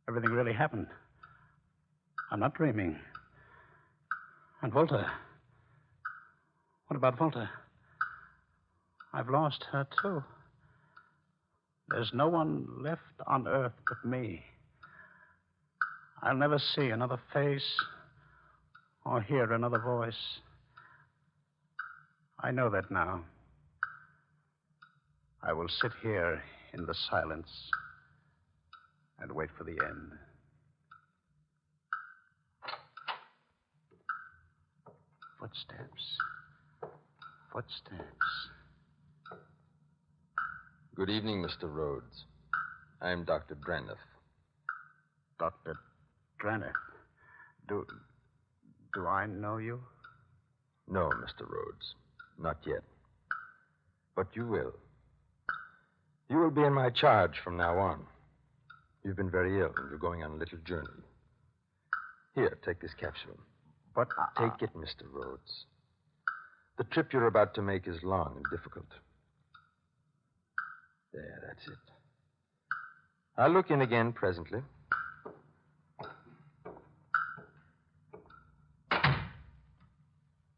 Everything really happened. I'm not dreaming. And Volta. What about Volta? I've lost her, too. There's no one left on Earth but me. I'll never see another face or hear another voice. I know that now. I will sit here in the silence and wait for the end. Footsteps. Footsteps. Good evening, Mr. Rhodes. I'm Dr. Draniff. Dr. Draniff. Do I know you? No, Mr. Rhodes. Not yet. But you will. You will be in my charge from now on. You've been very ill, and you're going on a little journey. Here, take this capsule. But Take it, Mr. Rhodes. The trip you're about to make is long and difficult. There, that's it. I'll look in again presently.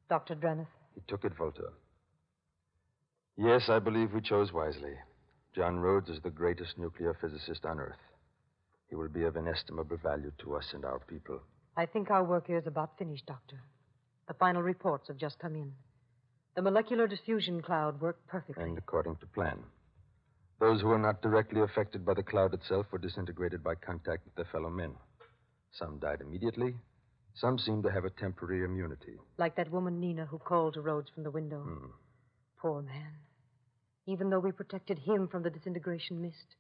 Dr. Draniff. He took it, Volta. Yes, I believe we chose wisely. John Rhodes is the greatest nuclear physicist on Earth. He will be of inestimable value to us and our people. I think our work here is about finished, Doctor. The final reports have just come in. The molecular diffusion cloud worked perfectly. And according to plan. Those who were not directly affected by the cloud itself were disintegrated by contact with their fellow men. Some died immediately. Some seemed to have a temporary immunity. Like that woman, Nina, who called to Rhodes from the window. Poor man. Even though we protected him from the disintegration mist,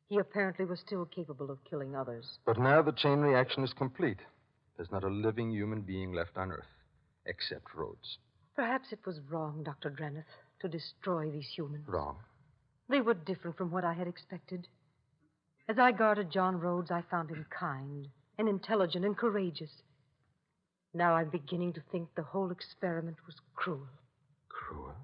he apparently was still capable of killing others. But now the chain reaction is complete. There's not a living human being left on Earth, except Rhodes. Perhaps it was wrong, Dr. Draniff, to destroy these humans. Wrong? They were different from what I had expected. As I guarded John Rhodes, I found him kind and intelligent and courageous. Now I'm beginning to think the whole experiment was cruel. Cruel?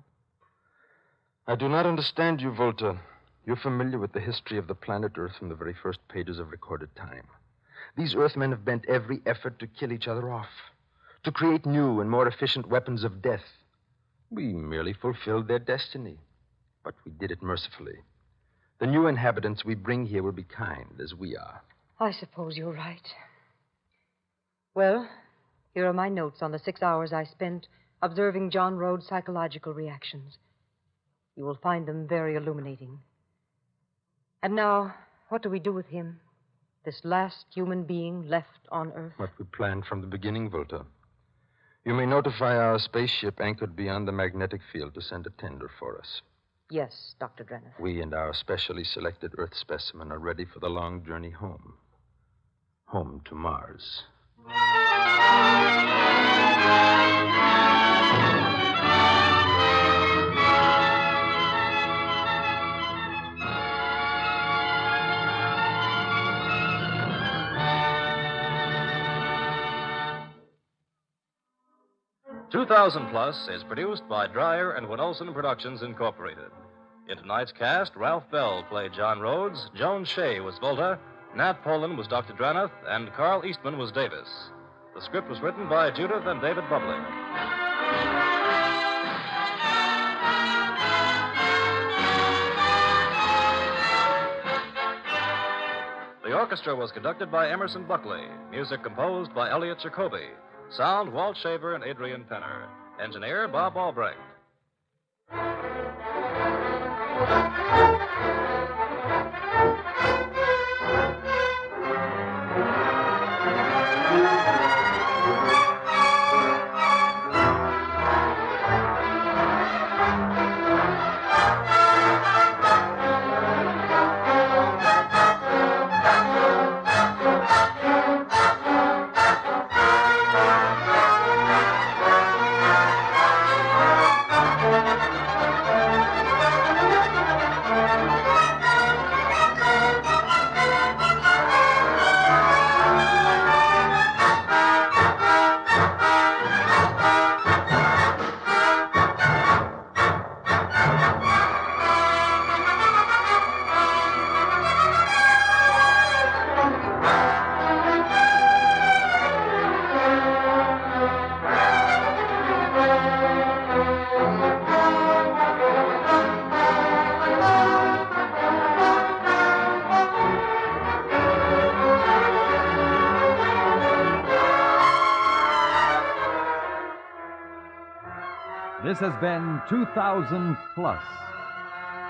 I do not understand you, Volta. You're familiar with the history of the planet Earth from the very first pages of recorded time. These Earthmen have bent every effort to kill each other off, to create new and more efficient weapons of death. We merely fulfilled their destiny, but we did it mercifully. The new inhabitants we bring here will be kind, as we are. I suppose you're right. Well, here are my notes on the 6 hours I spent observing John Rhodes' psychological reactions. You will find them very illuminating. And now, what do we do with him? This last human being left on Earth? What we planned from the beginning, Volta. You may notify our spaceship anchored beyond the magnetic field to send a tender for us. Yes, Dr. Drennan. We and our specially selected Earth specimen are ready for the long journey home. Home to Mars. 2000 Plus is produced by Dreyer and Winolson Productions, Incorporated. In tonight's cast, Ralph Bell played John Rhodes, Joan Shea was Volta, Nat Poland was Dr. Dranath, and Carl Eastman was Davis. The script was written by Judith and David Bubley. The orchestra was conducted by Emerson Buckley. Music composed by Elliot Jacoby. Sound, Walt Shaver and Adrian Penner. Engineer, Bob Albrecht. This has been 2000 Plus.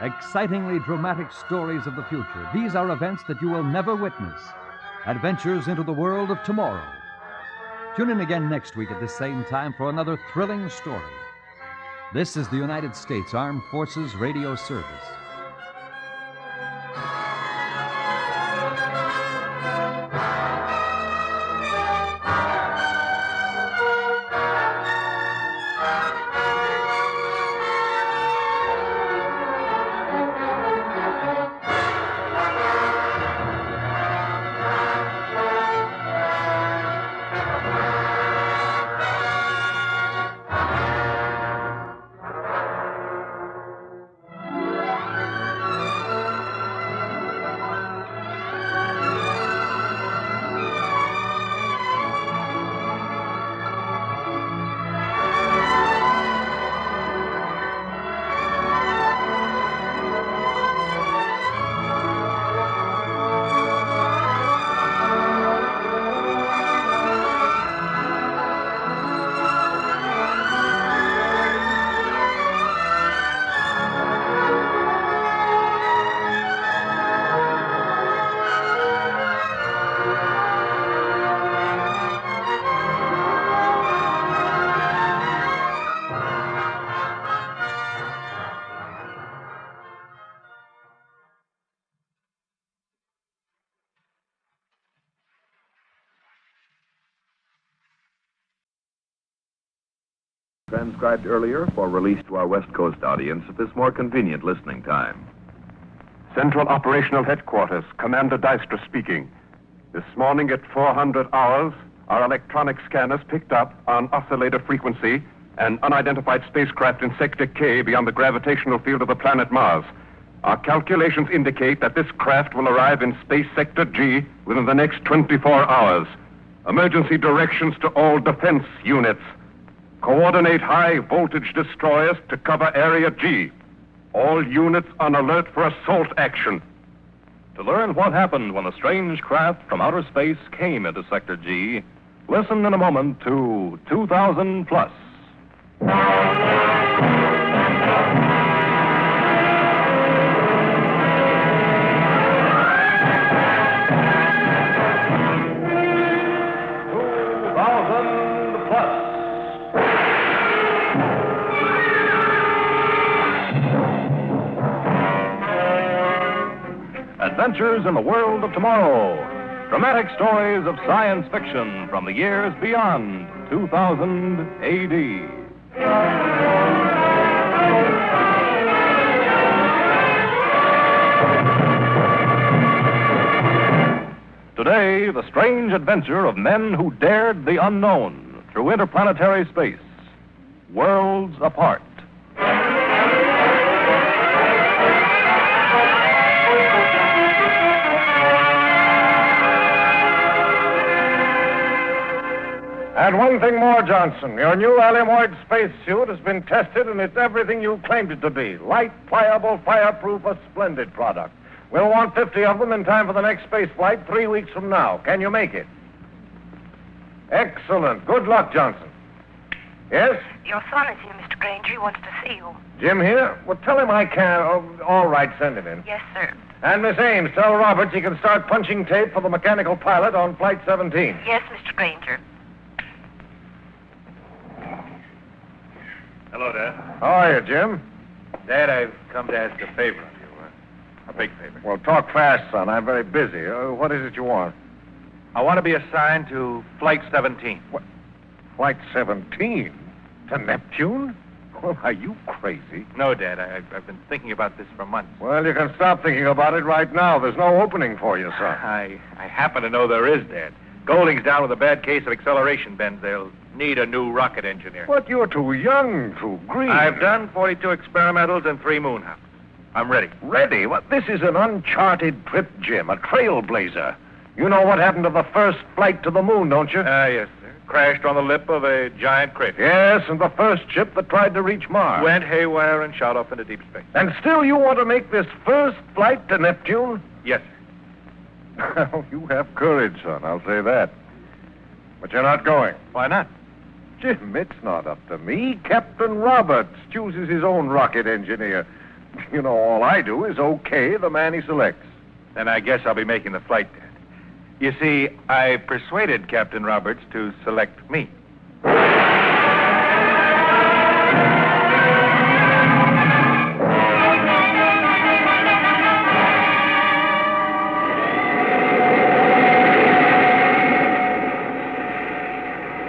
Excitingly dramatic stories of the future. These are events that you will never witness. Adventures into the world of tomorrow. Tune in again next week at the same time for another thrilling story. This is the United States Armed Forces Radio Service. Transcribed earlier for release to our West Coast audience at this more convenient listening time. Central Operational Headquarters, Commander Dystra speaking. This morning at 400 hours, our electronic scanners picked up on oscillator frequency an unidentified spacecraft in Sector K beyond the gravitational field of the planet Mars. Our calculations indicate that this craft will arrive in Space Sector G within the next 24 hours. Emergency directions to all defense units. Coordinate high-voltage destroyers to cover Area G. All units on alert for assault action. To learn what happened when a strange craft from outer space came into Sector G, listen in a moment to 2000 Plus. Adventures in the World of Tomorrow. Dramatic stories of science fiction from the years beyond 2000 AD. Today, the strange adventure of men who dared the unknown through interplanetary space. Worlds Apart. And one thing more, Johnson. Your new Alimoid spacesuit has been tested, and it's everything you claimed it to be. Light, pliable, fireproof, a splendid product. We'll want 50 of them in time for the next space flight 3 weeks from now. Can you make it? Excellent. Good luck, Johnson. Yes? Your son is here, Mr. Granger. He wants to see you. Jim here? Well, tell him I can. Oh, all right, send him in. Yes, sir. And Miss Ames, tell Roberts he can start punching tape for the mechanical pilot on Flight 17. Yes, Mr. Granger. Hello, Dad. How are you, Jim? Dad, I've come to ask a favor of you. A big favor. Well, talk fast, son. I'm very busy. What is it you want? I want to be assigned to Flight 17. What? Flight 17? To Neptune? Well, are you crazy? No, Dad. I've been thinking about this for months. Well, you can stop thinking about it right now. There's no opening for you, son. I happen to know there is, Dad. Golding's down with a bad case of acceleration bends. They'll need a new rocket engineer. But you're too young, too green. I've done 42 experimentals and 3 moon hops. I'm ready. Ready? Well, this is an uncharted trip, Jim, a trailblazer. You know what happened to the first flight to the moon, don't you? Yes, sir. Crashed on the lip of a giant crater. Yes, and the first ship that tried to reach Mars. Went haywire and shot off into deep space. And still you want to make this first flight to Neptune? Yes, sir. Well, you have courage, son, I'll say that. But you're not going. Why not? Jim, it's not up to me. Captain Roberts chooses his own rocket engineer. You know, all I do is okay the man he selects. Then I guess I'll be making the flight, Dad. You see, I persuaded Captain Roberts to select me.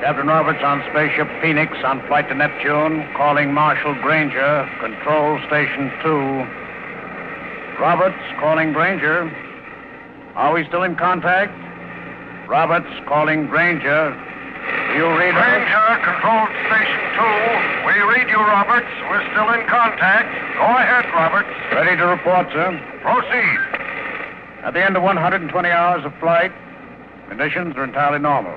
Captain Roberts on Spaceship Phoenix on flight to Neptune, calling Marshal Granger, Control Station 2. Roberts calling Granger. Are we still in contact? Roberts calling Granger. Do you read us? Granger, Control Station 2. We read you, Roberts. We're still in contact. Go ahead, Roberts. Ready to report, sir. Proceed. At the end of 120 hours of flight, conditions are entirely normal.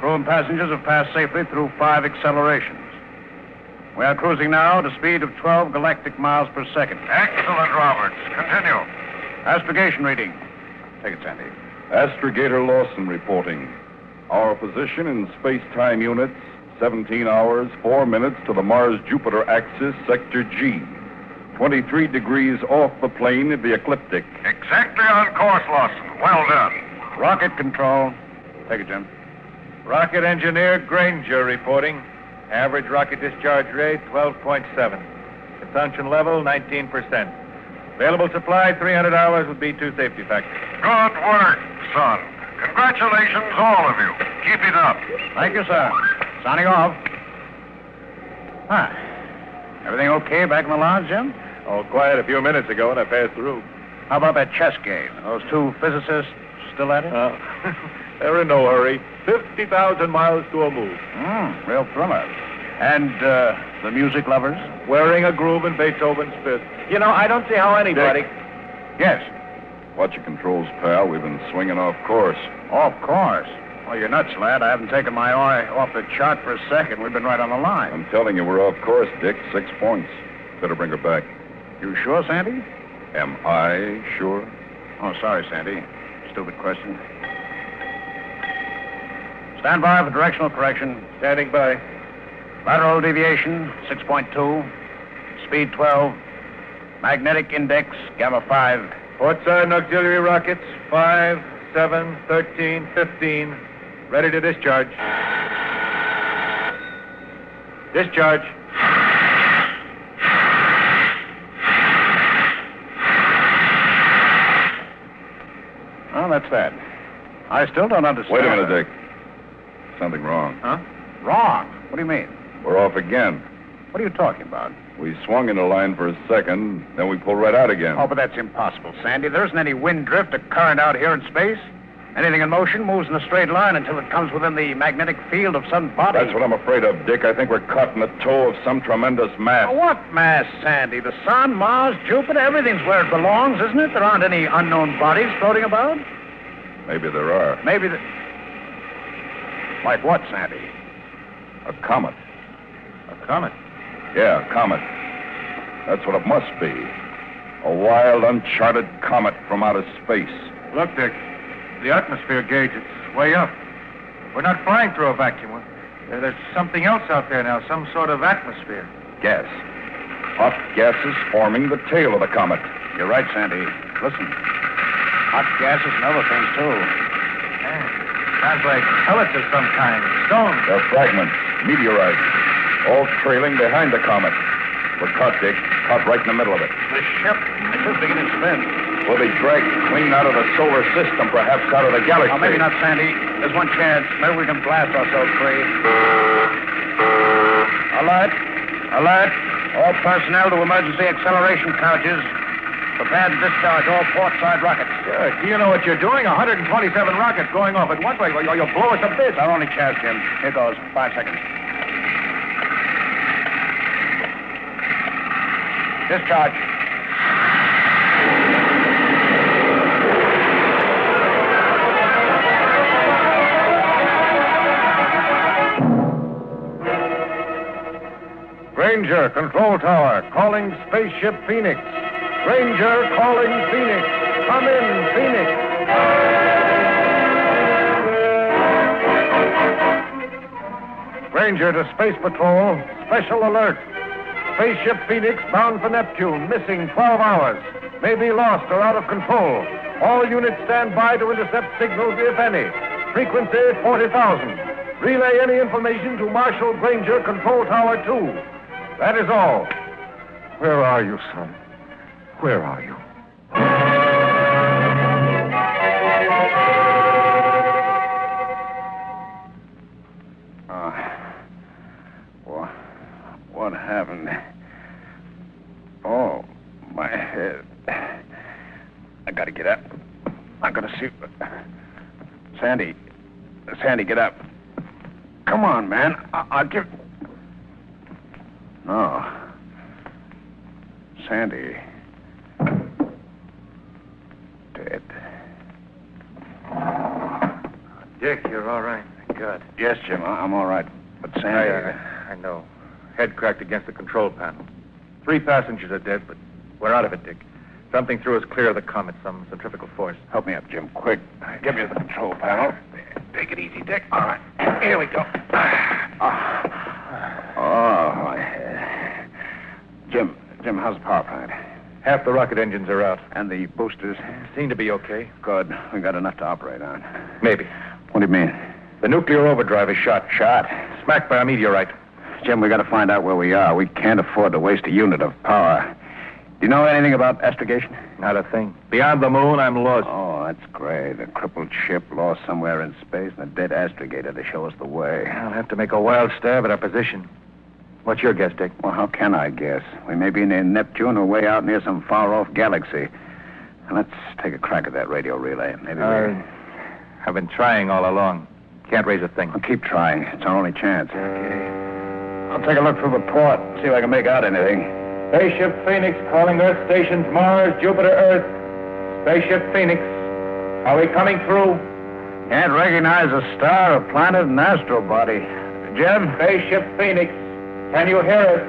Crew and passengers have passed safely through 5 accelerations. We are cruising now at a speed of 12 galactic miles per second. Excellent, Roberts. Continue. Astrogation reading. Take it, Sandy. Astrogator Lawson reporting. Our position in space-time units, 17 hours, 4 minutes to the Mars-Jupiter axis, Sector G. 23 degrees off the plane of the ecliptic. Exactly on course, Lawson. Well done. Rocket control. Take it, Jim. Rocket engineer Granger reporting. Average rocket discharge rate, 12.7. Consumption level, 19%. Available supply, 300 hours with B2 safety factor. Good work, son. Congratulations, all of you. Keep it up. Thank you, sir. Signing off. Everything okay back in the lounge, Jim? Oh, quiet a few minutes ago when I passed through. How about that chess game? Those 2 physicists still at it? They're in no hurry. 50,000 miles to a move. Real thriller. And the music lovers? Wearing a groove in Beethoven's Fifth. You know, I don't see how anybody... Dick. Yes. Watch your controls, pal. We've been swinging off course. Off course? Well, you're nuts, lad. I haven't taken my eye off the chart for a second. We've been right on the line. I'm telling you, we're off course, Dick. 6 points. Better bring her back. You sure, Sandy? Am I sure? Oh, sorry, Sandy. Stupid question. Stand by for directional correction. Standing by. Lateral deviation, 6.2. Speed 12. Magnetic index, gamma 5. Port side and auxiliary rockets, 5, 7, 13, 15. Ready to discharge. Discharge. that's that. I still don't understand. Wait a minute, Dick. Something wrong. Huh? Wrong? What do you mean? We're off again. What are you talking about? We swung into line for a second, then we pulled right out again. Oh, but that's impossible, Sandy. There isn't any wind drift or current out here in space. Anything in motion moves in a straight line until it comes within the magnetic field of some body. That's what I'm afraid of, Dick. I think we're caught in the toe of some tremendous mass. Oh, what mass, Sandy? The sun, Mars, Jupiter, everything's where it belongs, isn't it? There aren't any unknown bodies floating about. Maybe there are. Maybe the... Like what, Sandy? A comet. A comet? Yeah, a comet. That's what it must be. A wild, uncharted comet from outer space. Look, Dick. The atmosphere gauge, it's way up. We're not flying through a vacuum. There's something else out there now, some sort of atmosphere. Gas. Hot gases forming the tail of the comet. You're right, Sandy. Listen. Hot gases and other things, too. Man, sounds like pellets of some kind. Stones. They're fragments, meteorites, all trailing behind the comet. We're caught, Dick. Caught right in the middle of it. The ship is beginning to spin. We'll be dragged clean out of the solar system, perhaps out of the galaxy. Oh, maybe not, Sandy. There's one chance. Maybe we can blast ourselves free. Alert. Alert. All personnel to emergency acceleration couches. Prepare to discharge all port side rockets. Do you know what you're doing? 127 rockets going off at once. You'll blow us a bit. Our only chance, Jim. Here goes. 5 seconds. Discharge. Granger, control tower, calling Spaceship Phoenix. Granger, calling Phoenix. Come in, Phoenix. Granger to Space Patrol, special alert. Spaceship Phoenix bound for Neptune, missing 12 hours. May be lost or out of control. All units stand by to intercept signals, if any. Frequency 40,000. Relay any information to Marshal Granger, Control Tower 2. That is all. Where are you, son? Where are you? What happened? Oh, my head. I gotta get up. I gotta see. Sandy. Sandy, get up. Come on, man. I'll give... No. Sandy. Dead. Dick, you're all right. Thank God. Yes, Jim, I'm all right. But Sandy... I know. Head cracked against the control panel. 3 passengers are dead, but we're out of it, Dick. Something threw us clear of the comet, some centrifugal force. Help me up, Jim, quick. Give me the control panel. Take it easy, Dick. All right. Here we go. Oh, my head. Jim, how's the power plant? Half the rocket engines are out. And the boosters? Seem to be okay. Good. We got enough to operate on. Maybe. What do you mean? The nuclear overdrive is shot. Shot? Smacked by a meteorite. Jim, we got to find out where we are. We can't afford to waste a unit of power. Do you know anything about astrogation? Not a thing. Beyond the moon, I'm lost. Oh, that's great. A crippled ship lost somewhere in space and a dead astrogator to show us the way. I'll have to make a wild stab at our position. What's your guess, Dick? Well, how can I guess? We may be near Neptune or way out near some far-off galaxy. Now, let's take a crack at that radio relay. Maybe I've been trying all along. Can't raise a thing. Well, keep trying. It's our only chance. Okay. I'll take a look through the port, see if I can make out anything. Spaceship Phoenix calling Earth stations Mars, Jupiter, Earth. Spaceship Phoenix. Are we coming through? Can't recognize a star, a planet, an astro body. Jim? Spaceship Phoenix. Can you hear us?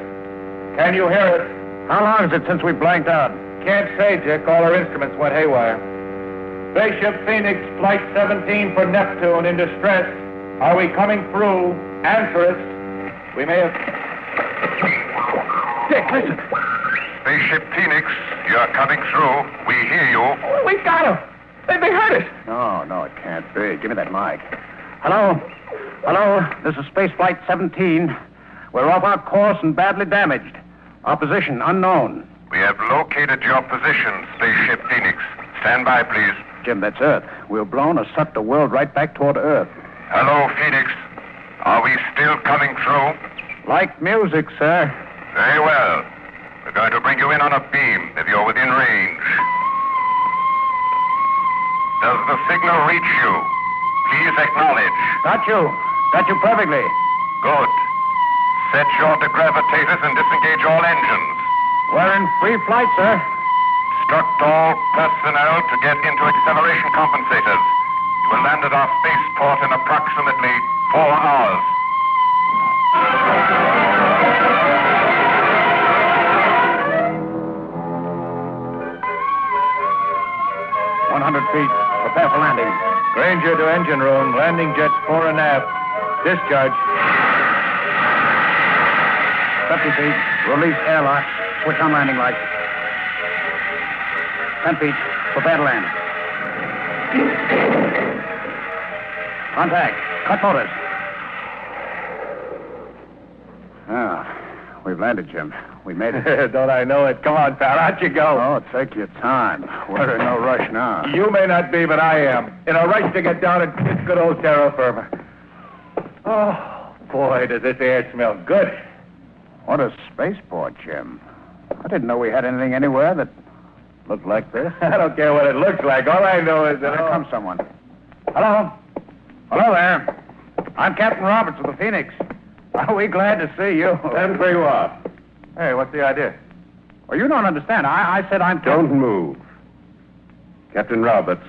Can you hear us? How long is it since we blanked out? Can't say, Dick. All our instruments went haywire. Spaceship Phoenix, Flight 17 for Neptune in distress. Are we coming through? Answer us. We may have... Dick, listen. Spaceship Phoenix, you're coming through. We hear you. We've got him. They heard us. No, it can't be. Give me that mic. Hello? This is Space Flight 17. We're off our course and badly damaged. Our position unknown. We have located your position, Spaceship Phoenix. Stand by, please. Jim, that's Earth. We're blown or sucked the world right back toward Earth. Hello, Phoenix. Are we still coming through? Like music, sir. Very well. We're going to bring you in on a beam if you're within range. Does the signal reach you? Please acknowledge. Got you. Got you perfectly. Good. Set your degravitators and disengage all engines. We're in free flight, sir. Instruct all personnel to get into acceleration compensators. You will land at our spaceport in approximately 4 hours. 100 feet. Prepare for landing. Granger to engine room. Landing jets fore and aft. Discharge. 50 feet. Release airlock. Switch on landing lights. 10 feet. Prepare to land. Contact. Cut motors. We've landed, Jim. We made it. Don't I know it? Come on, pal. Out you go. Oh, take your time. We're in no rush now. You may not be, but I am. In a rush to get down at this good old terra firma. Oh, boy, does this air smell good. What a spaceport, Jim. I didn't know we had anything anywhere that looked like this. I don't care what it looks like. All I know is that... There comes someone. Hello? Hello there. I'm Captain Roberts of the Phoenix. Are we glad to see you? And for you are. Hey, what's the idea? Well, you don't understand. I said I'm... Don't move. Captain Roberts,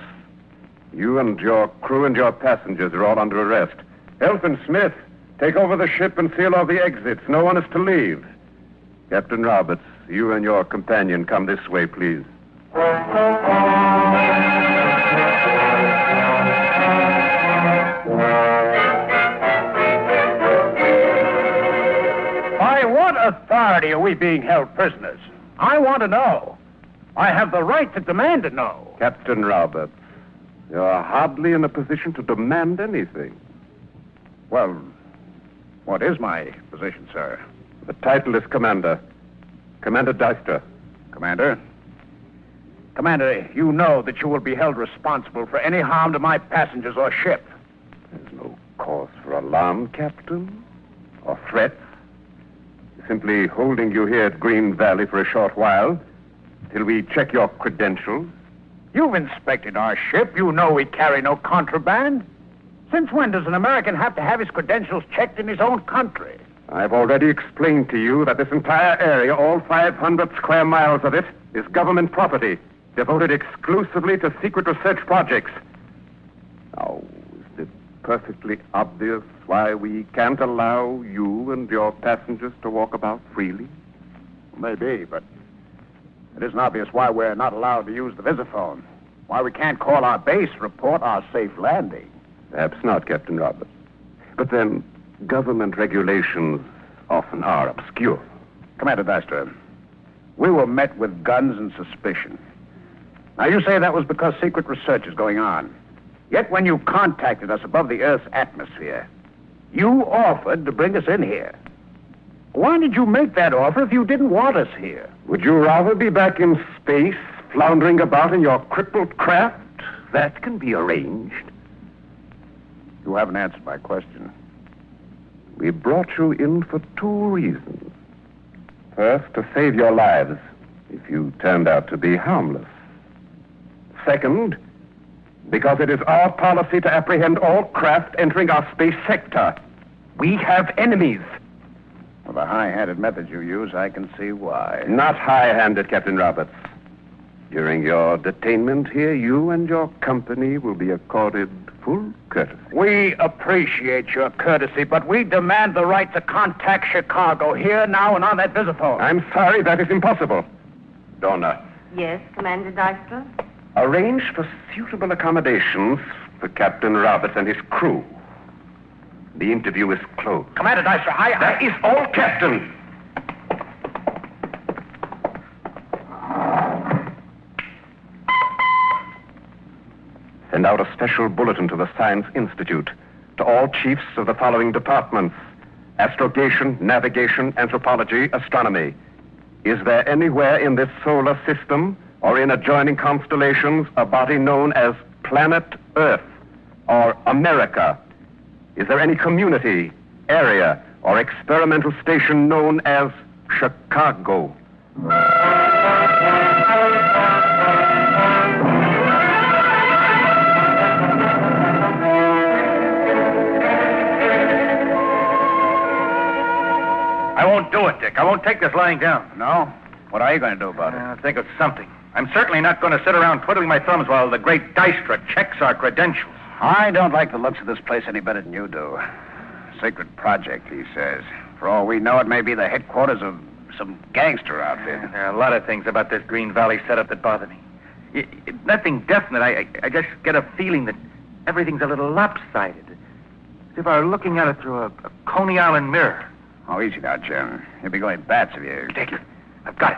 you and your crew and your passengers are all under arrest. Elton Smith, take over the ship and seal all the exits. No one is to leave. Captain Roberts, you and your companion come this way, please. By what authority are we being held prisoners? I want to know. I have the right to demand to know. Captain Roberts, you're hardly in a position to demand anything. Well, what is my position, sir? The title is Commander. Commander Deister. Commander? Commander, you know that you will be held responsible for any harm to my passengers or ship. There's no cause for alarm, Captain, or threats. Simply holding you here at Green Valley for a short while till we check your credentials. You've inspected our ship. You know we carry no contraband. Since when does an American have to have his credentials checked in his own country? I've already explained to you that this entire area, all 500 square miles of it, is government property, devoted exclusively to secret research projects. Now, is it perfectly obvious why we can't allow you and your passengers to walk about freely? Maybe, but it isn't obvious why we're not allowed to use the visiphone. Why we can't call our base, report our safe landing. Perhaps not, Captain Roberts. But then, government regulations often are obscure. Commander Deister, we were met with guns and suspicion. Now, you say that was because secret research is going on. Yet when you contacted us above the Earth's atmosphere, you offered to bring us in here. Why did you make that offer if you didn't want us here? Would you rather be back in space, floundering about in your crippled craft? That can be arranged. You haven't answered my question. We brought you in for 2 reasons. First, to save your lives, if you turned out to be harmless. Second, because it is our policy to apprehend all craft entering our space sector. We have enemies. With the high-handed method you use, I can see why. Not high-handed, Captain Roberts. During your detainment here, you and your company will be accorded full courtesy. We appreciate your courtesy, but we demand the right to contact Chicago here, now, and on that visiphone. I'm sorry, that is impossible. Donna, Yes, Commander Deister? arrange for suitable accommodations for Captain Roberts and his crew. The interview is closed. Commander Deister, That is all, Captain. Send out a special bulletin to the Science Institute, to all chiefs of the following departments: astrogation, navigation, anthropology, astronomy. Is there anywhere in this solar system or in adjoining constellations, a body known as planet Earth or America? Is there any community, area, or experimental station known as Chicago? I won't do it, Dick. I won't take this lying down. No? What are you going to do about it? I'll think of something. I'm certainly not going to sit around twiddling my thumbs while the great Dystra checks our credentials. I don't like the looks of this place any better than you do. Secret project, he says. For all we know, it may be the headquarters of some gangster outfit. There are a lot of things about this Green Valley setup that bother me. Nothing definite. I just get a feeling that everything's a little lopsided. As if I were looking at it through a Coney Island mirror. Oh, easy now, Jim. You'll be going bats if you... Dick, I've got it.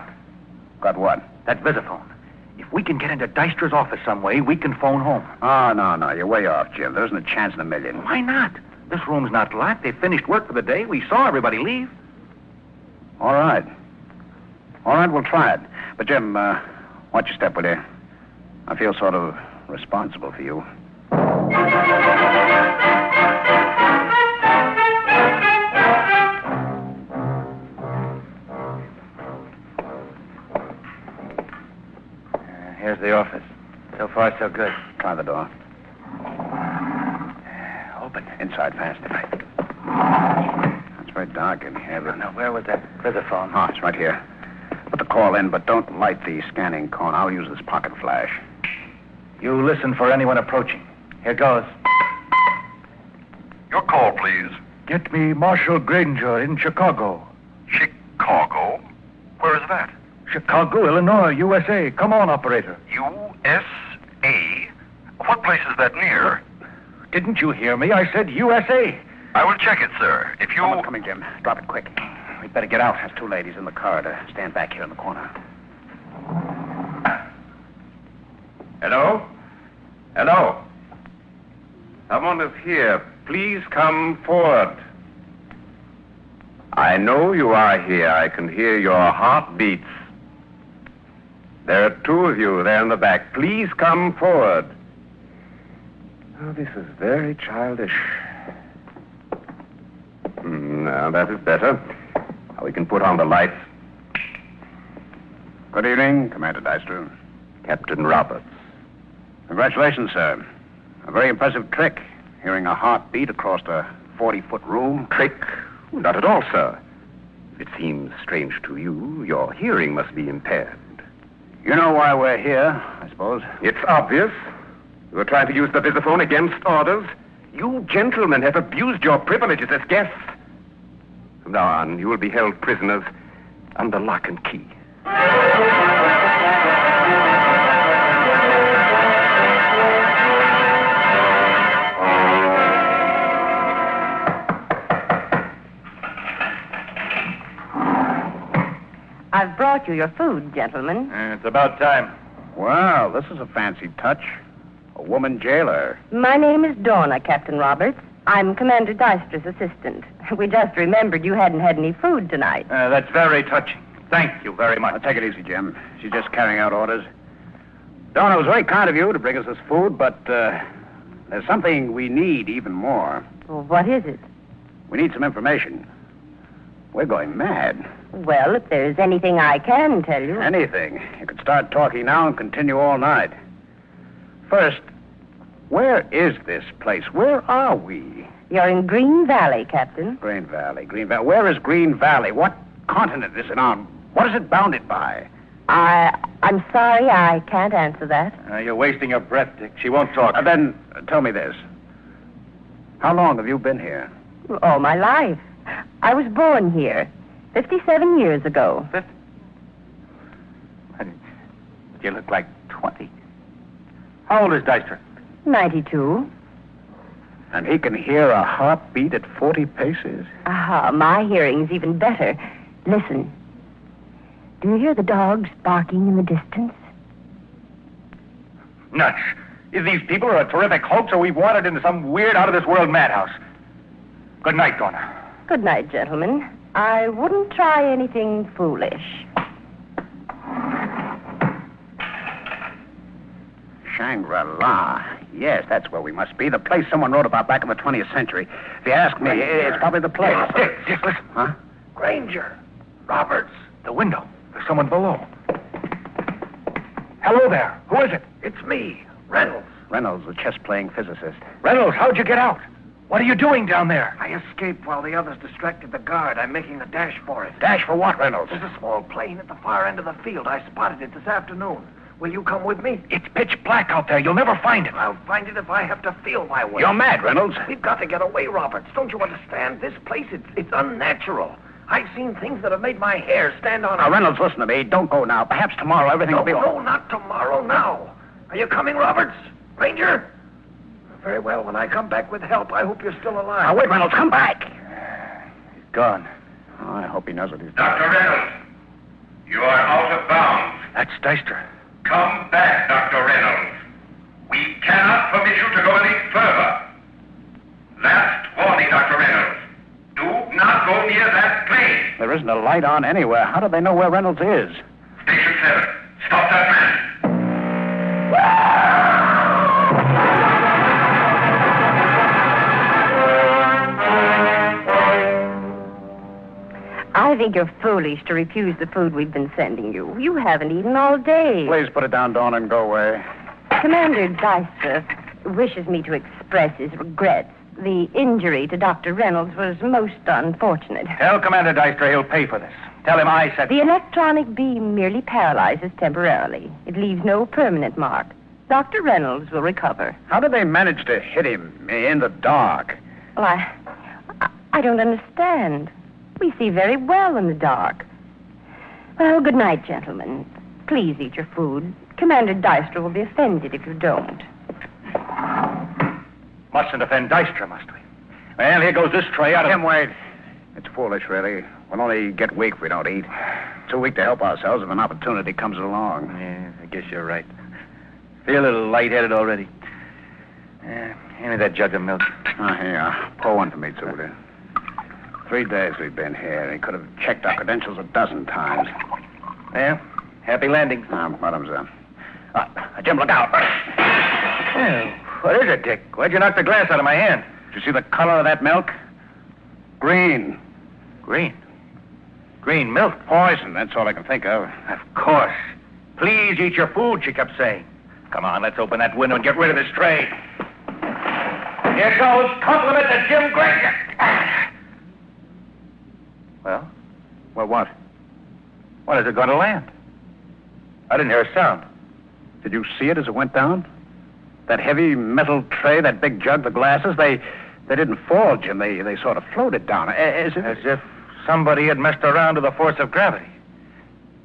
Got what? That visiphone. If we can get into Dystra's office some way, we can phone home. Oh, no. You're way off, Jim. There isn't a chance in a million. Why not? This room's not locked. They finished work for the day. We saw everybody leave. All right, we'll try it. But, Jim, watch your step, will you? I feel sort of responsible for you. Here's the office. So far, so good. Try the door. Open. Inside fast. It's very dark in here, but... Now, where was that visiphone? Oh, it's right here. Put the call in, but don't light the scanning cone. I'll use this pocket flash. You listen for anyone approaching. Here goes. Your call, please. Get me Marshal Granger in Chicago. Chicago? Where is that? Chicago, Illinois, USA. Come on, operator. USA? What place is that near? Didn't you hear me? I said USA. I will check it, sir. If you... Someone's coming, Jim. Drop it quick. We'd better get out. There's two ladies in the corridor. Stand back here in the corner. Hello? Hello? Someone is here. Please come forward. I know you are here. I can hear your heartbeats. There are two of you there in the back. Please come forward. Oh, this is very childish. Now, that is better. Now we can put on the lights. Good evening, Commander Dystra. Captain Roberts. Congratulations, sir. A very impressive trick. Hearing a heartbeat across a 40-foot room. Trick? Not at all, sir. It seems strange to you. Your hearing must be impaired. You know why we're here, I suppose. It's obvious. You are trying to use the visiphone against orders. You gentlemen have abused your privileges as guests. From now on, you will be held prisoners under lock and key. I've brought you your food, gentlemen. It's about time. Well, this is a fancy touch. A woman jailer. My name is Donna, Captain Roberts. I'm Commander Dystra's assistant. We just remembered you hadn't had any food tonight. That's very touching. Thank you very much. Now, take it easy, Jim. She's just carrying out orders. Donna, it was very kind of you to bring us this food, but there's something we need even more. Well, what is it? We need some information. We're going mad. Well, if there's anything I can tell you. Anything. You could start talking now and continue all night. First, where is this place? Where are we? You're in Green Valley, Captain. Green Valley. Where is Green Valley? What continent is it on? What is it bounded by? I'm sorry, I can't answer that. You're wasting your breath, Dick. She won't talk. Then tell me this. How long have you been here? All my life. I was born here 57 years ago. You look like 20. How old is Dystra? 92. And he can hear a heartbeat at 40 paces? Ah, my hearing's even better. Listen. Do you hear the dogs barking in the distance? Nuts. These people are a terrific hoax, or we've wandered into some weird, out-of-this-world madhouse. Good night, Donna. Good night, gentlemen. I wouldn't try anything foolish. Shangri-La. Yes, that's where we must be. The place someone wrote about back in the 20th century. If you ask me, it's probably the place. Dick, listen. Huh? Granger. Roberts. The window. There's someone below. Hello there. Who is it? It's me, Reynolds. Reynolds, the chess-playing physicist. Reynolds, how'd you get out? What are you doing down there? I escaped while the others distracted the guard. I'm making a dash for it. Dash for what, Reynolds? There's a small plane at the far end of the field. I spotted it this afternoon. Will you come with me? It's pitch black out there. You'll never find it. I'll find it if I have to feel my way. You're mad, Reynolds. We've got to get away, Roberts. Don't you understand? This place, it's unnatural. I've seen things that have made my hair stand on Now, Reynolds, listen to me. Don't go now. Perhaps tomorrow everything will be... No, not tomorrow, now. Are you coming, Roberts? Ranger? Very well. When I come back with help, I hope you're still alive. Now, wait, Reynolds. Come back. He's gone. Oh, I hope he knows what he's doing. Dr. Reynolds, you are out of bounds. That's Deister. Come back, Dr. Reynolds. We cannot permit you to go any further. Last warning, Dr. Reynolds. Do not go near that plane. There isn't a light on anywhere. How do they know where Reynolds is? Station 7, stop that man. I think you're foolish to refuse the food we've been sending you. You haven't eaten all day. Please put it down, Dawn, and go away. Commander Deister wishes me to express his regrets. The injury to Dr. Reynolds was most unfortunate. Tell Commander Deister he'll pay for this. Tell him I said... The electronic beam merely paralyzes temporarily. It leaves no permanent mark. Dr. Reynolds will recover. How did they manage to hit him in the dark? Well, I don't understand. We see very well in the dark. Well, good night, gentlemen. Please eat your food. Commander Deister will be offended if you don't. Mustn't offend Deister, must we? Well, here goes this tray out of... Tim, wait. It's foolish, really. We'll only get weak if we don't eat. Too weak to help ourselves if an opportunity comes along. Yeah, I guess you're right. Feel a little lightheaded already. Hand me that jug of milk. Oh, here. Pour one for me, too, will you? 3 days we've been here. He could have checked our credentials a dozen times. Yeah? Happy landing. Bottoms up. Jim, look out. What is it, Dick? Why'd you knock the glass out of my hand? Did you see the color of that milk? Green. Green? Green milk? Poison, that's all I can think of. Of course. Please eat your food, she kept saying. Come on, let's open that window and get rid of this tray. Here goes. Compliment to Jim Granger. Well? Well, what? When is it going to land? I didn't hear a sound. Did you see it as it went down? That heavy metal tray, that big jug, the glasses, they didn't fall, Jim. They sort of floated down. As if somebody had messed around with the force of gravity.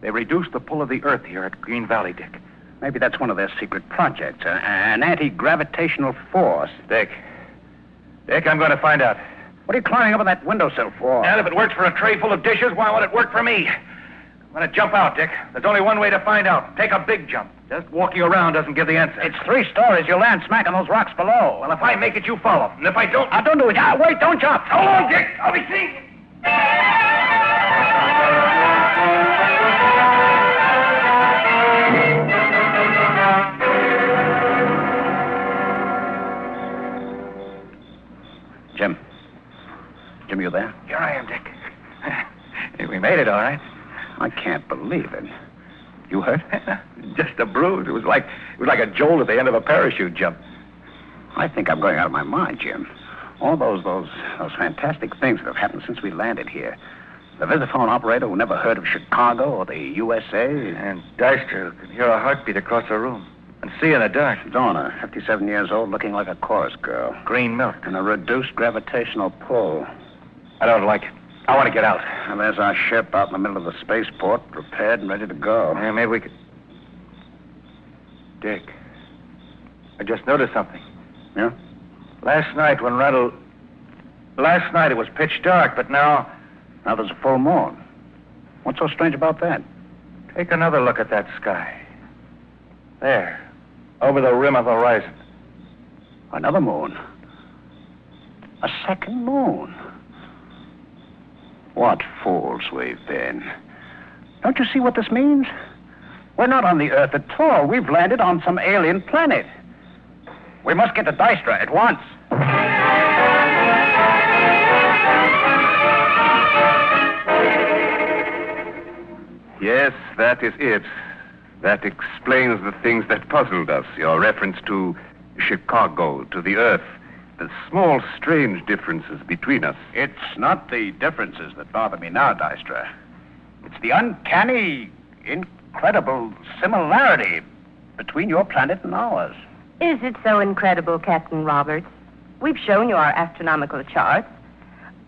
They reduced the pull of the Earth here at Green Valley, Dick. Maybe that's one of their secret projects, an anti-gravitational force. Dick, I'm going to find out. What are you climbing up on that windowsill for? And if it works for a tray full of dishes, why won't it work for me? I'm going to jump out, Dick. There's only one way to find out. Take a big jump. Just walking around doesn't give the answer. It's 3 stories. You'll land smack on those rocks below. Well, if I make it, you follow. And if I don't... don't do it. Wait, don't jump. Hold on, Dick. I'll be seeing... Jim, you there? Here I am, Dick. We made it, all right. I can't believe it. You hurt? Just a bruise. It was like a jolt at the end of a parachute jump. I think I'm going out of my mind, Jim. All those fantastic things that have happened since we landed here. The visiphone operator who never heard of Chicago or the USA. And Deister could hear a heartbeat across the room. And see in the dark. Donna, 57 years old, looking like a chorus girl. Green milk. And a reduced gravitational pull. I don't like it. I want to get out. And there's our ship out in the middle of the spaceport, prepared and ready to go. Yeah, maybe we could... Dick, I just noticed something. Yeah? Last night it was pitch dark, but now... Now there's a full moon. What's so strange about that? Take another look at that sky. There, over the rim of the horizon. Another moon. A second moon. What fools we've been. Don't you see what this means? We're not on the Earth at all. We've landed on some alien planet. We must get to Dystra at once. Yes, that is it. That explains the things that puzzled us. Your reference to Chicago, to the Earth. The small, strange differences between us. It's not the differences that bother me now, Dystra. It's the uncanny, incredible similarity between your planet and ours. Is it so incredible, Captain Roberts? We've shown you our astronomical charts.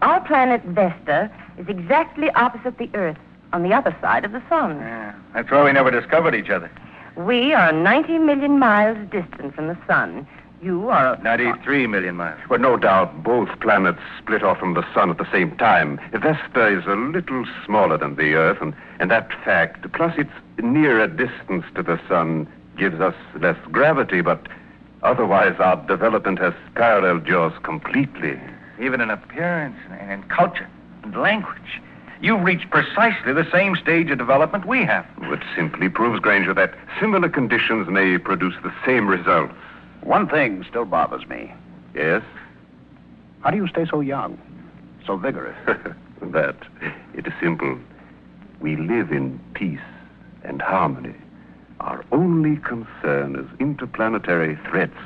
Our planet Vesta is exactly opposite the Earth, on the other side of the sun. Yeah, that's why we never discovered each other. We are 90 million miles distant from the sun. You are... 93 million miles. Well, no doubt both planets split off from the sun at the same time. Vesta is a little smaller than the Earth, and that fact, plus its nearer distance to the sun, gives us less gravity, but otherwise our development has paralleled yours completely. Even in appearance and in culture and language. You've reached precisely the same stage of development we have. Which simply proves, Granger, that similar conditions may produce the same results. One thing still bothers me. Yes? How do you stay so young, so vigorous? That, it is simple. We live in peace and harmony. Our only concern is interplanetary threats.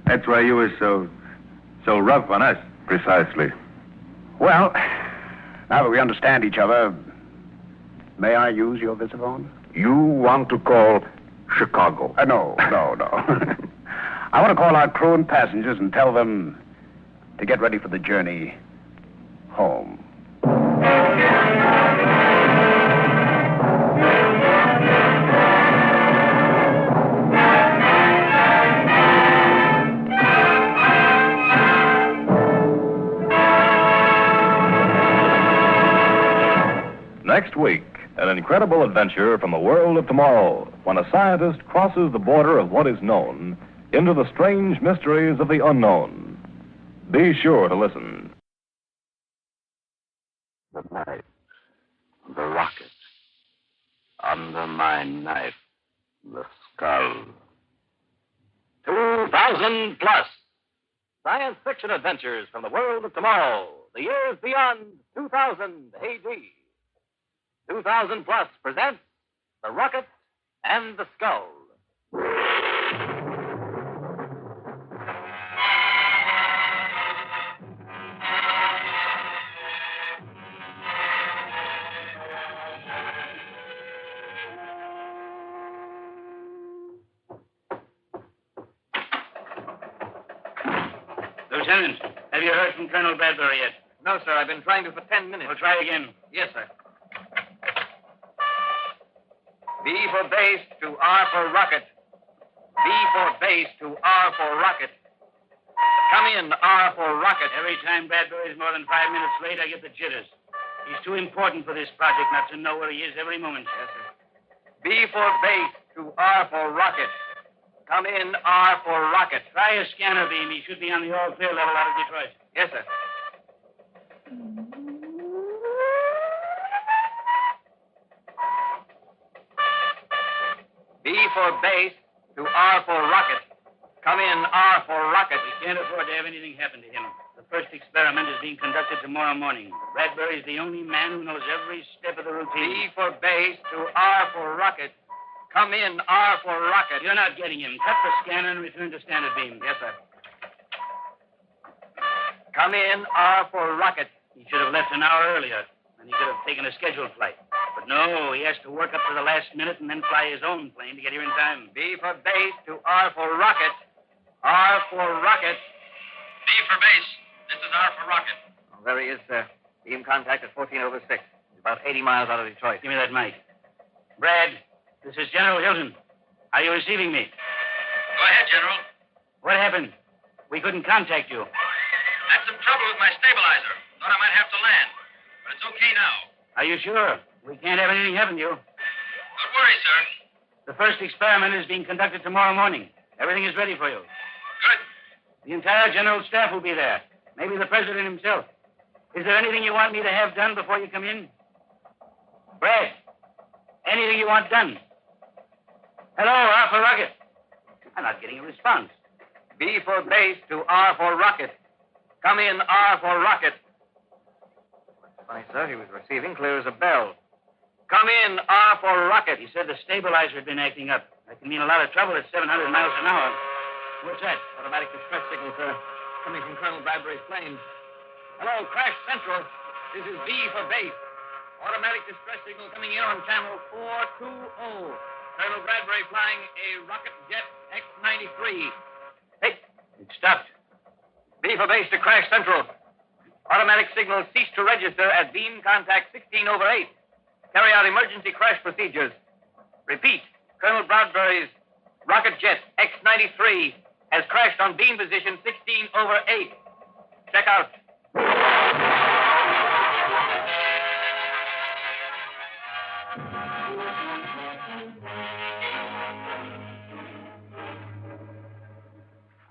That's why you were so rough on us. Precisely. Well, now that we understand each other, may I use your visiphone? You want to call Chicago? No. I want to call our crew and passengers and tell them to get ready for the journey home. Next week, an incredible adventure from the world of tomorrow when a scientist crosses the border of what is known into the strange mysteries of the unknown. Be sure to listen. The knife. The rocket. Under my knife. The skull. 2000 plus. Science fiction adventures from the world of tomorrow. The years beyond 2000 AD. 2000 plus presents The Rocket and the Skull. Lieutenant, have you heard from Colonel Bradbury yet? No, sir. I've been trying to for 10 minutes. Well, try again. Yes, sir. B for base to R for rocket. B for base to R for rocket. Come in, R for rocket. Every time Bradbury's more than 5 minutes late, I get the jitters. He's too important for this project not to know where he is every moment. Yes, sir. B for base to R for rocket. Come in, R for rocket. Try a scanner beam. He should be on the all-clear level out of Detroit. Yes, sir. B for base to R for rocket. Come in, R for rocket. We can't afford to have anything happen to him. The first experiment is being conducted tomorrow morning. Bradbury's the only man who knows every step of the routine. B for base to R for rocket. Come in, R for rocket. You're not getting him. Cut the scanner and return to standard beam. Yes, sir. Come in, R for rocket. He should have left an hour earlier, and he could have taken a scheduled flight. But no, he has to work up to the last minute and then fly his own plane to get here in time. B for base to R for rocket. R for rocket. B for base. This is R for rocket. Oh, there he is, sir. Beam contact at 14 over 6. He's about 80 miles out of Detroit. Give me that mic. Brad, this is General Hilton. Are you receiving me? Go ahead, General. What happened? We couldn't contact you. Had some trouble with my stabilizer. Thought I might have to land. But it's okay now. Are you sure? We can't have anything happen to you. Don't worry, sir. The first experiment is being conducted tomorrow morning. Everything is ready for you. Good. The entire general staff will be there. Maybe the president himself. Is there anything you want me to have done before you come in? Brad, anything you want done? Hello, R for rocket. I'm not getting a response. B for base to R for rocket. Come in, R for rocket. Funny, sir. He was receiving clear as a bell. Come in, R for rocket. He said the stabilizer had been acting up. That can mean a lot of trouble at 700 miles an hour. What's that? Automatic distress signal, sir. Coming from Colonel Bradbury's plane. Hello, Crash Central. This is B for base. Automatic distress signal coming in on channel 420. Colonel Bradbury flying a rocket jet X-93. Hey, it stopped. B for base to Crash Central. Automatic signal ceased to register at beam contact 16/8. Carry out emergency crash procedures. Repeat, Colonel Bradbury's rocket jet X-93 has crashed on beam position 16/8. Check out.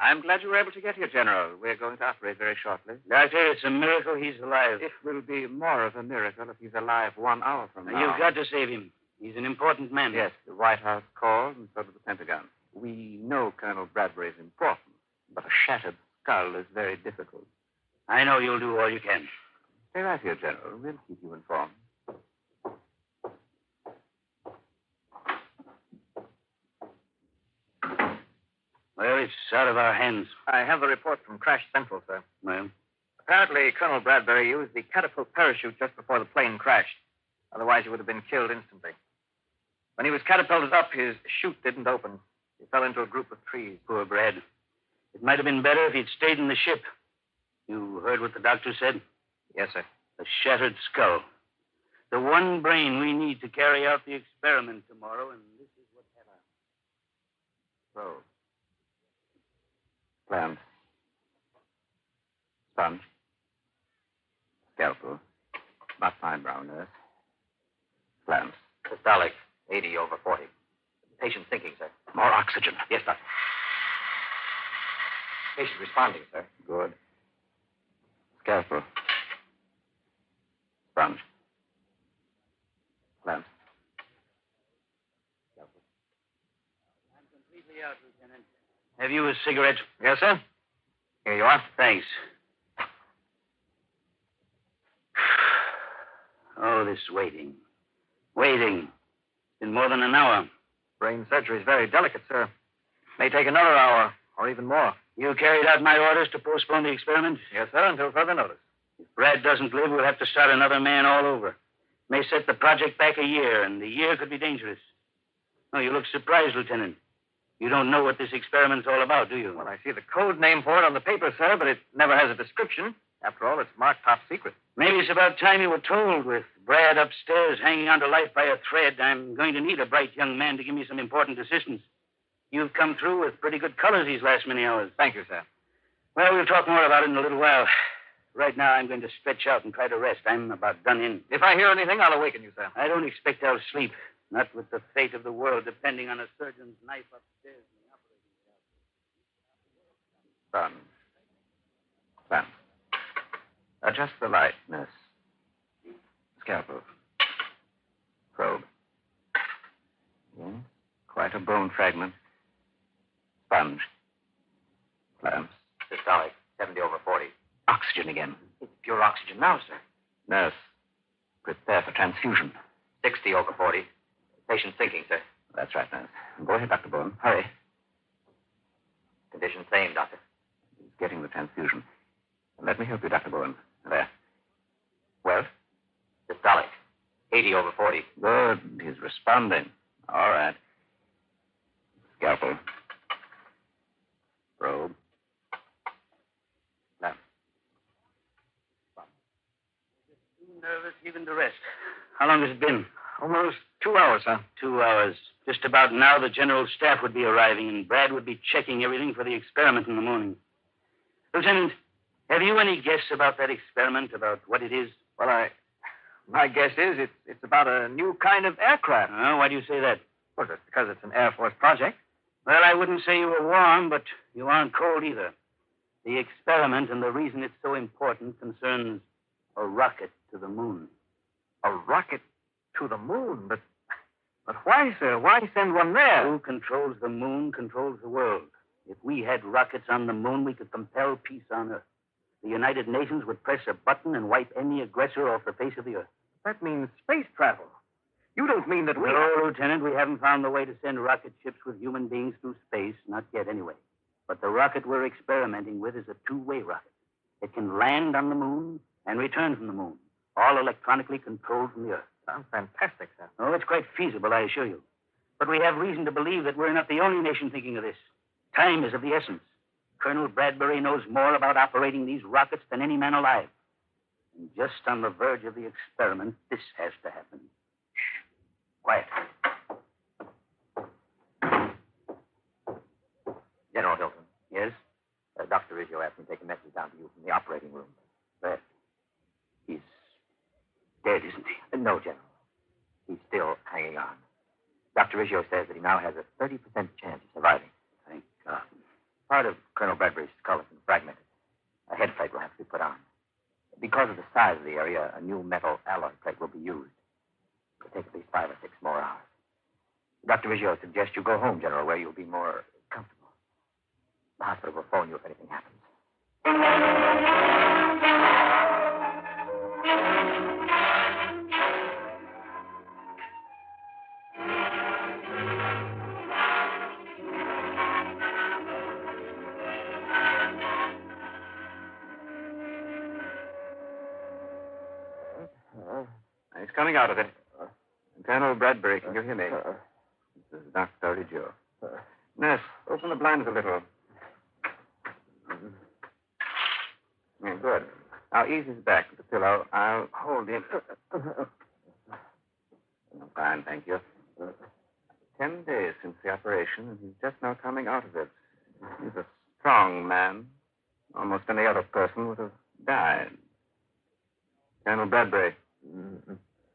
I'm glad you were able to get here, General. We're going to operate very shortly. Doctor, it's a miracle he's alive. It will be more of a miracle if he's alive 1 hour from now. You've got to save him. He's an important man. Yes, the White House called, and so did the Pentagon. We know Colonel Bradbury is important, but a shattered skull is very difficult. I know you'll do all you can. Stay right here, General. We'll keep you informed. Well, it's out of our hands. I have the report from Crash Central, sir. Well? Apparently, Colonel Bradbury used the catapult parachute just before the plane crashed. Otherwise, he would have been killed instantly. When he was catapulted up, his chute didn't open. He fell into a group of trees. Poor Brad. It might have been better if he'd stayed in the ship. You heard what the doctor said? Yes, sir. A shattered skull. The one brain we need to carry out the experiment tomorrow, and this is what happened. So. Clamp. Sponge. Scalpel. Not fine brown nurse. Clamps. Systolic. 80/40. Patient thinking, sir. More oxygen. Yes, doctor. Patient responding, sir. Good. Scalpel. Sponge. Clamps. Scalpel. I'm completely out, Lieutenant. Have you a cigarette? Yes, sir. Here you are. Thanks. Oh, this waiting. Waiting. It's been more than an hour. Brain surgery is very delicate, sir. May take another hour, or even more. You carried out my orders to postpone the experiment? Yes, sir, until further notice. If Brad doesn't live, we'll have to start another man all over. May set the project back a year, and the year could be dangerous. Oh, you look surprised, Lieutenant. You don't know what this experiment's all about, do you? Well, I see the code name for it on the paper, sir, but it never has a description. After all, it's marked top secret. Maybe it's about time you were told. With Brad upstairs hanging on to life by a thread, I'm going to need a bright young man to give me some important assistance. You've come through with pretty good colors these last many hours. Thank you, sir. Well, we'll talk more about it in a little while. Right now, I'm going to stretch out and try to rest. I'm about done in. If I hear anything, I'll awaken you, sir. I don't expect I'll sleep. Not with the fate of the world depending on a surgeon's knife upstairs in the operating room. Son. Adjust the light, nurse. Scalpel. Probe. Yes. Quite a bone fragment. Sponge. Clamps. Systolic. 70/40. Oxygen again. It's pure oxygen now, sir. Nurse. Prepare for transfusion. 60/40. Patient thinking, sir. That's right, nurse. Go ahead, Dr. Bowen. Hurry. Condition same, doctor. He's getting the transfusion. Let me help you, Dr. Bowen. There. Well? Systolic. 80/40. Good. He's responding. All right. Scalpel. Probe. Lamp. Too nervous even to rest. How long has it been? Almost 2 hours, huh? 2 hours. Just about now, the general staff would be arriving, and Brad would be checking everything for the experiment in the morning. Lieutenant, have you any guess about that experiment, about what it is? Well, my guess is it's about a new kind of aircraft. Oh, why do you say that? Well, just because it's an Air Force project. Well, I wouldn't say you were warm, but you aren't cold either. The experiment and the reason it's so important concerns a rocket to the moon. A rocket to the moon? But But why, sir? Why send one there? Who controls the moon controls the world. If we had rockets on the moon, we could compel peace on Earth. The United Nations would press a button and wipe any aggressor off the face of the Earth. That means space travel. You don't mean that we... No, Lieutenant, we haven't found the way to send rocket ships with human beings through space. Not yet, anyway. But the rocket we're experimenting with is a two-way rocket. It can land on the moon and return from the moon, all electronically controlled from the Earth. Sounds fantastic, sir. Oh, it's quite feasible, I assure you. But we have reason to believe that we're not the only nation thinking of this. Time is of the essence. Colonel Bradbury knows more about operating these rockets than any man alive. And just on the verge of the experiment, this has to happen. Shh. Quiet. General Hilton. Yes? Dr. Riggio asked me to take a message down to you from the operating room. But he's dead, isn't he? No, General. He's still hanging on. Dr. Riggio says that he now has a 30% chance of surviving. Thank God. Part of Colonel Bradbury's skull has been fragmented. A head plate will have to be put on. Because of the size of the area, a new metal alloy plate will be used. It'll take at least 5 or 6 more hours. Dr. Riggio suggests you go home, General, where you'll be more comfortable. The hospital will phone you if anything happens. He's coming out of it. Colonel Bradbury, can you hear me? This is Dr. Riggio. Nurse, open the blinds a little. Yeah, good. Now ease his back with the pillow. I'll hold him. Fine, thank you. 10 days since the operation, and he's just now coming out of it. He's a strong man. Almost any other person would have died. Colonel Bradbury.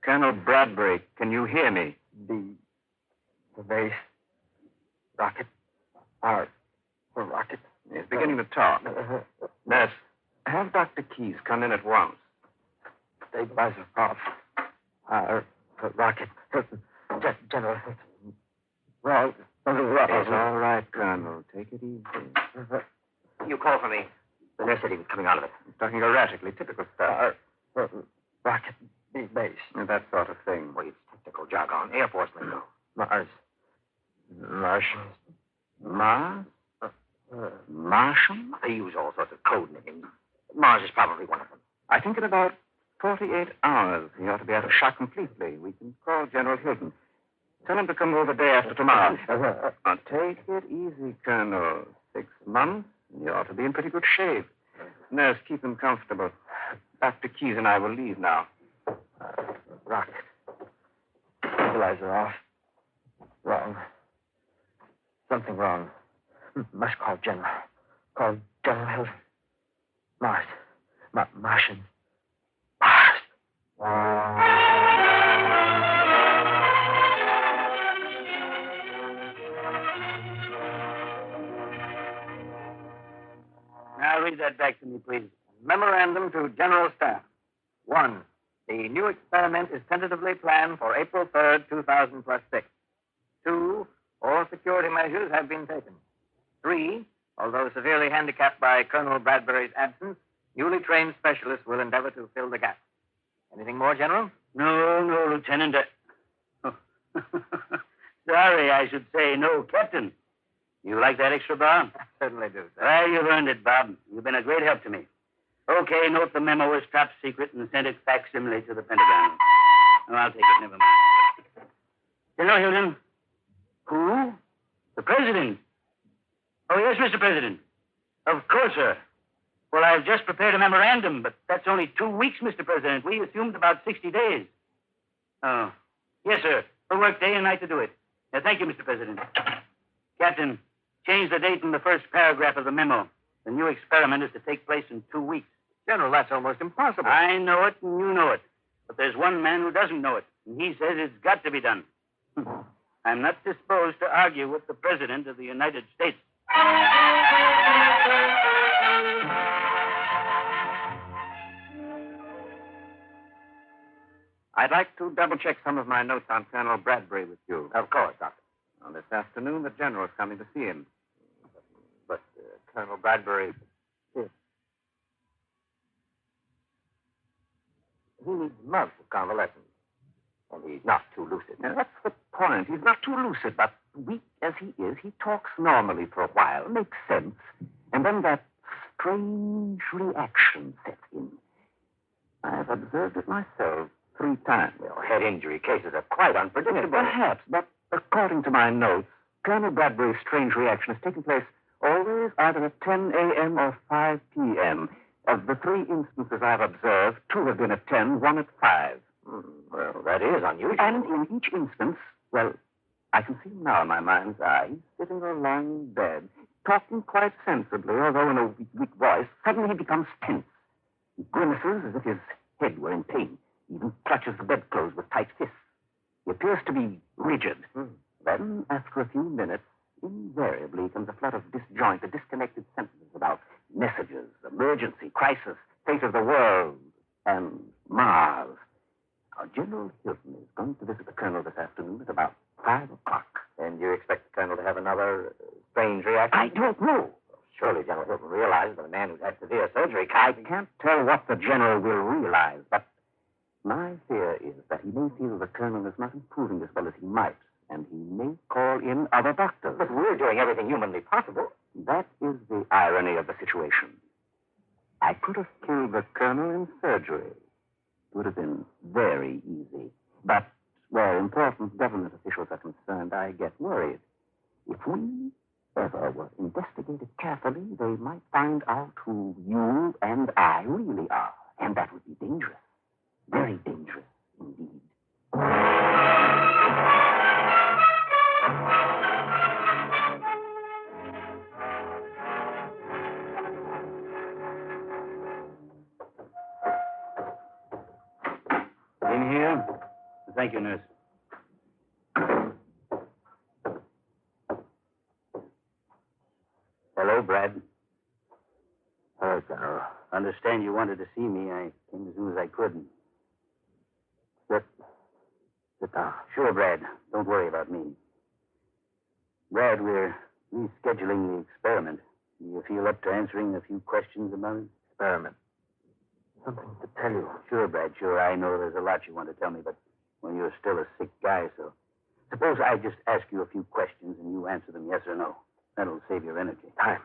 Colonel Bradbury, can you hear me? The base rocket. The rocket. He's beginning to talk. Nurse, have Dr. Keyes come in at once. Stabilizer off. The rocket. General. Well, it's all right, Colonel. Take it easy. You call for me. The nurse said he was coming out of it. He's talking erratically. Typical stuff. Rocket. Base. That sort of thing. Well, it's technical jargon. Air Force lingo. Mars. Martians. Mars? Martian? They use all sorts of code names. Mars is probably one of them. I think in about 48 hours, he ought to be out of shock completely. We can call General Hilton. Tell him to come over the day after tomorrow. Now, take it easy, Colonel. 6 months, and you ought to be in pretty good shape. Nurse, keep him comfortable. Dr. Keyes and I will leave now. Rocket. Stabilizer off. Wrong. Something wrong. Must call General. Call General Hilton. Mars. Martian. Mars. Now read that back to me, please. Memorandum to General Staff. 1. The new experiment is tentatively planned for April 3rd, 2000 plus 6. 2. All security measures have been taken. 3. Although severely handicapped by Colonel Bradbury's absence, newly trained specialists will endeavor to fill the gap. Anything more, General? No, Lieutenant. Sorry, I should say no, Captain. You like that extra, Bob? I certainly do, sir. Well, you've earned it, Bob. You've been a great help to me. Okay, note the memo was top secret and send it facsimile to the Pentagon. Oh, I'll take it, never mind. General Hilton? Who? The President? Oh, yes, Mr. President. Of course, sir. Well, I've just prepared a memorandum, but that's only 2 weeks, Mr. President. We assumed about 60 days. Oh. Yes, sir. We'll work day and night to do it. Thank you, Mr. President. Captain, change the date in the first paragraph of the memo. The new experiment is to take place in 2 weeks. General, that's almost impossible. I know it, and you know it. But there's one man who doesn't know it, and he says it's got to be done. I'm not disposed to argue with the President of the United States. I I'd like to double-check some of my notes on Colonel Bradbury with you. Of course, Doctor. Well, this afternoon, the general's coming to see him. But Colonel Bradbury... He needs months of convalescence. And he's not too lucid. Now, that's the point. He's not too lucid, but weak as he is, he talks normally for a while, makes sense, and then that strange reaction sets in. I've observed it myself 3 times. Well, head injury cases are quite unpredictable. Perhaps, but according to my notes, Colonel Bradbury's strange reaction has taken place always either at 10 a.m. or 5 p.m. Of the 3 instances I've observed, 2 have been at 10, 1 at 5. Well, that is unusual. And in each instance, well, I can see him now in my mind's eye. He's sitting along in bed, talking quite sensibly, although in a weak voice. Suddenly he becomes tense. He grimaces as if his head were in pain. He even clutches the bedclothes with tight fists. He appears to be rigid. Then, after a few minutes, invariably comes a flood of disjointed, disconnected sentences about messages, emergency, crisis, fate of the world, and Mars. Now, General Hilton is going to visit the Colonel this afternoon at about 5 o'clock. And you expect the Colonel to have another strange reaction? I don't know. Surely General Hilton realizes that a man who's had severe surgery I can't tell what the General will realize, but my fear is that he may feel the Colonel is not improving as well as he might, and he may call in other doctors. But we're doing everything humanly possible. That is the irony of the situation. I could have killed the Colonel in surgery. It would have been very easy. But where important government officials are concerned, I get worried. If we ever were investigated carefully, they might find out who you and I really are. And that would be dangerous. Very dangerous indeed. In here? Thank you, nurse. Hello, Brad. Hello, General. Understand you wanted to see me. I came as soon as I could. Sit down. Sure, Brad. Don't worry about me. Brad, we're rescheduling the experiment. Do you feel up to answering a few questions about it? Experiment. Something to tell you. Sure, Brad, sure. I know there's a lot you want to tell me, but when you're still a sick guy, so... Suppose I just ask you a few questions and you answer them yes or no. That'll save your energy. Time.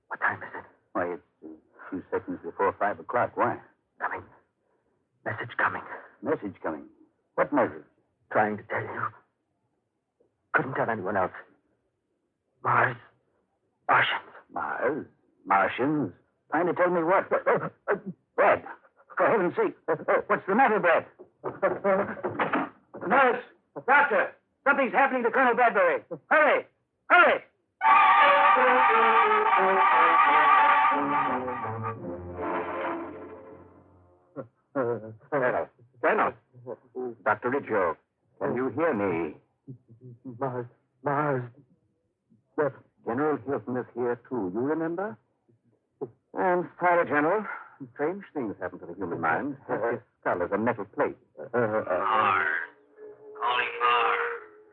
What time is it? Why, it's a few seconds before 5 o'clock. Why? Coming. Message coming. Message coming? What message? Trying to tell you. Couldn't tell anyone else. Mars. Martians. Mars? Martians? Trying to tell me what? Brad, for heaven's sake, what's the matter, Brad? Nurse, doctor, something's happening to Colonel Bradbury. Hurry! Hurry! Colonel. Dr. Riggio, can you hear me? Mars. General Hilton is here, too. You remember? And, Father General, strange things happen to the human mind. His skull is a metal plate. Mars. Calling Mars.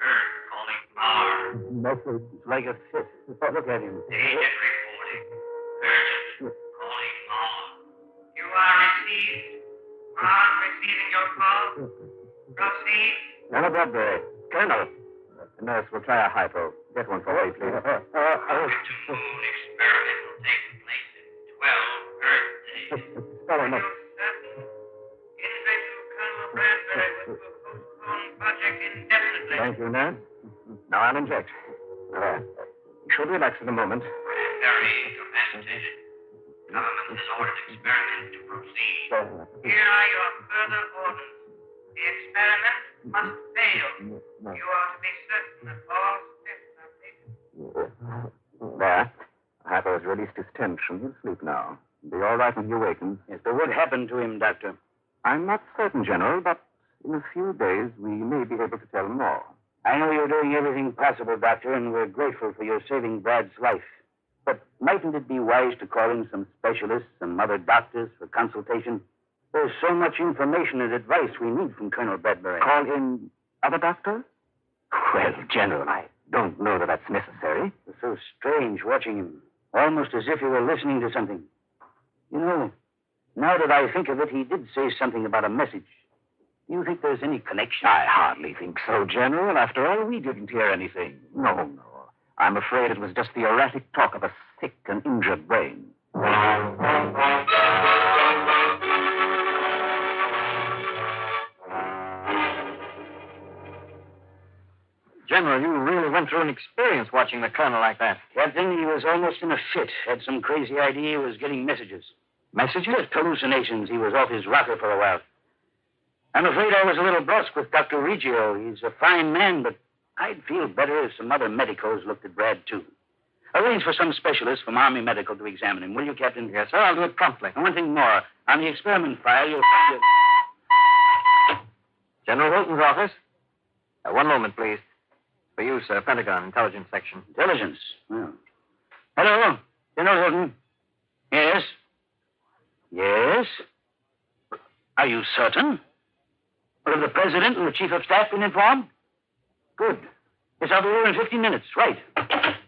Earth calling Mars. Message. It's like a fist. Look at him. Agent reporting. Urgent. Calling Mars. You are received. Mars receiving your call. Proceed. Colonel Bradbury. Colonel. Nurse, we'll try a hypo. Get one for me, please. Moon experiment will take place in 12 Earth days. Sorry, no. Individual Colonel Bradbury will postpone project indefinitely. Thank you, nurse. Now I'll inject. You should relax in a moment. Very incapacitated. Government has ordered experiment to proceed. Here are your further orders. The experiment must fail. You are to be certain that all steps are taken. There. Hypo has released his tension. He'll sleep now. Be all right when he awakens. Yes, but what happened to him, Doctor? I'm not certain, General, but in a few days we may be able to tell more. I know you're doing everything possible, Doctor, and we're grateful for your saving Brad's life. But mightn't it be wise to call in some specialists, some other doctors for consultation? There's so much information and advice we need from Colonel Bradbury. Call in other doctors? Well, General, I don't know that that's necessary. It's so strange watching him, almost as if he were listening to something. You know, now that I think of it, he did say something about a message. Do you think there's any connection? I hardly think so, General. After all, we didn't hear anything. No. I'm afraid it was just the erratic talk of a sick and injured brain. General, you really went through an experience watching the colonel like that. Captain, he was almost in a fit. Had some crazy idea he was getting messages. Messages? Just hallucinations. He was off his rocker for a while. I'm afraid I was a little brusque with Dr. Reggio. He's a fine man, but I'd feel better if some other medicos looked at Brad, too. Arrange for some specialist from Army Medical to examine him, will you, Captain? Yes, sir. I'll do it promptly. And one thing more. On the experiment file, you'll find a... General Wilton's office. One moment, please. For you, sir. Pentagon, Intelligence Section. Intelligence? Well. Hello, General Hilton. Yes? Yes? Are you certain? Well, have the President and the Chief of Staff been informed? Good. Yes, I'll be here in 15 minutes. Right.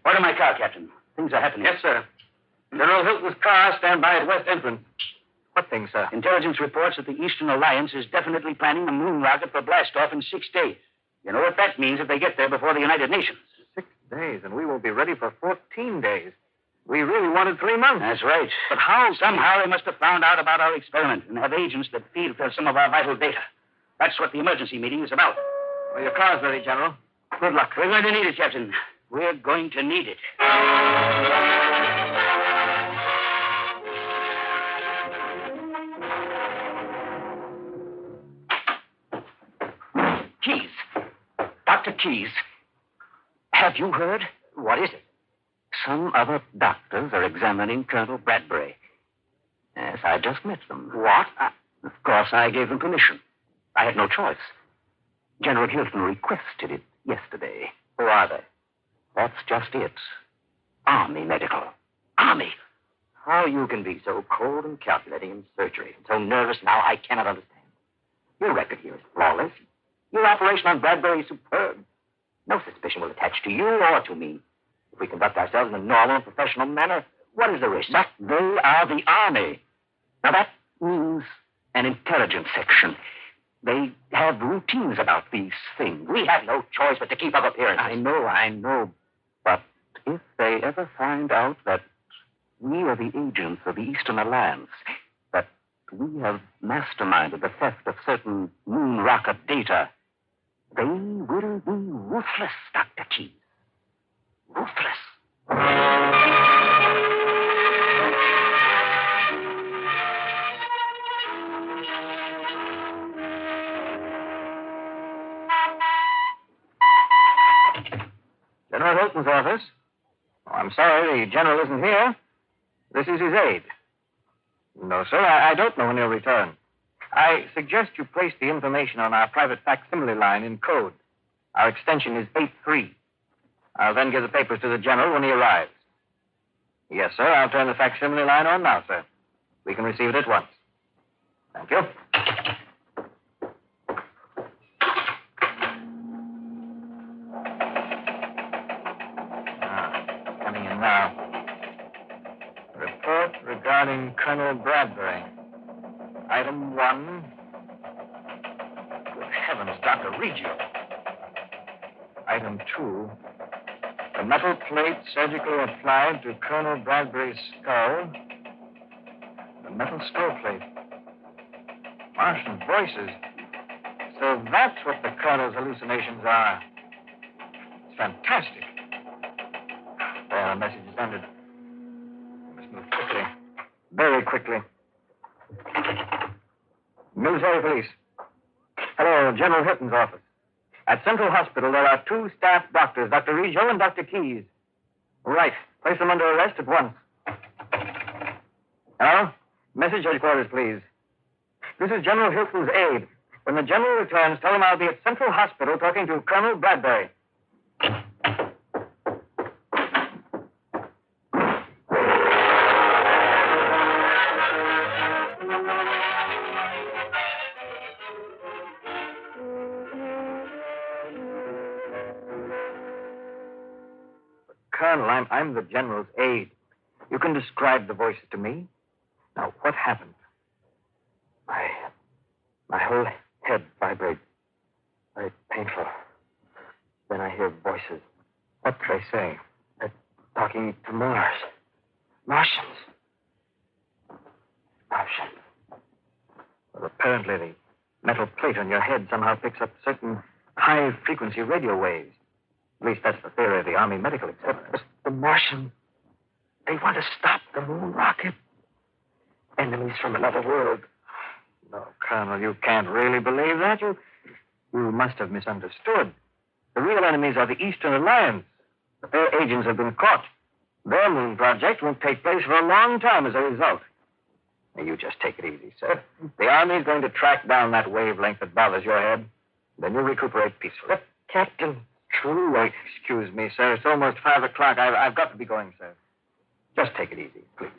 Order my car, Captain. Things are happening. Yes, sir. General Hilton's car, stand by at West Entrance. What thing, sir? Intelligence reports that the Eastern Alliance is definitely planning a moon rocket for blastoff in 6 days. You know what that means if they get there before the United Nations. 6 days, and we will be ready for 14 days. We really wanted 3 months. That's right. But how? Somehow they must have found out about our experiment and have agents that feed for some of our vital data. That's what the emergency meeting is about. Well, your car's ready, General. Good luck. We're going to need it, Captain. We're going to need it. Keys. Dr. Keys. Have you heard? What is it? Some other doctors are examining Colonel Bradbury. Yes, I just met them. What? Of course, I gave them permission. I had no choice. General Hilton requested it yesterday. Who are they? That's just it. Army Medical. Army. How you can be so cold and calculating in surgery, and so nervous now, I cannot understand. Your record here is flawless. Your operation on Bradbury is superb. No suspicion will attach to you or to me. If we conduct ourselves in a normal and professional manner, what is the risk? But they are the Army. Now, that means an intelligence section. They have routines about these things. We have no choice but to keep up appearances. I know. But if they ever find out that we are the agents of the Eastern Alliance, that we have masterminded the theft of certain moon rocket data, they will be ruthless, Dr. Keys. Ruthless. General Hilton's office. Oh, I'm sorry, the general isn't here. This is his aide. No, sir, I don't know when he'll return. I suggest you place the information on our private facsimile line in code. Our extension is 83. I'll then give the papers to the general when he arrives. Yes, sir, I'll turn the facsimile line on now, sir. We can receive it at once. Thank you. Coming in now. Report regarding Colonel Bradbury. Item 1. Good heavens, Dr. Reggio. Item 2. The metal plate surgically applied to Colonel Bradbury's skull. The metal skull plate. Martian voices. So that's what the colonel's hallucinations are. It's fantastic. There, the message is ended. We must move quickly. Very quickly. Military police. Hello, General Hilton's office. At Central Hospital, there are 2 staff doctors, Dr. Reggio and Dr. Keys. Right. Place them under arrest at once. Hello? Message headquarters, please. This is General Hilton's aide. When the general returns, tell him I'll be at Central Hospital talking to Colonel Bradbury. Colonel, I'm the general's aide. You can describe the voices to me. Now, what happened? My whole head vibrates. Very painful. Then I hear voices. What do they say? They're talking to Mars. Martians. Well, apparently the metal plate on your head somehow picks up certain high-frequency radio waves. At least that's the theory of the Army Medical Examiner. But the Martians, they want to stop the moon rocket. Enemies from another world. No, Colonel, you can't really believe that. You must have misunderstood. The real enemies are the Eastern Alliance. But their agents have been caught. Their moon project won't take place for a long time as a result. Now, you just take it easy, sir. The Army's going to track down that wavelength that bothers your head. Then you'll recuperate peacefully. Captain, true. Excuse me, sir. It's almost 5 o'clock. I've got to be going, sir. Just take it easy, please.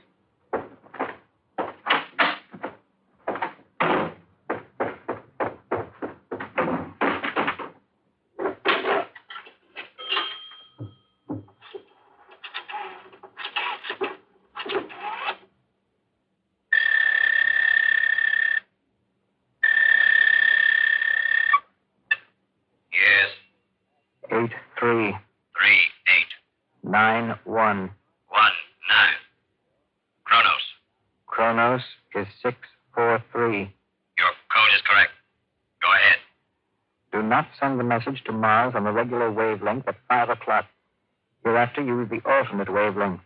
Yes. 83. 38. 91. 19. Kronos. Kronos is 643. Your code is correct. Go ahead. Do not send the message to Mars on the regular wavelength at 5 o'clock. Hereafter, use the alternate wavelength.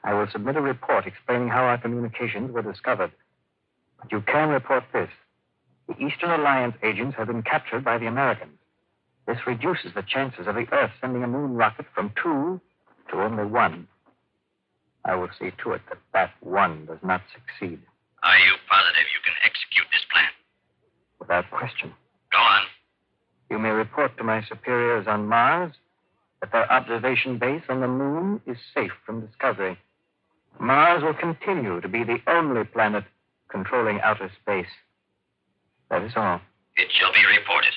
I will submit a report explaining how our communications were discovered. But you can report this. The Eastern Alliance agents have been captured by the Americans. This reduces the chances of the Earth sending a moon rocket from 2 to only 1. I will see to it that that 1 does not succeed. Are you positive you can execute this plan? Without question. Go on. You may report to my superiors on Mars that their observation base on the moon is safe from discovery. Mars will continue to be the only planet controlling outer space. That is all. It shall be reported.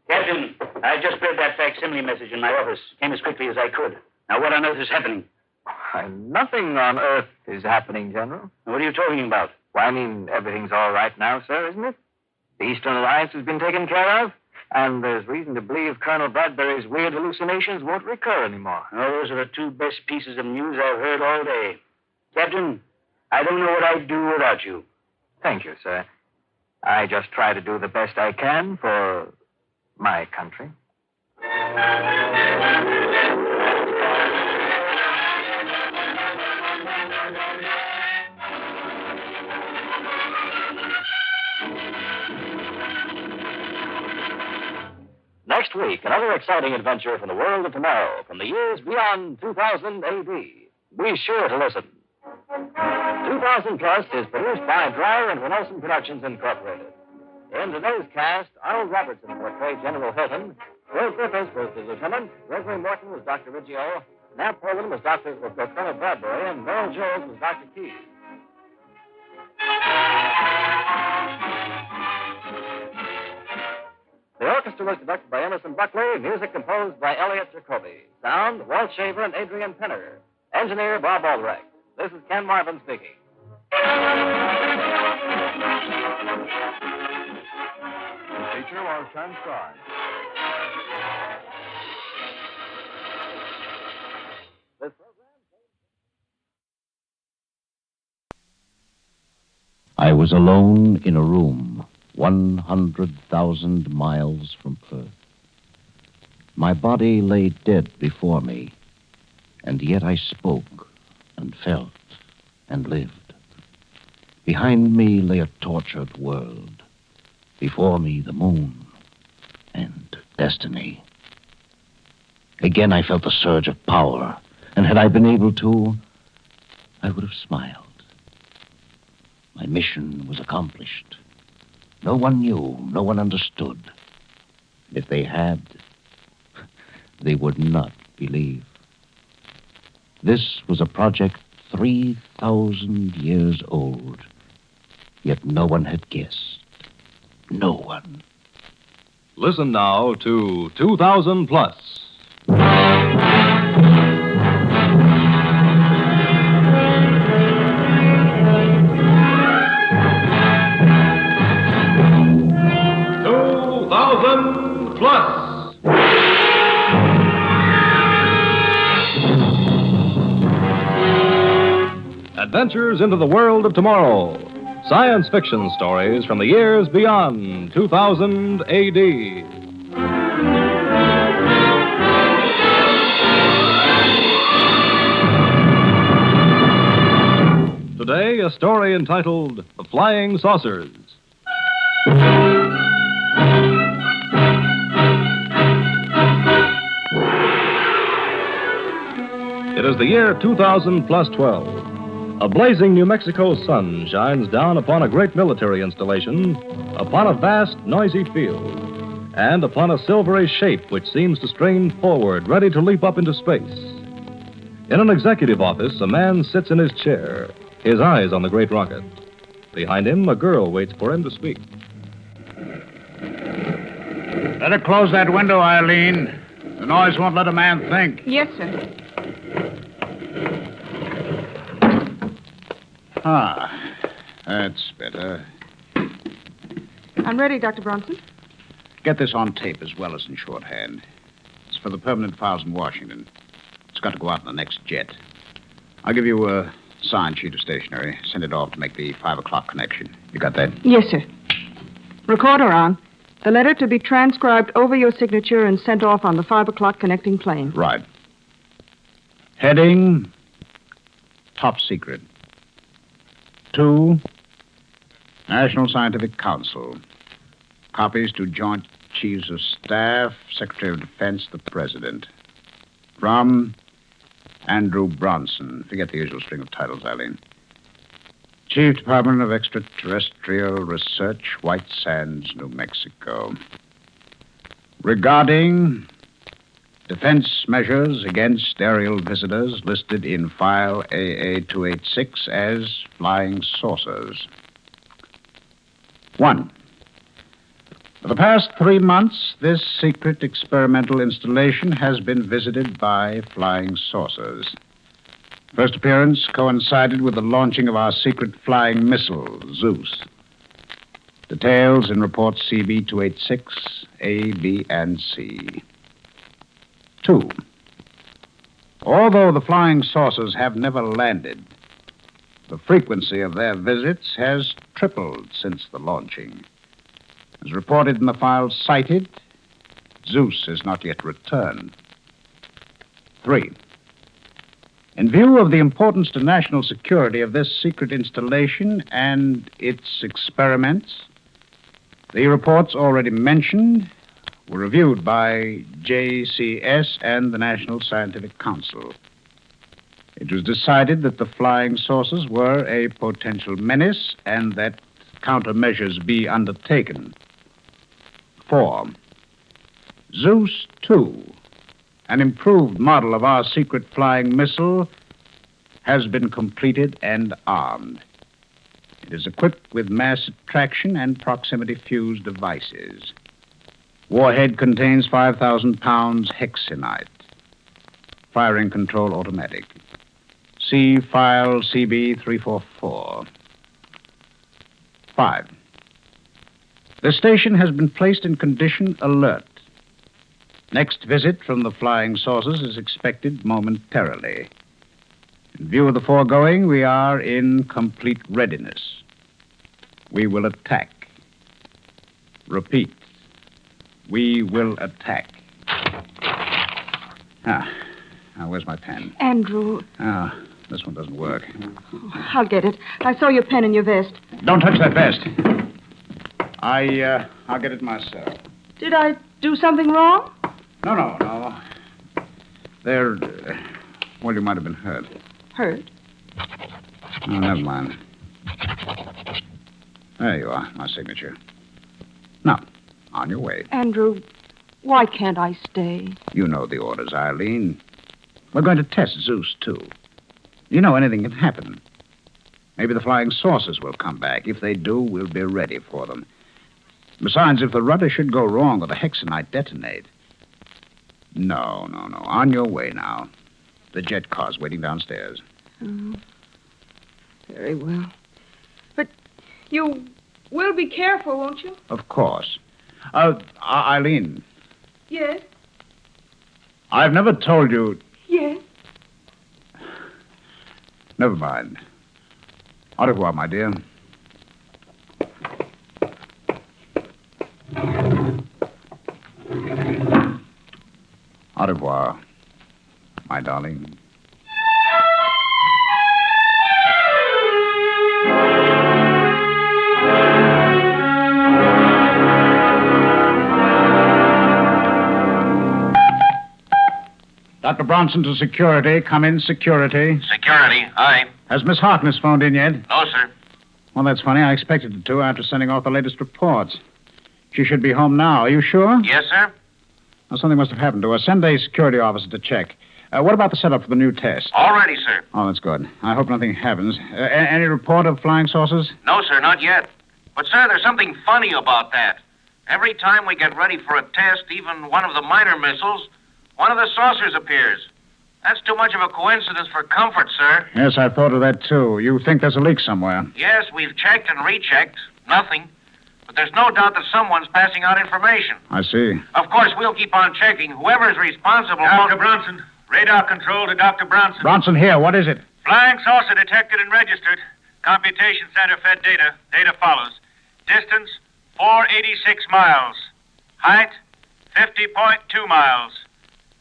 Captain, I just read that facsimile message in my office. Came as quickly as I could. Now, what on earth is happening? Nothing on Earth is happening, General. What are you talking about? Why, I mean, everything's all right now, sir, isn't it? The Eastern Alliance has been taken care of, and there's reason to believe Colonel Bradbury's weird hallucinations won't recur anymore. Oh, those are the 2 best pieces of news I've heard all day. Captain, I don't know what I'd do without you. Thank you, sir. I just try to do the best I can for my country. Next week, another exciting adventure from the world of tomorrow, from the years beyond 2000 AD. Be sure to listen. 2000 Plus is produced by Dreyer and Nelson Productions Incorporated. In today's cast, Arnold Robertson portrayed General Hilton, Will Griffiths was the lieutenant, Gregory Morton was Dr. Riggio, Nap Poland was Colonel Bradbury, and Merle Jones was Dr. Keyes. The orchestra was conducted by Emerson Buckley, music composed by Elliot Jacoby. Sound, Walt Shaver and Adrian Penner. Engineer, Bob Aldrich. This is Ken Marvin speaking. The feature was transcribed. I was alone in a room 100,000 miles from Earth. My body lay dead before me, and yet I spoke and felt and lived. Behind me lay a tortured world. Before me, the moon and destiny. Again, I felt the surge of power, and had I been able to, I would have smiled. My mission was accomplished. No one knew, no one understood. And if they had, they would not believe. This was a project 3,000 years old, Yet no one had guessed. No one. Listen now to 2000 Plus. Adventures into the world of tomorrow. Science fiction stories from the years beyond 2000 AD. Today, a story entitled The Flying Saucers. It is the year 2000 plus 12. A blazing New Mexico sun shines down upon a great military installation, upon a vast, noisy field, and upon a silvery shape which seems to strain forward, ready to leap up into space. In an executive office, a man sits in his chair, his eyes on the great rocket. Behind him, a girl waits for him to speak. Better close that window, Eileen. The noise won't let a man think. Yes, sir. Ah, that's better. I'm ready, Dr. Bronson. Get this on tape as well as in shorthand. It's for the permanent files in Washington. It's got to go out in the next jet. I'll give you a signed sheet of stationery. Send it off to make the 5 o'clock connection. You got that? Yes, sir. Recorder on. The letter to be transcribed over your signature and sent off on the 5 o'clock connecting plane. Right. Heading, top secret. 2, National Scientific Council. Copies to Joint Chiefs of Staff, Secretary of Defense, the President. From Andrew Bronson. Forget the usual string of titles, Eileen. Chief Department of Extraterrestrial Research, White Sands, New Mexico. Regarding defense measures against aerial visitors listed in file AA-286 as flying saucers. 1. For the past 3 months, this secret experimental installation has been visited by flying saucers. First appearance coincided with the launching of our secret flying missile, Zeus. Details in report CB-286, A, B, and C. 2. Although the flying saucers have never landed, the frequency of their visits has tripled since the launching. As reported in the files cited, Zeus has not yet returned. 3. In view of the importance to national security of this secret installation and its experiments, the reports already mentioned were reviewed by JCS and the National Scientific Council. It was decided that the flying saucers were a potential menace and that countermeasures be undertaken. 4. Zeus 2, an improved model of our secret flying missile, has been completed and armed. It is equipped with mass attraction and proximity fuse devices. Warhead contains 5,000 pounds hexenite. Firing control automatic. See file CB-344. 5. The station has been placed in condition alert. Next visit from the flying saucers is expected momentarily. In view of the foregoing, we are in complete readiness. We will attack. Repeat. We will attack. Now, where's my pen? Andrew. This one doesn't work. I'll get it. I saw your pen in your vest. Don't touch that vest. I'll get it myself. Did I do something wrong? No. Well, you might have been hurt. Hurt? Oh, never mind. There you are, my signature. Now, on your way. Andrew, why can't I stay? You know the orders, Eileen. We're going to test Zeus, too. You know anything can happen. Maybe the flying saucers will come back. If they do, we'll be ready for them. Besides, if the rudder should go wrong or the hexanite detonate... No. On your way now. The jet car's waiting downstairs. Oh, very well. But you will be careful, won't you? Of course. Eileen, Yes. I've never told you... Yes. Never mind. Au revoir, my dear. Au revoir, my darling. Dr. Bronson to security. Come in, security. Security, aye. Has Miss Harkness phoned in yet? No, sir. Well, that's funny. I expected it to after sending off the latest reports. She should be home now. Are you sure? Yes, sir. Well, something must have happened to her. Send a security officer to check. What about the setup for the new test? All ready, sir. Oh, that's good. I hope nothing happens. Any report of flying saucers? No, sir, not yet. But, sir, there's something funny about that. Every time we get ready for a test, even one of the minor missiles, one of the saucers appears. That's too much of a coincidence for comfort, sir. Yes, I thought of that, too. You think there's a leak somewhere? Yes, we've checked and rechecked. Nothing. But there's no doubt that someone's passing out information. I see. Of course, we'll keep on checking. Whoever's responsible... Dr. Bronson. Radar control to Dr. Bronson. Bronson here. What is it? Flying saucer detected and registered. Computation center fed data. Data follows. Distance, 486 miles. Height, 50.2 miles.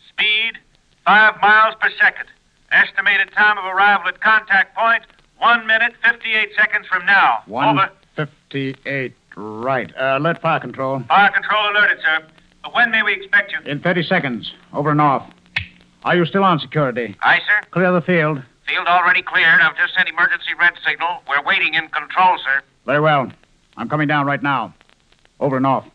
Speed, 5 miles per second. Estimated time of arrival at contact point, 1 minute, 58 seconds from now. Over. 1:58. Right. Alert fire control. Fire control alerted, sir. When may we expect you? In 30 seconds. Over and off. Are you still on security? Aye, sir. Clear the field. Field already cleared. I've just sent emergency red signal. We're waiting in control, sir. Very well. I'm coming down right now. Over and off.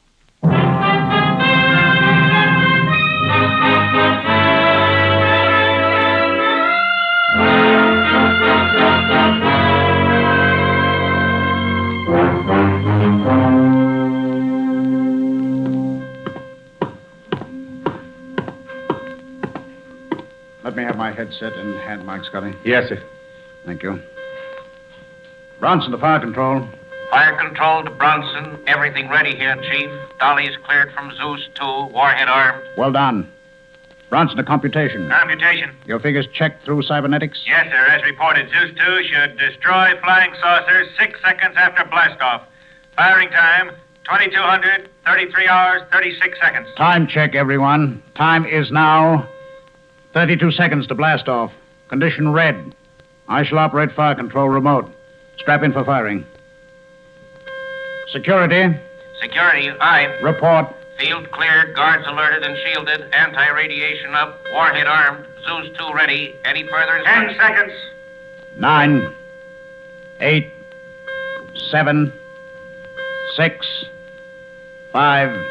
Let me have my headset and hand mark, Scotty. Yes, sir. Thank you. Bronson to fire control. Fire control to Bronson. Everything ready here, Chief. Dolly's cleared from Zeus 2. Warhead armed. Well done. Bronson to computation. Computation. Your figures checked through cybernetics? Yes, sir. As reported, Zeus 2 should destroy flying saucers 6 seconds after blastoff. Firing time, 2200, 33 hours, 36 seconds. Time check, everyone. Time is now 32 seconds to blast off. Condition red. I shall operate fire control remote. Strap in for firing. Security. Security, aye. Report. Field cleared, guards alerted and shielded, anti-radiation up, warhead armed, Zeus 2 ready. Any further 10 seconds. 9, 8, 7, 6, 5,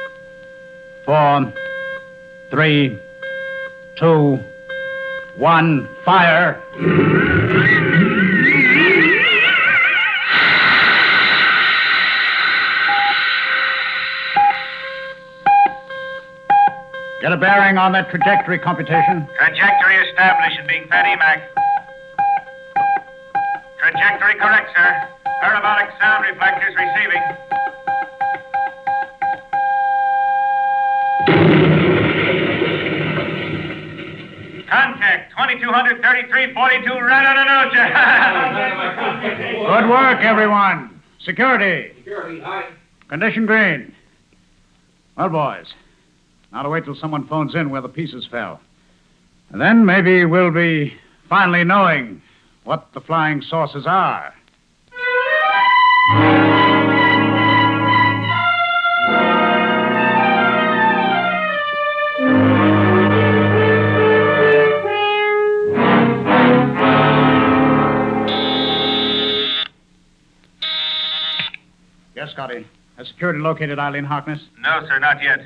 4, 3, 2, 1, fire. Get a bearing on that trajectory computation. Trajectory established and being fed EMAC. Trajectory correct, sir. Parabolic sound reflectors receiving. Contact 2233-42 Rananoja. Good work, everyone. Security. Security, aye. Condition green. Well, boys, now to wait till someone phones in where the pieces fell. And then maybe we'll be finally knowing what the flying saucers are. Yes, Scotty. Has security located Eileen Harkness? No, sir, not yet.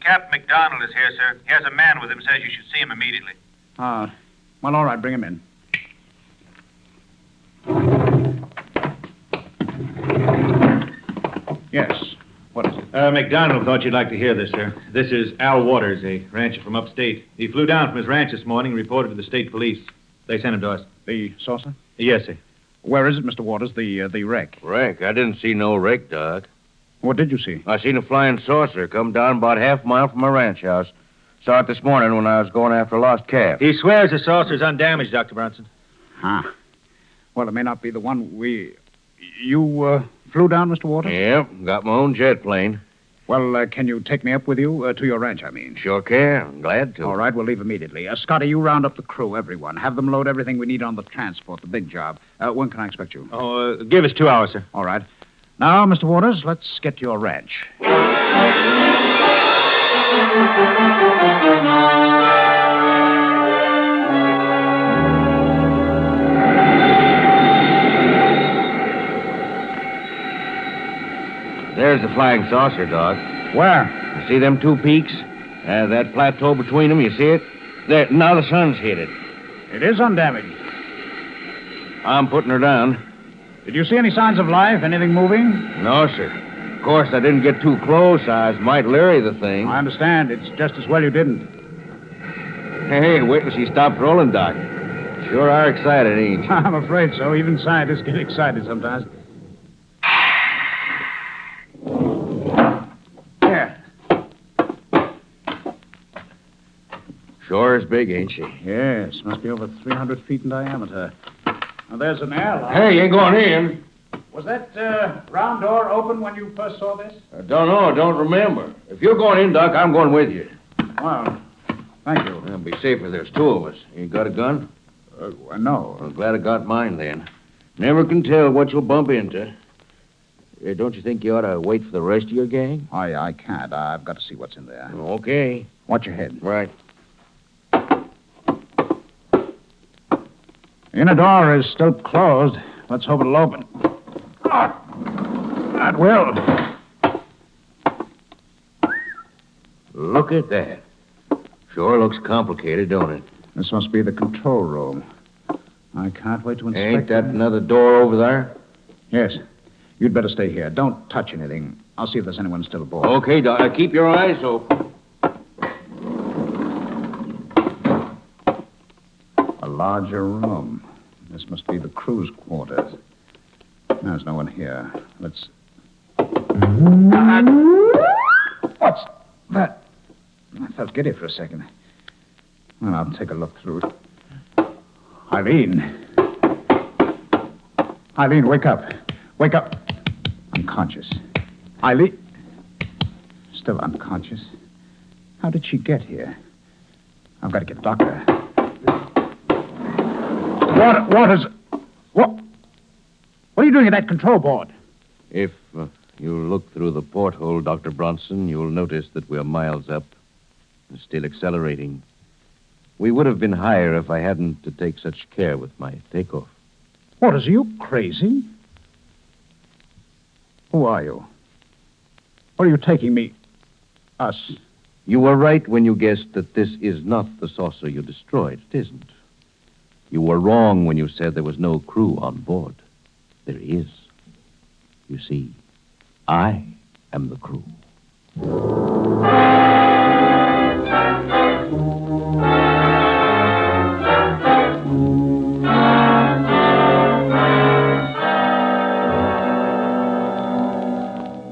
Captain McDonald is here, sir. He has a man with him, says you should see him immediately. Well, all right, bring him in. Yes. What is it? McDonald thought you'd like to hear this, sir. This is Al Waters, a rancher from upstate. He flew down from his ranch this morning and reported to the state police. They sent him to us. The saucer? Yes, sir. Where is it, Mr. Waters, the wreck? Wreck? I didn't see no wreck, Doc. What did you see? I seen a flying saucer come down about half a mile from my ranch house. Saw it this morning when I was going after a lost calf. He swears the saucer's undamaged, Dr. Bronson. Huh. Well, it may not be the one we... You flew down, Mr. Waters? Yep, got my own jet plane. Well, can you take me up with you to your ranch, I mean? Sure can. Glad to. All right, we'll leave immediately. Scotty, you round up the crew, everyone. Have them load everything we need on the transport, the big job. When can I expect you? Oh, give us 2 hours, sir. All right. Now, Mr. Waters, let's get to your ranch. There's the flying saucer, Doc. Where? You see them 2 peaks? That plateau between them, you see it? There, now the sun's hit it. It is undamaged. I'm putting her down. Did you see any signs of life? Anything moving? No, sir. Of course, I didn't get too close. I was might leery the thing. I understand. It's just as well you didn't. Hey, wait till she stops rolling, Doc. Sure are excited, ain't you? I'm afraid so. Even scientists get excited sometimes. There. Sure is big, ain't she? Yes. Must be over 300 feet in diameter. Now, there's an airlock. Hey, you ain't going in. Was that round door open when you first saw this? I don't know. Don't remember. If you're going in, Doc, I'm going with you. Well, thank you. It'll be safer. There's 2 of us. You got a gun? No. I'm glad I got mine then. Never can tell what you'll bump into. Don't you think you ought to wait for the rest of your gang? I can't. I've got to see what's in there. Okay. Watch your head. Right. The inner door is still closed. Let's hope it'll open. That will. Look at that. Sure looks complicated, don't it? This must be the control room. I can't wait to inspect Ain't that another door over there? Yes. You'd better stay here. Don't touch anything. I'll see if there's anyone still aboard. Okay, Doc. Keep your eyes open. A larger room. This must be the crew's quarters. There's no one here. Let's... What's that? I felt giddy for a second. Well, I'll take a look through it. Eileen. Eileen, wake up. Wake up. Unconscious. Eileen. Still unconscious. How did she get here? I've got to get a doctor. Waters. What are you doing at that control board? If you look through the porthole, Dr. Bronson, you'll notice that we're miles up and still accelerating. We would have been higher if I hadn't to take such care with my takeoff. Waters, are you crazy? Who are you? Where are you taking me? Us. You were right when you guessed that this is not the saucer you destroyed. It isn't. You were wrong when you said there was no crew on board. There is. You see, I am the crew.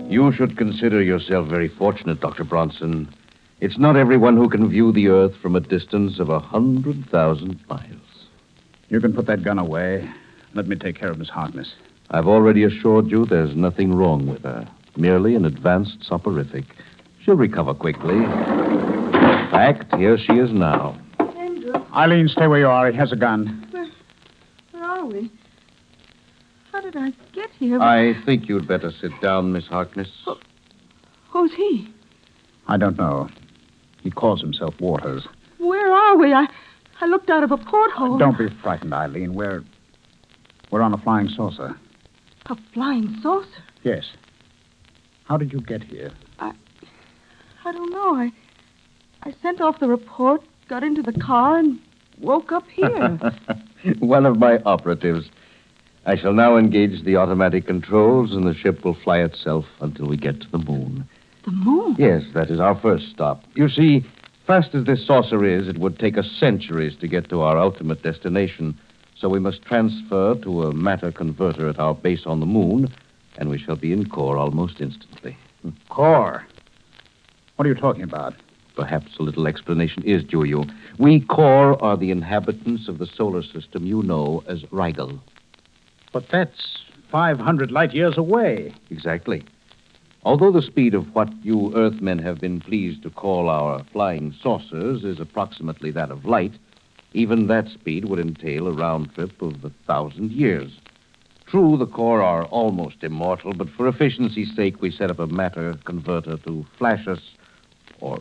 You should consider yourself very fortunate, Dr. Bronson. It's not everyone who can view the Earth from a distance of 100,000 miles. You can put that gun away. Let me take care of Miss Harkness. I've already assured you there's nothing wrong with her. Merely an advanced soporific. She'll recover quickly. In fact, here she is now. Andrew, Eileen, stay where you are. He has a gun. where are we? How did I get here? I think you'd better sit down, Miss Harkness. Who's he? I don't know. He calls himself Waters. Where are we? I looked out of a porthole. Don't be frightened, Eileen. We're on a flying saucer. A flying saucer? Yes. How did you get here? I don't know. I sent off the report, got into the car, and woke up here. One of my operatives. I shall now engage the automatic controls, and the ship will fly itself until we get to the moon. The moon? Yes, that is our first stop. You see, fast as this saucer is, it would take us centuries to get to our ultimate destination. So we must transfer to a matter converter at our base on the moon, and we shall be in core almost instantly. Core? What are you talking about? Perhaps a little explanation is due you. We core are the inhabitants of the solar system you know as Rigel. But that's 500 light years away. Exactly. Although the speed of what you Earthmen have been pleased to call our flying saucers is approximately that of light, even that speed would entail a round trip of 1,000 years. True, the core are almost immortal, but for efficiency's sake, we set up a matter converter to flash us, or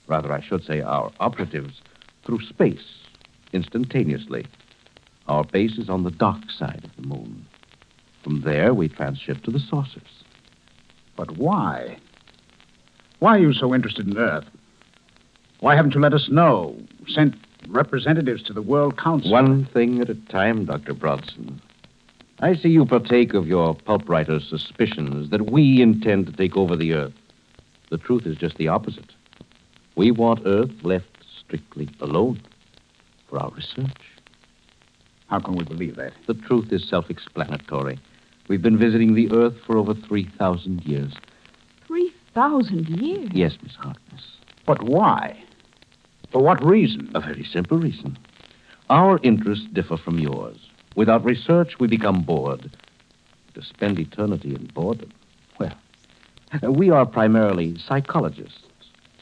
rather, I should say, our operatives, through space, instantaneously. Our base is on the dark side of the moon. From there, we transship to the saucers. But why? Why are you so interested in Earth? Why haven't you let us know? Sent representatives to the World Council? One thing at a time, Dr. Bronson. I see you partake of your pulp writer's suspicions that we intend to take over the Earth. The truth is just the opposite. We want Earth left strictly alone for our research. How can we believe that? The truth is self-explanatory. We've been visiting the Earth for over 3,000 years. 3,000 years? Yes, Miss Harkness. But why? For what reason? A very simple reason. Our interests differ from yours. Without research, we become bored. To spend eternity in boredom, well, we are primarily psychologists,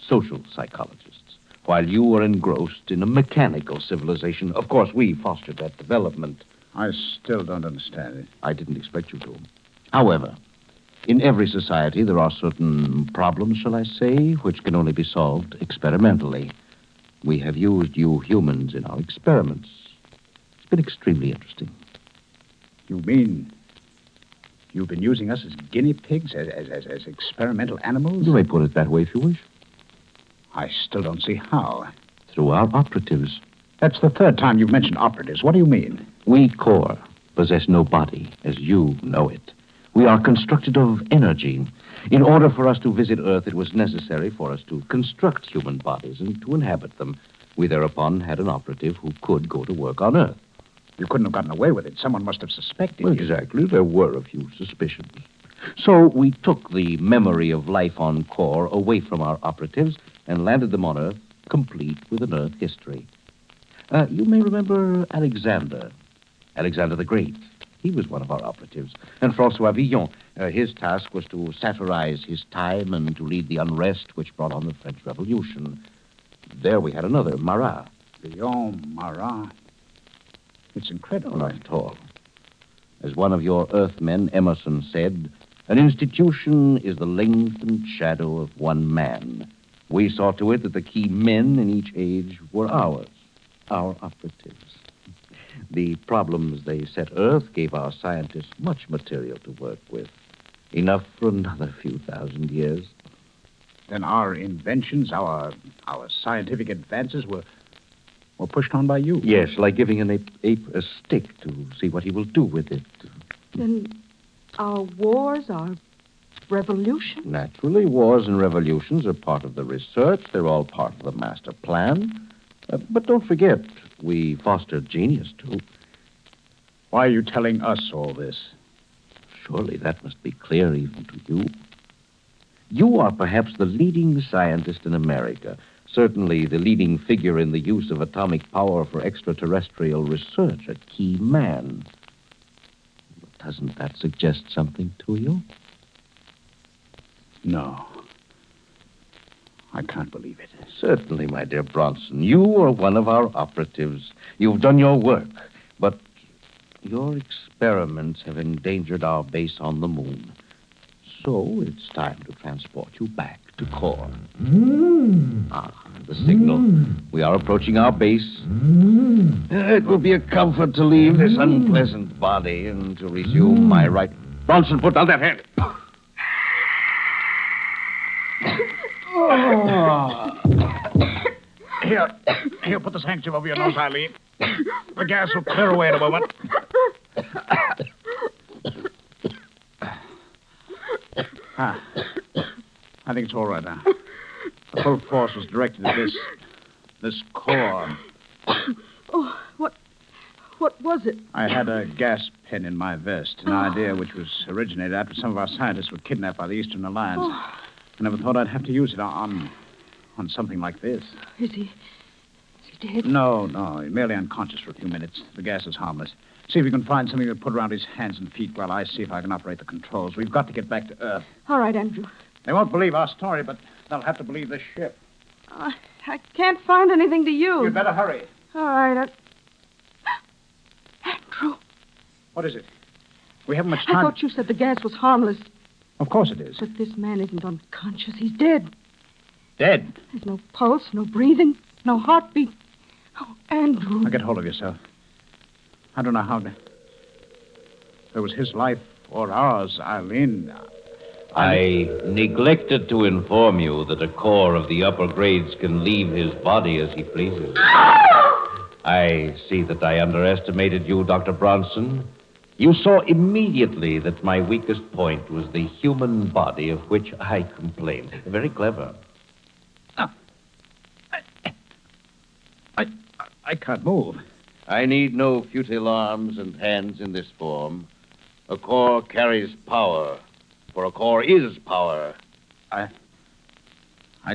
social psychologists, while you are engrossed in a mechanical civilization. Of course, we fostered that development. I still don't understand it. I didn't expect you to. However, in every society, there are certain problems, shall I say, which can only be solved experimentally. We have used you humans in our experiments. It's been extremely interesting. You mean you've been using us as guinea pigs, as experimental animals? You may put it that way if you wish. I still don't see how. Through our operatives. That's the third time you've mentioned operatives. What do you mean? We, core, possess no body as you know it. We are constructed of energy. In order for us to visit Earth, it was necessary for us to construct human bodies and to inhabit them. We thereupon had an operative who could go to work on Earth. You couldn't have gotten away with it. Someone must have suspected Well, you. exactly. There were a few suspicions. So we took the memory of life on core away from our operatives and landed them on Earth, complete with an Earth history. You may remember Alexander the Great. He was one of our operatives. And François Villon, his task was to satirize his time and to lead the unrest which brought on the French Revolution. There we had another, Marat. Villon, Marat. It's incredible. Not at all. As one of your Earthmen, Emerson, said, an institution is the lengthened shadow of one man. We saw to it that the key men in each age were ours, our operatives. The problems they set Earth gave our scientists much material to work with. Enough for another few thousand years. Then our inventions, our scientific advances were pushed on by you. Yes, like giving an ape a stick to see what he will do with it. Then our wars, our revolution? Naturally, wars and revolutions are part of the research. They're all part of the master plan. But don't forget, we fostered genius, too. Why are you telling us all this? Surely that must be clear even to you. You are perhaps the leading scientist in America, certainly the leading figure in the use of atomic power for extraterrestrial research, a key man. Doesn't that suggest something to you? No. I can't believe it. Certainly, my dear Bronson. You are one of our operatives. You've done your work, but your experiments have endangered our base on the moon. So it's time to transport you back to core. The signal. We are approaching our base. It will be a comfort to leave this unpleasant body and to resume my right. Bronson, put down that hand. Here, put this handkerchief over your nose, Eileen. The gas will clear away in a moment. I think it's all right now. The full force was directed at this core. Oh, what was it? I had a gas pen in my vest, an idea which was originated after some of our scientists were kidnapped by the Eastern Alliance. I never thought I'd have to use it on something like this. Is he dead? No, he's merely unconscious for a few minutes. The gas is harmless. See if you can find something to put around his hands and feet while I see if I can operate the controls. We've got to get back to Earth. All right, Andrew. They won't believe our story, but they'll have to believe this ship. I can't find anything to use. You'd better hurry. All right. Andrew. What is it? We haven't much time. I thought you said the gas was harmless. Of course it is. But this man isn't unconscious. He's dead. Dead? There's no pulse, no breathing, no heartbeat. Oh, Andrew. Now get hold of yourself. I don't know how to... If it was his life or ours, Eileen... I neglected to inform you that a core of the upper grades can leave his body as he pleases. I see that I underestimated you, Dr. Bronson. You saw immediately that my weakest point was the human body of which I complained. Very clever. I can't move. I need no futile arms and hands in this form. A core carries power, for a core is power. I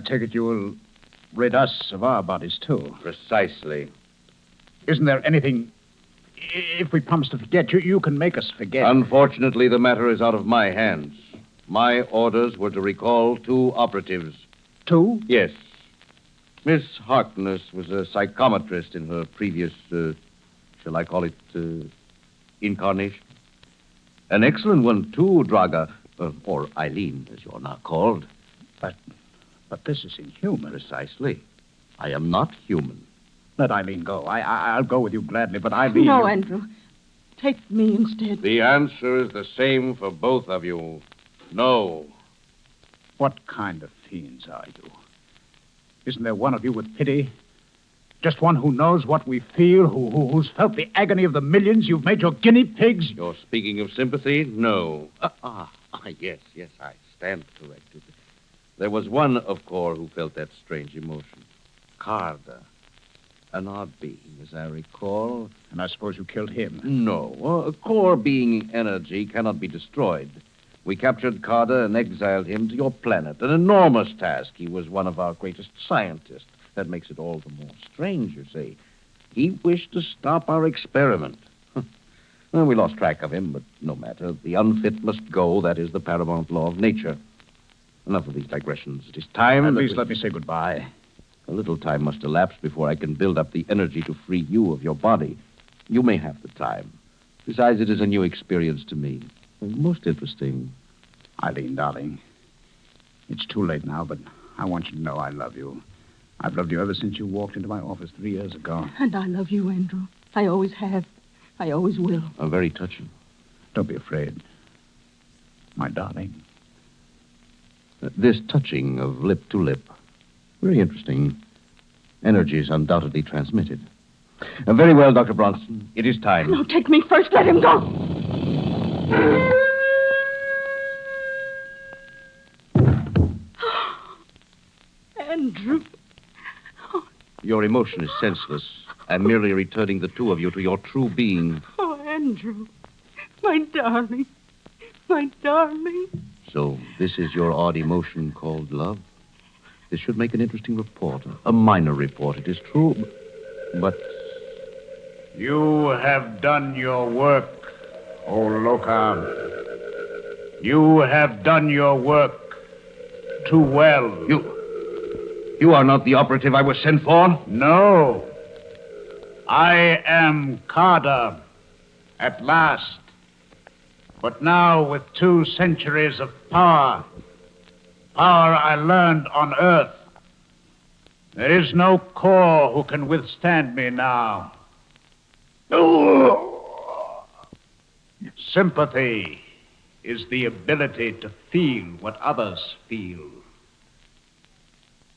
take it you will rid us of our bodies, too. Precisely. Isn't there anything... If we promise to forget, you can make us forget. Unfortunately, the matter is out of my hands. My orders were to recall 2 operatives. 2? Yes. Miss Harkness was a psychometrist in her previous, shall I call it, incarnation. An excellent one, too, Draga, or Eileen, as you're now called. But this is inhuman. Precisely. I am not human. Let Eileen go. I'll go with you gladly, but Eileen... No, Andrew. Take me instead. The answer is the same for both of you. No. What kind of fiends are you? Isn't there one of you with pity? Just one who knows what we feel, who's felt the agony of the millions you've made your guinea pigs? You're speaking of sympathy? No. Yes, I stand corrected. There was one, of course, who felt that strange emotion. Carter. An odd being, as I recall. And I suppose you killed him? No. A core being energy cannot be destroyed. We captured Carter and exiled him to your planet. An enormous task. He was one of our greatest scientists. That makes it all the more strange, you see. He wished to stop our experiment. Well, we lost track of him, but no matter. The unfit must go. That is the paramount law of nature. Enough of these digressions. It is time... At least let me say goodbye. A little time must elapse before I can build up the energy to free you of your body. You may have the time. Besides, it is a new experience to me. Most interesting. Eileen, darling, it's too late now, but I want you to know I love you. I've loved you ever since you walked into my office 3 years ago. And I love you, Andrew. I always have. I always will. Very touching. Don't be afraid. My darling. This touching of lip to lip. Very interesting. Energy is undoubtedly transmitted. Very well, Dr. Bronson. It is time. No, take me first. Let him go. Andrew. Your emotion is senseless. I'm merely returning the 2 of you to your true being. Oh, Andrew. My darling. My darling. So, this is your odd emotion called love? This should make an interesting report. A minor report, it is true. But... You have done your work, O Loka. You have done your work too well. You are not the operative I was sent for? No. I am Carter, at last. But now with 2 centuries of power I learned on Earth, there is no core who can withstand me now. Sympathy is the ability to feel what others feel.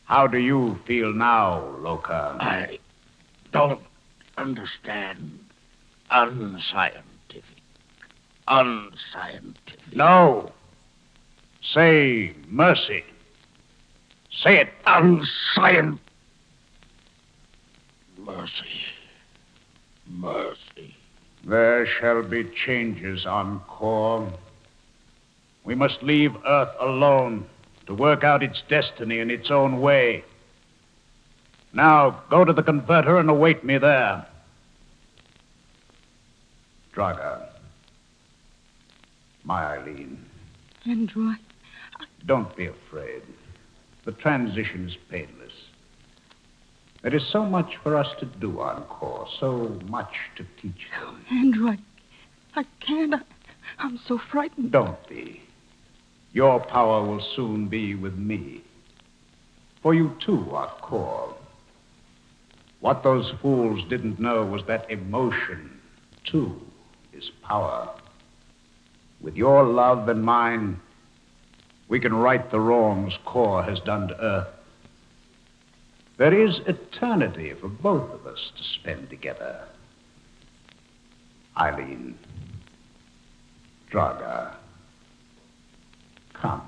How do you feel now, Loka? I don't understand. Unscientific. No. Say mercy. Say it. Unscience. Mercy. Mercy. There shall be changes, Encore. We must leave Earth alone to work out its destiny in its own way. Now, go to the converter and await me there. Draga. My Eileen. Andrew, Don't be afraid. The transition is painless. There is so much for us to do, Encore. So much to teach you. Andrew, I can't. I'm so frightened. Don't be. Your power will soon be with me. For you, too, Encore. What those fools didn't know was that emotion, too, is power. With your love and mine, we can right the wrongs Core has done to Earth. There is eternity for both of us to spend together. Eileen, Draga, come.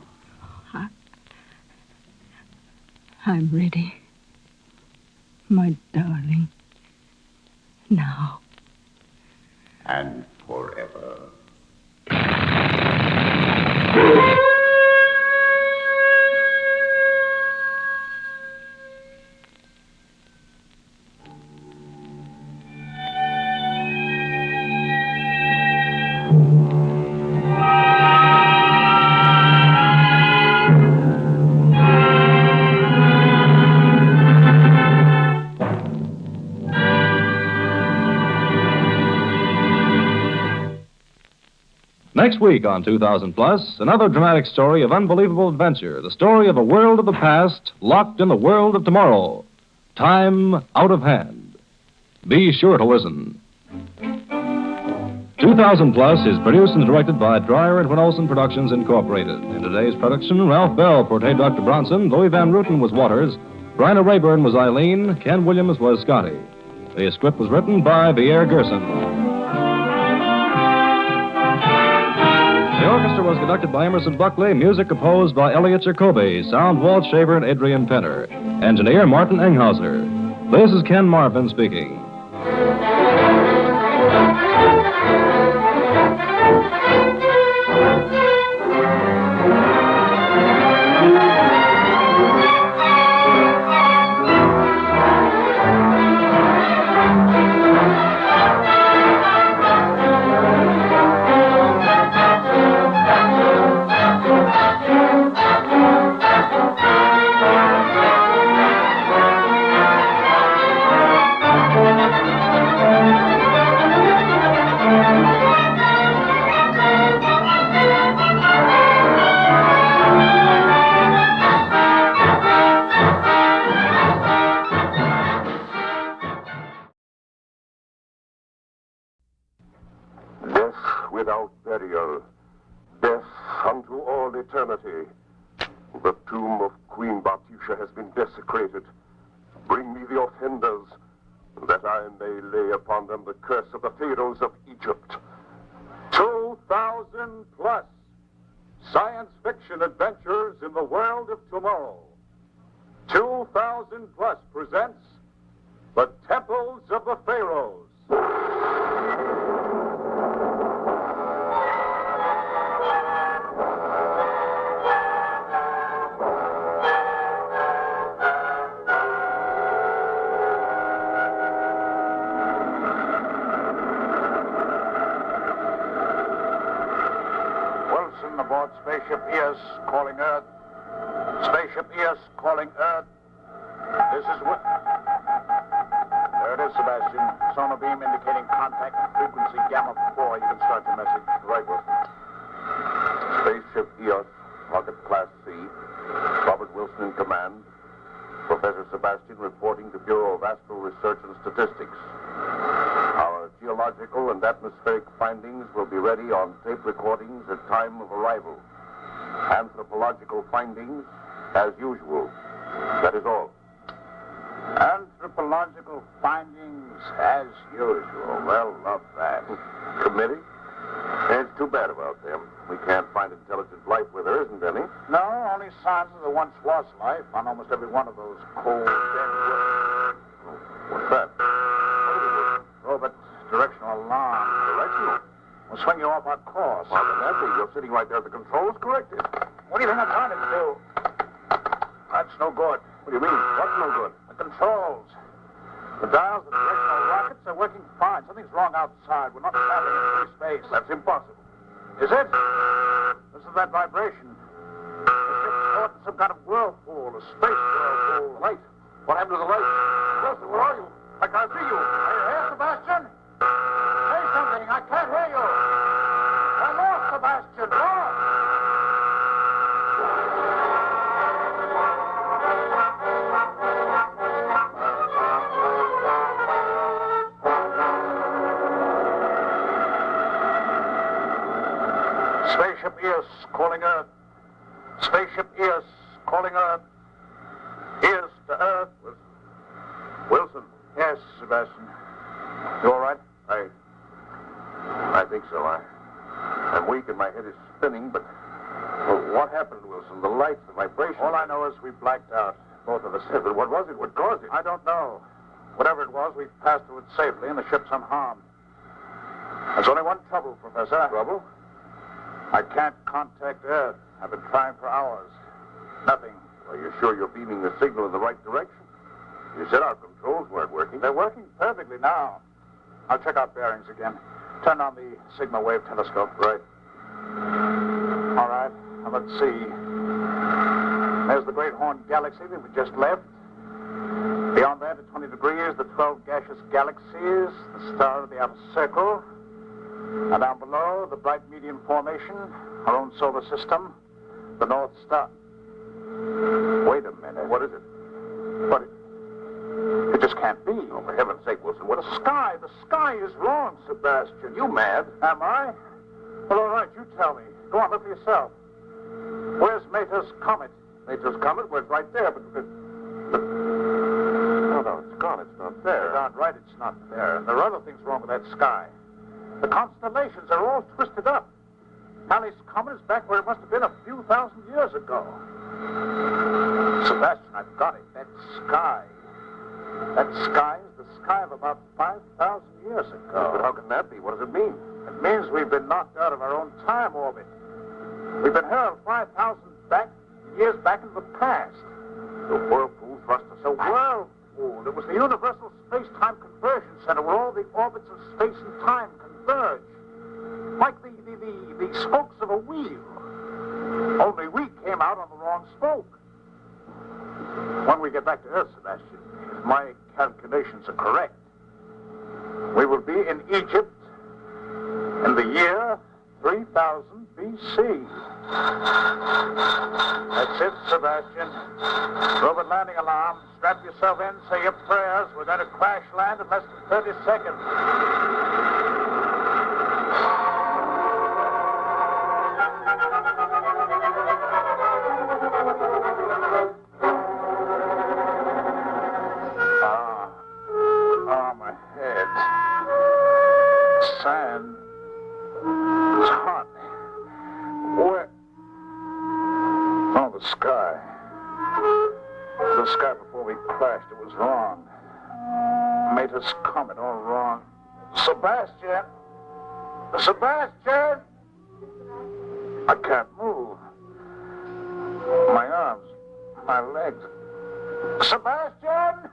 I'm ready. My darling. Now. And forever. Next week on 2000 Plus, another dramatic story of unbelievable adventure. The story of a world of the past locked in the world of tomorrow. Time out of hand. Be sure to listen. 2000 Plus is produced and directed by Dreyer and Van Olsen Productions Incorporated. In today's production, Ralph Bell portrayed Dr. Bronson, Louis Van Rooten was Waters, Bryna Rayburn was Eileen, Ken Williams was Scotty. The script was written by Pierre Gerson. The orchestra was conducted by Emerson Buckley, music composed by Elliot Jacoby, sound Walt Shaver and Adrian Penner, engineer Martin Enghauser. This is Ken Marvin speaking. Without burial, death unto all eternity. The tomb of Queen Batisha has been desecrated. Bring me the offenders, that I may lay upon them the curse of the Pharaohs of Egypt. 2000 Plus science fiction adventures in the world of tomorrow. 2000 Plus presents The Temples of the Pharaohs. Aboard Spaceship ES calling Earth. Spaceship ES calling Earth. This is what... There it is, Sebastian. Sonar beam indicating contact with frequency gamma 4. You can start your message. Right, Wilson. Spaceship ES, rocket class C. Robert Wilson in command. Professor Sebastian reporting to Bureau of Astral Research and Statistics. Our geological and atmospheric findings will be ready on tape recordings at time of arrival. Anthropological findings, as usual. That is all. Anthropological findings, as usual. Well, love that. Committee? It's too bad about them. We can't find intelligent life where there isn't any. No, only signs of there once was life on almost every one of those cold, dead worlds. What's that? Robert, directional alarm. Directional? We'll swing you off our course. Well, then that means you're sitting right there at the controls. Correct it. What do you think I'm trying to do? That's no good. What do you mean? What's no good? The controls. The dials, the directional rockets are working fine. Something's wrong outside. We're not traveling in free space. That's impossible. Is it? Listen to that vibration. The ship's caught in some kind of whirlpool, a space whirlpool. Light. What happened to the light? Wilson, where are you? I can't see you. Are you here, Sebastian? Say something. I can't hear you. We're lost, Sebastian. Lost. Spaceship EOS calling Earth. Spaceship EOS calling Earth. EOS to Earth. Wilson. Yes, Sebastian. You all right? I think so. I'm weak and my head is spinning, but what happened, Wilson? The lights, the vibration. All I know is we blacked out. Both of us. Yeah, but what was it? What caused it? I don't know. Whatever it was, we passed through it safely and the ship's unharmed. There's only one trouble, Professor. Trouble? I can't contact Earth. I've been trying for hours. Nothing. Are you sure you're beaming the signal in the right direction? You said our controls weren't working. They're working perfectly now. I'll check out bearings again. Turn on the sigma wave telescope. Right. All right. Now let's see. There's the Great Horn Galaxy that we just left. Beyond that, at 20 degrees, the 12 gaseous galaxies, the star of the outer circle. And down below, the bright median formation, our own solar system, the North Star. Wait a minute. What is it? What? It just can't be. Oh, for heaven's sake, Wilson, what The sky is wrong, Sebastian. You mad? Am I? Well, all right, you tell me. Go on, look for yourself. Where's Mater's Comet? Mater's Comet? Well, it's right there, but... No, it's gone. It's not there. You're darn right it's not there. And there are other things wrong with that sky. The constellations are all twisted up. Halley's Comet is back where it must have been a few thousand years ago. Sebastian, I've got it. That sky is the sky of about 5,000 years ago. But how can that be? What does it mean? It means we've been knocked out of our own time orbit. We've been hurled 5,000 years back into the past. The whirlpool thrust us The whirlpool. It was the universal space-time conversion center where all the orbits of space and time converge. Like the spokes of a wheel. Only we came out on the wrong spoke. When we get back to Earth, Sebastian, if my calculations are correct, we will be in Egypt in the year 3000 BC. That's it, Sebastian. Robot landing alarm. Strap yourself in, say your prayers. We're going to crash land in less than 30 seconds. My head. Sand. It's hot. Where? Oh, the sky. The sky before we crashed. It was wrong. Mater's Comet, all wrong. Sebastian! Sebastian! I can't move. My arms, my legs. Sebastian!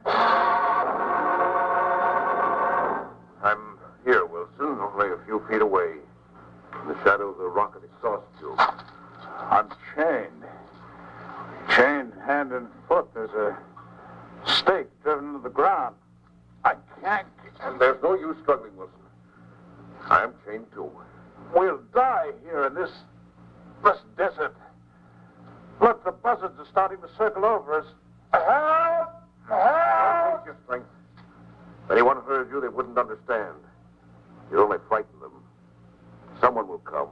I'm here, Wilson, only a few feet away. In the shadow of the rocket exhaust tube. I'm chained. Chained hand and foot. There's a stake driven into the ground. I can't get... And there's no use struggling, Wilson. I am chained too. We'll die here in this desert. Look, the buzzards are starting to circle over us. Help! Help! Take your strength. If anyone heard you, they wouldn't understand. You'd only frighten them. Someone will come.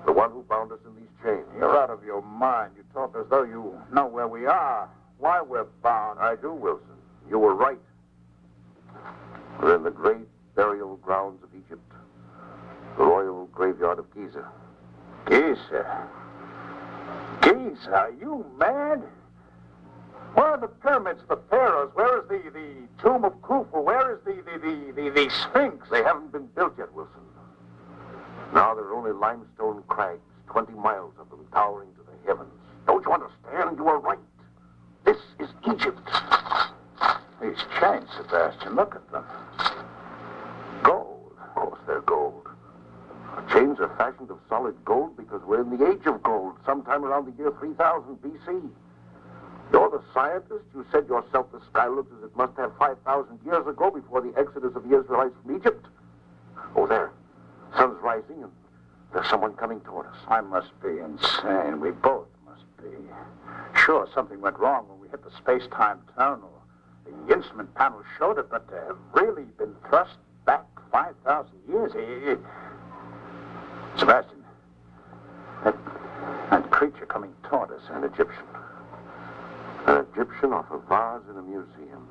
The one who bound us in these chains. You're out of your mind. You talk as though you know where we are, why we're bound. I do, Wilson. You were right. We're in the great burial grounds of Egypt. The royal graveyard of Giza. Giza? Giza? Are you mad? Where are the pyramids, the pharaohs? Where is the tomb of Khufu? Where is the Sphinx? They haven't been built yet, Wilson. Now there are only limestone crags, 20 miles of them, towering to the heavens. Don't you understand? You are right. This is Egypt. These chains, Sebastian, look at them. Gold. Of course they're gold. Our chains are fashioned of solid gold because we're in the age of gold, sometime around the year 3000 BC. You're the scientist. You said yourself the sky looks as it must have 5,000 years ago before the exodus of the Israelites from Egypt. Oh, there. Sun's rising, and there's someone coming toward us. I must be insane. We both must be. Sure, something went wrong when we hit the space-time tunnel. The instrument panel showed it, but to have really been thrust back 5,000 years. Sebastian, that creature coming toward us, an Egyptian. An Egyptian off a vase in a museum.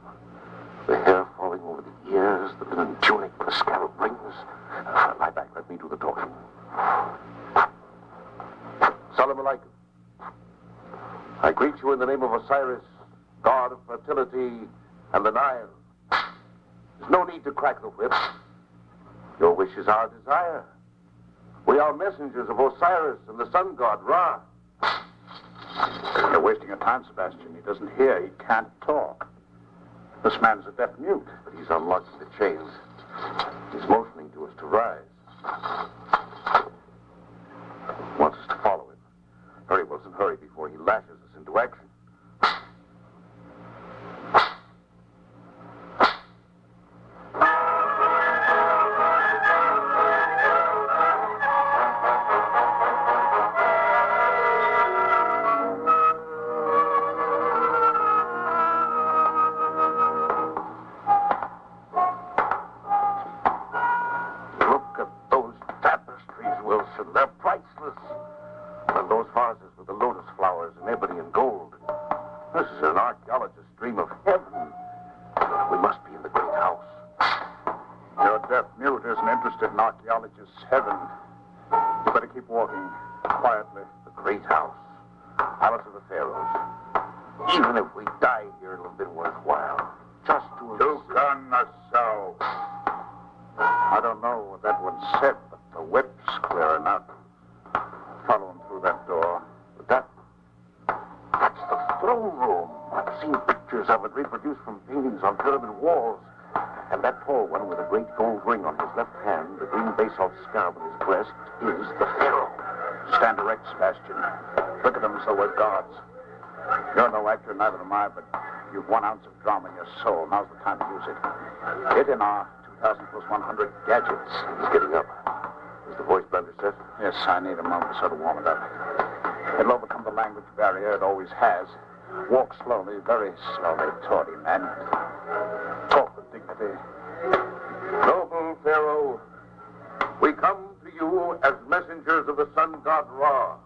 The hair falling over the ears, the linen tunic, the scarab rings. Lie back, let me do the talking. Salam alaikum. I greet you in the name of Osiris, god of fertility and the Nile. There's no need to crack the whip. Your wish is our desire. We are messengers of Osiris and the sun god Ra. You're wasting your time, Sebastian. He doesn't hear. He can't talk. This man's a deaf mute. But he's unlocking the chains. He's motioning to us to rise. Wants us to follow him. Hurry, Wilson, hurry before he lashes us into action. Heaven. You better keep walking quietly. The great house. Palace of the Pharaohs. Even if we die here, it'll have been worthwhile. Just to Nassau. I don't know what that one said, but the whip's clear enough. Follow him through that door. But that's the throne room. I've seen pictures of it reproduced from paintings on pyramid walls. And that tall one with a great gold ring on his left hand, the green basalt scarab on his breast, is the Pharaoh. Stand erect, Sebastian. Look at them as though we're gods. You're no actor, neither am I, but you've 1 ounce of drama in your soul. Now's the time to use it. Get in our 2,000 plus 100 gadgets. He's getting up. Is the voice blender set? Yes, I need a moment to sort of warm it up. It'll overcome the language barrier. It always has. Walk slowly, very slowly toward him, and talk with dignity. Noble Pharaoh, we come to you as messengers of the sun god Ra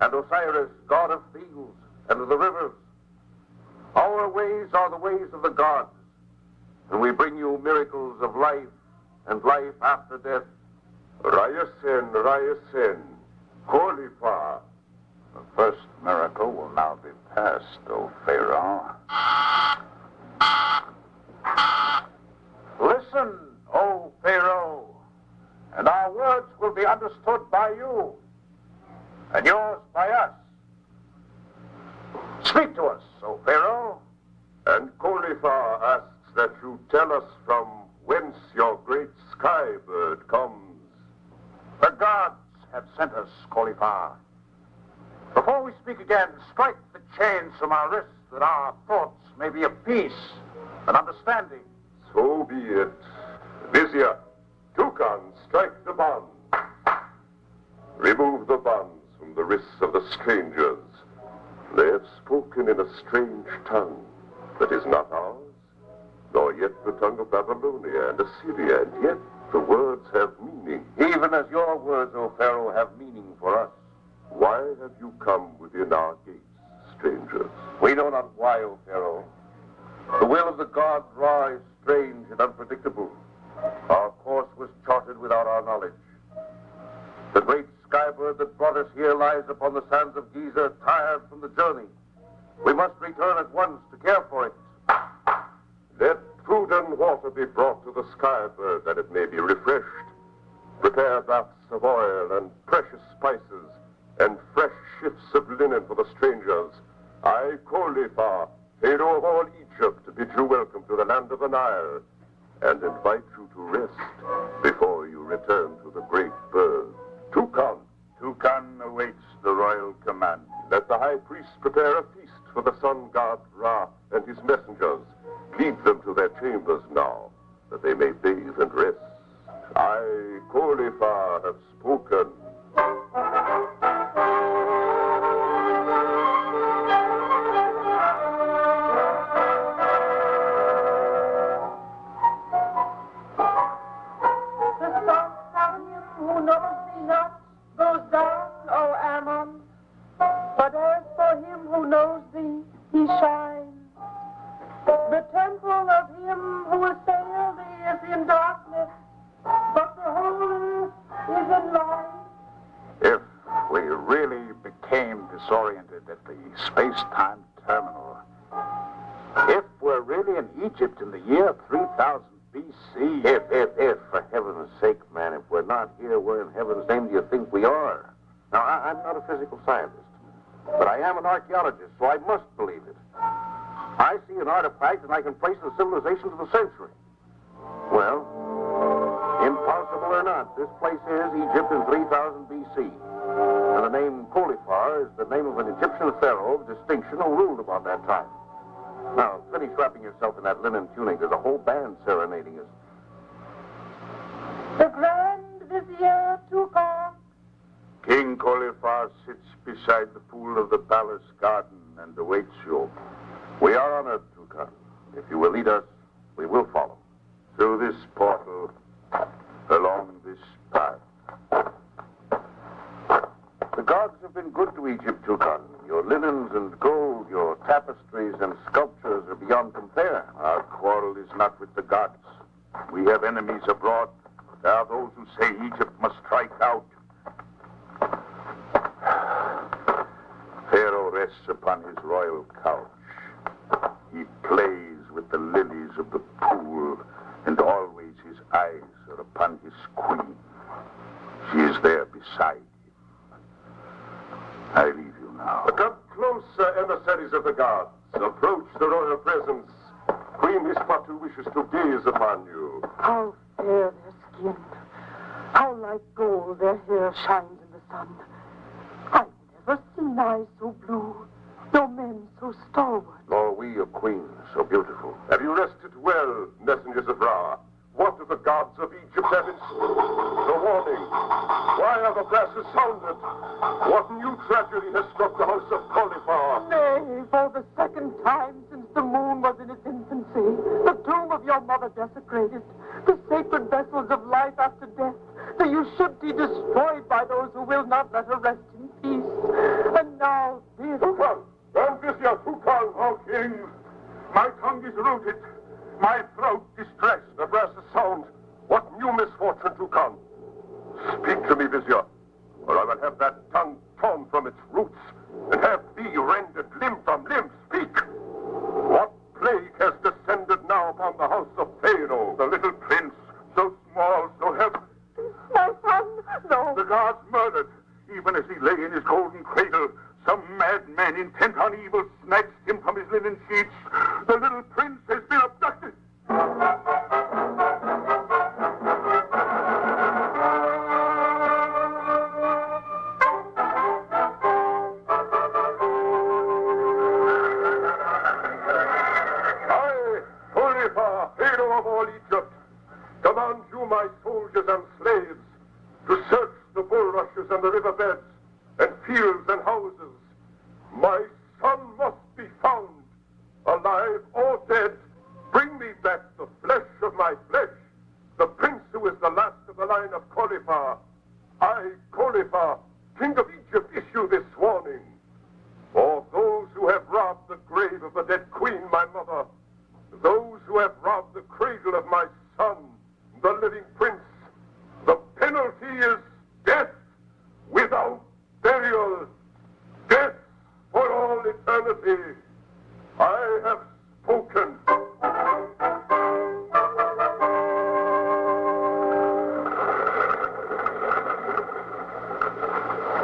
and Osiris, god of fields and of the rivers. Our ways are the ways of the gods, and we bring you miracles of life and life after death. Rayasin, Rayasin, Khalifa. The first miracle will now be past, O Pharaoh. Listen, O Pharaoh, and our words will be understood by you, and yours by us. Speak to us, O Pharaoh. And Khalifa asks that you tell us from whence your great sky bird comes. The gods have sent us, Khalifa. Before we speak again, strike the chains from our wrists that our thoughts may be of peace and understanding. So be it. Vizier, Toucan, strike the bonds. Remove the bonds from the wrists of the strangers. They have spoken in a strange tongue that is not ours, nor yet the tongue of Babylonia and Assyria, and yet the words have meaning. Even as your words, O Pharaoh, have meaning for us. Why have you come within our gates, strangers? We know not why, O Pharaoh. The will of the god Ra is strange and unpredictable. Our course was charted without our knowledge. The great skybird that brought us here lies upon the sands of Giza, tired from the journey. We must return at once to care for it. Let food and water be brought to the skybird that it may be refreshed. Prepare baths of oil and precious spices and fresh shifts of linen for the strangers. I, Khalifa, Pharaoh of all Egypt, bid you welcome to the land of the Nile and invite you to rest before you return to the great bird. Toucan. Toucan awaits the royal command. Let the high priest prepare a feast for the sun god Ra and his messengers. Lead them to their chambers now, that they may bathe and rest. I, Khalifa, have spoken. Space-time terminal. If we're really in Egypt in the year 3000 BC. If, for heaven's sake, man, if we're not here, where in heaven's name do you think we are? Now, I'm not a physical scientist, but I am an archaeologist, so I must believe it. I see an artifact and I can trace the civilization to the century. Well, impossible or not, this place is Egypt in 3000 BC. And the name Khalifa is the name of an Egyptian pharaoh of distinction who ruled about that time. Now, finish wrapping yourself in that linen tunic. There's a whole band serenading us. The Grand Vizier Toucan. King Khalifa sits beside the pool of the palace garden and awaits you. We are honored, Toucan. If you will lead us, we will follow. Through this portal, along this path. The gods have been good to Egypt, Toucan. Your linens and gold, your tapestries and sculptures are beyond compare. Our quarrel is not with the gods. We have enemies abroad. There are those who say Egypt must strike out. Pharaoh rests upon his royal couch. He plays with the lilies of the pool, and always his eyes are upon his queen. She is there beside him. I leave you now. Come closer, emissaries of the gods. Approach the royal presence. Queen Hispatu wishes to gaze upon you. How fair their skin. How like gold their hair shines in the sun. I've never seen eyes so blue, nor men so stalwart. Nor we, your queen, so beautiful. Have you rested well, messengers of Ra? What do the gods of Egypt have in store? The warning. Why are the brasses sounded? What new tragedy has struck the house of Khalifa? Nay, for the second time since the moon was in its infancy, the tomb of your mother desecrated, the sacred vessels of life after death, the Ushubti destroyed by those who will not let her rest in peace. And now this... Toucan! Don't this your Toucan, O king! My tongue is rooted. My throat distressed. The brasses sound. What new misfortune, Toucan? Speak to me, Vizier, or I will have that tongue torn from its roots and have thee rendered limb from limb. Speak! What plague has descended now upon the house of Pharaoh? The little prince, so small, so heavy. My son, no. The gods murdered, even as he lay in his golden cradle. Some madman intent on evil snatched him from his linen sheets. The little prince has been abducted. I, Khalifa, Pharaoh of all Egypt, command you, my soldiers and slaves, to search the bulrushes and the riverbeds and fields and houses. My son must be found, alive or dead. Bring me back the flesh of my flesh, the prince who is the last of the line of Khalifa. I, Khalifa, king of Egypt, issue this warning. For those who have robbed the grave of the dead queen, my mother, those who have robbed the cradle of my son, the living prince, the penalty is death. without burial, death for all eternity. I have spoken.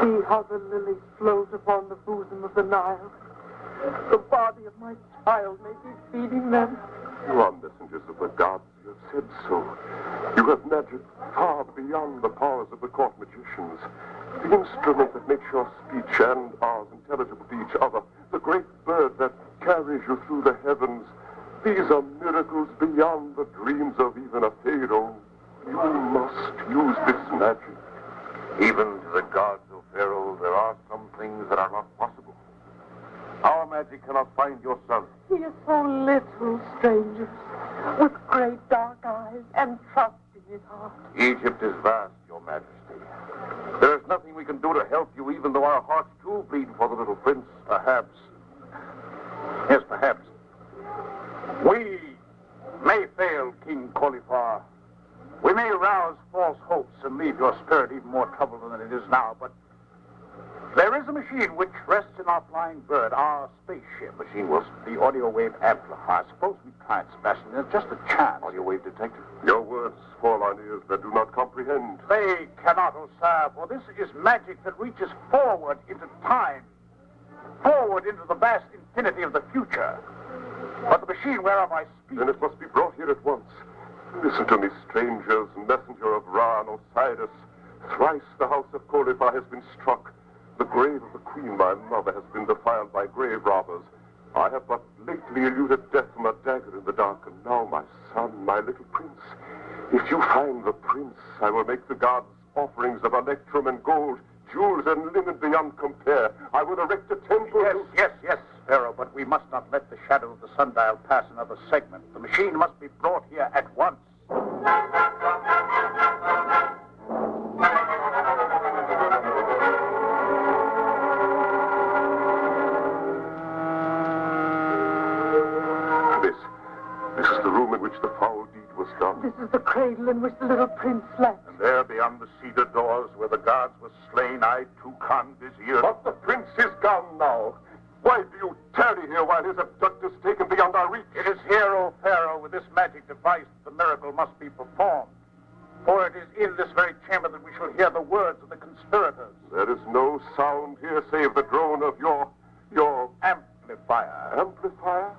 See how the lilies float upon the bosom of the Nile. The body of my child may be feeding them. You are messengers of the gods. You have said so. You have magic far beyond the powers of the court magicians. The instrument that makes your speech and ours intelligible to each other. The great bird that carries you through the heavens. These are miracles beyond the dreams of even a Pharaoh. You must use this magic. Even to the gods, O Pharaoh, there are some things that are not possible. Our magic cannot find your son. He is so little, strangers, with great dark eyes and trust in his heart. Egypt is vast, Your Majesty. There is nothing we can do to help you, even though our hearts do bleed for the little prince. Perhaps. Yes, perhaps. We may fail, King Cauliflower. We may rouse false hopes and leave your spirit even more troubled than it is now, but there is a machine which rests in our flying bird, our spaceship. Machine, Wilson? The audio wave amplifier. Suppose we try it, Sebastian. There's just a chance. Audio wave detector? Your words fall on ears that do not comprehend. They cannot, O sire, for this is magic that reaches forward into time, forward into the vast infinity of the future. But the machine whereof I speak... Then it must be brought here at once. Listen to me, strangers, messenger of Ra and Osiris. Thrice the house of Cauliflower has been struck. The grave of the queen, my mother, has been defiled by grave robbers. I have but lately eluded death from a dagger in the dark, and now my son, my little prince. If you find the prince, I will make the gods offerings of electrum and gold, jewels and linen beyond compare. I will erect a temple. Yes, Pharaoh, but we must not let the shadow of the sundial pass another segment. The machine must be brought here at once. This is the room in which the foul deed was done. This is the cradle in which the little prince slept. And there, beyond the cedar doors where the guards were slain, I, Toucan Vizier... But the prince is gone now. Why do you tarry here while his abductors taken beyond our reach? It is here, O Pharaoh, with this magic device, the miracle must be performed. For it is in this very chamber that we shall hear the words of the conspirators. There is no sound here save the drone of your amplifier. Amplifier?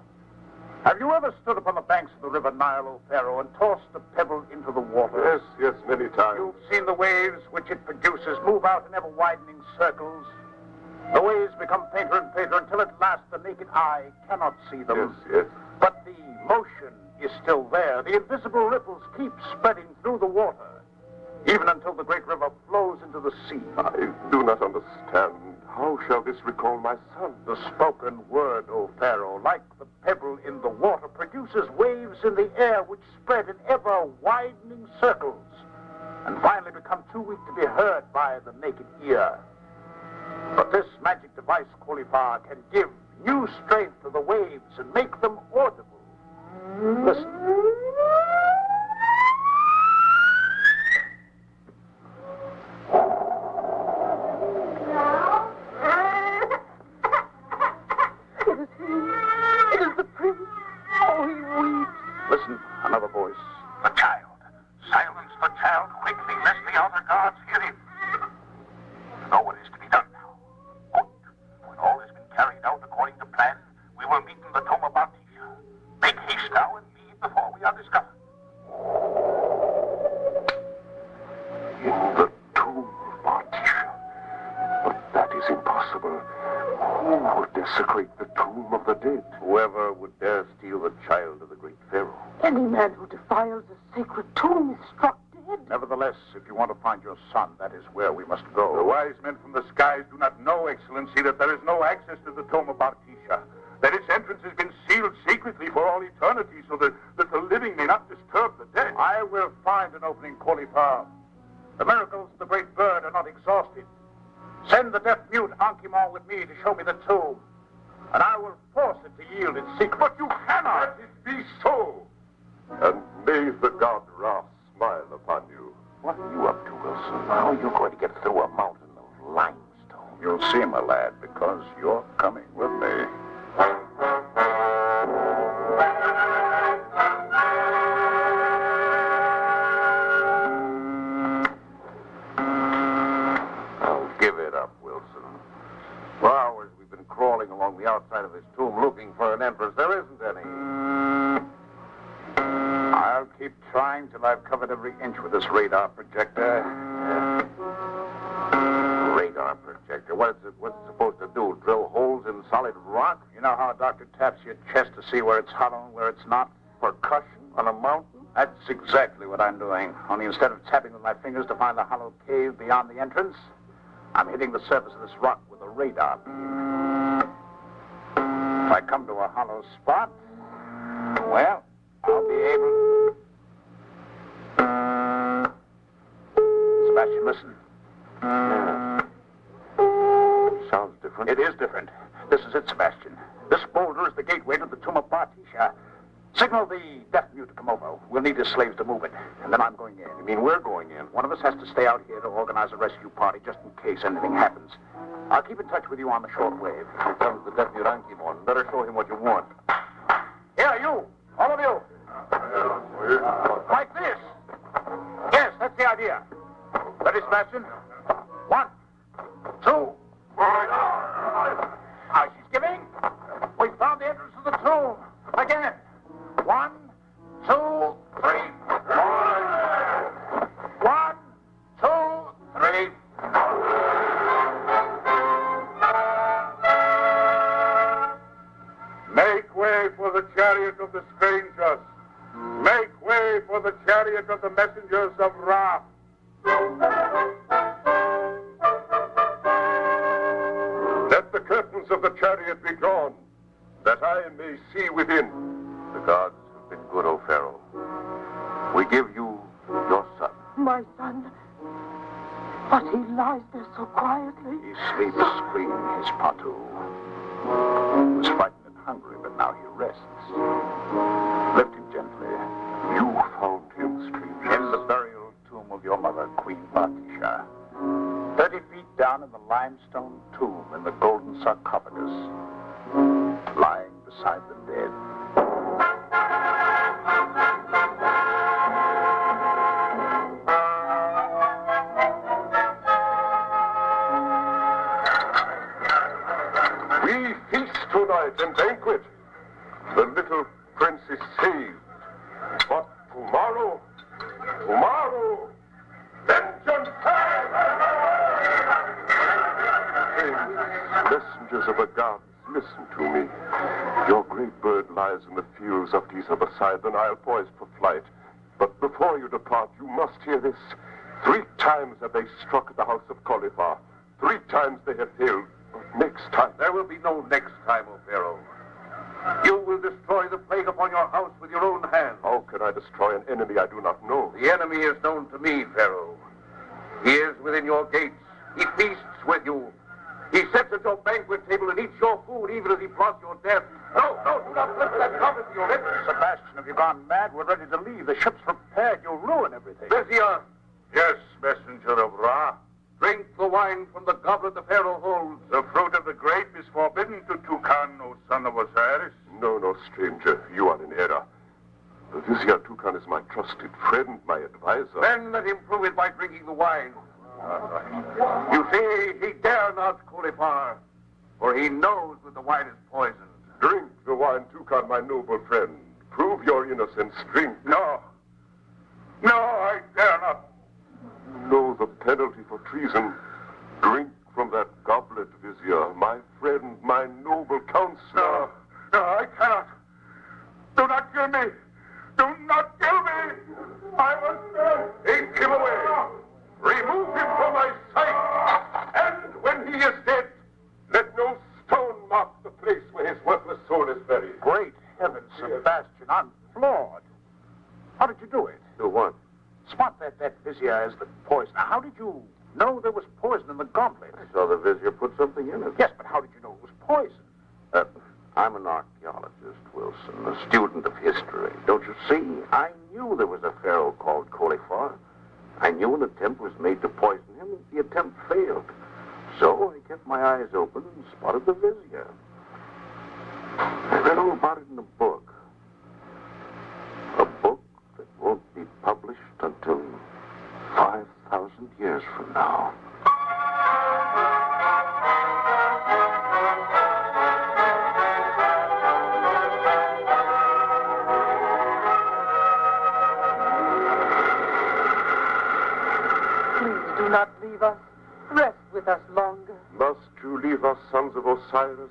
Have you ever stood upon the banks of the river Nile, O Pharaoh, and tossed a pebble into the water? Yes, many times. You've seen the waves which it produces move out in ever-widening circles. The waves become fainter and fainter until at last the naked eye cannot see them. Yes. But the motion is still there. The invisible ripples keep spreading through the water, even until the great river flows into the sea. I do not understand. How shall this recall my son? The spoken word, O Pharaoh, like the pebble in the water, produces waves in the air which spread in ever-widening circles and finally become too weak to be heard by the naked ear. But this magic device, Cauliflower, can give new strength to the waves and make them audible. Listen. It is he. It is the prince. Oh, he weeps. Listen, another voice. The child. Silence the child quickly, lest the outer guards hear him. You know what is to be done now. Good. When all has been carried out according to plan, we will meet in the tomb of Artesia. Make haste now and leave before we are discovered. In the tomb of Artesia. But that is impossible. Who would desecrate the tomb of the dead? Whoever would dare steal the child of the great Pharaoh. Any man who defiles a sacred tomb is struck dead. Nevertheless, if you want to find your son, that is where we must go. The wise men from the skies do not know, Excellency, that there is no access to the tomb of Artesia. That its entrance has been sealed secretly for all eternity so that the living may not disturb the dead. I will find an opening, Cauliflower. The miracles of the great bird are not exhausted. Send the deaf-mute Ankimon with me to show me the tomb, and I will force it to yield its secret. But you cannot! Let it be so! And may the god Ra smile upon you. What are you up to, Wilson? How are you going to get through a mountain of keep trying till I've covered every inch with this radar projector. Radar projector. What's it supposed to do? Drill holes in solid rock? You know how a doctor taps your chest to see where it's hollow and where it's not? Percussion on a mountain? That's exactly what I'm doing. Only instead of tapping with my fingers to find the hollow cave beyond the entrance, I'm hitting the surface of this rock with a radar beam. If I come to a hollow spot, well, I'll be able... Sebastian, listen. Sounds different. It is different. This is it, Sebastian. This boulder is the gateway to the tomb of Bartisha. Signal the deaf mute to come over. We'll need his slaves to move it. And then I'm going in. You mean we're going in? One of us has to stay out here to organize a rescue party just in case anything happens. I'll keep in touch with you on the shortwave. Here comes the deaf mute Ankimon. Better show him what you want. Here, you. All of you. Like this. Yes, that's the idea. Ready, Sebastian? 1, 2. Now, she's giving. We found the entrance to the tomb. Again. 1, 2, 3. 1, 2, 3. Make way for the chariot of the strangers. Make way for the chariot of the messengers of Ra. Let the curtains of the chariot be drawn, that I may see within. The gods have been good, O Pharaoh. We give you your son. My son. But he lies there so quietly. He sleeps screaming his patu. He was frightened and hungry, but now he rests. Lift him gently. You found him, stranger. In the burial tomb of your mother, Queen Bartisha. 30 feet down in the limestone tomb in the golden sarcophagus. Lying beside the dead. We feast tonight and banquet. The little prince is saved. But tomorrow, vengeance! Messengers of the gods, listen to me. Your great bird lies in the fields of Giza beside the Nile, poised for flight. But before you depart, you must hear this. 3 times have they struck at the house of Cauliflower. 3 times they have failed. But next time... There will be no next time, O Pharaoh. You will destroy the plague upon your house with your own hand. How can I destroy an enemy I do not know? The enemy is known to me, Pharaoh. He is within your gates. He feasts with you. He sits at your banquet table and eats your food even as he plots your death. No, do not lift that cover to your lips. Sebastian, have you gone mad? We're ready to leave. The ship's prepared. You'll ruin everything. Vizier, Yes, messenger of Ra. drink the wine from the goblet the Pharaoh holds. The fruit of the grape is forbidden to Toucan, O son of Osiris. No, stranger. You are in error. The Vizier Toucan is my trusted friend, my advisor. Then let him prove it by drinking the wine. You see, he dare not Cauliflower, for he knows that the wine is poisoned. Drink the wine, Toucan, my noble friend. Prove your innocence. Drink. No, I dare not. You know the penalty for treason. Drink from that goblet, Vizier, my friend, my noble counselor. No, I cannot. Do not kill me. Do not kill me. I must Take him away. Remove him from my sight. And when he is dead, let no stone mark the place where his worthless soul is buried. Great heavens, Sebastian, I'm floored. How did you do it? Do what? Spot that Vizier as the poison. Now, how did you know there was poison in the goblet? I saw the Vizier put something in it. Yes, but how did you know it was poison? I'm an archaeologist, Wilson, a student of history. Don't you see? I knew there was a pharaoh called Cauliflower. I knew an attempt was made to poison him, and the attempt failed. So I kept my eyes open and spotted the Vizier. I read all about it in a book. A book that won't be published until 5,000 years from now. not leave us. Rest with us longer. Must you leave us, sons of Osiris?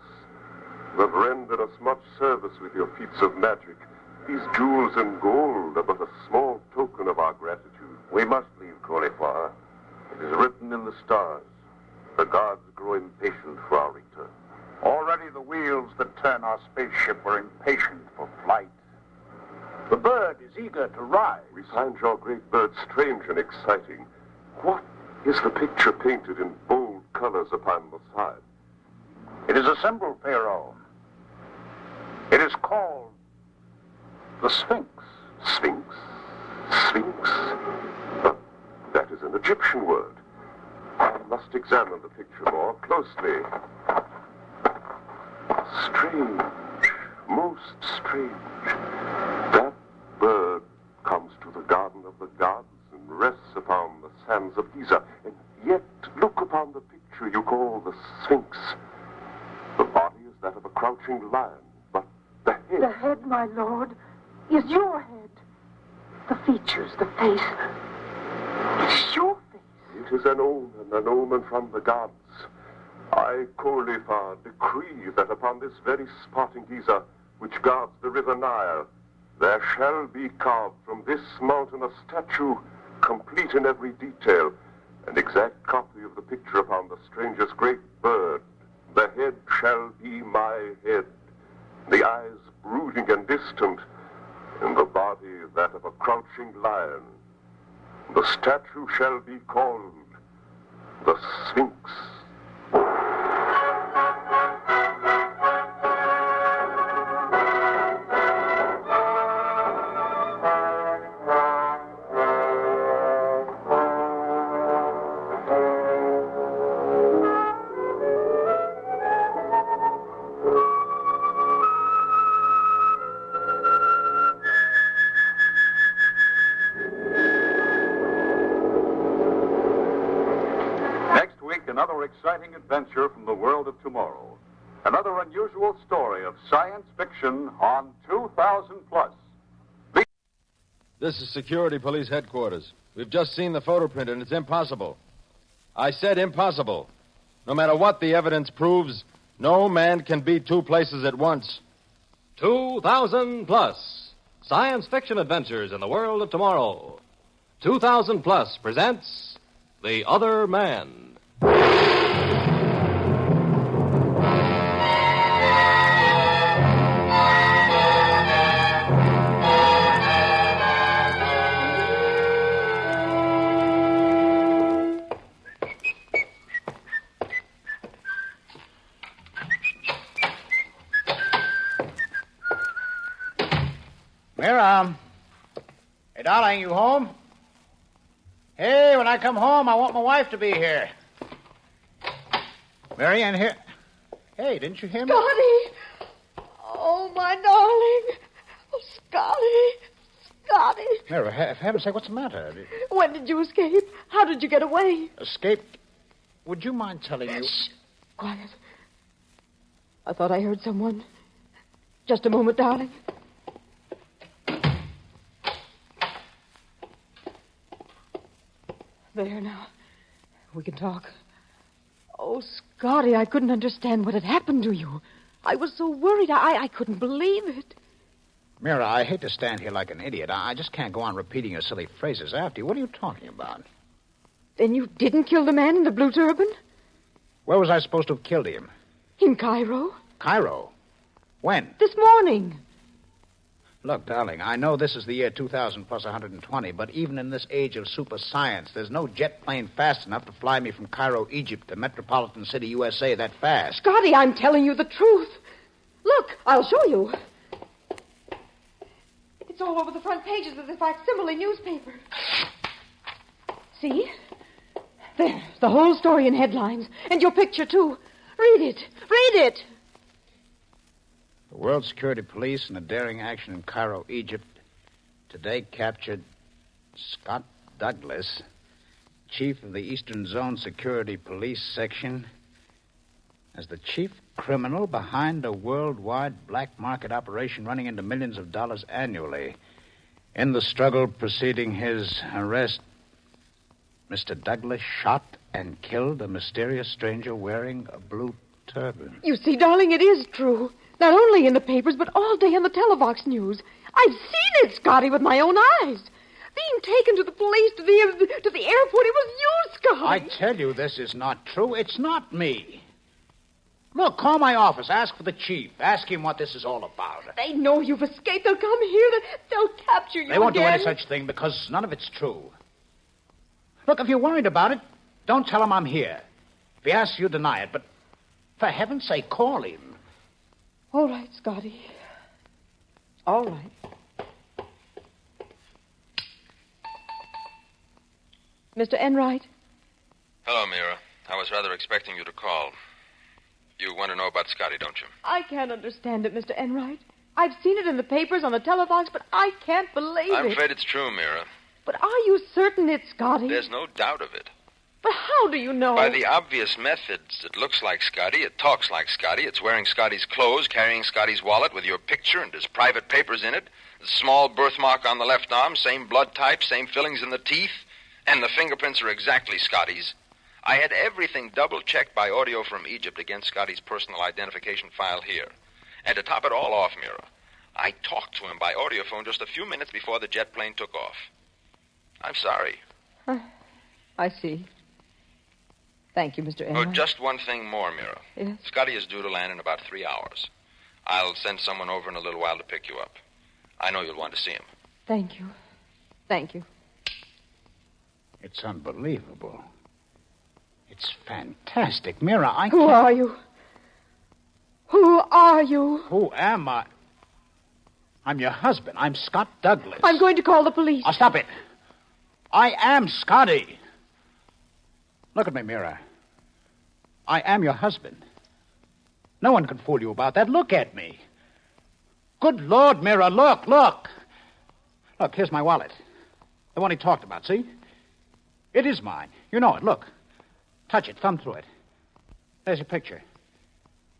You have rendered us much service with your feats of magic. These jewels and gold are but a small token of our gratitude. We must leave Cauliflower. It is written in the stars. The gods grow impatient for our return. Already the wheels that turn our spaceship were impatient for flight. The bird is eager to rise. We find your great bird strange and exciting. What is the picture painted in bold colors upon the side? It is a symbol, Pharaoh. It is called the Sphinx. Sphinx? Sphinx? But that is an Egyptian word. I must examine the picture more closely. Strange. Most strange. That bird comes to the garden of the gods and rests upon the sands of Giza. And yet, look upon the picture you call the Sphinx. The body is that of a crouching lion, but the head... The head, my lord, is your head. The features, the face. It's your face. It is an omen from the gods. I, Cauliflower, decree that upon this very spot in Giza, which guards the river Nile, there shall be carved from this mountain a statue, complete in every detail, an exact copy of the picture upon the strangest great bird. The head shall be my head, the eyes brooding and distant, and the body that of a crouching lion. The statue shall be called the Sphinx. Another exciting adventure from the world of tomorrow. Another unusual story of science fiction on 2000 Plus. This is Security Police Headquarters. We've just seen the photo print, and it's impossible. I said impossible. No matter what the evidence proves, no man can be two places at once. 2000 Plus. Science fiction adventures in the world of tomorrow. 2000 Plus presents The Other Man. Miriam. Hey, darling, you home? Hey, when I come home, I want my wife to be here. Marianne here. Hey, didn't you hear me? Scotty! Oh, my darling. Oh, Scotty. Mary, for heaven's sake, what's the matter? When did you escape? How did you get away? Escape? Would you mind telling me? Shh. Quiet. I thought I heard someone. Just a moment, darling. There now. We can talk. Oh, Scotty, I couldn't understand what had happened to you. I was so worried. I couldn't believe it. Mira, I hate to stand here like an idiot. I just can't go on repeating your silly phrases after you. What are you talking about? Then you didn't kill the man in the blue turban? Where was I supposed to have killed him? In Cairo. Cairo? When? This morning. Look, darling, I know this is the year 2000 plus 120, but even in this age of super science, there's no jet plane fast enough to fly me from Cairo, Egypt to Metropolitan City, USA that fast. Scotty, I'm telling you the truth. Look, I'll show you. It's all over the front pages of the facsimile newspaper. See? There, the whole story in headlines. And your picture, too. Read it. Read it. The World Security Police, in a daring action in Cairo, Egypt, today captured Scott Douglas, chief of the Eastern Zone Security Police Section, as the chief criminal behind a worldwide black market operation running into millions of dollars annually. In the struggle preceding his arrest, Mr. Douglas shot and killed a mysterious stranger wearing a blue turban. You see, darling, it is true. Not only in the papers, but all day on the Televox news. I've seen it, Scotty, with my own eyes. Being taken to the police, to the airport. It was you, Scotty. I tell you this is not true. It's not me. Look, call my office. Ask for the chief. Ask him what this is all about. They know you've escaped. They'll come here. They'll capture you They won't again. do any such thing because none of it's true. Look, if you're worried about it, don't tell him I'm here. If he asks you, deny it. But for heaven's sake, call him. All right, Scotty. All right. Mr. Enright? Hello, Mira. I was rather expecting you to call. You want to know about Scotty, don't you? I can't understand it, Mr. Enright. I've seen it in the papers, on the Televox, but I can't believe I'm it. afraid it's true, Mira. But are you certain it's Scotty? There's no doubt of it. But how do you know? By the obvious methods. It looks like Scotty. It talks like Scotty. It's wearing Scotty's clothes, carrying Scotty's wallet with your picture and his private papers in it. The small birthmark on the left arm, same blood type, same fillings in the teeth. And the fingerprints are exactly Scotty's. I had everything double-checked by audio from Egypt against Scotty's personal identification file here. And to top it all off, Mira, I talked to him by audiophone just a few minutes before the jet plane took off. I'm sorry. I see. Thank you, Mr. Enright. Oh, just one thing more, Mira. Yes? Scotty is due to land in about 3 hours. I'll send someone over in a little while to pick you up. I know you'll want to see him. Thank you. Thank you. It's unbelievable. It's fantastic. Mira, Who are you? Who are you? Who am I? I'm your husband. I'm Scott Douglas. I'm going to call the police. Oh, stop it. I am Scotty. Look at me, Mira. I am your husband. No one can fool you about that. Look at me. Good Lord, Mira, look. Look, here's my wallet. The one he talked about, see? It is mine. You know it. Look. Touch it. Thumb through it. There's your picture.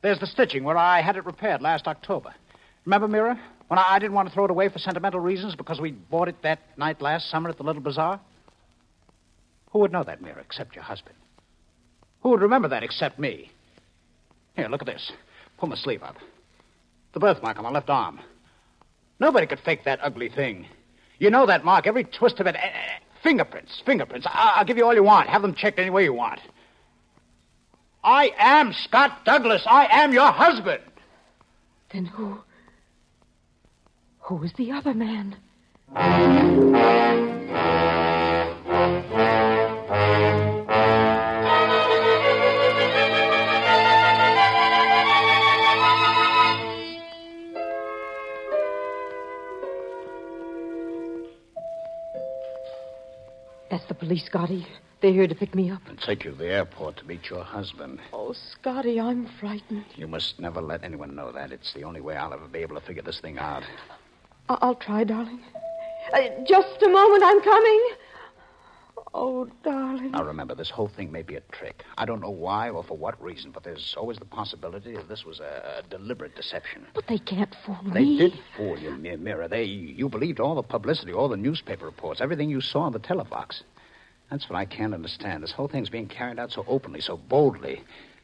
There's the stitching where I had it repaired last October. Remember, Mira, when I didn't want to throw it away for sentimental reasons because we bought it that night last summer at the Little Bazaar? Who would know that, Mira, except your husband? Who would remember that except me? Here, look at this. Pull my sleeve up. The birthmark on my left arm. Nobody could fake that ugly thing. You know that mark, every twist of it. Fingerprints. I'll give you all you want. Have them checked any way you want. I am Scott Douglas. I am your husband. Then who is the other man? That's the police, Scotty. They're here to pick me up. And take you to the airport to meet your husband. Oh, Scotty, I'm frightened. You must never let anyone know that. It's the only way I'll ever be able to figure this thing out. I'll try, darling. Just a moment, I'm coming. Oh, darling. Now, remember, this whole thing may be a trick. I don't know why or for what reason, but there's always the possibility that this was a deliberate deception. But they can't fool me. They did fool you, Mira. You believed all the publicity, all the newspaper reports, everything you saw on the Televox. That's what I can't understand. This whole thing's being carried out so openly, so boldly.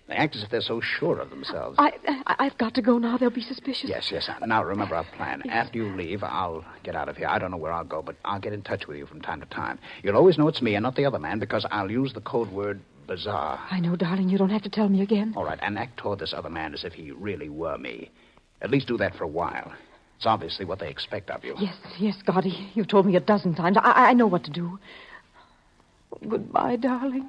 They act as if they're so sure of themselves. I've got to go now. They'll be suspicious. Yes. Now, remember our plan. Yes. After you leave, I'll get out of here. I don't know where I'll go, but I'll get in touch with you from time to time. You'll always know it's me and not the other man because I'll use the code word bizarre. I know, darling. You don't have to tell me again. All right, and act toward this other man as if he really were me. At least do that for a while. It's obviously what they expect of you. Yes, Scotty. You've told me a dozen times. I know what to do. Goodbye, darling.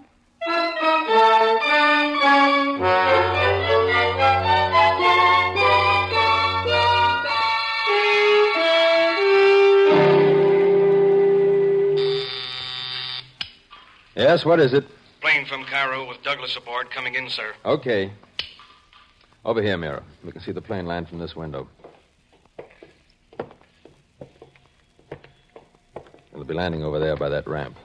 Yes, what is it? Plane from Cairo with Douglas aboard coming in, sir. Okay. Over here, Mira. We can see the plane land from this window. It'll be landing over there by that ramp.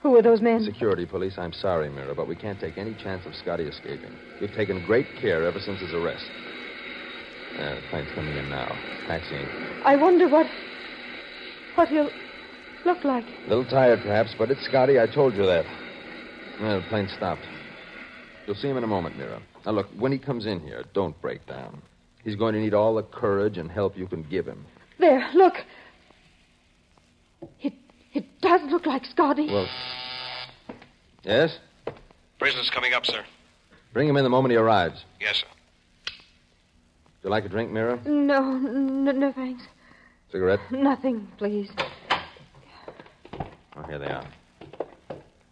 Who are those men? Security police. I'm sorry, Mira, but we can't take any chance of Scotty escaping. We've taken great care ever since his arrest. The plane's coming in now. Taxiing. I wonder what he'll... look like? A little tired, perhaps, but it's Scotty. I told you that. The plane stopped. You'll see him in a moment, Mira. Now, look, when he comes in here, don't break down. He's going to need all the courage and help you can give him. There, look. It does look like Scotty. Well, yes? Prisoner's coming up, sir. Bring him in the moment he arrives. Yes, sir. Would you like a drink, Mira? No, thanks. Cigarette? Nothing, please. Oh, here they are.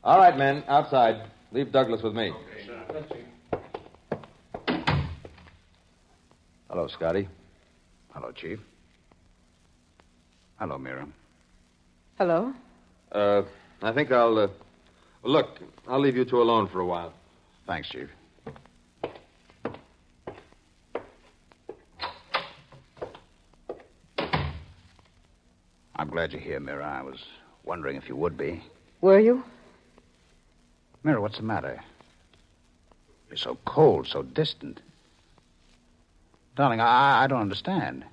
All right, men, outside. Leave Douglas with me. Hello, Scotty. Hello, Chief. Hello, Mira. Hello? I think I'll, look, I'll leave you two alone for a while. Thanks, Chief. I'm glad you're here, Mira. I was wondering if you would be. Were you? Mira, what's the matter? You're so cold, so distant. Darling, I don't understand.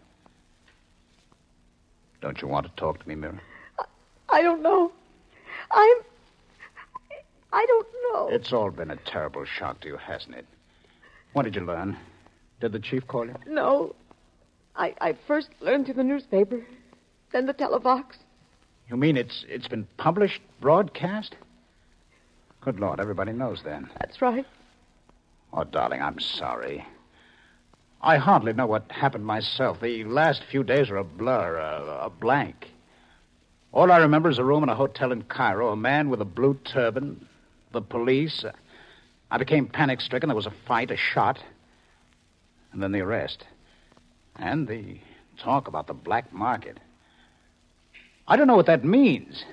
Don't you want to talk to me, Mira? I don't know. I don't know. It's all been a terrible shock to you, hasn't it? What did you learn? Did the chief call you? No. I first learned through the newspaper, then the televox. You mean it's been published, broadcast? Good Lord, everybody knows then. That's right. Oh, darling, I'm sorry. I hardly know what happened myself. The last few days are a blur, a blank. All I remember is a room in a hotel in Cairo, a man with a blue turban, the police. I became panic-stricken. There was a fight, a shot, and then the arrest. And the talk about the black market. I don't know what that means.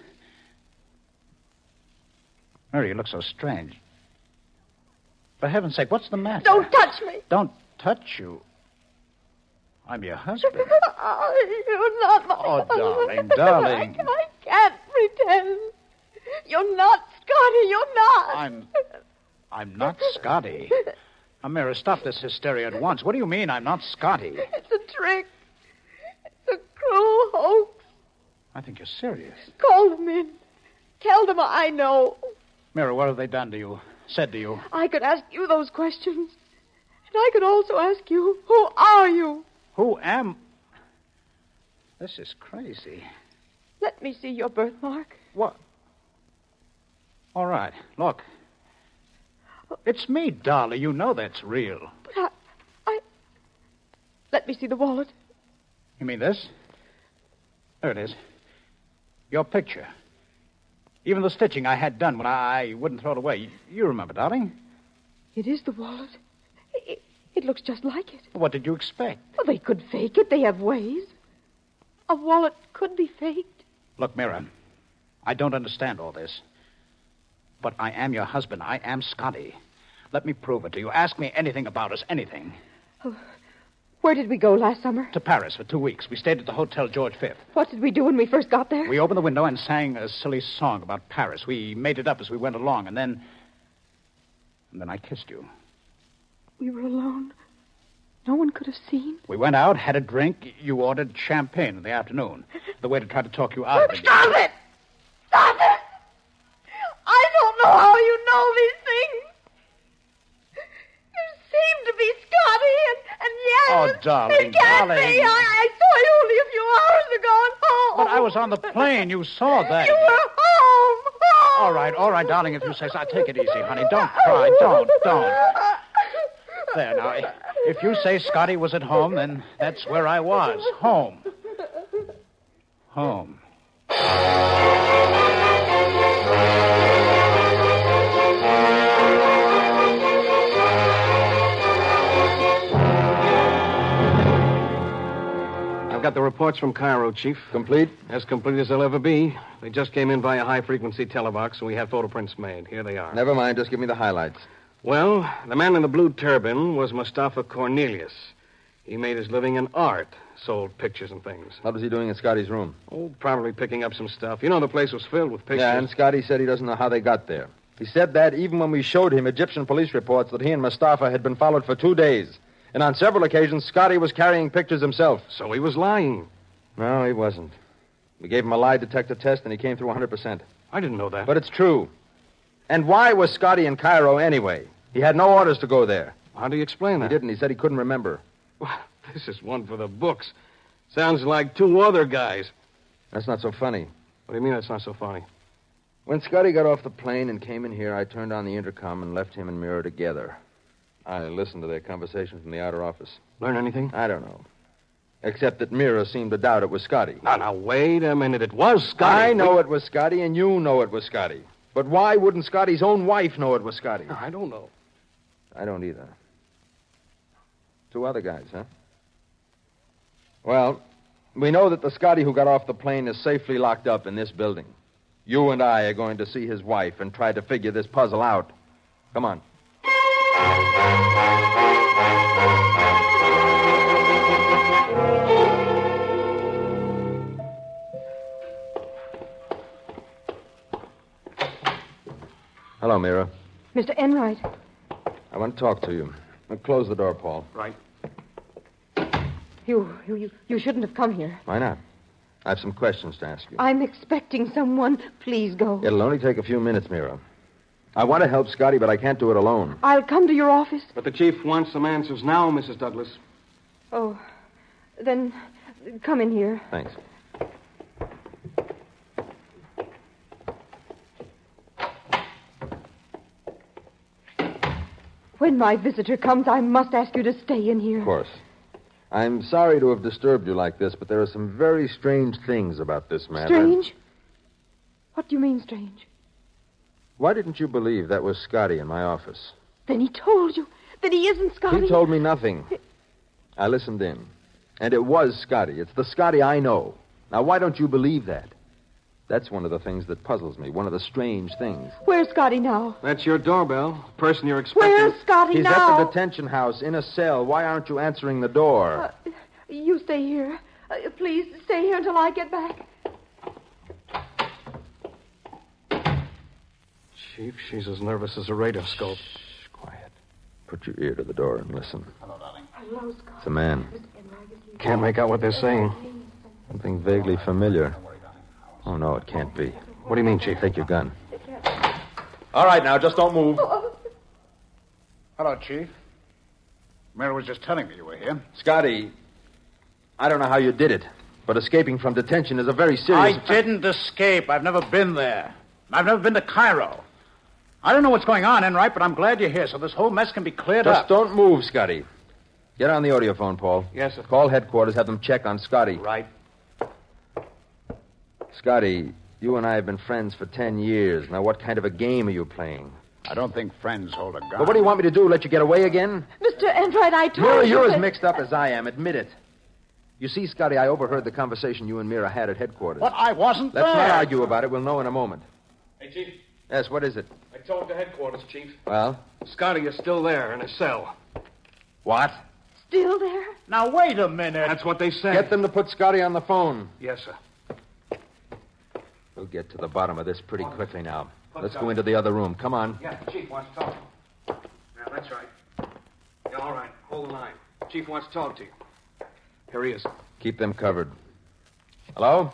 Mary, you look so strange. For heaven's sake, what's the matter? Don't touch me. Don't touch you. I'm your husband. You're not my husband. Darling. I can't pretend. You're not Scotty. You're not. I'm not Scotty. Amira, stop this hysteria at once. What do you mean I'm not Scotty? It's a trick. It's a cruel hoax. I think you're serious. Call them in. Tell them I know. Mira, what have they done to you? Said to you? I could ask you those questions. And I could also ask you, who are you? Who am... This is crazy. Let me see your birthmark. What? All right, look. It's me, darling. You know that's real. But I... Let me see the wallet. You mean this? There it is. Your picture. Even the stitching I had done when I wouldn't throw it away. You remember, darling? It is the wallet. It looks just like it. What did you expect? Well, they could fake it. They have ways. A wallet could be faked. Look, Mira, I don't understand all this. But I am your husband. I am Scotty. Let me prove it to you. Ask me anything about us, anything. Oh, where did we go last summer? To Paris for 2 weeks. We stayed at the Hotel George V. What did we do when we first got there? We opened the window and sang a silly song about Paris. We made it up as we went along, and then I kissed you. We were alone. No one could have seen. We went out, had a drink. You ordered champagne in the afternoon. The way to try to talk you out of it. Stop it! Stop it! I don't know how you know these things. You seem to be Scotty, and yes... Oh, darling, it can't darling. be. I saw you only a few hours ago at home. But I was on the plane. You saw that. You were home. All right, darling, if you say so. Take it easy, honey. Don't cry. Don't. There, now, if you say Scotty was at home, then that's where I was. Home. Home. I've got the reports from Cairo, Chief. Complete? As complete as they'll ever be. They just came in via high-frequency televox, and we had photoprints made. Here they are. Never mind. Just give me the highlights. Well, the man in the blue turban was Mustafa Cornelius. He made his living in art, sold pictures and things. What was he doing in Scotty's room? Oh, probably picking up some stuff. You know, the place was filled with pictures. Yeah, and Scotty said he doesn't know how they got there. He said that even when we showed him Egyptian police reports that he and Mustafa had been followed for 2 days. And on several occasions, Scotty was carrying pictures himself. So he was lying. No, he wasn't. We gave him a lie detector test, and he came through 100%. I didn't know that. But it's true. And why was Scotty in Cairo anyway? He had no orders to go there. How do you explain that? He didn't. He said he couldn't remember. Well, this is one for the books. Sounds like two other guys. That's not so funny. What do you mean that's not so funny? When Scotty got off the plane and came in here, I turned on the intercom and left him and Mira together. I listened to their conversation from the outer office. Learn anything? I don't know. Except that Mira seemed to doubt it was Scotty. Now, wait a minute. It was Scotty. I know it was Scotty, and you know it was Scotty. But why wouldn't Scotty's own wife know it was Scotty? I don't know. I don't either. Two other guys, huh? Well, we know that the Scotty who got off the plane is safely locked up in this building. You and I are going to see his wife and try to figure this puzzle out. Come on. Hello, Mira. Mr. Enright. I want to talk to you. Close the door, Paul. Right. You shouldn't have come here. Why not? I have some questions to ask you. I'm expecting someone. Please go. It'll only take a few minutes, Mira. I want to help Scotty, but I can't do it alone. I'll come to your office. But the chief wants some answers now, Mrs. Douglas. Oh, then come in here. Thanks. When my visitor comes, I must ask you to stay in here. Of course. I'm sorry to have disturbed you like this, but there are some very strange things about this matter. Strange? What do you mean, strange? Why didn't you believe that was Scotty in my office? Then he told you that he isn't Scotty. He told me nothing. I listened in. And it was Scotty. It's the Scotty I know. Now, why don't you believe that? That's one of the things that puzzles me, one of the strange things. Where's Scotty now? That's your doorbell. The person you're expecting. Where's Scotty He's now? at the detention house in a cell. Why aren't you answering the door? You stay here. Please stay here until I get back. Chief, she's as nervous as a radioscope. Shh, quiet. Put your ear to the door and listen. Hello, darling. Hello, Scotty. It's a man. Can't make out what they're saying. Something vaguely familiar. Oh, no, it can't be. What do you mean, Chief? Take your gun. All right, now, just don't move. Hello, Chief. Mary was just telling me you were here. Scotty, I don't know how you did it, but escaping from detention is a very serious... I didn't escape. I've never been there. I've never been to Cairo. I don't know what's going on, Enright, but I'm glad you're here so this whole mess can be cleared up. Just don't move, Scotty. Get on the audiophone, Paul. Yes, sir. Call headquarters, have them check on Scotty. Right. Scotty, you and I have been friends for 10 years. Now, what kind of a game are you playing? I don't think friends hold a gun. But what do you want me to do, let you get away again? Mr. Enright, I told you... You're as mixed up as I am. Admit it. You see, Scotty, I overheard the conversation you and Mira had at headquarters. But I wasn't Let's there. not argue about it. We'll know in a moment. Hey, Chief. Yes, what is it? I talked to headquarters, Chief. Well? Scotty is still there in his cell. What? Still there? Now, wait a minute. That's what they said. Get them to put Scotty on the phone. Yes, sir. We'll get to the bottom of this pretty quickly now. Let's go into the other room. Come on. Yeah, Chief wants to talk. Yeah, that's right. Yeah, all right. Hold the line. Chief wants to talk to you. Here he is. Keep them covered. Hello?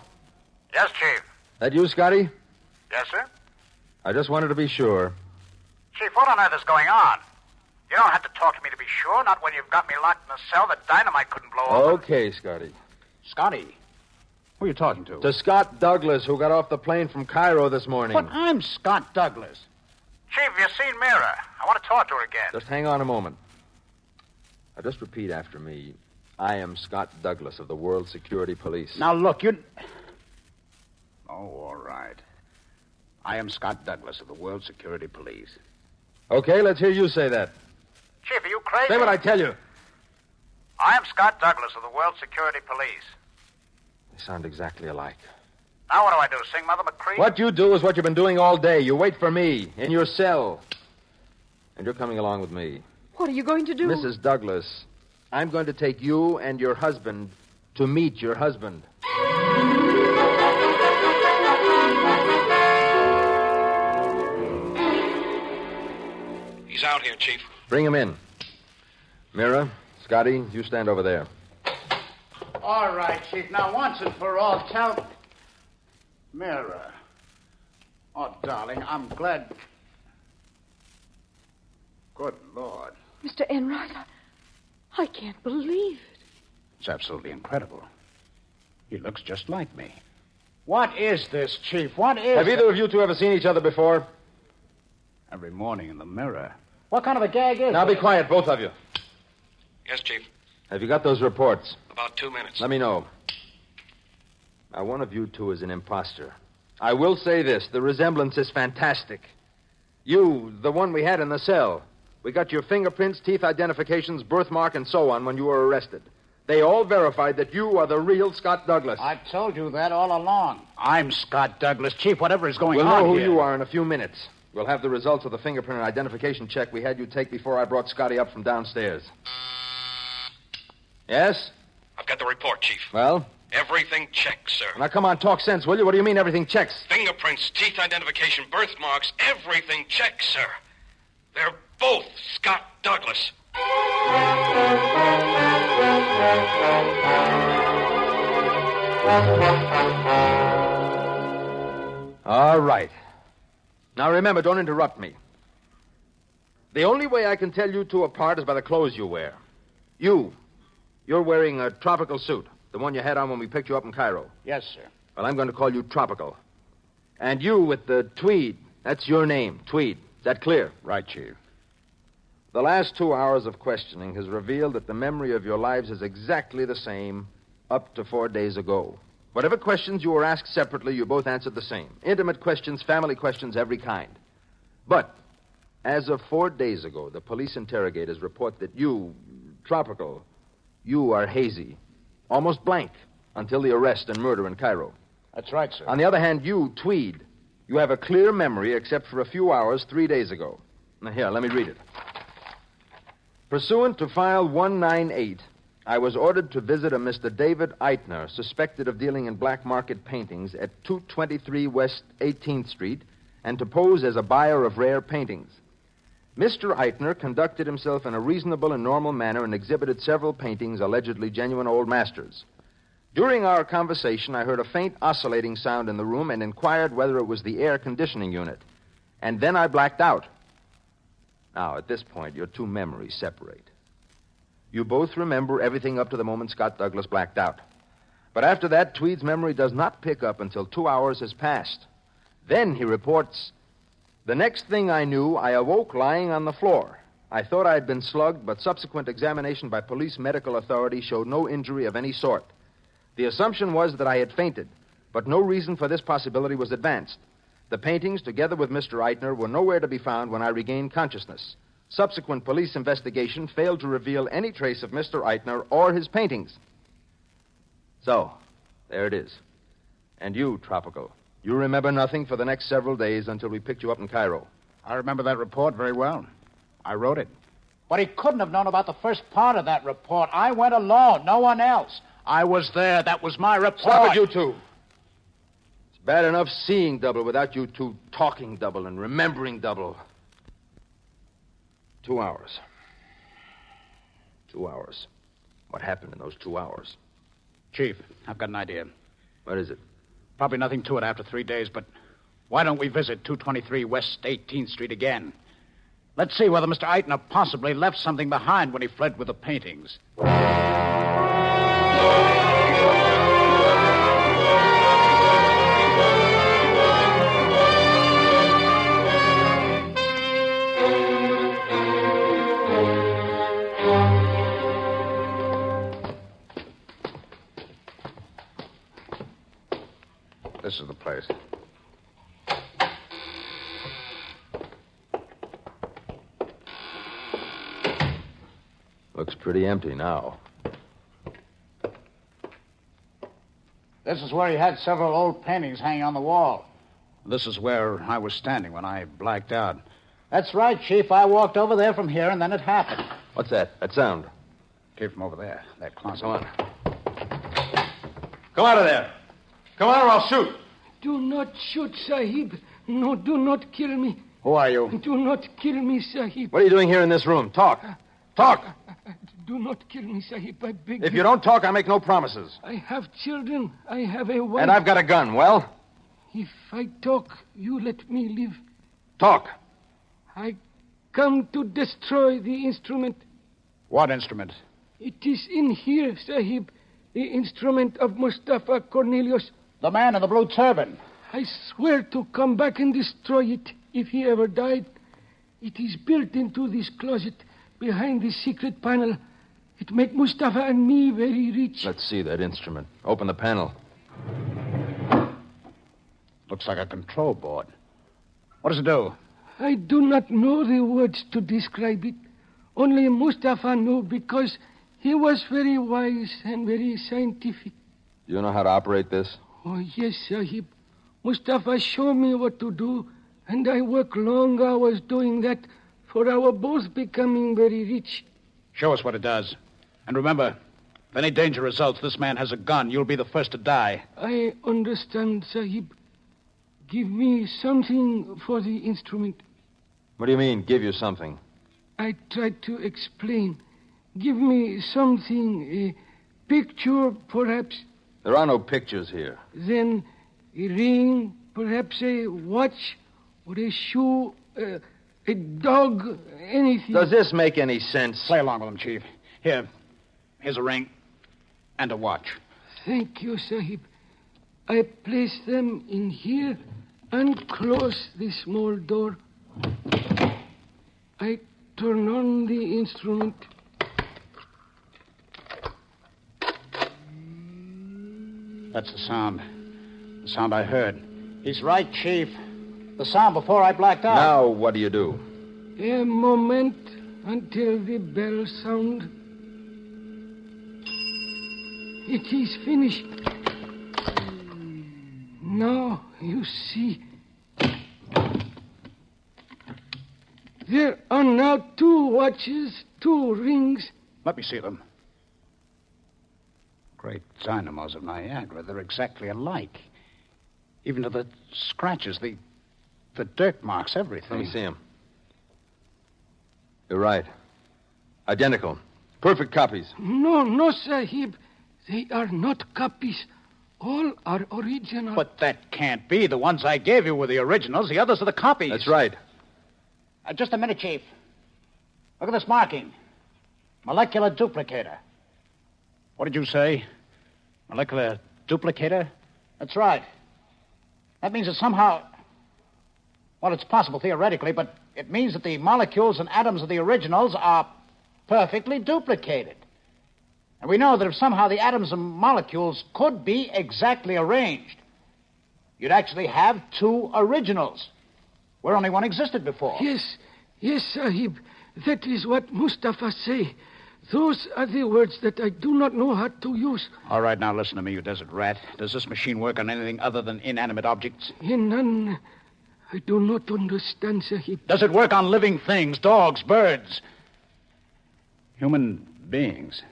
Yes, Chief. That you, Scotty? Yes, sir? I just wanted to be sure. Chief, what on earth is going on? You don't have to talk to me to be sure, not when you've got me locked in a cell that dynamite couldn't blow open. Okay, Scotty. Scotty? Who are you talking to? To Scott Douglas, who got off the plane from Cairo this morning. But I'm Scott Douglas. Chief, have you seen Mira? I want to talk to her again. Just hang on a moment. Now, just repeat after me. I am Scott Douglas of the World Security Police. Now, look, you... Oh, all right. I am Scott Douglas of the World Security Police. Okay, let's hear you say that. Chief, are you crazy? Say what I tell you. I am Scott Douglas of the World Security Police. They sound exactly alike. Now what do I do, sing Mother McCree? What you do is what you've been doing all day. You wait for me in your cell. And you're coming along with me. What are you going to do? Mrs. Douglas, I'm going to take you and your husband to meet your husband. He's out here, Chief. Bring him in. Mira, Scotty, you stand over there. All right, Chief. Now, once and for all, tell... Mirror. Oh, darling, I'm glad. Good Lord. Mr. Enright, I can't believe it. It's absolutely incredible. He looks just like me. What is this, Chief? What is Have either of you two ever seen each other before? Every morning in the mirror. What kind of a gag is Now be this? quiet, both of you. Yes, Chief. Have you got those reports? About 2 minutes. Let me know. Now, one of you two is an imposter. I will say this. The resemblance is fantastic. You, the one we had in the cell. We got your fingerprints, teeth identifications, birthmark, and so on when you were arrested. They all verified that you are the real Scott Douglas. I told you that all along. I'm Scott Douglas. Chief, whatever is going We'll on know who here. you are in a few minutes. We'll have the results of the fingerprint and identification check we had you take before I brought Scotty up from downstairs. Yes? I've got the report, Chief. Well? Everything checks, sir. Now, come on, talk sense, will you? What do you mean everything checks? Fingerprints, teeth identification, birthmarks, everything checks, sir. They're both Scott Douglas. All right. Now, remember, don't interrupt me. The only way I can tell you two apart is by the clothes you wear. You're wearing a tropical suit, the one you had on when we picked you up in Cairo. Yes, sir. Well, I'm going to call you Tropical. And you with the tweed, that's your name, Tweed. Is that clear? Right, Chief. The last 2 hours of questioning has revealed that the memory of your lives is exactly the same up to 4 days ago. Whatever questions you were asked separately, you both answered the same. Intimate questions, family questions, every kind. But as of 4 days ago, the police interrogators report that you, Tropical, you are hazy, almost blank, until the arrest and murder in Cairo. That's right, sir. On the other hand, you, Tweed, you have a clear memory except for a few hours 3 days ago. Now, here, let me read it. Pursuant to File 198, I was ordered to visit a Mr. David Eitner, suspected of dealing in black market paintings at 223 West 18th Street, and to pose as a buyer of rare paintings. Mr. Eitner conducted himself in a reasonable and normal manner and exhibited several paintings allegedly genuine old masters. During our conversation, I heard a faint oscillating sound in the room and inquired whether it was the air conditioning unit. And then I blacked out. Now, at this point, your two memories separate. You both remember everything up to the moment Scott Douglas blacked out. But after that, Tweed's memory does not pick up until 2 hours has passed. Then he reports, "The next thing I knew, I awoke lying on the floor. I thought I had been slugged, but subsequent examination by police medical authorities showed no injury of any sort. The assumption was that I had fainted, but no reason for this possibility was advanced. The paintings, together with Mr. Eitner, were nowhere to be found when I regained consciousness. Subsequent police investigation failed to reveal any trace of Mr. Eitner or his paintings." So, there it is. And you, Tropical, you remember nothing for the next several days until we picked you up in Cairo. I remember that report very well. I wrote it. But he couldn't have known about the first part of that report. I went alone, no one else. I was there. That was my report. Stop it, you two. It's bad enough seeing double without you two talking double and remembering double. 2 hours. 2 hours. What happened in those 2 hours? Chief, I've got an idea. What is it? Probably nothing to it after 3 days, but why don't we visit 223 West 18th Street again? Let's see whether Mr. Eitner possibly left something behind when he fled with the paintings. This is the place. Looks pretty empty now. This is where he had several old paintings hanging on the wall. This is where I was standing when I blacked out. That's right, Chief. I walked over there from here, and then it happened. What's that? That sound? Came from over there, that closet. Come on. Come out of there. Come on or I'll shoot. Do not shoot, Sahib. No, do not kill me. Who are you? Do not kill me, Sahib. What are you doing here in this room? Talk. Talk. Do not kill me, Sahib. I beg If you don't talk, I make no promises. I have children. I have a wife. And I've got a gun. Well? If I talk, you let me live. Talk. I come to destroy the instrument. What instrument? It is in here, Sahib. The instrument of Mustafa Cornelius. The man in the blue turban. I swear to come back and destroy it if he ever died. It is built into this closet behind this secret panel. It make Mustafa and me very rich. Let's see that instrument. Open the panel. Looks like a control board. What does it do? I do not know the words to describe it. Only Mustafa knew because he was very wise and very scientific. You know how to operate this? Oh, yes, Sahib. Mustafa showed me what to do, and I work long hours doing that for our both becoming very rich. Show us what it does. And remember, if any danger results, this man has a gun. You'll be the first to die. I understand, Sahib. Give me something for the instrument. What do you mean, give you something? I tried to explain. Give me something, a picture, perhaps. There are no pictures here. Then a ring, perhaps a watch, or a shoe, a dog, anything. Does this make any sense? Play along with him, Chief. Here's a ring and a watch. Thank you, Sahib. I place them in here and close the small door. I turn on the instrument. That's the sound. The sound I heard. He's right, Chief. The sound before I blacked out. Now, what do you do? A moment until the bell sound. It is finished. Now, you see. There are now 2 watches, 2 rings. Let me see them. Great dynamos of Niagara. They're exactly alike. Even to the scratches, the dirt marks, everything. Let me see them. You're right. Identical. Perfect copies. No, Sahib. They are not copies. All are original. But that can't be. The ones I gave you were the originals. The others are the copies. That's right. Just a minute, Chief. Look at this marking. Molecular duplicator. What did you say? Molecular duplicator? That's right. That means that somehow... Well, it's possible theoretically, but it means that the molecules and atoms of the originals are perfectly duplicated. And we know that if somehow the atoms and molecules could be exactly arranged, you'd actually have 2 originals, where only one existed before. Yes, Sahib. That is what Mustafa say. Those are the words that I do not know how to use. All right, now listen to me, you desert rat. Does this machine work on anything other than inanimate objects? None. I do not understand, Sahib. Does it work on living things, dogs, birds? Human beings?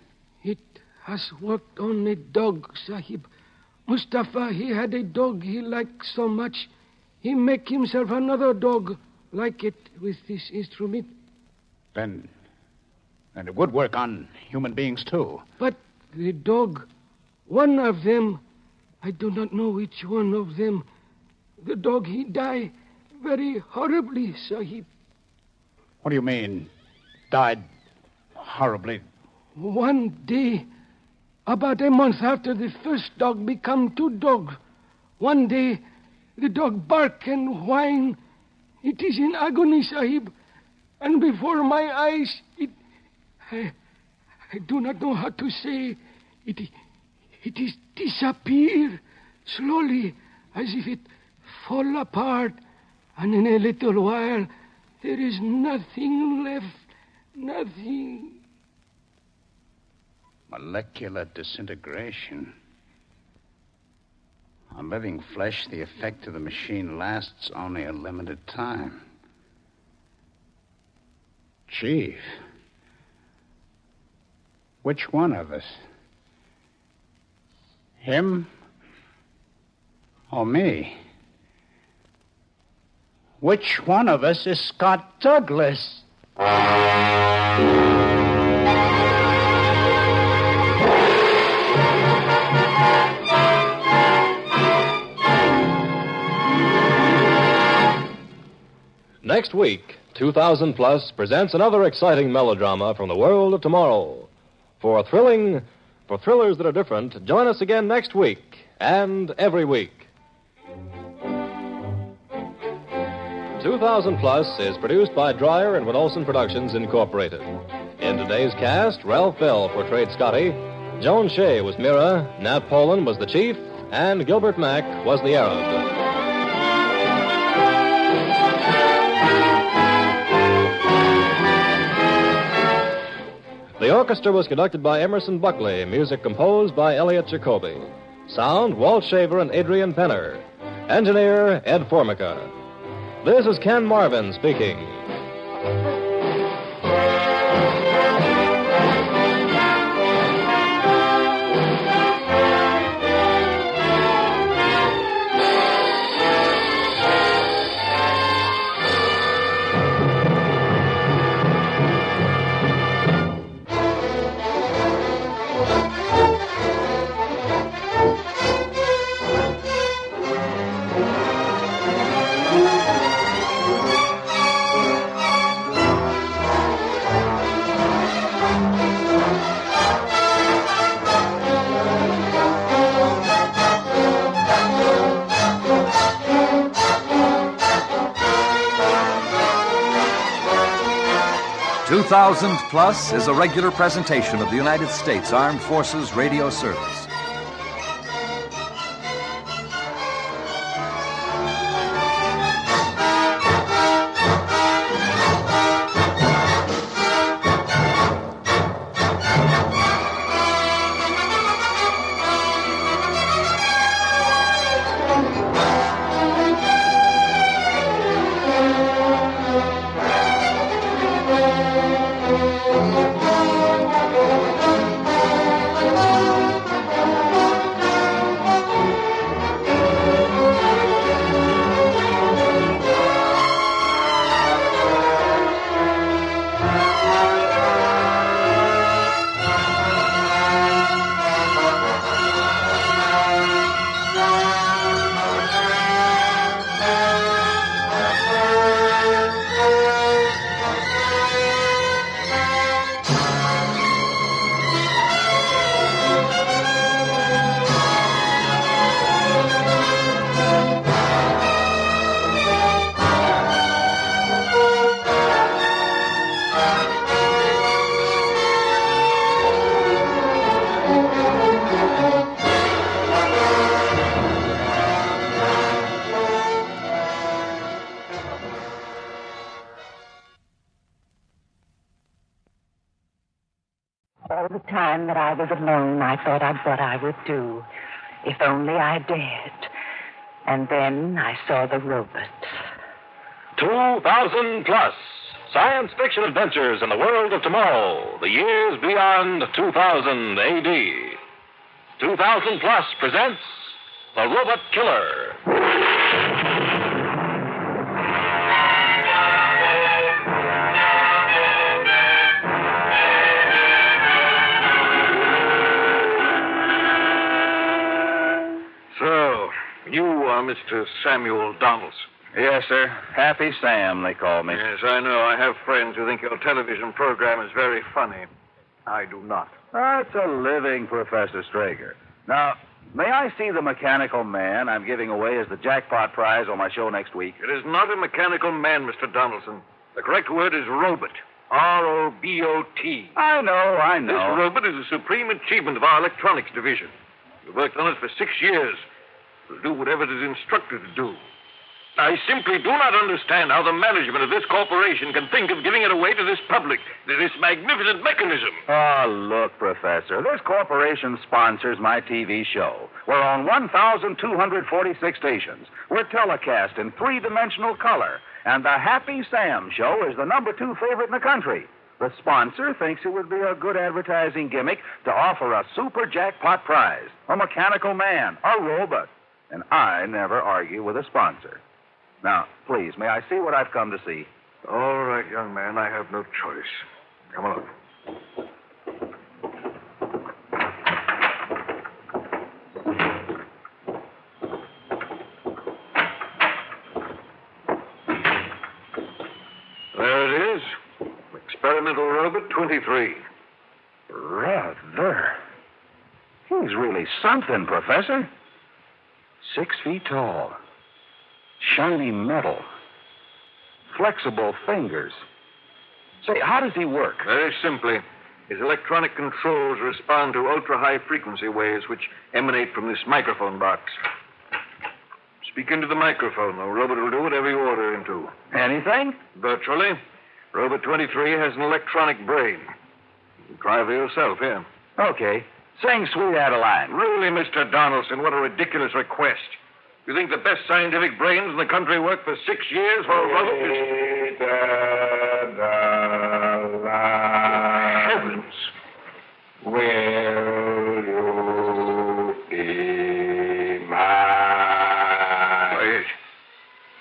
It has worked on a dog, Sahib. Mustafa, he had a dog he liked so much. He make himself another dog like it with this instrument. Then it would work on human beings, too. But the dog, one of them, I do not know which one of them. The dog, he died very horribly, Sahib. What do you mean, died horribly? One day, about a month after the first dog become 2 dogs, one day, the dog bark and whine. It is in agony, Sahib. And before my eyes, I do not know how to say. It is disappear slowly, as if it fall apart. And in a little while, there is nothing left. Nothing. Molecular disintegration. On living flesh, the effect of the machine lasts only a limited time. Chief, which one of us? Him or me? Which one of us is Scott Douglas? Next week, 2000 Plus presents another exciting melodrama from the world of tomorrow. For thrillers that are different, join us again next week and every week. 2000 Plus is produced by Dreyer and Van Olsen Productions, Incorporated. In today's cast, Ralph Bell portrayed Scotty, Joan Shea was Mira, Nat Poland was the Chief, and Gilbert Mack was the Arab. The orchestra was conducted by Emerson Buckley, music composed by Elliot Jacoby. Sound, Walt Shaver and Adrian Penner. Engineer, Ed Formica. This is Ken Marvin speaking. 2000 Plus is a regular presentation of the United States Armed Forces Radio Service. All the time that I was alone, I thought of what I would do, if only I dared. And then I saw the robot. 2000 Plus. Science fiction adventures in the world of tomorrow, the years beyond 2000 AD. 2000 Plus presents The Robot Killer. So, you are Mr. Samuel Donaldson. Yes, sir. Happy Sam, they call me. Yes, I know. I have friends who think your television program is very funny. I do not. That's a living, Professor Strager. Now, may I see the mechanical man I'm giving away as the jackpot prize on my show next week? It is not a mechanical man, Mr. Donaldson. The correct word is robot. R-O-B-O-T. I know. This robot is a supreme achievement of our electronics division. We've worked on it for 6 years. We'll do whatever it is instructed to do. I simply do not understand how the management of this corporation can think of giving it away to this public, to this magnificent mechanism. Oh, look, Professor, this corporation sponsors my TV show. We're on 1,246 stations. We're telecast in three-dimensional color, and the Happy Sam show is the number 2 favorite in the country. The sponsor thinks it would be a good advertising gimmick to offer a super jackpot prize, a mechanical man, a robot. And I never argue with a sponsor. Now, please, may I see what I've come to see? All right, young man, I have no choice. Come along. experimental robot 23. Rather. He's really something, Professor. 6 feet tall. Shiny metal. Flexible fingers. Say, how does he work? Very simply. His electronic controls respond to ultra-high frequency waves which emanate from this microphone box. Speak into the microphone. The robot will do whatever you order him to. Anything? Virtually. Robot 23 has an electronic brain. You can try for yourself here. Okay. Sing Sweet Adeline. Really, Mr. Donaldson, what a ridiculous request. You think the best scientific brains in the country work for 6 years for a robot? Heavens. Will you be mine?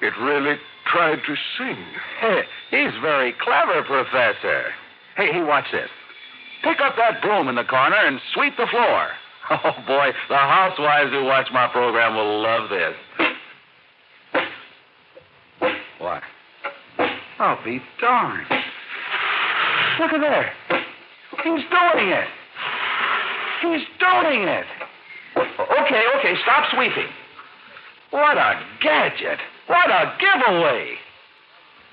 It really tried to sing. Hey, he's very clever, Professor. Hey, watch this. Pick up that broom in the corner and sweep the floor. Oh, boy, the housewives who watch my program will love this. What? I'll be darned. Look at there. He's doing it. He's doing it. Okay, stop sweeping. What a gadget. What a giveaway.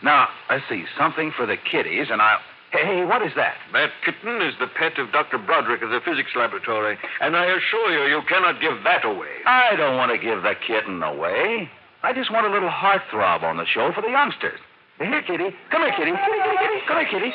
Now, I see something for the kiddies, and I'll... Hey, what is that? That kitten is the pet of Dr. Broderick of the physics laboratory, and I assure you, you cannot give that away. I don't want to give the kitten away. I just want a little heartthrob on the show for the youngsters. Here, kitty. Come here, kitty. Kitty. Come here, kitty.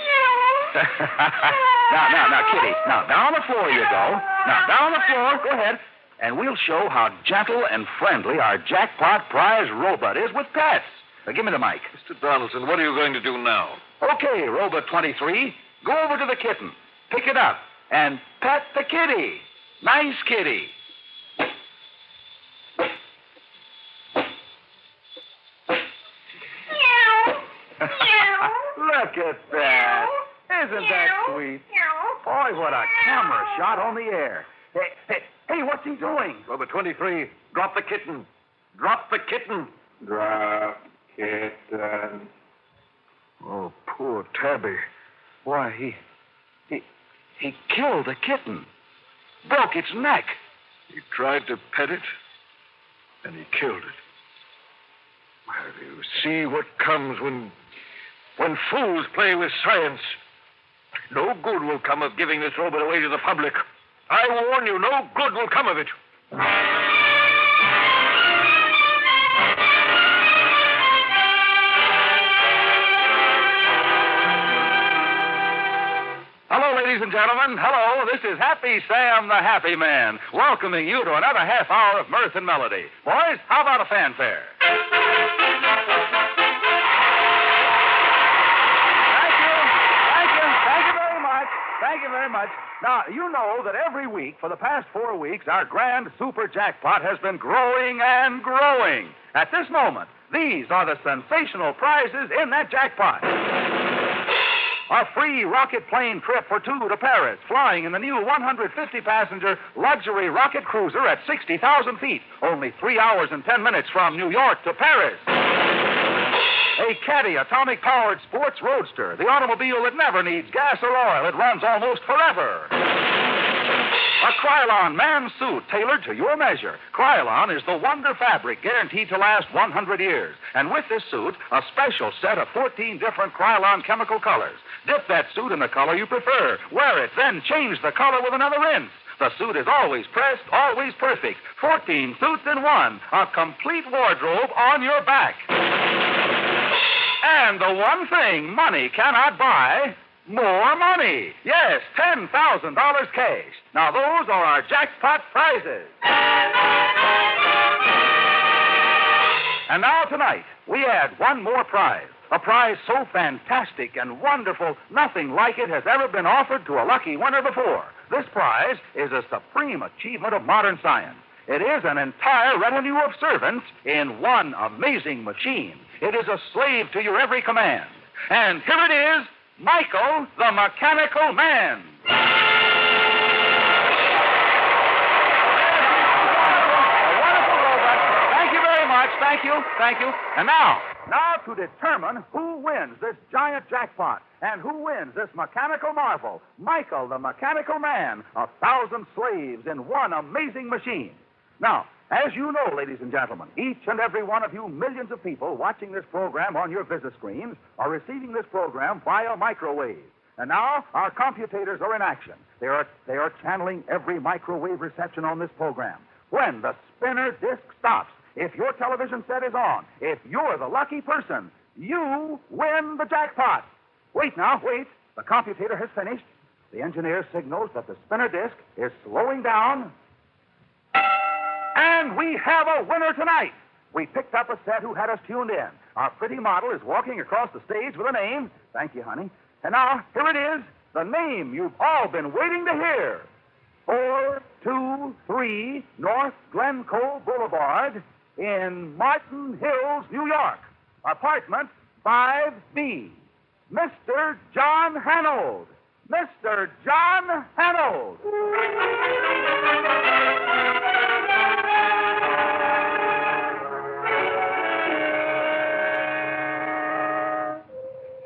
Now, kitty. Now, down on the floor you go. Now, down on the floor. Go ahead. And we'll show how gentle and friendly our jackpot prize robot is with pets. Now, give me the mic. Mr. Donaldson, what are you going to do now? Okay, Robot 23, go over to the kitten, pick it up, and pet the kitty. Nice kitty. Look at that. Isn't that sweet? Boy, what a camera shot on the air. Hey, what's he doing? Robot 23, drop the kitten. Drop the kitten. Drop kitten. Oh, poor Tabby. Why, he killed the kitten. Broke its neck. He tried to pet it, and he killed it. Well, you see what comes when fools play with science. No good will come of giving this robot away to the public. I warn you, no good will come of it. Hello, ladies and gentlemen. Hello, this is Happy Sam the Happy Man, welcoming you to another half hour of mirth and melody. Boys, how about a fanfare? Thank you very much. Now, you know that every week for the past 4 weeks, our grand super jackpot has been growing and growing. At this moment, these are the sensational prizes in that jackpot. A free rocket plane trip for 2 to Paris, flying in the new 150-passenger luxury rocket cruiser at 60,000 feet, only 3 hours and 10 minutes from New York to Paris. A Caddy atomic-powered sports roadster, the automobile that never needs gas or oil. It runs almost forever. A Krylon man suit tailored to your measure. Krylon is the wonder fabric guaranteed to last 100 years. And with this suit, a special set of 14 different Krylon chemical colors. Dip that suit in the color you prefer. Wear it, then change the color with another rinse. The suit is always pressed, always perfect. 14 suits in one. A complete wardrobe on your back. And the one thing money cannot buy, more money. Yes, $10,000 cash. Now, those are our jackpot prizes. And now, tonight, we add one more prize. A prize so fantastic and wonderful, nothing like it has ever been offered to a lucky winner before. This prize is a supreme achievement of modern science. It is an entire retinue of servants in one amazing machine. It is a slave to your every command. And here it is, Michael, the Mechanical Man. A wonderful robot. Thank you very much. thank you. And now to determine who wins this giant jackpot and who wins this mechanical marvel, Michael the Mechanical Man, 1,000 slaves in one amazing machine. Now, as you know, ladies and gentlemen, each and every one of you millions of people watching this program on your visit screens are receiving this program via microwave. And now our computators are in action. They are channeling every microwave reception on this program. When the spinner disc stops, if your television set is on, if you're the lucky person, you win the jackpot. Wait. The computator has finished. The engineer signals that the spinner disc is slowing down. And we have a winner tonight. We picked up a set who had us tuned in. Our pretty model is walking across the stage with a name. Thank you, honey. And now, here it is, the name you've all been waiting to hear. 423 North Glencoe Boulevard in Martin Hills, New York. Apartment 5B. Mr. John Hanold. Mr. John Hanold.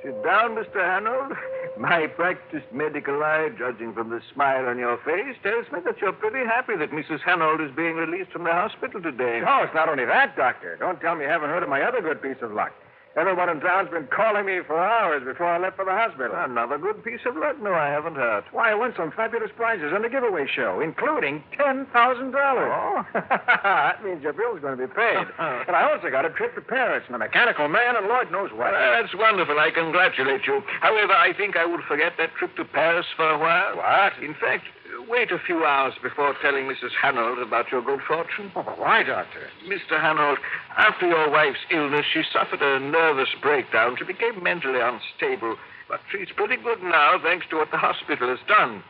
Sit down, Mr. Hanold. My practiced medical eye, judging from the smile on your face, tells me that you're pretty happy that Mrs. Hanold is being released from the hospital today. Oh, it's not only that, Doctor. Don't tell me you haven't heard of my other good piece of luck. Everyone in town's been calling me for hours before I left for the hospital. Another good piece of luck? No, I haven't heard. Why, I won some fabulous prizes on the giveaway show, including $10,000. Oh? That means your bill's going to be paid. And I also got a trip to Paris and a mechanical man and Lord knows what. That's wonderful. I congratulate you. However, I think I would forget that trip to Paris for a while. What? In fact, wait a few hours before telling Mrs. Hanold about your good fortune. Oh, why, Doctor? Mr. Hanold, after your wife's illness, she suffered a nervous breakdown. She became mentally unstable, but she's pretty good now, thanks to what the hospital has done.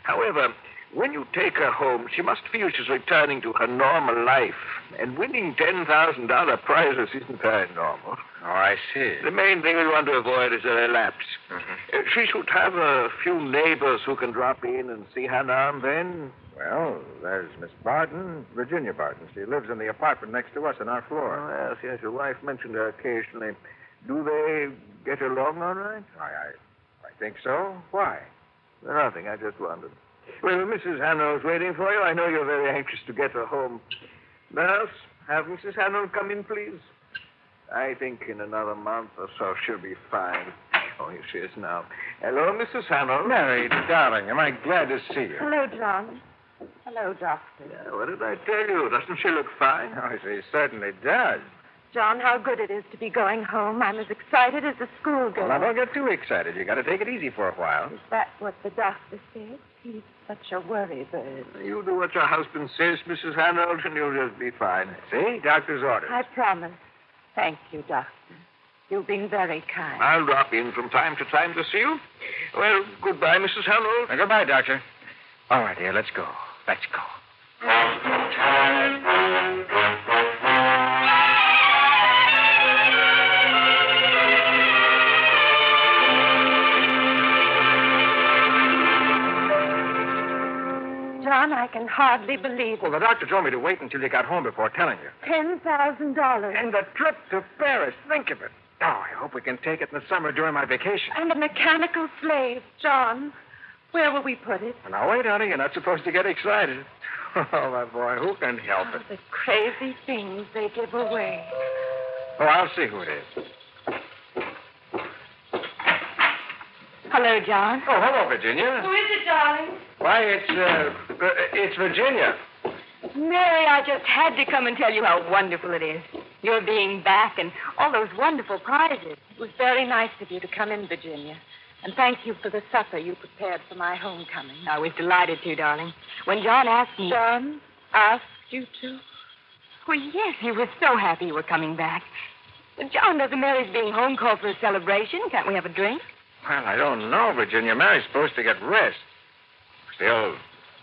However, when you take her home, she must feel she's returning to her normal life. And winning $10,000 prizes isn't very normal. Oh, I see. The main thing we want to avoid is a relapse. Mm-hmm. She should have a few neighbors who can drop in and see her now and then. Well, there's Miss Barton, Virginia Barton. She lives in the apartment next to us on our floor. Oh, yes, your wife mentioned her occasionally. Do they get along all right? I think so. Why? Nothing, I just wondered. Well, Mrs. Hanold's waiting for you. I know you're very anxious to get her home. Nurse, have Mrs. Hanold come in, please. I think in another month or so she'll be fine. Oh, here she is now. Hello, Mrs. Hanold. Mary, darling, am I glad to see you? Hello, John. Hello, Doctor. Yeah, what did I tell you? Doesn't she look fine? Oh, she certainly does. John, how good it is to be going home. I'm as excited as a schoolgirl. Well, now, don't get too excited. You got to take it easy for a while. Is that what the doctor said? He's such a worry bird. You do what your husband says, Mrs. Hanold, and you'll just be fine. See? Doctor's orders. I promise. Thank you, Doctor. You've been very kind. I'll drop in from time to time to see you. Well, goodbye, Mrs. Hanold. Goodbye, Doctor. All right, dear, let's go. Let's go. John, I can hardly believe it. Well, the doctor told me to wait until you got home before telling you. $10,000. And the trip to Paris. Think of it. Oh, I hope we can take it in the summer during my vacation. And a mechanical slave, John. Where will we put it? Now, wait, honey. You're not supposed to get excited. Oh, my boy, who can help it? The crazy things they give away. Oh, I'll see who it is. Hello, John. Oh, hello, Virginia. Who is it, darling? Why, it's Virginia. Mary, I just had to come and tell you how wonderful it is. Your being back and all those wonderful prizes. It was very nice of you to come in, Virginia. And thank you for the supper you prepared for my homecoming. I was delighted to, darling. When John asked me... John asked you to? Well, yes, he was so happy you were coming back. But John, doesn't Mary's being home call for a celebration? Can't we have a drink? Well, I don't know, Virginia. Mary's supposed to get rest. Still,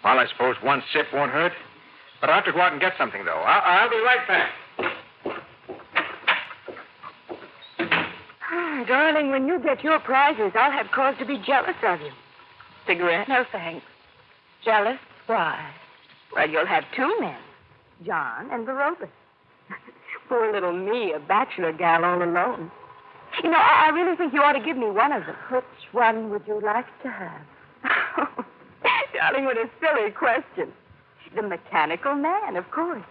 well, I suppose one sip won't hurt. But I'll have to go out and get something, though. I'll be right back. Darling, when you get your prizes, I'll have cause to be jealous of you. Cigarette? No, thanks. Jealous? Why? Well, you'll have two men, John and Barobas. Poor little me, a bachelor gal all alone. You know, I really think you ought to give me one of them. Which one would you like to have? Darling, what a silly question. The mechanical man, of course.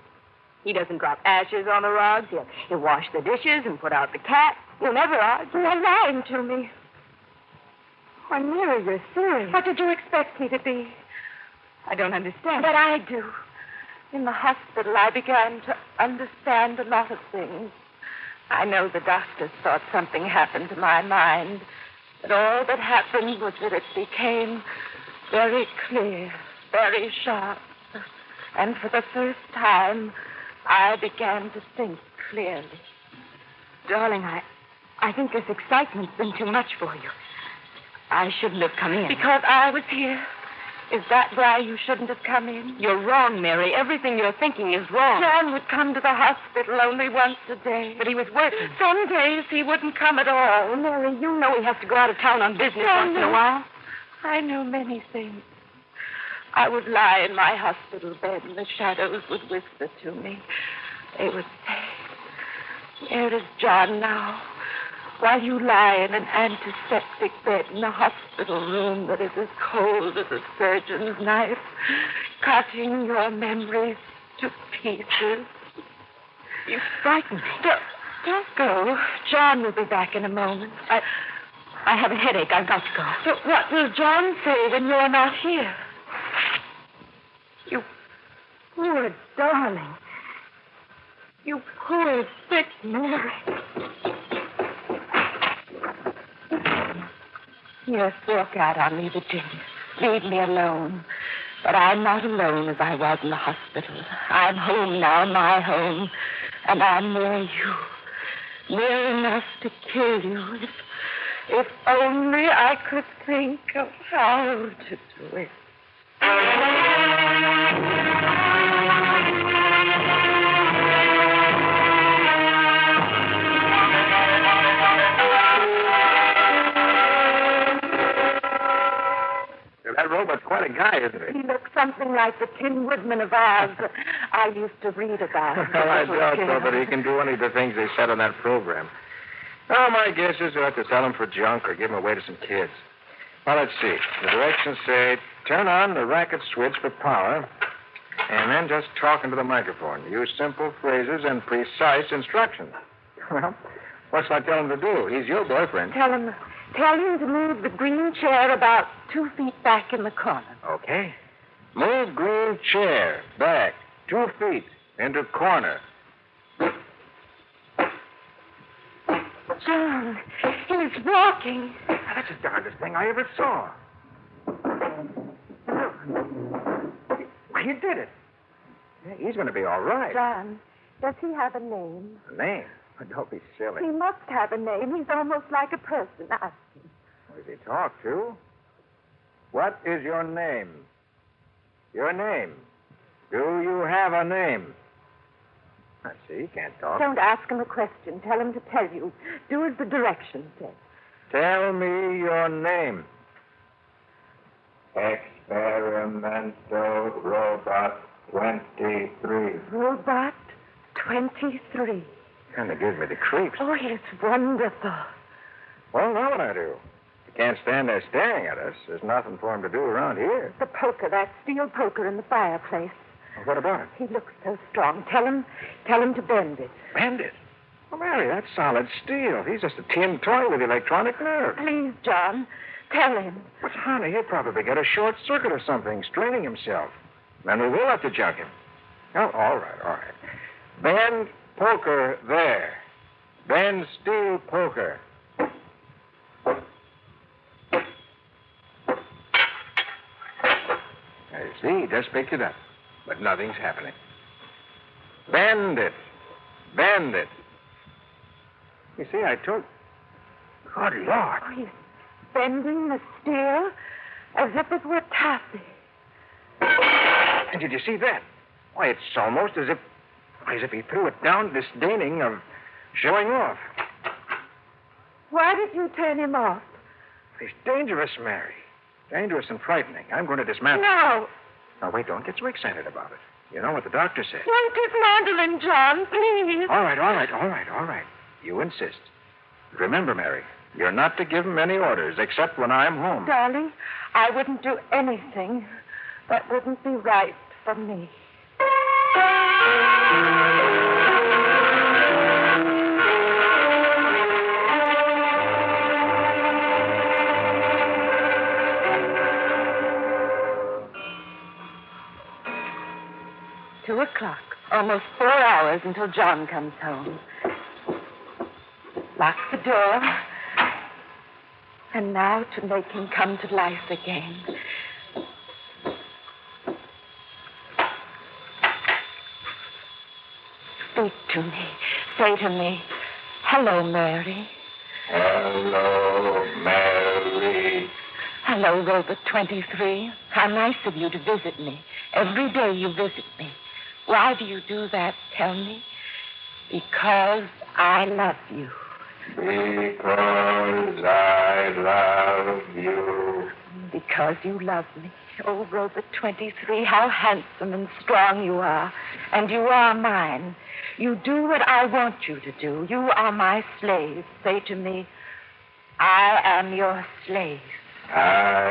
He doesn't drop ashes on the rugs. He'll wash the dishes and put out the cat. He'll never argue. You're lying to me. Why, Mary, you're serious. What did you expect me to be? I don't understand. But I do. In the hospital, I began to understand a lot of things. I know the doctors thought something happened to my mind, but all that happened was that it became very clear, very sharp. And for the first time, I began to think clearly. Darling, I think this excitement's been too much for you. I shouldn't have come in. Because I was here? Is that why you shouldn't have come in? You're wrong, Mary. Everything you're thinking is wrong. John would come to the hospital only once a day. But he was working. Some days he wouldn't come at all. Mary, you know he has to go out of town on business once in a while. I know many things. I would lie in my hospital bed and the shadows would whisper to me. They would say, "Where is John now?" While you lie in an antiseptic bed in a hospital room that is as cold as a surgeon's knife, cutting your memories to pieces. You frighten me. Don't go. John will be back in a moment. I have a headache. I've got to go. But what will John say when you're not here? You poor darling. You poor sick Mary. Yes, walk out on me, Virginia. Leave me alone. But I'm not alone as I was in the hospital. I'm home now, my home, and I'm near you. Near enough to kill you if only I could think of how to do it. That robot's quite a guy, isn't he? He looks something like the Tin Woodman of Oz that I used to read about. Well, I doubt so, but he can do any of the things they said on that program. Oh, my guess is you'll have to sell him for junk or give him away to some kids. Well, let's see. The directions say, turn on the racket switch for power, and then just talk into the microphone. Use simple phrases and precise instructions. Well, what shall I tell him to do? He's your boyfriend. Tell him to move the green chair about 2 feet back in the corner. Okay. Move green chair back 2 feet into corner. John, he's walking. That's the darndest thing I ever saw. Why, you did it. Yeah, he's going to be all right. John, does he have a name? A name? Don't be silly. He must have a name. He's almost like a person. Ask him. Who does he talk to? What is your name? Your name. Do you have a name? I see, he can't talk. Don't ask him a question. Tell him to tell you. Do as the directions say. Tell me your name. Experimental Robot 23. Robot 23. Kind of gives me the creeps. Oh, it's wonderful. Well, now what I do? He can't stand there staring at us. There's nothing for him to do around here. The poker, that steel poker in the fireplace. Well, what about it? He looks so strong. Tell him to bend it. Bend it? Well, Mary, that's solid steel. He's just a tin toy with electronic nerves. Please, John, tell him. But, honey, he'll probably get a short circuit or something, straining himself. Then we will have to jug him. Oh, all right. Bend poker there. Bend steel poker. I see, he just picked it up. But nothing's happening. Bend it. Bend it. You see, I told... Good Lord. Oh, he's bending the steel as if it were taffy. And did you see that? Why, it's almost as if he threw it down, disdaining of showing off. Why did you turn him off? He's dangerous, Mary. Dangerous and frightening. I'm going to dismantle... No. Now, wait, don't get so excited about it. You know what the doctor said. Don't dismantle him, John, please. All right. You insist. Remember, Mary, you're not to give him any orders except when I'm home. Darling, I wouldn't do anything that wouldn't be right for me. 2 o'clock. Almost 4 hours until John comes home. Lock the door. And now to make him come to life again. Speak to me. Say to me, hello, Mary. Hello, Mary. Hello, Robert 23. How nice of you to visit me. Every day you visit me. Why do you do that, tell me? Because I love you. Because I love you. Because you love me. Oh, Robert 23, how handsome and strong you are. And you are mine. You do what I want you to do. You are my slave. Say to me, I am your slave. I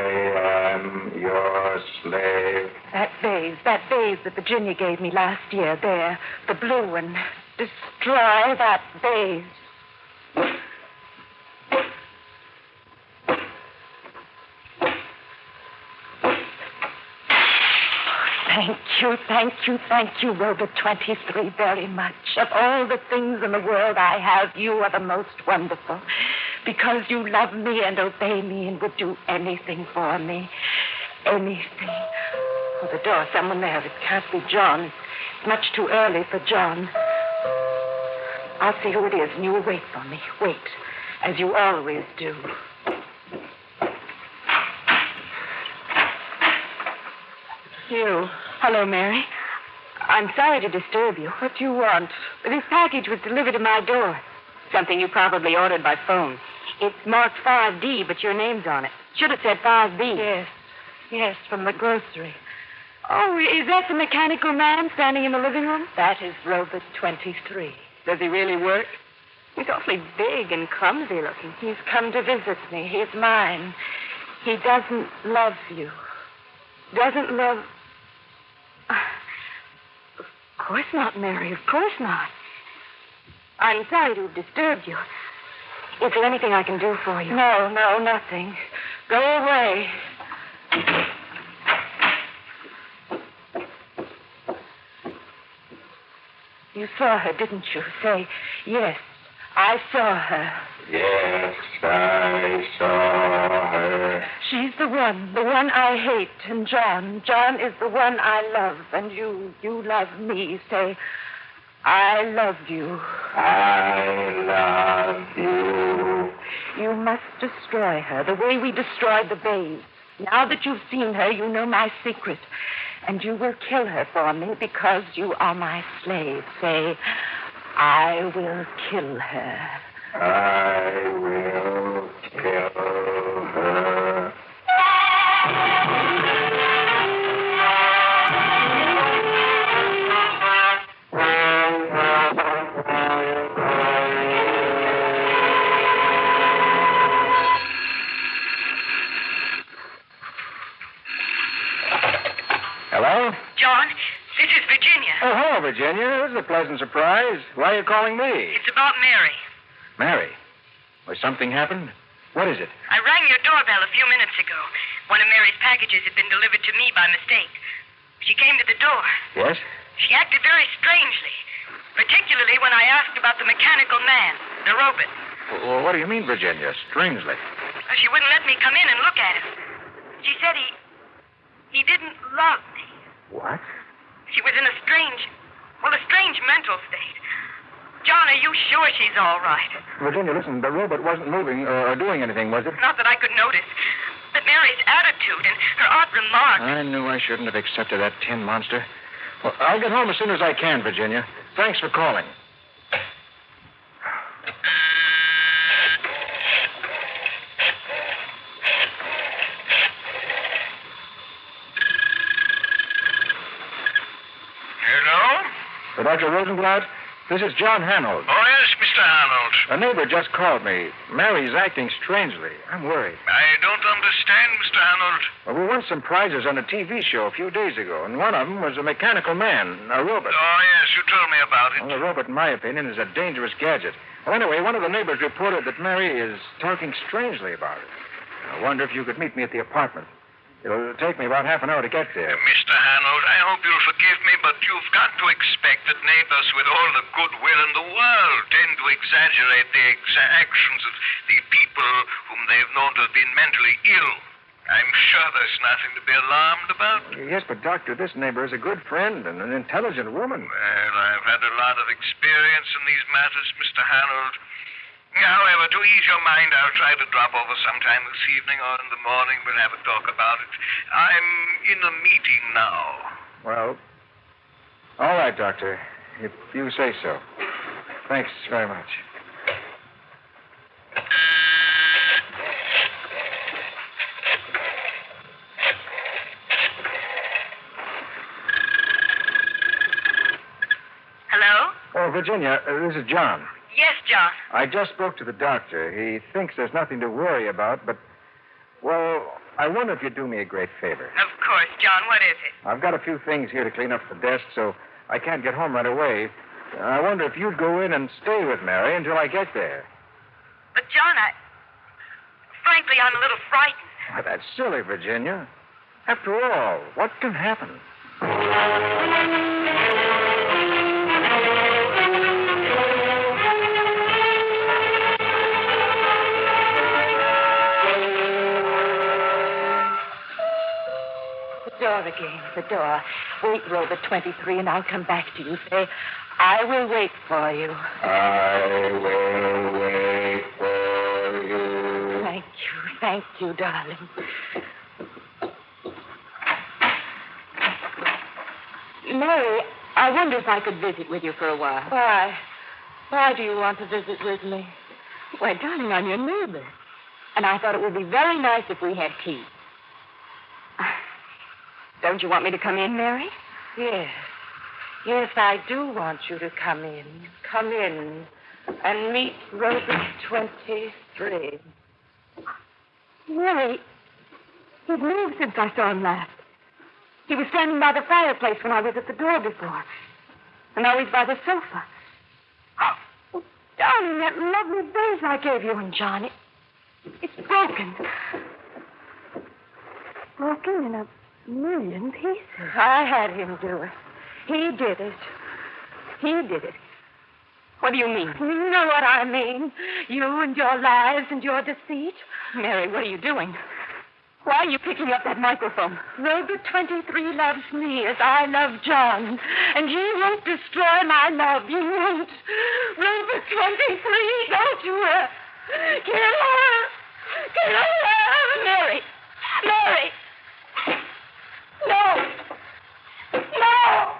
am your slave. That vase that Virginia gave me last year, there, the blue one. Destroy that vase. Thank you, Robert 23, very much. Of all the things in the world I have, you are the most wonderful. Because you love me and obey me and would do anything for me. Anything. Oh, the door, someone there. It can't be John. It's much too early for John. I'll see who it is, and you will wait for me. Wait, as you always do. You. Hello, Mary. I'm sorry to disturb you. What do you want? This package was delivered to my door. Something you probably ordered by phone. It's marked 5D, but your name's on it. Should have said 5B. Yes, from the grocery. Oh, is that the mechanical man standing in the living room? That is Robert 23. Does he really work? He's awfully big and clumsy looking. He's come to visit me. He's mine. He doesn't love you. Doesn't love... Of course not, Mary. Of course not. I'm sorry to have disturbed you. Is there anything I can do for you? No, nothing. Go away. You saw her, didn't you? Say, yes, I saw her. Yes, I saw her. She's the one I hate. And John is the one I love. And you love me. Say, I love you. I love you. You must destroy her the way we destroyed the babes. Now that you've seen her, you know my secret. And you will kill her for me because you are my slave. Say, I will kill her. I will kill her. Hello? John, this is Virginia. Oh, hello, Virginia. This is a pleasant surprise. Why are you calling me? It's about Mary. Mary. Was something happened? What is it? I rang your doorbell a few minutes ago. One of Mary's packages had been delivered to me by mistake. She came to the door. Yes? She acted very strangely, particularly when I asked about the mechanical man, the robot. Well, what do you mean, Virginia? Strangely. She wouldn't let me come in and look at him. She said he didn't love me. What? She was in a strange mental state. John, are you sure she's all right? Virginia, listen, the robot wasn't moving or doing anything, was it? Not that I could notice. But Mary's attitude and her odd remarks. I knew I shouldn't have accepted that tin monster. Well, I'll get home as soon as I can, Virginia. Thanks for calling. Dr. Rosenblatt, this is John Hanold. Oh, yes, Mr. Arnold. A neighbor just called me. Mary's acting strangely. I'm worried. I don't understand, Mr. Arnold. Well, we won some prizes on a TV show a few days ago, and one of them was a mechanical man, a robot. Oh, yes, you told me about it. Well, the robot, in my opinion, is a dangerous gadget. Well, anyway, one of the neighbors reported that Mary is talking strangely about it. I wonder if you could meet me at the apartment. It'll take me about half an hour to get there. Mr. Hanold, I hope you'll forgive me, but you've got to expect that neighbors with all the goodwill in the world tend to exaggerate the actions of the people whom they've known to have been mentally ill. I'm sure there's nothing to be alarmed about. Yes, but, Doctor, this neighbor is a good friend and an intelligent woman. Well, I've had a lot of experience in these matters, Mr. Hanold. However, to ease your mind, I'll try to drop over sometime this evening or in the morning. We'll have a talk about it. I'm in a meeting now. Well, all right, Doctor, if you say so. Thanks very much. Hello? Oh, Virginia, this is John. Yes, John. I just spoke to the doctor. He thinks there's nothing to worry about, but, well, I wonder if you'd do me a great favor. Of course, John. What is it? I've got a few things here to clean up the desk, so I can't get home right away. I wonder if you'd go in and stay with Mary until I get there. But, John, frankly, I'm a little frightened. Why, that's silly, Virginia. After all, what can happen? The door again, the door. Wait, Robert 23, and I'll come back to you. Say, I will wait for you. I will wait for you. Thank you, darling. Mary, I wonder if I could visit with you for a while. Why? Why do you want to visit with me? Why, darling, I'm your neighbor. And I thought it would be very nice if we had tea. Don't you want me to come in, Mary? Yes. Yes, I do want you to come in. Come in and meet Robert 23. Mary, he's moved since I saw him last. He was standing by the fireplace when I was at the door before. And now he's by the sofa. Oh, darling, that lovely vase I gave you and John, it's broken. Broken in a million pieces. I had him do it. He did it. He did it. What do you mean? You know what I mean. You and your lies and your deceit. Mary, what are you doing? Why are you picking up that microphone? Robert 23 loves me as I love John. And you won't destroy my love. You won't. Robert 23, don't you kill her. Kill her. Mary. Mary. No. No.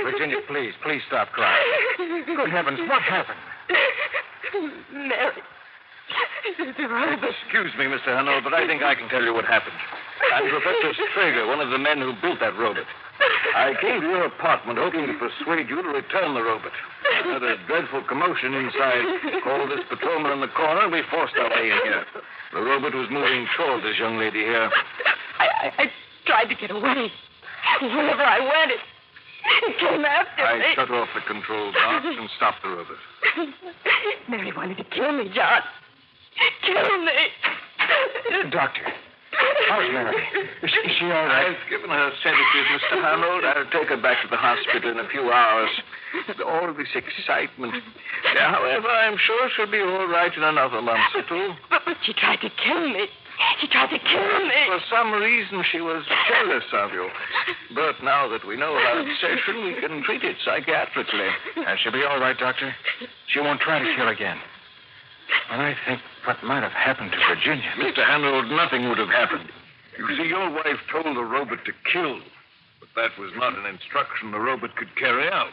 Virginia, please stop crying. Good heavens, what happened? Mary. Robert. Excuse me, Mr. Hanold, but I think I can tell you what happened. I'm Professor Strager, one of the men who built that robot. I came to your apartment hoping to persuade you to return the robot. I had a dreadful commotion inside. Called this patrolman in the corner, and we forced our way in here. The robot was moving toward this young lady here. I tried to get away. Wherever I went, it came after me. I shut off the control box and stopped the robot. Mary wanted to kill me, John. Kill me. Doctor, how's Mary? Is she all right? I've given her sedatives, Mr. Hanold. I'll take her back to the hospital in a few hours. All this excitement. However, I'm sure she'll be all right in another month or two. But she tried to kill me. She tried to kill me. For some reason, she was jealous of you. But now that we know about obsession, we can treat it psychiatrically. And she'll be all right, Doctor. She won't try to kill again. And I think what might have happened to Virginia. Mr. Hanold, nothing would have happened. You see, your wife told the robot to kill. But that was not an instruction the robot could carry out.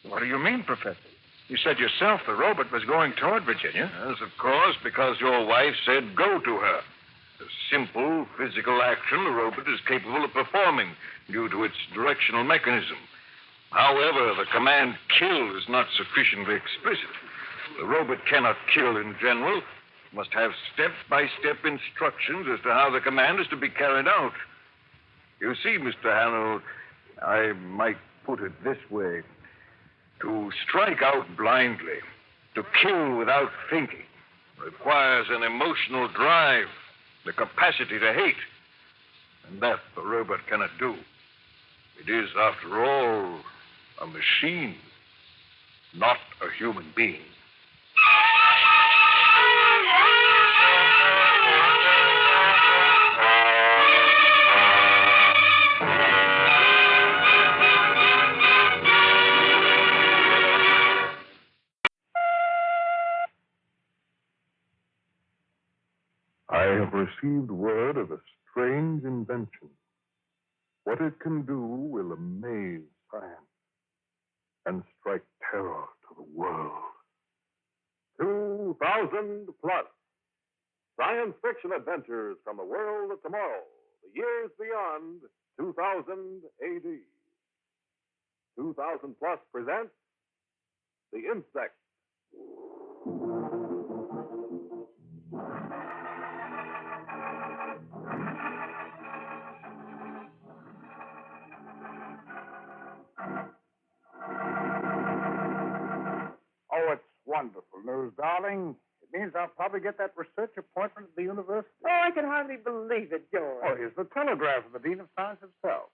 What do you mean, Professor? You said yourself the robot was going toward Virginia. Yes, of course, because your wife said go to her. A simple physical action the robot is capable of performing due to its directional mechanism. However, the command kill is not sufficiently explicit. The robot cannot kill in general. It must have step-by-step instructions as to how the command is to be carried out. You see, Mr. Harold, I might put it this way. To strike out blindly, to kill without thinking, requires an emotional drive, the capacity to hate. And that the robot cannot do. It is, after all, a machine, not a human being. I have received word of a strange invention. What it can do will amaze science and strike terror to the world. 2,000 plus. Science fiction adventures from the world of tomorrow, the years beyond 2000 AD. 2000 plus presents The Insect. Oh, it's wonderful news, darling. It means I'll probably get that research appointment at the university. Oh, I can hardly believe it, George. Oh, here's the telegram from the Dean of Science himself.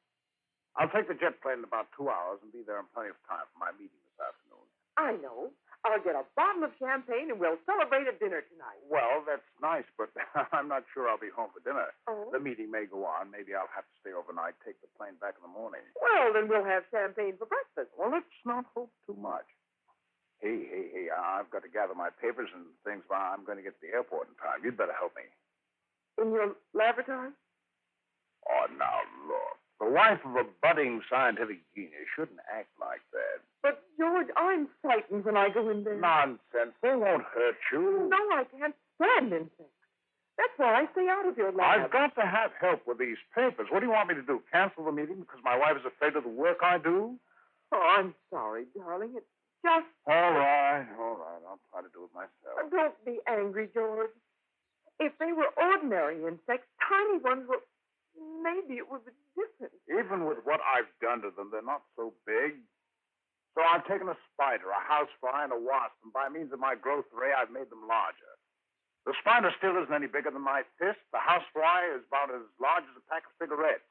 I'll take the jet plane in about 2 hours and be there in plenty of time for my meeting this afternoon. I know. I'll get a bottle of champagne and we'll celebrate at dinner tonight. Well, that's nice, but I'm not sure I'll be home for dinner. Oh? The meeting may go on. Maybe I'll have to stay overnight, take the plane back in the morning. Well, then we'll have champagne for breakfast. Well, let's not hope too much. Hey, I've got to gather my papers and things while I'm going to get to the airport in time. You'd better help me. In your laboratory? Oh, now, look. The wife of a budding scientific genius shouldn't act like that. But, George, I'm frightened when I go in there. Nonsense. They won't hurt you. No, I can't stand insects. That's why I stay out of your lab. I've got to have help with these papers. What do you want me to do? Cancel the meeting because my wife is afraid of the work I do? Oh, I'm sorry, darling. It's just... All right. I'll try to do it myself. Don't be angry, George. If they were ordinary insects, tiny ones were... Maybe it would be different. Even with what I've done to them, they're not so big. So I've taken a spider, a housefly, and a wasp, and by means of my growth ray, I've made them larger. The spider still isn't any bigger than my fist. The housefly is about as large as a pack of cigarettes.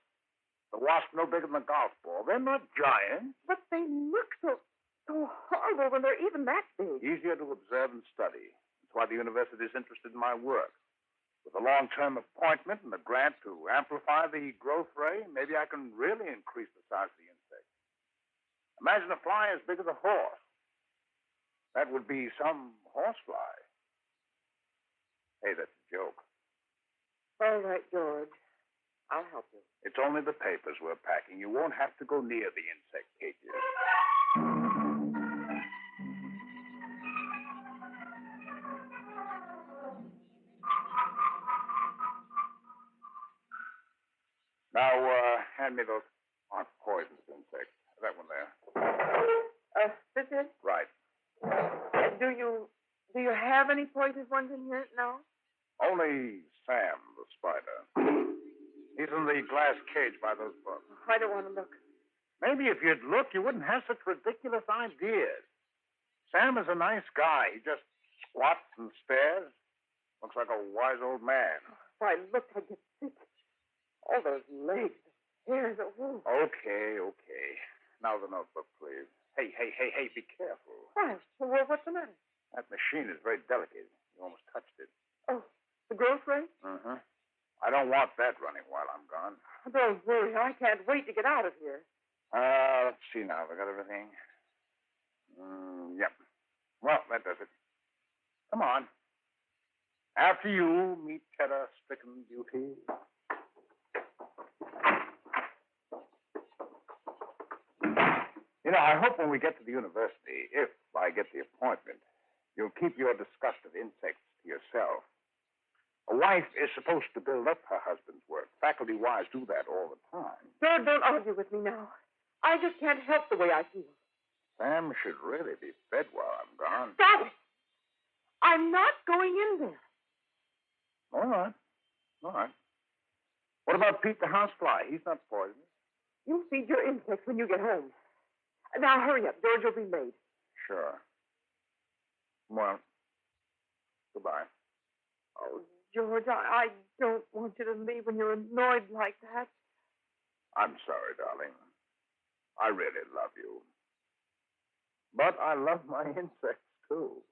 The wasp no bigger than a golf ball. They're not giants. But they look so horrible when they're even that big. Easier to observe and study. That's why the university is interested in my work. With a long-term appointment and a grant to amplify the growth ray, maybe I can really increase the size of the insect. Imagine a fly as big as a horse. That would be some horsefly. Hey, that's a joke. All right, George. I'll help you. It's only the papers we're packing. You won't have to go near the insect cages. Now, hand me those aren't poisonous insects. That one there. This is? Right. Do you have any poisonous ones in here? No? Only Sam, the spider. He's in the glass cage by those books. I don't want to look. Maybe if you'd look, you wouldn't have such ridiculous ideas. Sam is a nice guy. He just squats and stares. Looks like a wise old man. Why, look, I get sick. All those legs, the hairs, oh. Okay. Now the notebook, please. Hey, be careful. Why? Well, what's the matter? That machine is very delicate. You almost touched it. Oh, the growth rate? Uh-huh. I don't want that running while I'm gone. Don't worry. I can't wait to get out of here. Let's see now. Have I got everything? Yep. Well, that does it. Come on. After you, meet terror-stricken beauty. You know, I hope when we get to the university, if I get the appointment, you'll keep your disgust of insects to yourself. A wife is supposed to build up her husband's work. Faculty wives do that all the time. George, don't argue with me now. I just can't help the way I feel. Sam should really be fed while I'm gone. Stop it! I'm not going in there. All right. All right. What about Pete the housefly? He's not poisonous. You feed your insects when you get home. Now, hurry up. George will be late. Sure. Well, goodbye. Oh, George, I don't want you to leave when you're annoyed like that. I'm sorry, darling. I really love you. But I love my insects, too.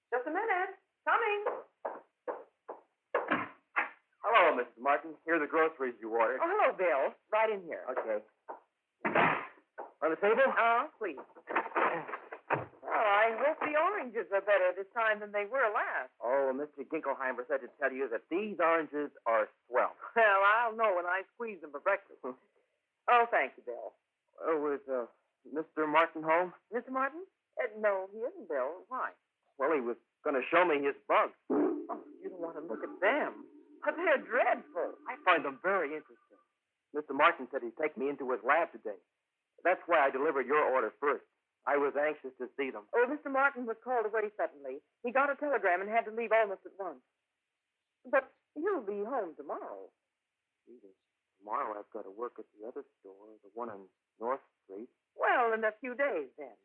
Just a minute. Coming. Hello, Mrs. Martin. Here are the groceries you ordered. Oh, hello, Bill. Right in here. Okay. On the table? Oh, please. Oh, I hope the oranges are better this time than they were last. Oh, Mr. Ginkelheimer said to tell you that these oranges are swell. Well, I'll know when I squeeze them for breakfast. Oh, thank you, Bill. Was Mr. Martin home? Mr. Martin? No, he isn't, Bill. Why? Well, he was going to show me his bugs. Oh, you don't want to look at them. But they're dreadful. I find them very interesting. Mr. Martin said he'd take me into his lab today. That's why I delivered your order first. I was anxious to see them. Oh, Mr. Martin was called away suddenly. He got a telegram and had to leave almost at once. But he'll be home tomorrow. Jesus. Tomorrow I've got to work at the other store, the one on North Street. Well, in a few days, then.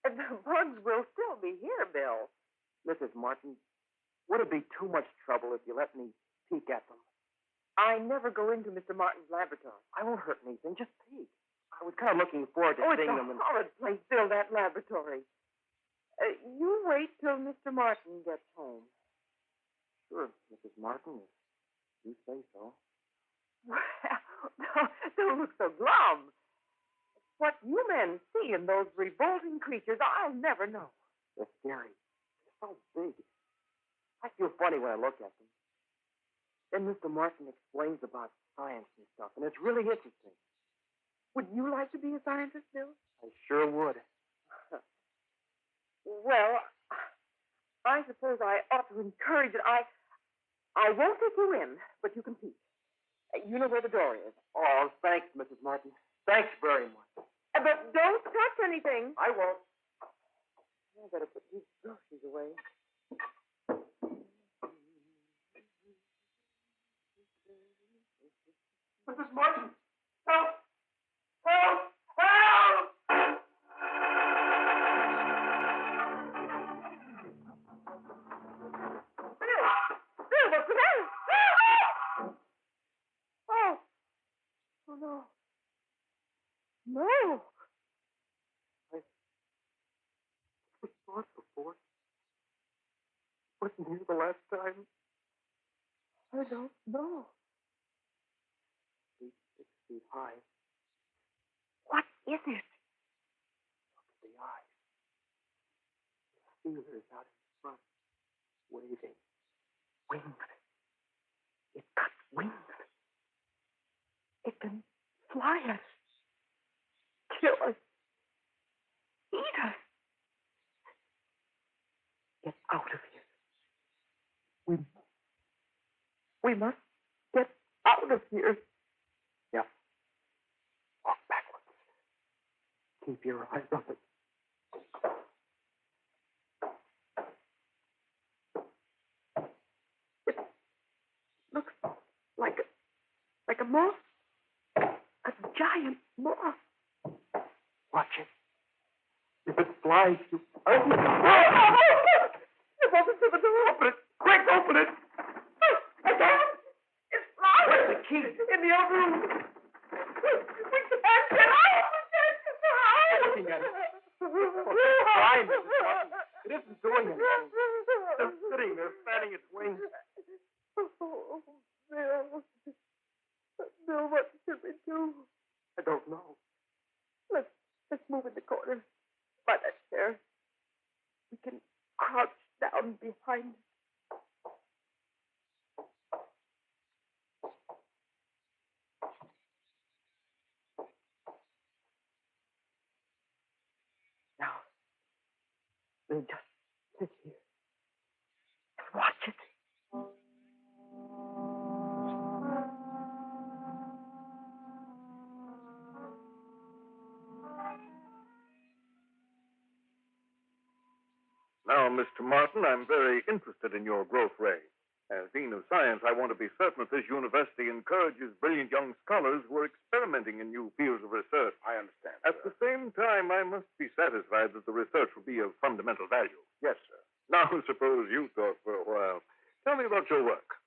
The bugs will still be here, Bill. Mrs. Martin, would it be too much trouble if you let me peek at them? I never go into Mr. Martin's laboratory. I won't hurt anything. Just peek. I was kind of looking forward to seeing them. It's a horrid place, Bill, that laboratory. You wait till Mr. Martin gets home. Sure, Mrs. Martin, if you say so. Well, don't look so glum. What you men see in those revolting creatures, I'll never know. They're scary. They're so big. I feel funny when I look at them. Then Mr. Martin explains about science and stuff, and it's really interesting. Would you like to be a scientist, Bill? I sure would. Well, I suppose I ought to encourage it. I won't take you in, but you can peek. You know where the door is. Oh, thanks, Mrs. Martin. Thanks very much. But don't touch anything. I won't. I better put these groceries away. Mrs. Martin, help! Help! Help! Bill, what's the matter? Oh. Oh, no. No. I was thought before. Wasn't here the last time. I don't know. 6 feet high. What is it? Look at the eyes. The feelers out in front, waving. Wings. It got wings. It can fly us, kill us, eat us. Get out of here. We must get out of here. Yeah. Walk backwards. Keep your eyes open. It looks like a moth. A giant moth. Watch it. If it flies, you open it. It opens to the door. Open it. Quick, open it. Again? It's flying. Where's the key? In the other room. We can't get out. Looking at it. It's flying, Mrs. Martin. It isn't doing anything. They're sitting there, fanning its wings. Oh, Bill. Bill, what should we do? I don't know. Let's move in the corner by that chair. We'll just sit here and watch it. Now, Mr. Martin, I'm very interested in your growth ray. As Dean of Science, I want to be certain that this university encourages brilliant young scholars who are experimenting in new fields of research. I understand. At the same time, I must be satisfied that the research will be of fundamental value. Yes, sir. Now, suppose you talk for a while. Tell me about your work.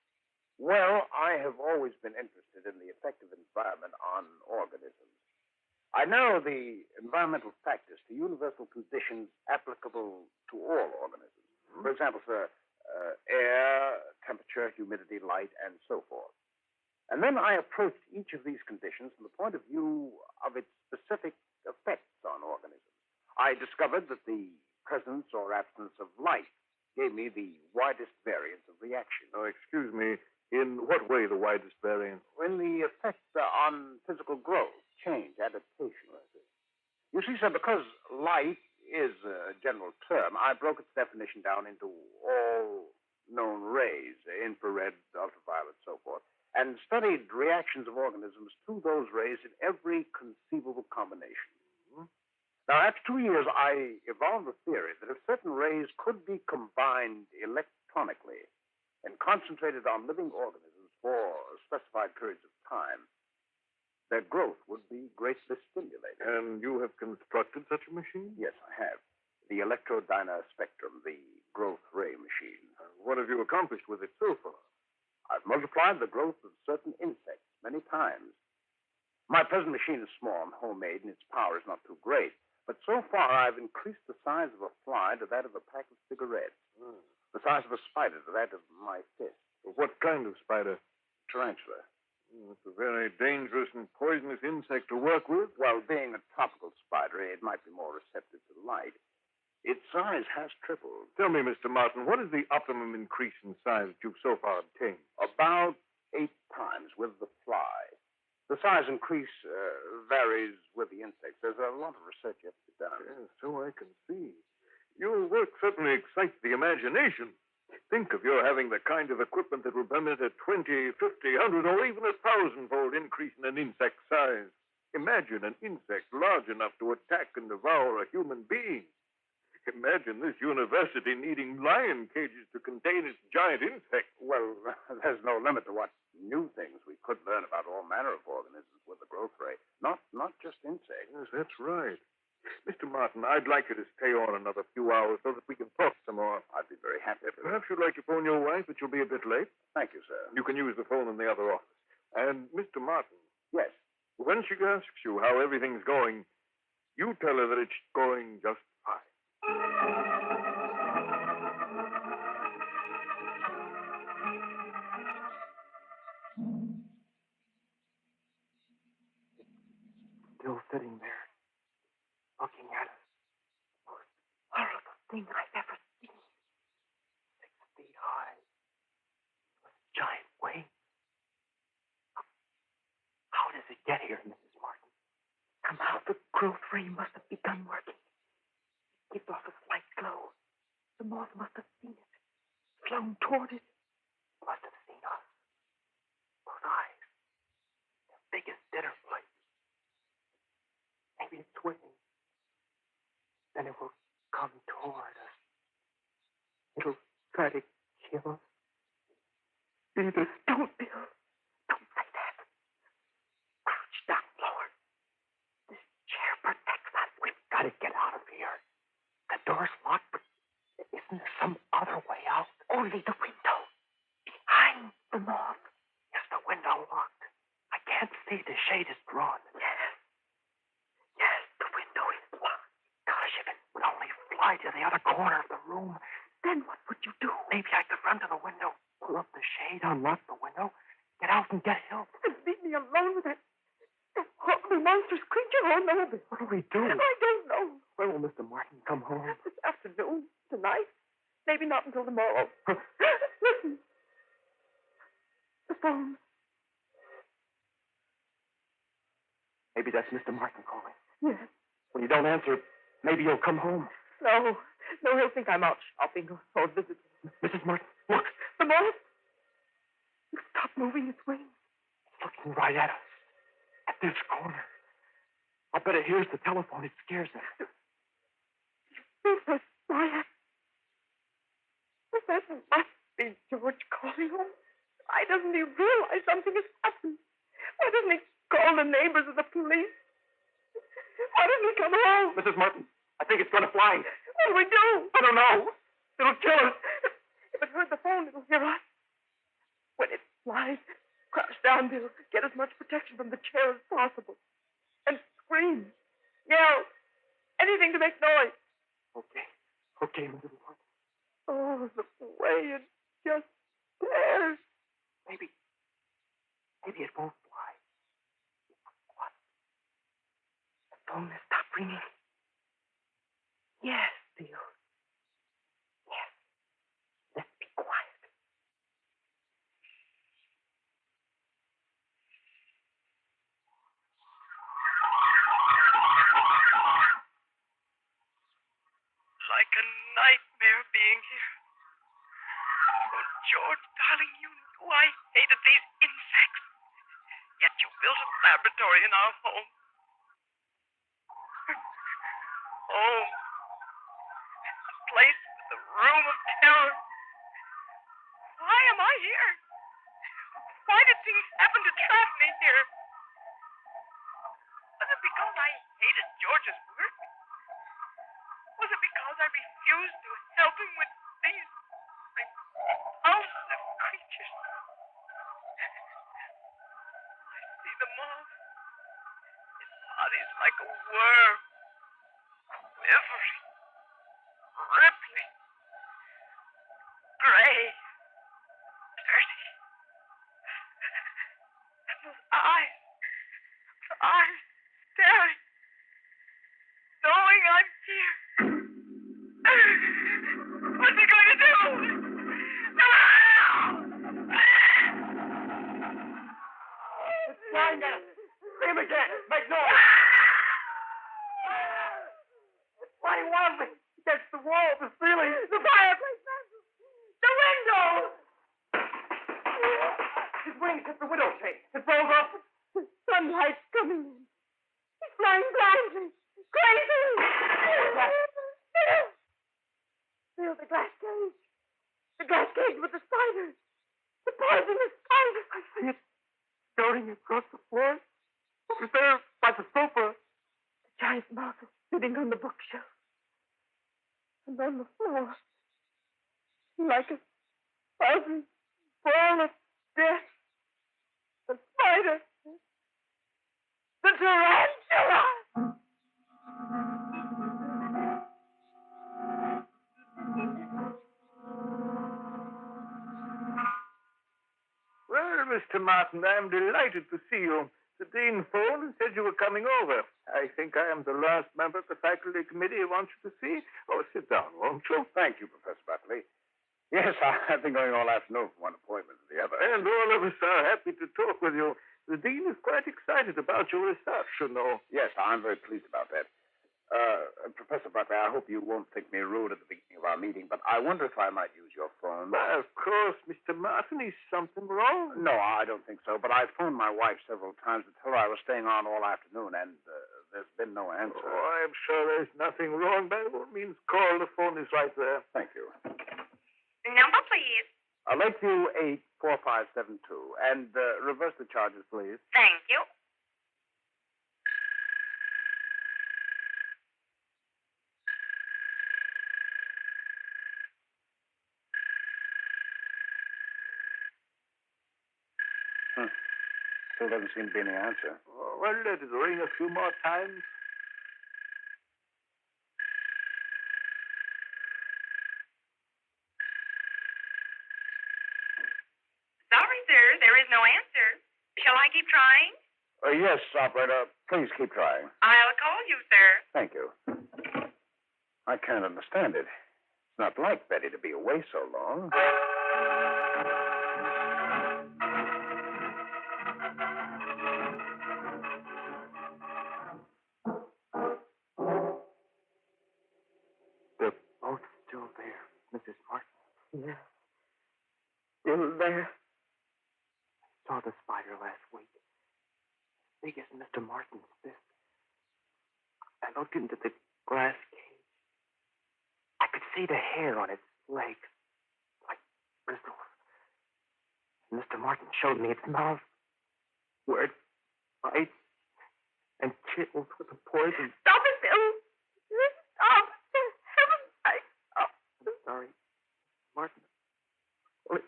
Well, I have always been interested in the effect of environment on organisms. I narrow the environmental factors to universal conditions applicable to all organisms. For example, sir, air, temperature, humidity, light, and so forth. And then I approached each of these conditions from the point of view of its specific effects on organisms. I discovered that the presence or absence of light gave me the widest variance of reaction. Oh, excuse me. In what way the widest variance? When the effects on physical growth, change, adaptation. You see, sir, because light is a general term, I broke its definition down into all known rays, infrared, ultraviolet, so forth, and studied reactions of organisms to those rays in every conceivable combination. Now, after 2 years, I evolved the theory that if certain rays could be combined electronically and concentrated on living organisms for specified periods of time, their growth would be greatly stimulated. And you have constructed such a machine? Yes, I have. The electrodynar spectrum, the growth ray machine. What have you accomplished with it so far? I've multiplied the growth of certain insects many times. My present machine is small and homemade, and its power is not too great. But so far, I've increased the size of a fly to that of a pack of cigarettes. The size of a spider to that of my fist. What kind of spider? Tarantula. It's a very dangerous and poisonous insect to work with. Well, being a tropical spider, it might be more receptive to light. Its size has tripled. Tell me, Mr. Martin, what is the optimum increase in size that you've so far obtained? About 8 times with the fly. The size increase varies with the insects. There's a lot of research yet to be done. Yes, so I can see. Your work certainly excites the imagination. Think of your having the kind of equipment that will permit a 20, 50, 100, or even 1,000-fold increase in an insect's size. Imagine an insect large enough to attack and devour a human being. Imagine this university needing lion cages to contain its giant insect. Well, there's no limit to what new things we could learn about all manner of organisms with the growth ray. Not just insects. Yes, that's right. Mr. Martin, I'd like you to stay on another few hours so that we can talk some more. I'd be very happy to. Perhaps you'd like to phone your wife, but you'll be a bit late. Thank you, sir. You can use the phone in the other office. And, Mr. Martin. Yes? When she asks you how everything's going, you tell her that it's going just fine. Still sitting there, looking at us. Most horrible thing I've ever seen. 6 feet high, with giant wings. How does it get here, Mrs. Martin? Somehow the growth ray must have begun working. It gives off a slight glow. The moth must have seen it, flown toward it. Must have seen us. Those eyes, their big as dinner plates. Maybe it's waiting. Then it will come toward us. It'll try to kill us. Beat us. Don't, Bill. Don't say that. Crouch down lower. This chair protects us. We've got to get out of here. The door's locked, but isn't there some other way out? Only the window. Behind the moth. Is the window locked? I can't see. The shade is drawn. Yes, the window is locked. Gosh, if it would only fly to the other corner of the room, then what would you do? Maybe I could run to the window, pull up the shade, unlock the window, get out and get help. And leave me alone with that horrible monstrous creature. Oh, no, Bill. What do we do? I don't know. When will Mr. Martin come home? This afternoon, tonight. Maybe not until tomorrow. Listen. The phone. Maybe that's Mr. Martin calling. Yes. When you don't answer, maybe you'll come home. No. No, he'll think I'm out shopping or visiting. Mrs. Martin, look. The moth. Stop moving its wings. It's looking right at us. At this corner. I bet it hears the telephone. It scares us. That's Wyatt. That must be George calling him. Why doesn't he realize something has happened? Why doesn't he call the neighbors or the police? Why doesn't he come home? Mrs. Martin, I think it's going to fly. What do we do? I don't know. It'll kill us. If it heard the phone, it'll hear us. When it flies, crouch down, Bill. Get as much protection from the chair as possible. And scream. Yell. Anything to make noise. Okay, Mrs. Martin. Oh, the way it just stares. Maybe it won't fly. What? The phone has stopped ringing. Yes, Bill. Yes. Let's be quiet. Like a nightmare being here. Oh, George, darling, you knew I hated these insects. Yet you built a laboratory in our home. Home. A place with a room of terror. Why am I here? Why did things happen to trap me here? Was it because I hated George's work? Was it because I refused to help him with these repulsive creatures? I see the moth. His body's like a worm, quivering, rippling, gray, dirty. And those eyes staring, knowing I'm here. What's he going to do? It's flying at us. Scream again. Make noise. It's flying wildly. Against the wall, the ceiling, the fireplace, the window. His wings hit the window shade. It rolled up. The sunlight's coming in. He's flying blindly. Crazy! Feel the glass cage. The glass cage with the spiders. The poisonous spiders. I see it darting across the floor. Over there by the sofa. The giant moth is sitting on the bookshelf. And on the floor, like a fuzzy ball of death, the spider. The tarantula! Well, Mr. Martin, I am delighted to see you. The dean phoned and said you were coming over. I think I am the last member of the faculty committee who wants you to see. Oh, sit down, won't you? Thank you, Professor Buckley. Yes, I've been going all afternoon from one appointment to the other. And all of us are happy to talk with you. The dean is quite excited about your research, you know. Yes, I'm very pleased about that. Professor Buckley, I hope you won't think me rude at the beginning of our meeting, but I wonder if I might use your phone. Why, of course, Mr. Martin. Is something wrong? No, I don't think so, but I phoned my wife several times to tell her I was staying on all afternoon, and there's been no answer. Oh, I'm sure there's nothing wrong. By all means, call. The phone is right there. Thank you. Number, please. Lakeview 84572, and reverse the charges, please. Thank you. Still doesn't seem to be any answer. Oh, well, let it ring a few more times. Sorry, sir. There is no answer. Shall I keep trying? Yes, operator. Please keep trying. I'll call you, sir. Thank you. I can't understand it. It's not like Betty to be away so long. They're both Mrs. Martin? Yes. Still there. I saw the spider last week. As big as Mr. Martin's fist. I looked into the glass cage. I could see the hair on its legs, like bristles. Mr. Martin showed me its mouth, where it bites and chills with the poison. Stop it, Bill! Stop! For heaven's sake! I'm sorry, Martin. Well,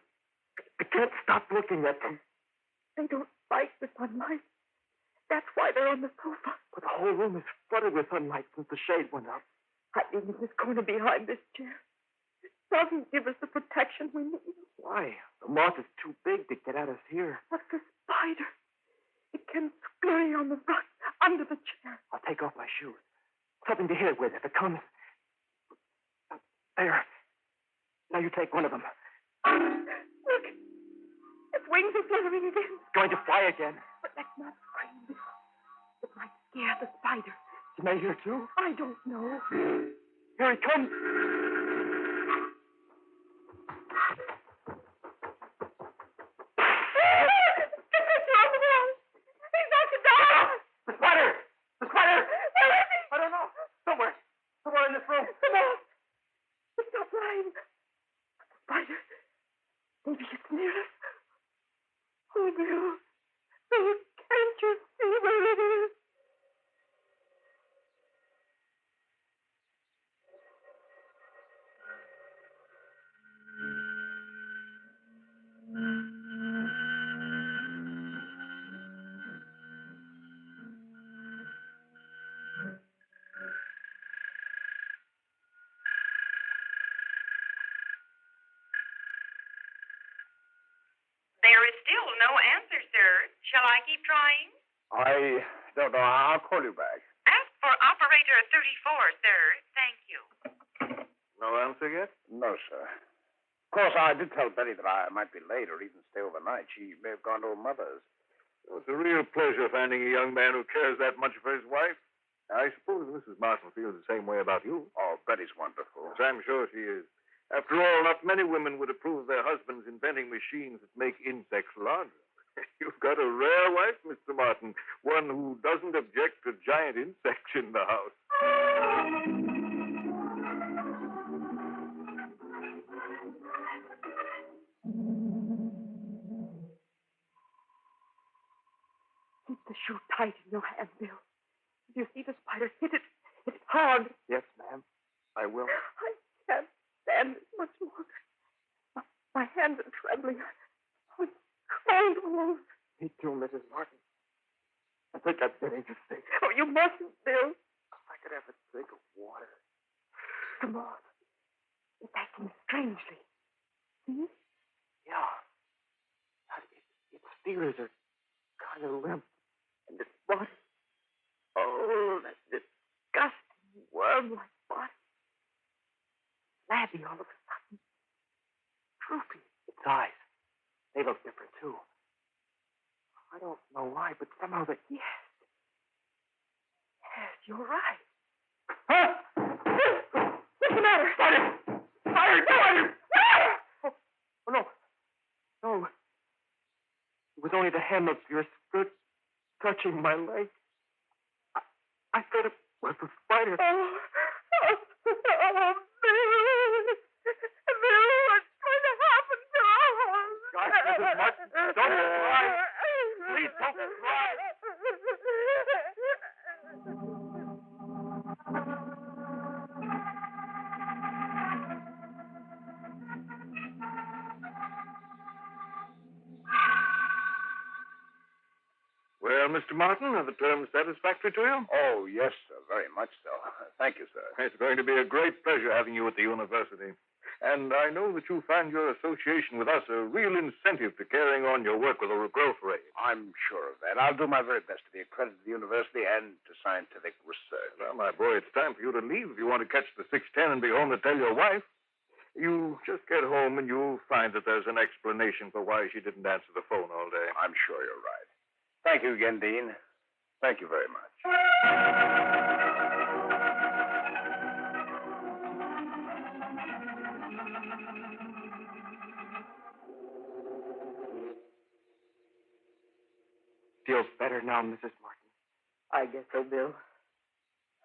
I can't stop looking at them. They don't like the sunlight. That's why they're on the sofa. But the whole room is flooded with sunlight since the shade went up. Hiding in this corner behind this chair. It doesn't give us the protection we need. Why? The moth is too big to get at us here. But the spider, it can scurry on the rug under the chair. I'll take off my shoes. Something to hit it with if it comes. There. Now you take one of them. Look. Its wings are fluttering again. It's going to fly again. But let's not scream. It might scare the spider. You may hear too? I don't know. Here he comes. The spider! The spider! Where is he? I don't know. Somewhere. Somewhere in this room. Come on. It's not flying. The spider. Maybe it's near us. Oh, Bill. Oh, can't you see where it is? There is still no answer, sir. Shall I keep trying? I don't know. I'll call you back. Ask for operator 34, sir. Thank you. No answer yet? No, sir. Of course, I did tell Betty that I might be late or even stay overnight. She may have gone to her mother's. It's a real pleasure finding a young man who cares that much for his wife. I suppose Mrs. Martin feels the same way about you. Oh, Betty's wonderful. Yes, I'm sure she is. After all, not many women would approve of their husbands inventing machines that make insects larger. You've got a rare wife, Mr. Martin. One who doesn't object to giant insects in the house. Keep the shoe tight in your hand, Bill. If you see the spider hit it, it's hard. Yes, ma'am. I will. I can't stand it much longer. My hands are trembling. I'm cold all over. Me too, Mrs. Martin. I think I'm getting to sick. Oh, you mustn't, Bill. If I could have a drink of water. Come on. It's acting strangely. See? Yeah. Its feelers are kind of limp. And its body. Oh, that disgusting worm-like body. Flabby all of a sudden. Droopy. Its eyes. They look different, too. I don't know why, but somehow they... Yes. Yes, you're right. Huh? What's the matter? Spider! Spider! Spider! Oh, no. No. It was only the hem of your skirt touching my leg. I thought it was a spider. Oh, Bill. Bill, what's going to happen to us? Gosh, Mrs. Martin, don't cry. Please don't cry. Well, Mr. Martin, are the terms satisfactory to you? Oh, yes, sir. Very much so. Thank you, sir. It's going to be a great pleasure having you at the university. And I know that you find your association with us a real incentive to carrying on your work with the growth rate. I'm sure of that. I'll do my very best to be a credit to the university and to scientific research. Well, my boy, it's time for you to leave if you want to catch the 6:10 and be home to tell your wife. You just get home and you'll find that there's an explanation for why she didn't answer the phone all day. I'm sure you're right. Thank you again, Dean. Thank you very much. Feels better now, Mrs. Martin. I guess so, Bill.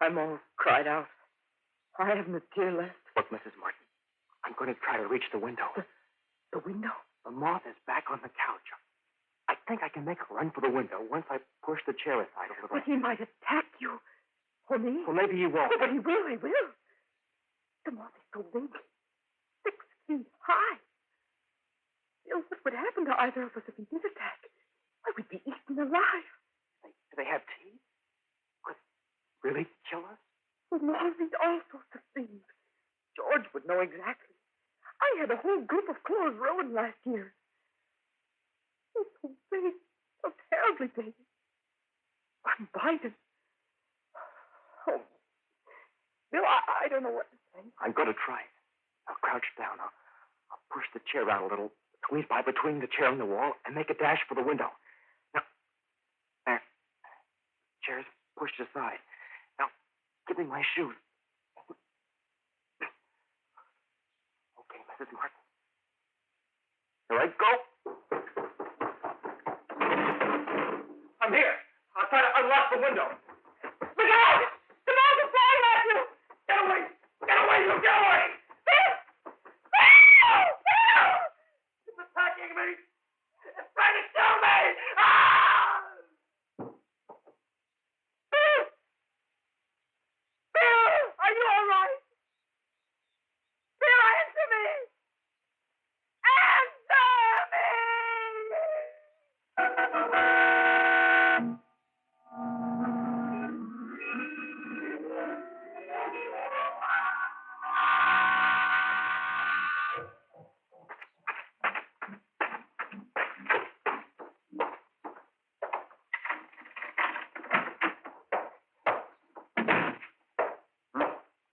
I'm all cried out. I haven't a tear left. Look, Mrs. Martin, I'm going to try to reach the window. The window? The moth is back on the couch. I think I can make a run for the window once I push the chair aside a little. But he might attack you. Or me. Well, maybe he won't. Oh, but he will, he will. The moth is so big. 6 feet high. Bill, what would happen to either of us if he did attack? Why, we'd be eaten alive. Do they have teeth? Could it really kill us? Well, moths eat all sorts of things. George would know exactly. I had a whole group of clothes ruined last year. They're so big, so terribly big. I'm biting. Oh, Bill, I don't know what to say. I'm going to try it. I'll crouch down. I'll push the chair out a little, squeeze by between the chair and the wall, and make a dash for the window. Now, there. Chair's pushed aside. Now, give me my shoes. Okay, Mrs. Martin. Here I go. I'm here. I'll try to unlock the window. Look out! The moth is flying at you! Get away! Get away, you! Get away! It's attacking me! It's trying to kill me! Bill! Are you all right? Bill, answer me! Answer me!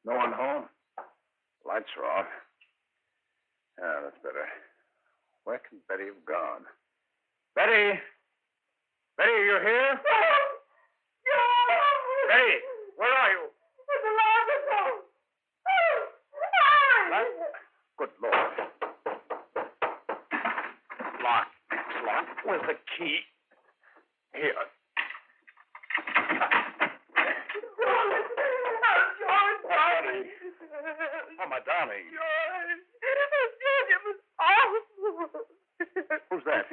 No one home? Lights are off. Yeah, that's better. Where can Betty have gone? Betty! Betty, are you here? Betty, where are you? It's a laboratory. Good Lord. Lock. It's locked. Where's the key? Here. Betty. Oh, my darling. George, it was awful. Who's that?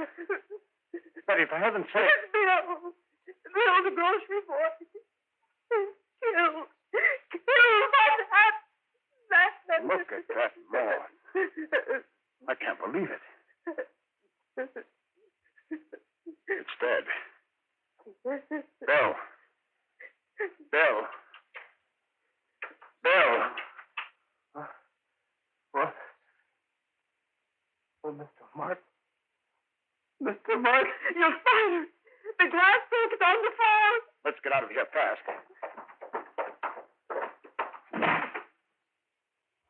Betty, for heaven's sake. It's Bill. Bill, the grocery boy. Killed. Killed by that. Look at that moth. I can't believe it. It's dead. Bill. Bill. Bill. What? Oh, Mr. Martin. Mr. Martin. Your spider. The glass broke it on the floor. Let's get out of here fast.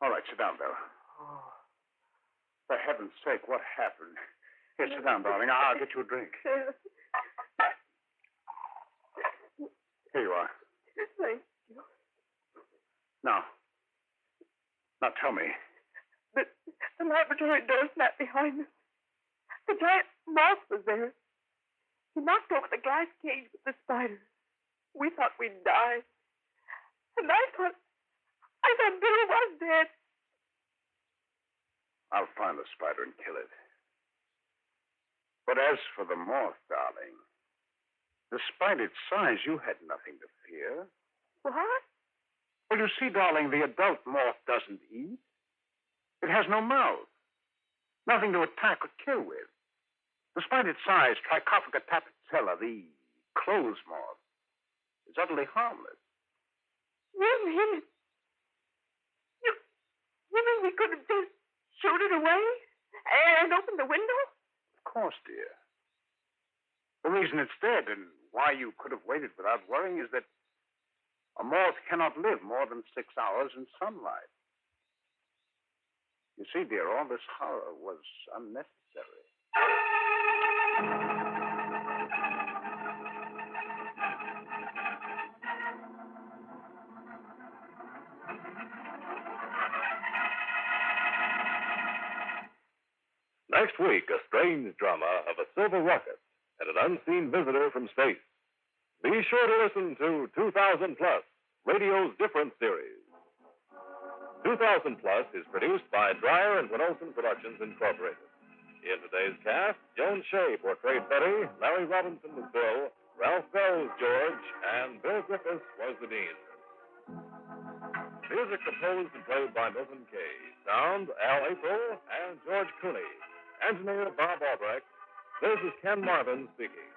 All right, sit down, Bill. For heaven's sake, what happened? Here, sit down, darling. I'll get you a drink. Here you are. Thank you. Now tell me. The laboratory door snapped behind us. The giant moth was there. He knocked over the glass cage with the spider. We thought we'd die. And I thought Bill was dead. I'll find the spider and kill it. But as for the moth, darling, despite its size, you had nothing to fear. What? Well, you see, darling, the adult moth doesn't eat. It has no mouth. Nothing to attack or kill with. Despite its size, Trichophaga tapicella, the clothes moth, is utterly harmless. You mean we could have just shoot it away and opened the window? Of course, dear. The reason it's dead and why you could have waited without worrying is that a moth cannot live more than 6 hours in sunlight. You see, dear, all this horror was unnecessary. Next week, a strange drama of a silver rocket and an unseen visitor from space. Be sure to listen to 2000 Plus, radio's different series. 2000 Plus is produced by Dreyer and Winolson Productions Incorporated. In today's cast, Joan Shea portrayed Betty, Larry Robinson was Bill, Ralph Bell was George, and Bill Griffiths was the Dean. Music composed and played by Milton Kay. Sound, Al April and George Cooney. Engineer, Bob Albrecht. This is Ken Marvin speaking.